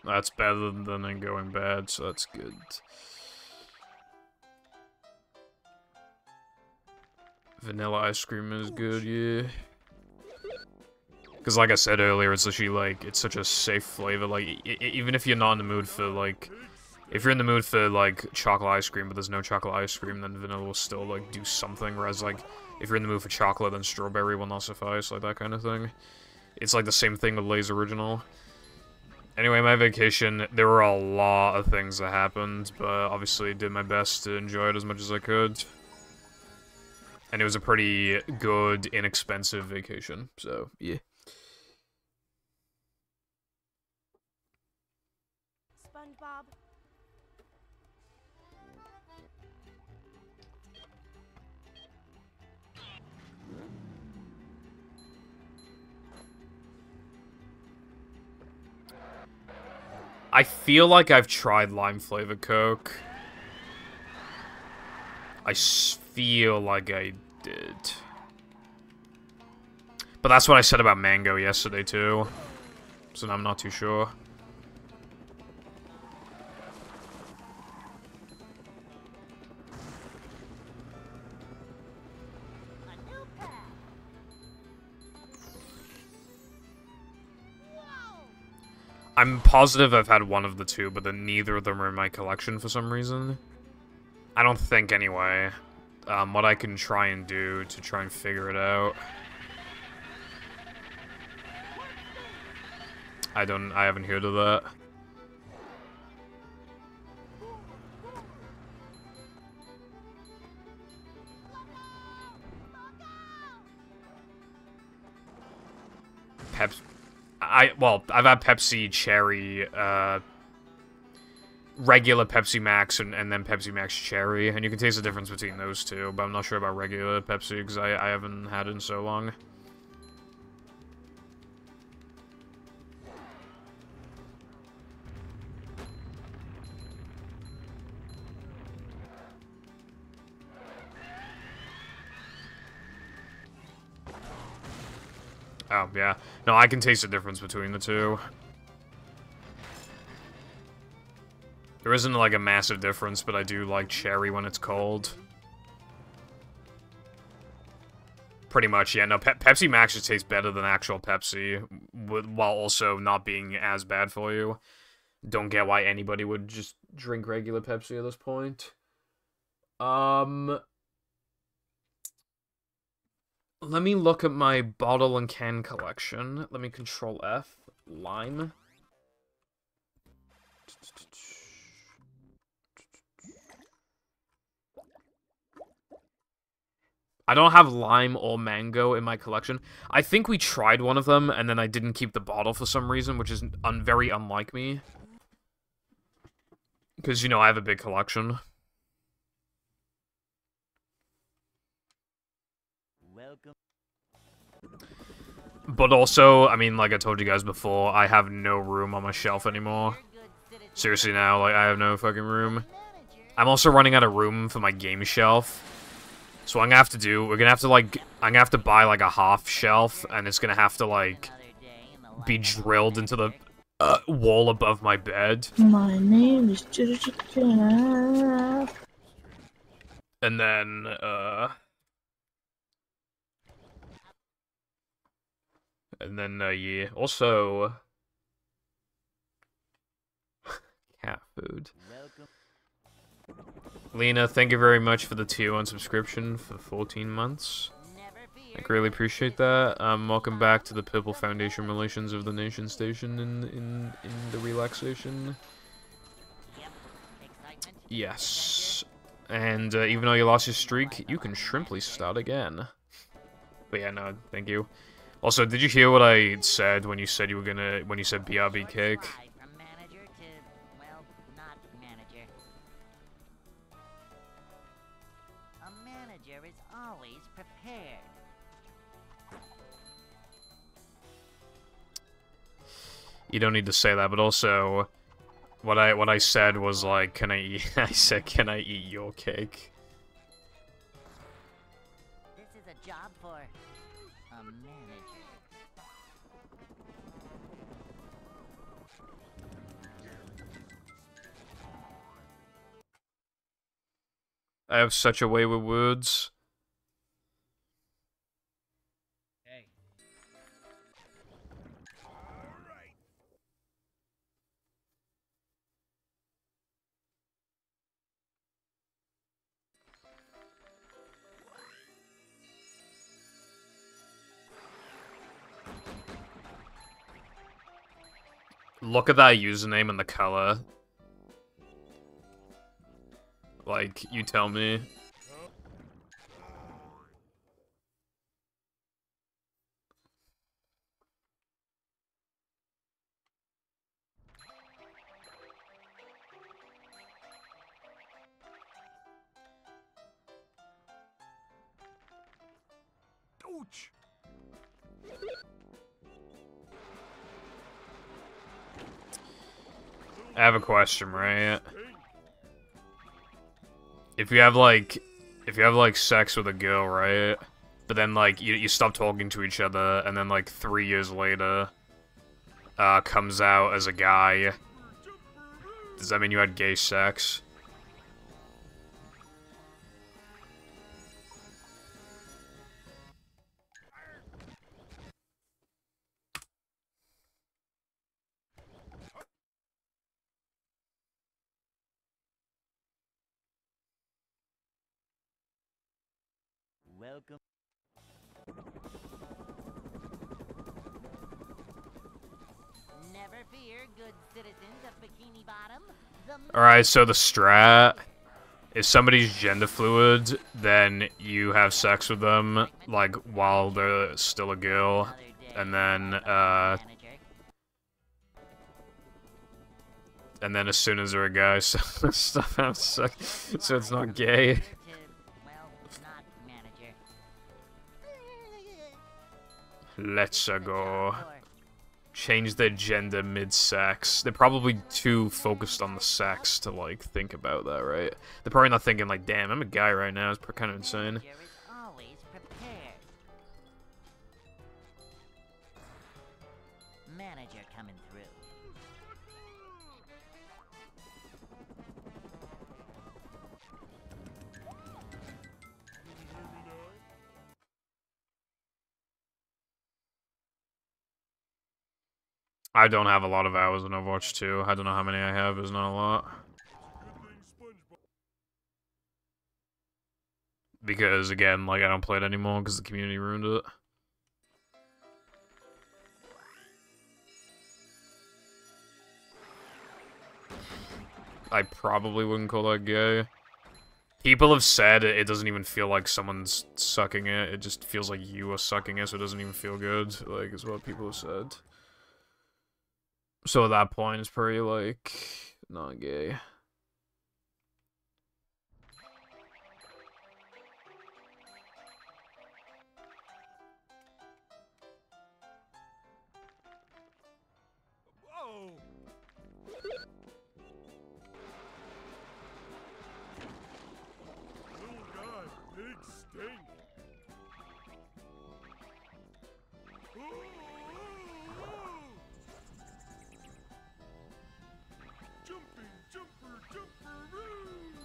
[SPEAKER 3] That's better than it going bad, so that's good. Vanilla ice cream is good, yeah. Because like I said earlier, it's literally, like, it's such a safe flavor. Like, even if you're not in the mood for, like, if you're in the mood for, like, chocolate ice cream, but there's no chocolate ice cream, then vanilla will still, like, do something. Whereas, like, if you're in the mood for chocolate, then strawberry will not suffice, like, that kind of thing. It's, like, the same thing with Lay's Original. Anyway, my vacation, there were a lot of things that happened, but obviously did my best to enjoy it as much as I could. And it was a pretty good, inexpensive vacation, so, yeah.
[SPEAKER 4] SpongeBob.
[SPEAKER 3] I feel like I've tried lime flavored Coke. I feel like I did. But that's what I said about mango yesterday, too. So I'm not too sure.
[SPEAKER 2] A new path. Whoa!
[SPEAKER 3] I'm positive I've had one of the two, but then neither of them are in my collection for some reason. I don't think, anyway. What I can try and do to try and figure it out. I haven't heard of that. I've had Pepsi Cherry, regular Pepsi Max, and then Pepsi Max Cherry, and you can taste the difference between those two, but I'm not sure about regular Pepsi, because I haven't had it in so long. Oh, yeah. No, I can taste the difference between the two. There isn't, like, a massive difference, but I do like cherry when it's cold. Pretty much, yeah. No, Pepsi Max just tastes better than actual Pepsi, while also not being as bad for you. Don't get why anybody would just drink regular Pepsi at this point. Let me look at my bottle and can collection. Let me Control F. Lime. I don't have lime or mango in my collection. I think we tried one of them, and then I didn't keep the bottle for some reason, which is very unlike me. Because, you know, I have a big collection.
[SPEAKER 2] Welcome.
[SPEAKER 3] But also, I mean, like I told you guys before, I have no room on my shelf anymore. Seriously now, like, I have no fucking room. I'm also running out of room for my game shelf. So what I'm gonna have to do, I'm gonna have to buy, like, a half shelf, and it's gonna have to, like, be drilled into the wall above my bed.
[SPEAKER 6] My name is Chicken.
[SPEAKER 3] And then, yeah. Also, cat food. Lena, thank you very much for the tier 1 subscription for 14 months. I greatly appreciate that. Welcome back to the Purple Foundation Relations of the Nation Station in the relaxation. Yes. And even though you lost your streak, you can shrimply start again. But yeah, no, thank you. Also, did you hear what I said when you said you were gonna, when you said BRB cake?
[SPEAKER 2] From manager to, well, not manager. A manager is always prepared.
[SPEAKER 3] You don't need to say that, but also, what I said was like, can I eat? I said, can I eat your cake?
[SPEAKER 2] This is a job for a manager.
[SPEAKER 3] I have such a way with words.
[SPEAKER 7] Hey.
[SPEAKER 3] Look at that username and the color. Like, you tell me.
[SPEAKER 5] Ouch!
[SPEAKER 3] I have a question, right? If you have like sex with a girl, right? But then like you stop talking to each other, and then like 3 years later, comes out as a guy. Does that mean you had gay sex?
[SPEAKER 2] Welcome. Never fear, good citizens of Bikini Bottom.
[SPEAKER 3] Alright, so the strat, if somebody's gender fluid, then you have sex with them, like, while they're still a girl, And then,
[SPEAKER 2] Manager.
[SPEAKER 3] and then as soon as they're a guy, stuff happens, so it's not gay.
[SPEAKER 2] Well, not manager.
[SPEAKER 3] Let's go. Change their gender mid-sex. They're probably too focused on the sex to, like, think about that, right? They're probably not thinking, like, damn, I'm a guy right now. It's kind of insane.
[SPEAKER 2] Manager is always prepared. Manager coming through.
[SPEAKER 3] I don't have a lot of hours in Overwatch 2. I don't know how many I have. It's not a lot. Because, again, like, I don't play it anymore because the community ruined it. I probably wouldn't call that gay. People have said it doesn't even feel like someone's sucking it. It just feels like you are sucking it, so it doesn't even feel good. Like, is what people have said. So at that point, it's pretty, like, not gay.
[SPEAKER 1] Whoa! Little guy, big stink. Jumping, jumper, jumperoo!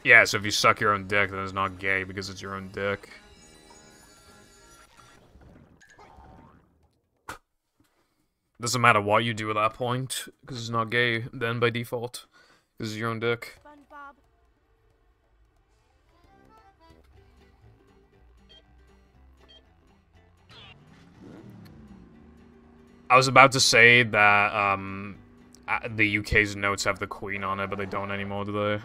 [SPEAKER 3] Yeah, so if you suck your own dick, then it's not gay because it's your own dick. Doesn't matter what you do at that point, because it's not gay then by default. Because it's your own dick.
[SPEAKER 4] SpongeBob.
[SPEAKER 3] I was about to say that, the UK's notes have the Queen on it, but they don't anymore, do they?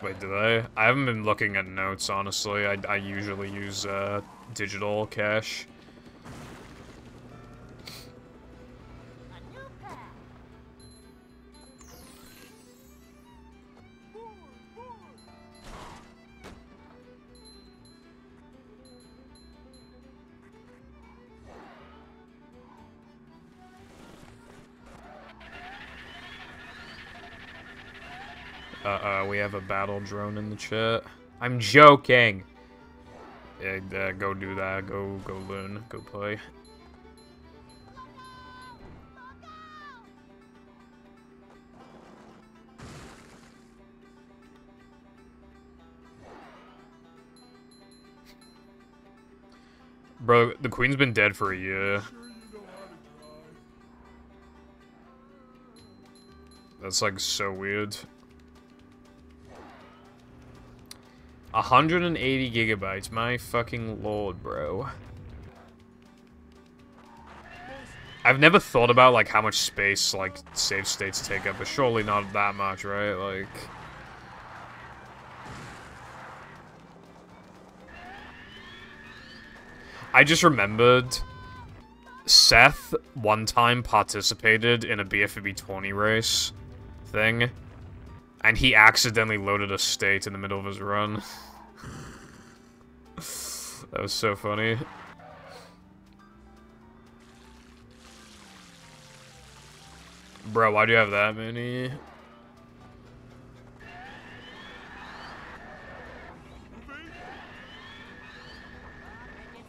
[SPEAKER 3] Wait, do they? I haven't been looking at notes, honestly. I usually use, digital cash.
[SPEAKER 2] A new pack.
[SPEAKER 3] We have a battle drone in the chat. I'm joking! Yeah, go do that. Go learn. Go play. Bro, the Queen's been dead for a year.
[SPEAKER 1] Sure you know how to drive.
[SPEAKER 3] That's, like, so weird. 180 gigabytes, my fucking lord, bro. I've never thought about, like, how much space, like, save states take up, but surely not that much, right? Like... I just remembered Seth one time participated in a BFB 20 race thing, and he accidentally loaded a state in the middle of his run. That was so funny. Bro, why do you have that many?
[SPEAKER 2] It's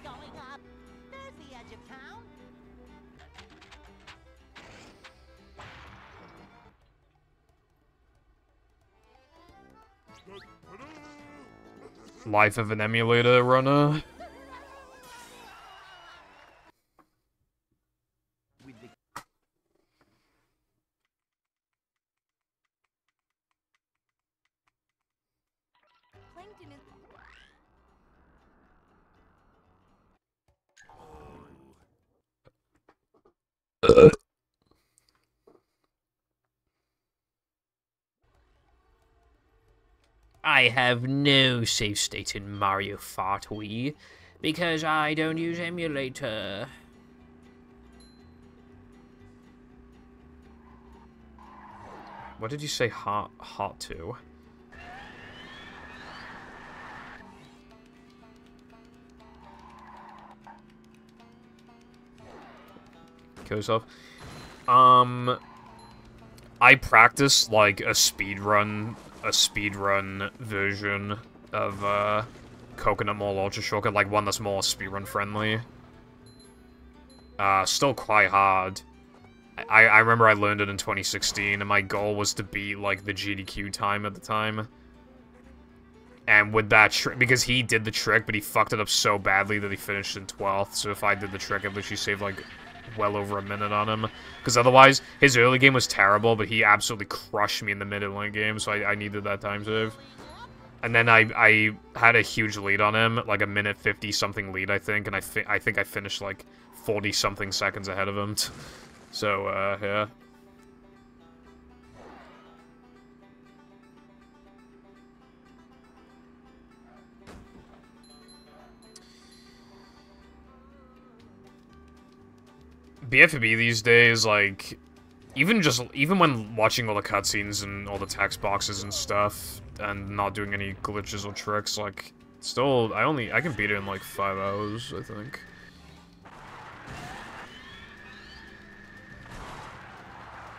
[SPEAKER 2] going up. There's the edge of town.
[SPEAKER 3] Life of an emulator runner.
[SPEAKER 4] Plankton is.
[SPEAKER 3] I have no save state in Mario Kart Wii because I don't use emulator. What did you say hot to? Kill yourself. I practiced like a speedrun version of Coconut Mall Ultra Shortcut, like one that's more speedrun friendly. Still quite hard. I remember I learned it in 2016, and my goal was to beat like the GDQ time at the time. And with that trick, because he did the trick, but he fucked it up so badly that he finished in 12th. So if I did the trick, I'd literally save like well over a minute on him. Because otherwise, his early game was terrible, but he absolutely crushed me in the mid and late game, so I needed that time save. And then I had a huge lead on him, like a minute 50-something lead, I think, and I think I finished like 40-something seconds ahead of him. So, yeah. BFB these days, like, even when watching all the cutscenes and all the text boxes and stuff, and not doing any glitches or tricks, like, still, I can beat it in like 5 hours, I think.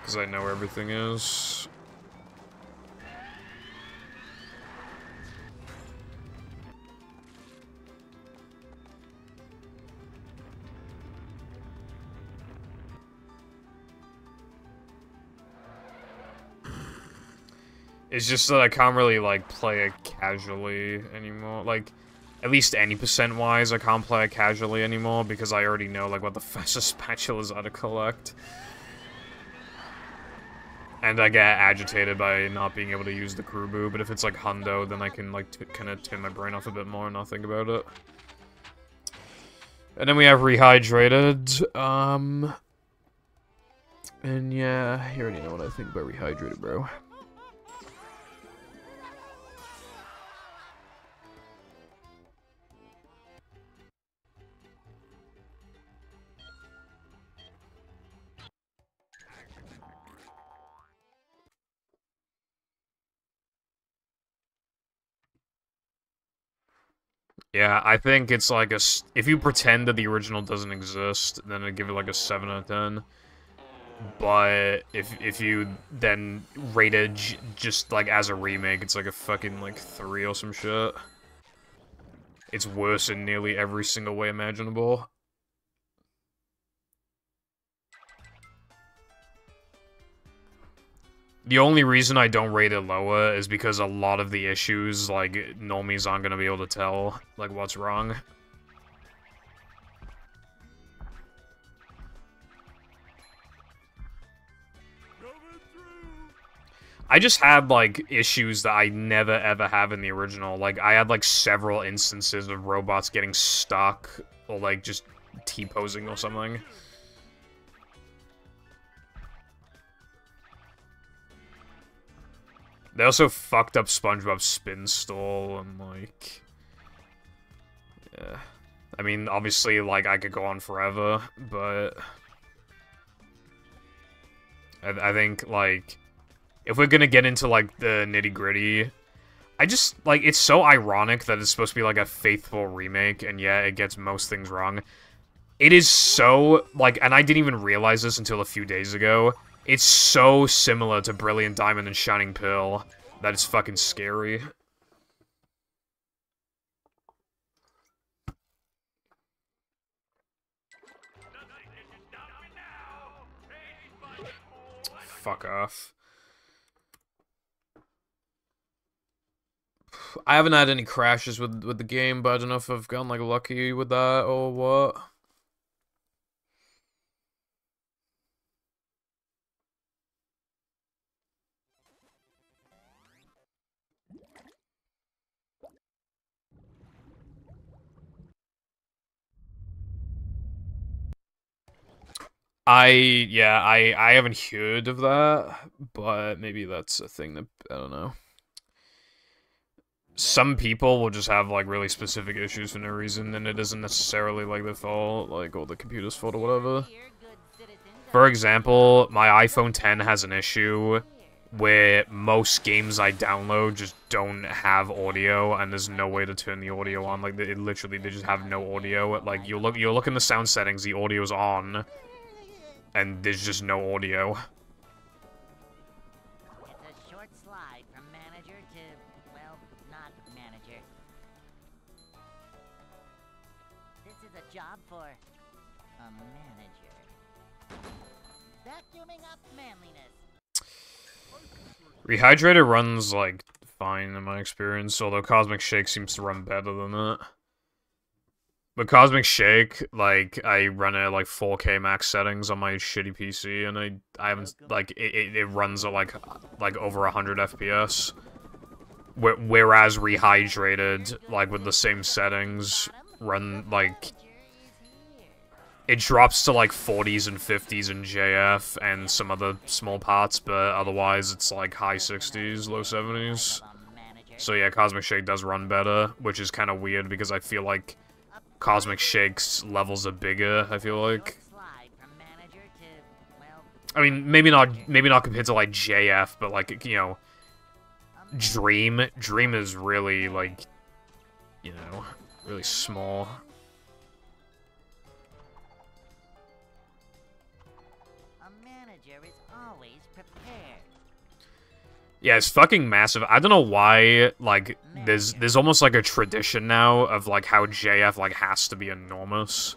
[SPEAKER 3] Because I know where everything is. It's just that I can't really, like, play it casually anymore. Like, at least any percent-wise, I can't play it casually anymore because I already know, like, what the fastest spatulas are to collect. And I get agitated by not being able to use the Kurubu, but if it's, like, Hundo, then I can, like, kind of turn my brain off a bit more and not think about it. And then we have Rehydrated, and yeah, you already know what I think about Rehydrated, bro. Yeah, I think it's like if you pretend that the original doesn't exist, then I'd give it like a 7 out of 10. But if you then rate it just like as a remake, it's like a fucking like 3 or some shit. It's worse in nearly every single way imaginable. The only reason I don't rate it lower is because a lot of the issues, like, normies aren't gonna be able to tell, like, what's wrong. I just had, like, issues that I never ever have in the original. Like, I had, like, several instances of robots getting stuck, or, like, just T-posing or something. They also fucked up SpongeBob's spin stall, and, like... Yeah. I mean, obviously, like, I could go on forever, but... I think, like... If we're gonna get into, like, the nitty-gritty... I just, like, it's so ironic that it's supposed to be, like, a faithful remake, and yeah, it gets most things wrong. It is so, like, and I didn't even realize this until a few days ago... It's so similar to Brilliant Diamond and Shining Pearl that it's fucking scary. Fuck off. I haven't had any crashes with the game, but I don't know if I've gotten, like, lucky with that or what. I haven't heard of that, but maybe that's a thing that, I don't know. some people will just have, like, really specific issues for no reason, and it isn't necessarily, like, their fault, like, or the computer's fault or whatever. For example, my iPhone 10 has an issue where most games I download just don't have audio, and there's no way to turn the audio on. Like, they just have no audio. Like, you'll look in the sound settings, the audio's on, and there's just no audio.
[SPEAKER 2] It's a short slide from manager to, well, not manager. This is a job for a manager. Vacuuming up manliness.
[SPEAKER 3] Rehydrator runs, like, fine in my experience, although Cosmic Shake seems to run better than it. But Cosmic Shake, like, I run it at, like, 4K max settings on my shitty PC, and I haven't, like, it runs at, like over 100 FPS. Whereas Rehydrated, like, with the same settings, run, like... It drops to, like, 40s and 50s in JF and some other small parts, but otherwise it's, like, high 60s, low 70s. So yeah, Cosmic Shake does run better, which is kind of weird because I feel like Cosmic Shake's levels are bigger, I feel like. I mean, maybe not compared to, like, JF, but, like, you know, Dream is really, like, you know, really small. Yeah, it's fucking massive. I don't know why, like, there's almost like a tradition now of, like, how JF, like, has to be enormous.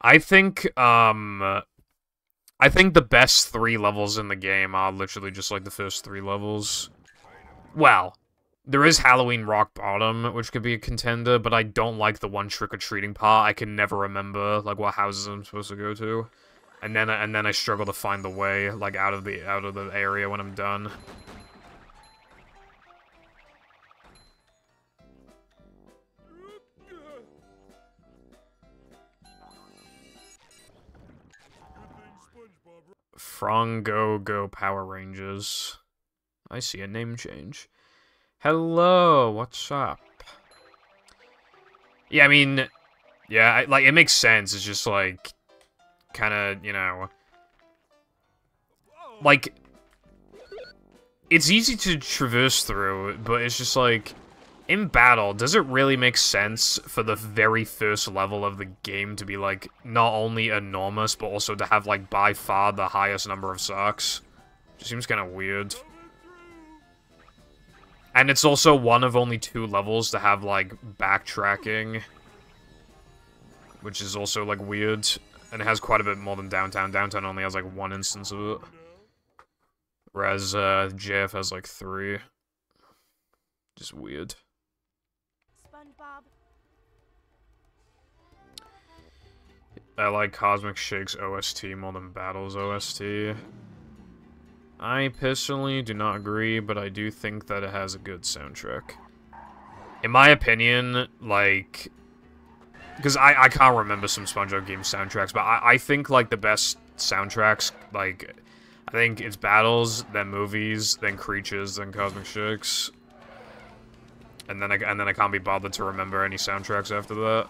[SPEAKER 3] I think the best 3 levels in the game are literally just, like, the first 3 levels. Well... There is Halloween Rock Bottom, which could be a contender, but I don't like the one trick-or-treating part. I can never remember, like, what houses I'm supposed to go to. And then I struggle to find the way, like, out of the area when I'm done. Frongo Go Power Rangers. I see a name change. Hello, what's up? Yeah, I mean, yeah, like, it makes sense. It's just, like, kind of, you know, like, it's easy to traverse through, but it's just, like, in battle, does it really make sense for the very first level of the game to be, like, not only enormous, but also to have, like, by far the highest number of socks? It seems kind of weird. And it's also one of only 2 levels to have, like, backtracking. Which is also, like, weird. And it has quite a bit more than Downtown. Downtown only has, like, 1 instance of it. Whereas, JF has, like, 3. Just weird.
[SPEAKER 4] SpongeBob.
[SPEAKER 3] I like Cosmic Shake's OST more than Battle's OST. I personally do not agree, but I do think that it has a good soundtrack. In my opinion, like... Because I can't remember some SpongeBob game soundtracks, but I think, like, the best soundtracks, like... I think it's Battles, then Movies, then Creatures, then Cosmic Shakes. And then I can't be bothered to remember any soundtracks after that.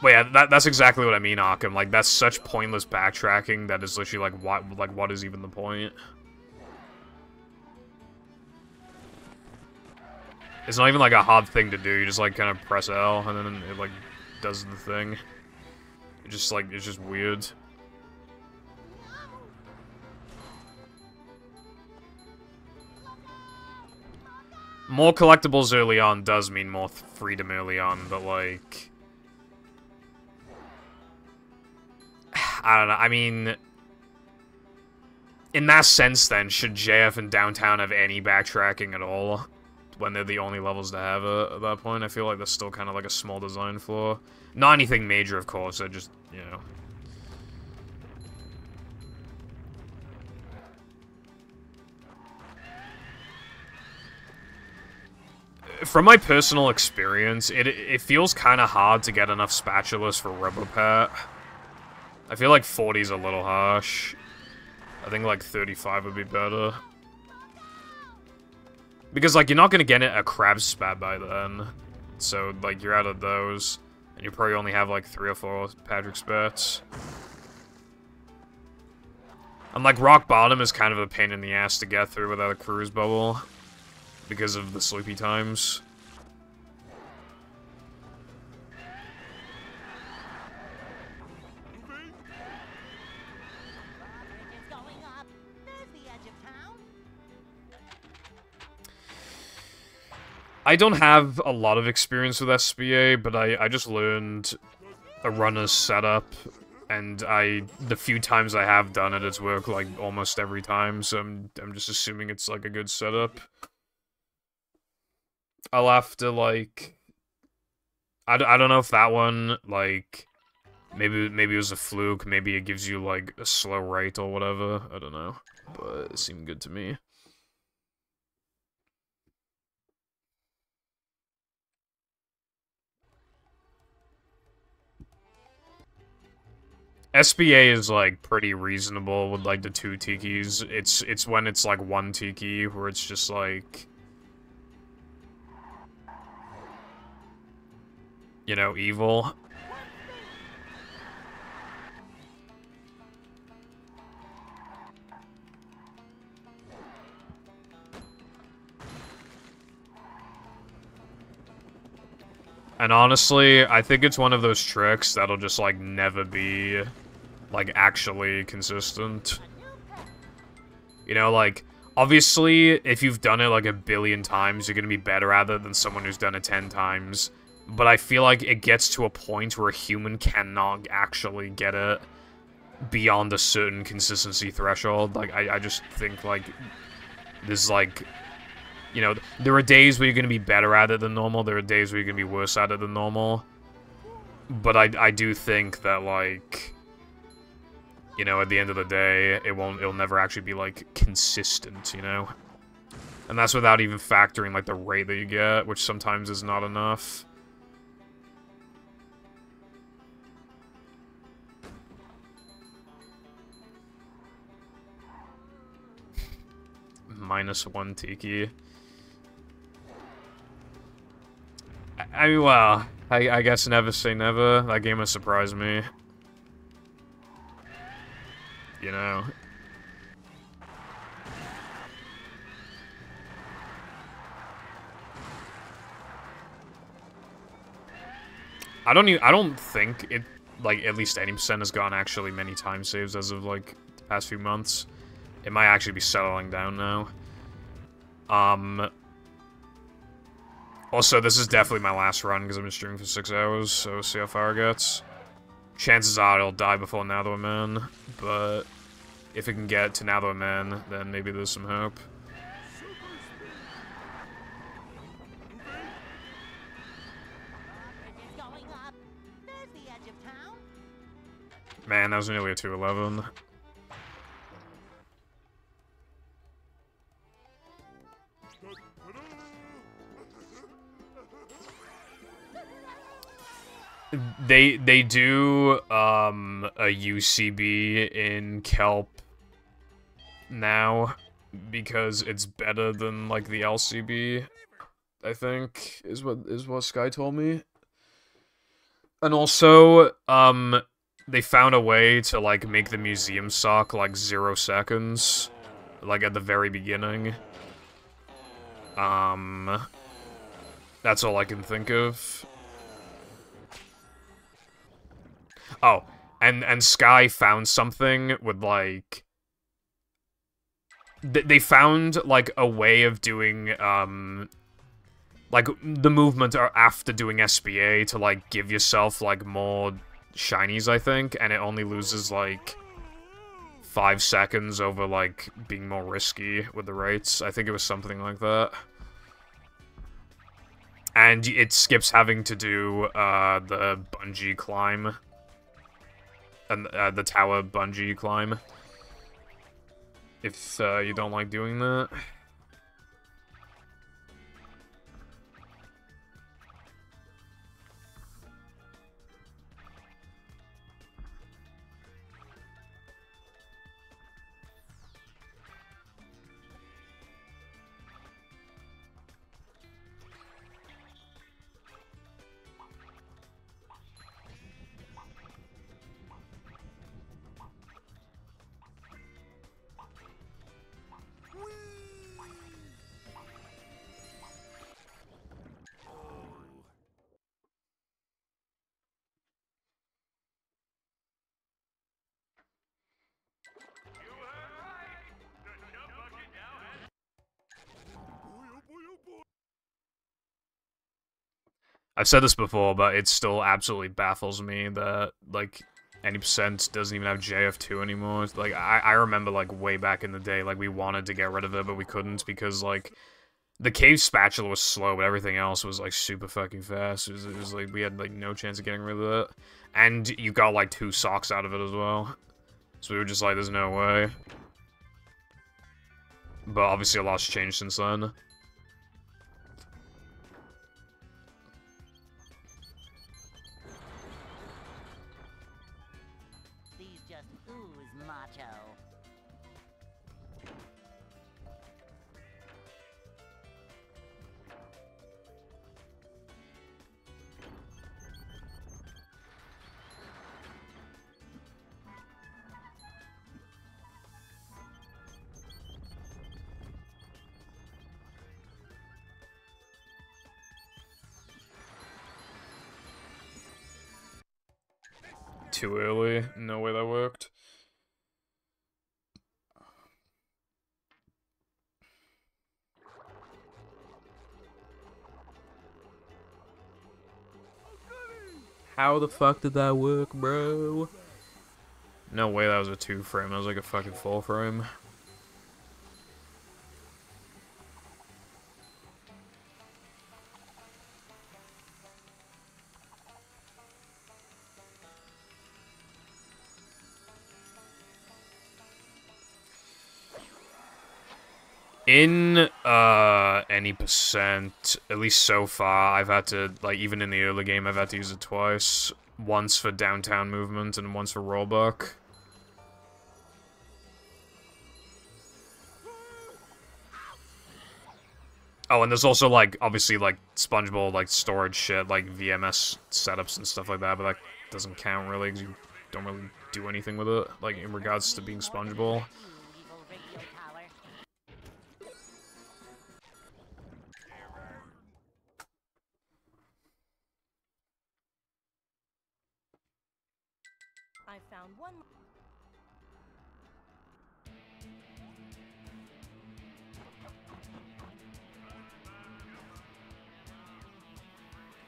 [SPEAKER 3] But yeah, that's exactly what I mean, Arkham. Like, that's such pointless backtracking that is literally like, what is even the point? It's not even like a hard thing to do. You just like kind of press L and then it like does the thing. It just like it's just weird. More collectibles early on does mean more freedom early on, but like. I don't know, I mean... In that sense, then, should JF and Downtown have any backtracking at all? When they're the only levels to have it at that point? I feel like that's still kind of like a small design flaw. Not anything major, of course, I just, you know... from my personal experience, it feels kind of hard to get enough spatulas for Robopat. I feel like 40's a little harsh. I think like 35 would be better. Because like you're not gonna get a crab spat by then. So like you're out of those. And you probably only have like 3 or 4 Patrick spats. And like Rock Bottom is kind of a pain in the ass to get through without a cruise bubble. Because of the sleepy times.
[SPEAKER 2] Bridges going up. There's the edge of town.
[SPEAKER 3] I don't have a lot of experience with SBA, but I just learned a runner's setup, and the few times I have done it, it's worked like almost every time, so I'm just assuming it's like a good setup. I'll have to like, I don't know if that one, like, maybe it was a fluke, maybe it gives you like a slow rate or whatever, I don't know, but it seemed good to me. SBA is like pretty reasonable with like the 2 tikis. It's when it's like 1 tiki where it's just like, you know, evil. And honestly, I think it's one of those tricks that'll just like never be like actually consistent. You know, like obviously if you've done it like a billion times, you're gonna be better at it than someone who's done it 10 times. But I feel like it gets to a point where a human cannot actually get it beyond a certain consistency threshold. Like I just think like there's like, you know, there are days where you're going to be better at it than normal, there are days where you're going to be worse at it than normal. But I do think that, like, you know, at the end of the day, it'll never actually be, like, consistent, you know? And that's without even factoring, like, the rate that you get, which sometimes is not enough. -1 tiki. I mean, well, I guess never say never. That game has surprised me. You know. I don't think it, like, at least 80% has gone actually many time saves as of, like, the past few months. It might actually be settling down now. Also, this is definitely my last run because I've been streaming for 6 hours, so we'll see how far it gets. Chances are it'll die before Netherman, but if it can get to Netherman, then maybe there's some hope.
[SPEAKER 2] Bridges going up. There's the edge of town.
[SPEAKER 3] Man, that was nearly a 211. They do a UCB in Kelp now because it's better than like the LCB, I think is what Sky told me. And also they found a way to like make the museum sock like 0 seconds, like at the very beginning. That's all I can think of. Oh, and Sky found something with, like... They found, like, a way of doing, like, the movement after doing SBA to, like, give yourself, like, more shinies, I think, and it only loses, like, 5 seconds over, like, being more risky with the rates. I think it was something like that. And it skips having to do, the bungee climb. And the tower bungee climb. If you don't like doing that. I've said this before, but it still absolutely baffles me that, like, any percent doesn't even have JF2 anymore. It's like, I remember, like, way back in the day, like, we wanted to get rid of it, but we couldn't because, like, the cave spatula was slow, but everything else was, like, super fucking fast. It was like, we had, like, no chance of getting rid of it. And you got, like, 2 socks out of it as well. So we were just like, there's no way. But obviously a lot's changed since then.
[SPEAKER 2] These just ooze macho.
[SPEAKER 3] Too early. No way that worked. How the fuck did that work, bro? No way that was a 2 frame. That was like a fucking 4 frame. In, any percent, at least so far, I've had to, like, even in the early game, I've had to use it twice. Once for downtown movement, and once for rollback. Oh, and there's also, like, obviously, like, Spongeball, like, storage shit, like, VMS setups and stuff like that, but that doesn't count, really, because you don't really do anything with it, like, in regards to being Spongeball.
[SPEAKER 4] I found one.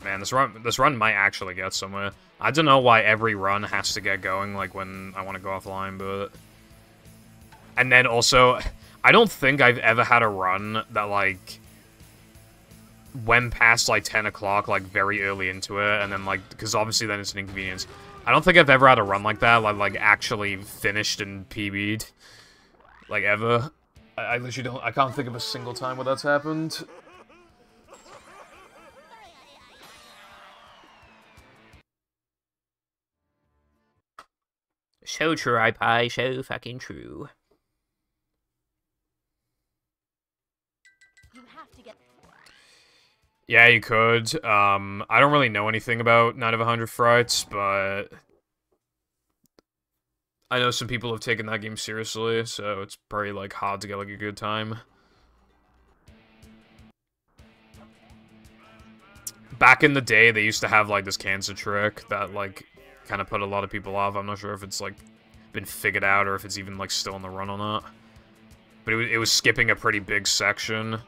[SPEAKER 3] Man, this run might actually get somewhere. I don't know why every run has to get going, like, when I want to go offline, but... And then also, I don't think I've ever had a run that, like, went past, like, 10 o'clock, like, very early into it, and then, like, because obviously then it's an inconvenience. I don't think I've ever had a run like that, like actually finished and PB'd. Like, ever. I literally don't... I can't think of a single time where that's happened. So true, iPie. So fucking true.
[SPEAKER 4] You have to get.
[SPEAKER 3] Yeah, you could. I don't really know anything about Night of 100 Frights, but... I know some people have taken that game seriously, so it's probably, like, hard to get, like, a good time. Back in the day, they used to have, like, this cancer trick that, like, kind of put a lot of people off. I'm not sure if it's, like, been figured out or if it's even, like, still in the run or not. But it was skipping a pretty big section.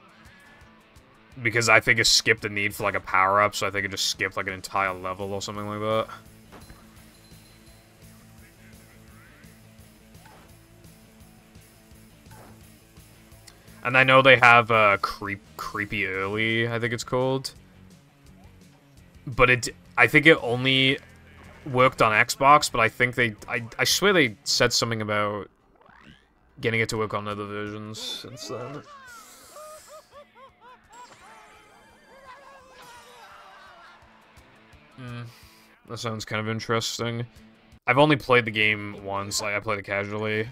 [SPEAKER 3] Because I think it skipped the need for, like, a power-up, so I think it just skipped, like, an entire level or something like that. And I know they have, Creepy Early, I think it's called. But I think it only worked on Xbox, but I think I swear they said something about getting it to work on other versions since then. That sounds kind of interesting. I've only played the game once, like, I played it casually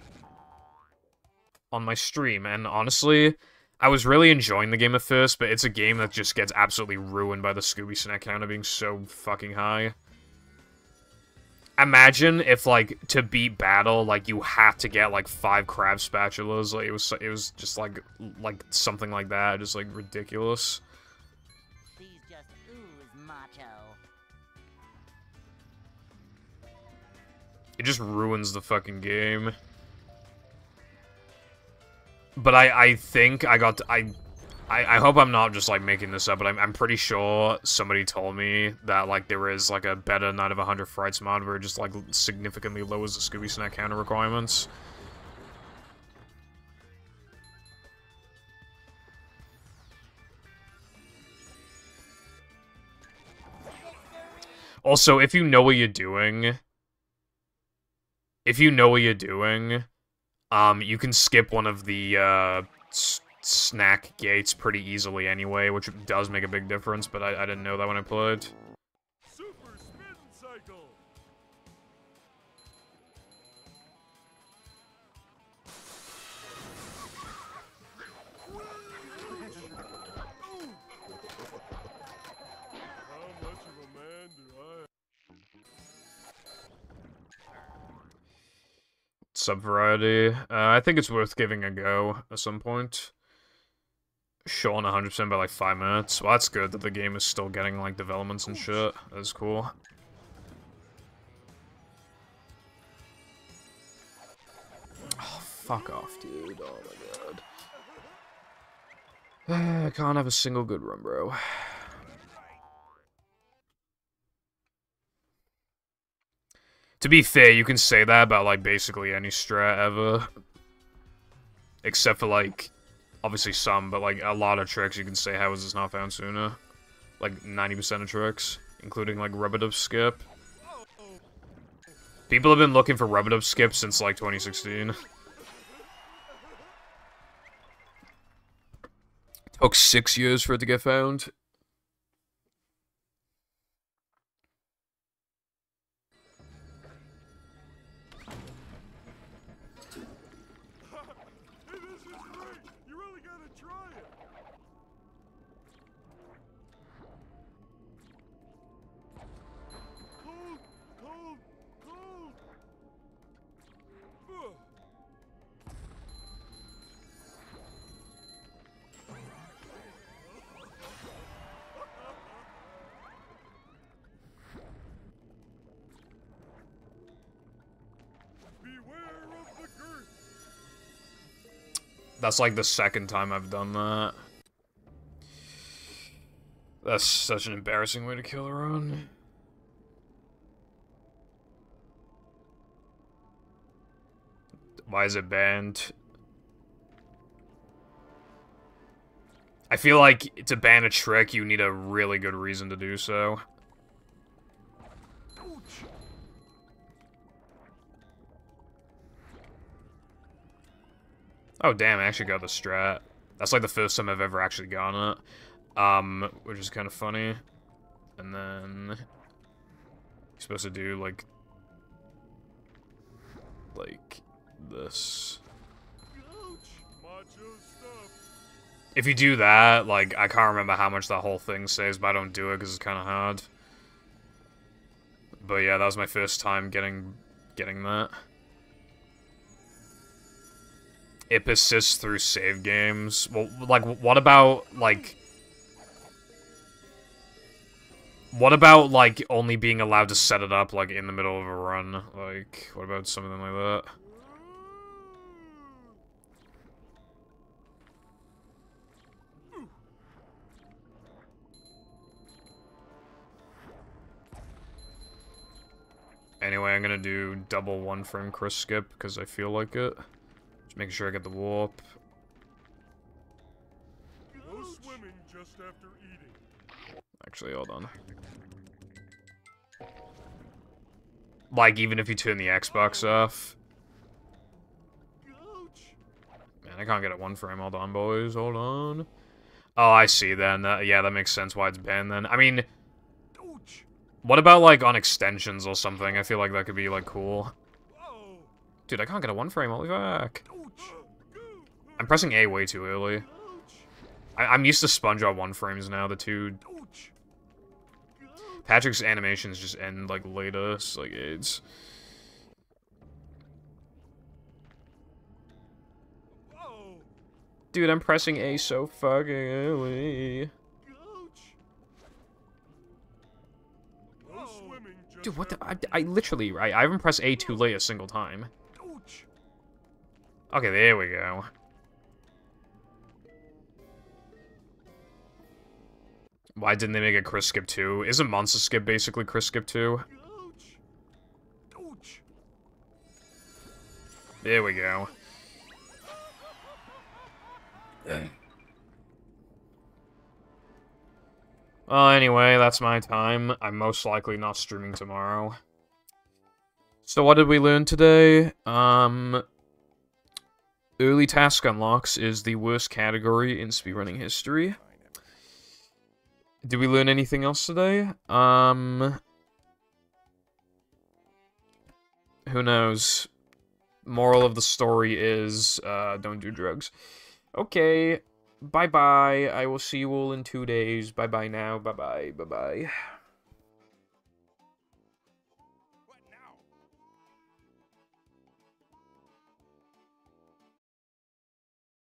[SPEAKER 3] on my stream, and honestly, I was really enjoying the game at first, but it's a game that just gets absolutely ruined by the Scooby Snack counter being so fucking high. Imagine if, like, to beat Battle, like, you had to get, like, 5 crab spatulas, like, it was just, like something like that, just, like, ridiculous.
[SPEAKER 2] These just ooze macho.
[SPEAKER 3] It just ruins the fucking game. But I think I I hope I'm not just, like, making this up, but I'm pretty sure somebody told me that, like, there is, like, a better Night of 100 Frights mod where it just, like, significantly lowers the Scooby Snack counter requirements. Also, if you know what you're doing, you can skip one of the, snack gates pretty easily anyway, which does make a big difference, but I didn't know that when I played.
[SPEAKER 1] Super spin cycle. How much of a man do I?
[SPEAKER 3] Sub-variety. I think it's worth giving a go at some point. Short on 100% by like 5 minutes. Well, that's good that the game is still getting like developments and shit. That's cool. Oh, fuck off, dude. Oh my god. I can't have a single good run, bro. To be fair, you can say that about, like, basically any strat ever. Except for, like, obviously some, but, like, a lot of tricks you can say, how is this not found sooner? Like, 90% of tricks, including, like, rub-a-dub skip. People have been looking for rub-a-dub skip since, like, 2016. Took 6 years for it to get found.
[SPEAKER 1] Hey, this is great. You really gotta try it. Cold, cold, cold. Ugh. Beware of the girth.
[SPEAKER 3] That's like the second time I've done that. That's such an embarrassing way to kill a run. Why is it banned? I feel like to ban a trick, you need a really good reason to do so. Oh damn, I actually got the strat. That's like the first time I've ever actually gotten it. Which is kind of funny. And then you're supposed to do like this. If you do that, like, I can't remember how much that whole thing says, but I don't do it because it's kind of hard. But yeah, that was my first time getting that. It persists through save games. Well, like, what about, like, only being allowed to set it up, like, in the middle of a run? Like, what about something like that? Anyway, I'm gonna do double 1-frame Chris skip, because I feel like it. Just making sure I get the warp.
[SPEAKER 1] No swimming just after eating.
[SPEAKER 3] Actually, hold on. Like, even if you turn the Xbox off. Man, I can't get it 1-frame. Hold on, boys. Hold on. Oh, I see then. Yeah, that makes sense why it's banned then. I mean, what about, like, on extensions or something? I feel like that could be, like, cool. Dude, I can't get a 1-frame. Holy fuck. I'm pressing A way too early. I'm used to SpongeBob 1-frames now. The two... Patrick's animations just end, like, later. So, like, it's... Dude, I'm pressing A so fucking early. Dude, what the... I literally... I haven't pressed A too late a single time. Okay, there we go. Why didn't they make a Chris Skip 2? Isn't Monster Skip basically Chris Skip 2?
[SPEAKER 1] Ouch! Ouch!
[SPEAKER 3] There we go. Well, anyway, that's my time. I'm most likely not streaming tomorrow. So what did we learn today? Early task unlocks is the worst category in speedrunning history. Did we learn anything else today? Who knows? Moral of the story is, don't do drugs. Okay, bye-bye. I will see you all in 2 days. Bye-bye now. Bye-bye. Bye-bye.